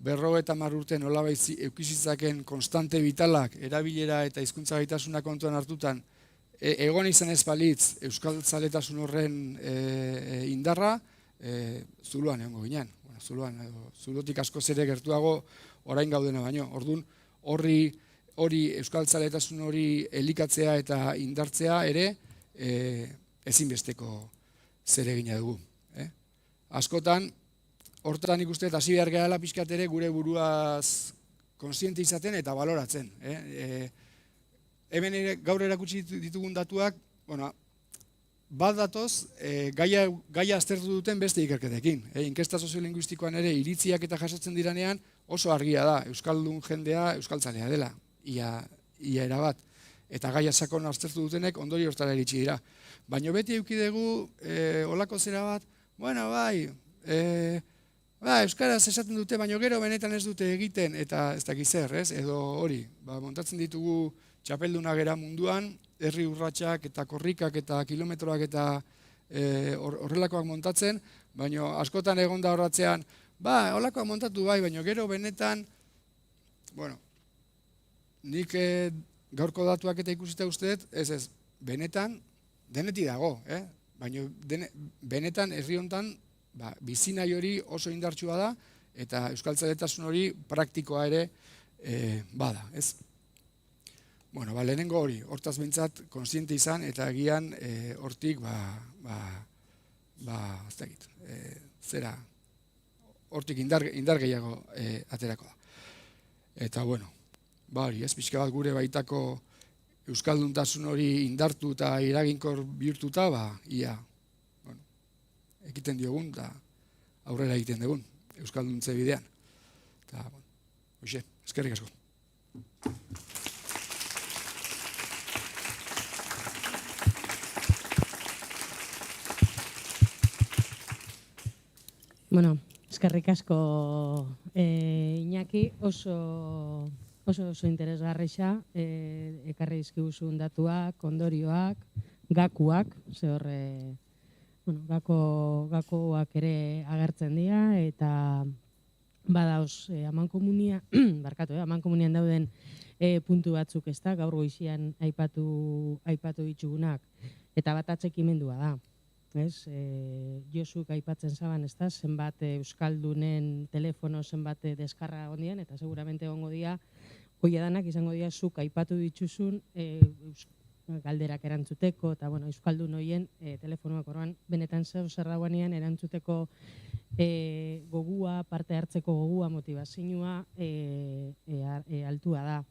50 urte nolabait eukizitzaken konstante vitalak, erabilera eta hizkuntza gaitasuna kontuan hartutan, egon izan ez balitz euskaltzaletasun horren indarra, zuluan egongo ginen. Zulotik asko zere gertuago orain gaudena baino. Orduan, hori euskaltzaletasun hori elikatzea eta indartzea ere ezinbesteko zeregina dugu. Askotan, hortan ikusten hasi behar gehala pixkat ere gure buruaz kontziente izaten eta baloratzen. Hemen gaur erakutsi ditugun datuak, bat datoz, gaia aztertu duten beste ikerketekin. Inkesta soziolinguistikoan ere iritziak eta jasotzen diranean oso argia da, euskaldun jendea euskaltzalea dela, ia erabat. Eta gaia sakon aztertu dutenek ondori hortara iritsi dira. Baina beti eduki dugu olako zera bat, euskaraz esaten dute, baina gero benetan ez dute egiten, eta ez dakiz zer, edo hori, montatzen ditugu txapelduna gera munduan, herri urratsak eta korrikak eta kilometroak eta horrelakoak montatzen, baina askotan egon da horratzean, holakoak montatu baina gero benetan, nik gaurko datuak eta ikusita usteet, ez, benetan, denetik dago, baina benetan herri hontan, bizinai hori oso indartsua da, eta euskaltzaletasun hori praktikoa ere bada, ez? Lehenengo hori, hortaz behintzat, kontziente izan, eta egian hortik, hortik indar gehiago aterako da. Eta, hori, ez pixka bat gure baitako euskalduntasun hori indartu eta eraginkor bihurtuta, ia, ekiten diogun, eta aurrera egiten dugun, euskalduntze bidean. Eta, hoxe, eskerrik asko. Eskerrik asko Iñaki, oso interesgarrixa, ekarri dizkiguzun datuak, ondorioak, gakuak, ze horre, gakoak ere agertzen dira, eta badauz amankomunian dauden puntu batzuk, ez da, gaur goizian aipatu ditugunak, eta bat atxekimendua da. Josuk aipatzen zaban, ez da, zenbat euskaldunen telefono zenbat deskarra ondien, eta seguramente egongo dira Hoia danak izango dira zuk aipatu dituzun galderak erantzuteko, eta euskaldun hoien telefonoak orduan benetan zer dagoenean erantzuteko gogua, parte hartzeko gogua, motivazioa altua da.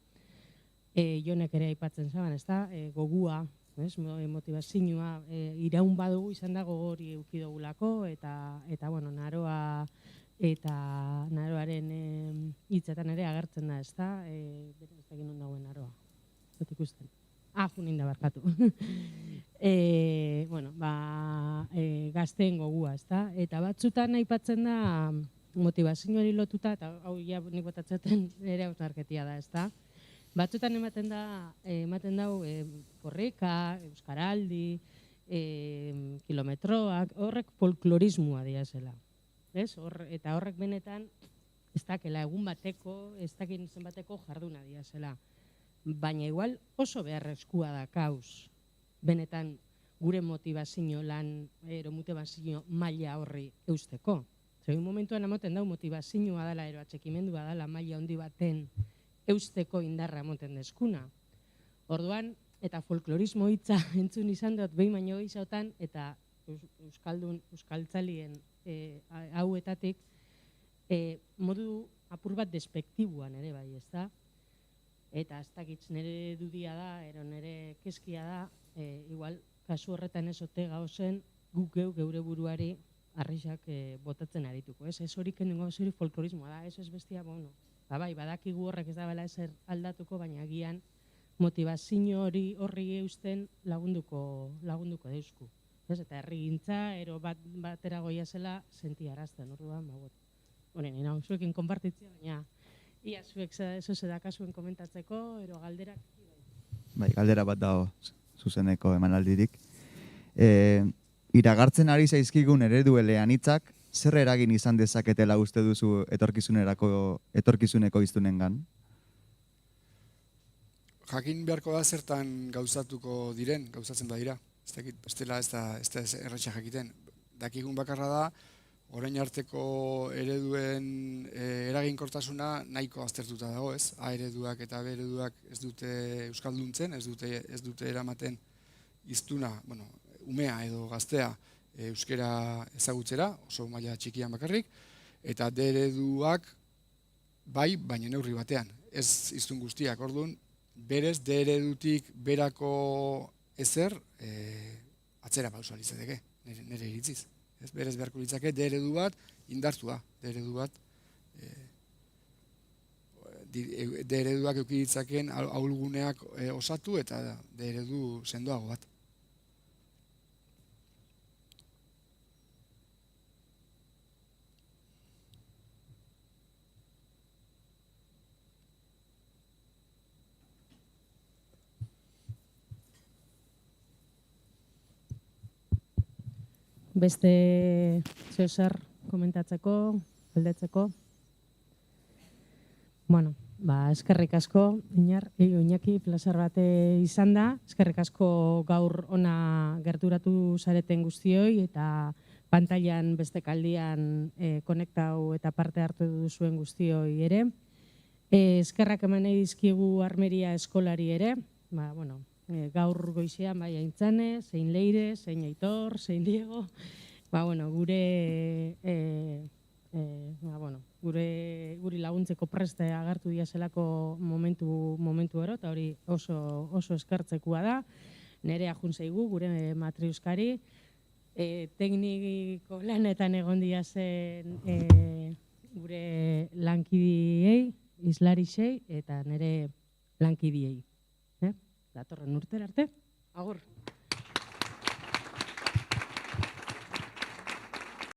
Jonek ere aipatzen zaban, ez da, gogua, motivazioa, iraun badugu izan da gogori eukidogulako, eta naroa eta naroaren hitzetan ere agertzen da, ez da, ez da ginen dagoen naroa, dut ikusten. Junin da barkatu. Gazteen gogua, ez da, eta batzutan aipatzen da motivazioari lotuta, eta hau ja nik botatzaten ere hausnarketia da, ez da. Batzutan ematen dau korrika, euskaraldi, kilometroak, horrek folklorismoa dira zela. Eta horrek benetan ez dakela egun bateko, ez dakin zenbateko jarduna dira zela. Baina igual oso beharrezkoa da kauz, benetan gure motivazio lan, motivazio maila horri eusteko. Zegoen momentuan emoten dau motivazioa dela, atxekimendua dela, maila handi baten eusteko indarra emoten deskuna. Orduan, eta folklorismo hitza entzun izan dut behin baino gehiagotan, eta euskaltzalien hauetatik modu apur bat despektibuan ere bai, ez da? Eta ez dakitz nire dudia da, nire keskia da, igual kasu horretan ez ote gauzen guk geure buruari arrisak botatzen arituko. Ez hori kendengo hori folklorismoa da, ez bestia, bai, badakigu horrek ez da bela ezer aldatuko, baina agian motivazio horri eusten lagunduko deusku. Eta herrigintza, batera goia zela, sentiarazten, orduan, honen, zuekin konpartitzea, baina ia zuek zedakazuen komentatzeko, galderak? Bai, galdera bat dago zuzeneko emanaldirik. Iragartzen ari zaizkigun eredu eleanitzak, zer eragin izan dezaketela uste duzu etorkizuneko hiztunengan? Jakin beharko da zertan gauzatzen badira. Bestela ez da erratxa jakiten. Dakigun bakarra da, orain arteko ereduen eraginkortasuna nahiko aztertuta dago, ez? A ereduak eta B ereduak ez dute euskalduntzen, ez dute eramaten hiztuna, umea edo gaztea euskera ezagutzera, oso maila txikian bakarrik, eta D ereduak bai, baina neurri batean, ez hiztun guztiak, orduan, berez D eredutik berako ezer atzera pausoa litzateke, nire iritziz. Berez beharko litzake D eredu bat indartua, D ereduak eukiditzaken ahulguneak osatu eta D eredu sendoago bat. Beste zer komentatzeko, aldetzeko. Eskerrik asko, Iñaki, plazar bat izan da. Eskerrik asko gaur ona gerturatu zareten guztioi eta pantailan beste kaldian konektau eta parte hartu duzuen guztioi ere. Eskerrak eman dizkigu Armeria eskolari ere, gaur goizean bai Aintzane, zein Leire, zein Aitor, zein Diego, guri laguntzeko preste agertu diazelako momentu ero, eta hori oso eskertzekoa da. Nerea juntzaigu, gure matriuskari, tekniko lanetan egon diazen gure lankidiei, islarixei, eta nire lankidiei. Datorren urtera arte, agur!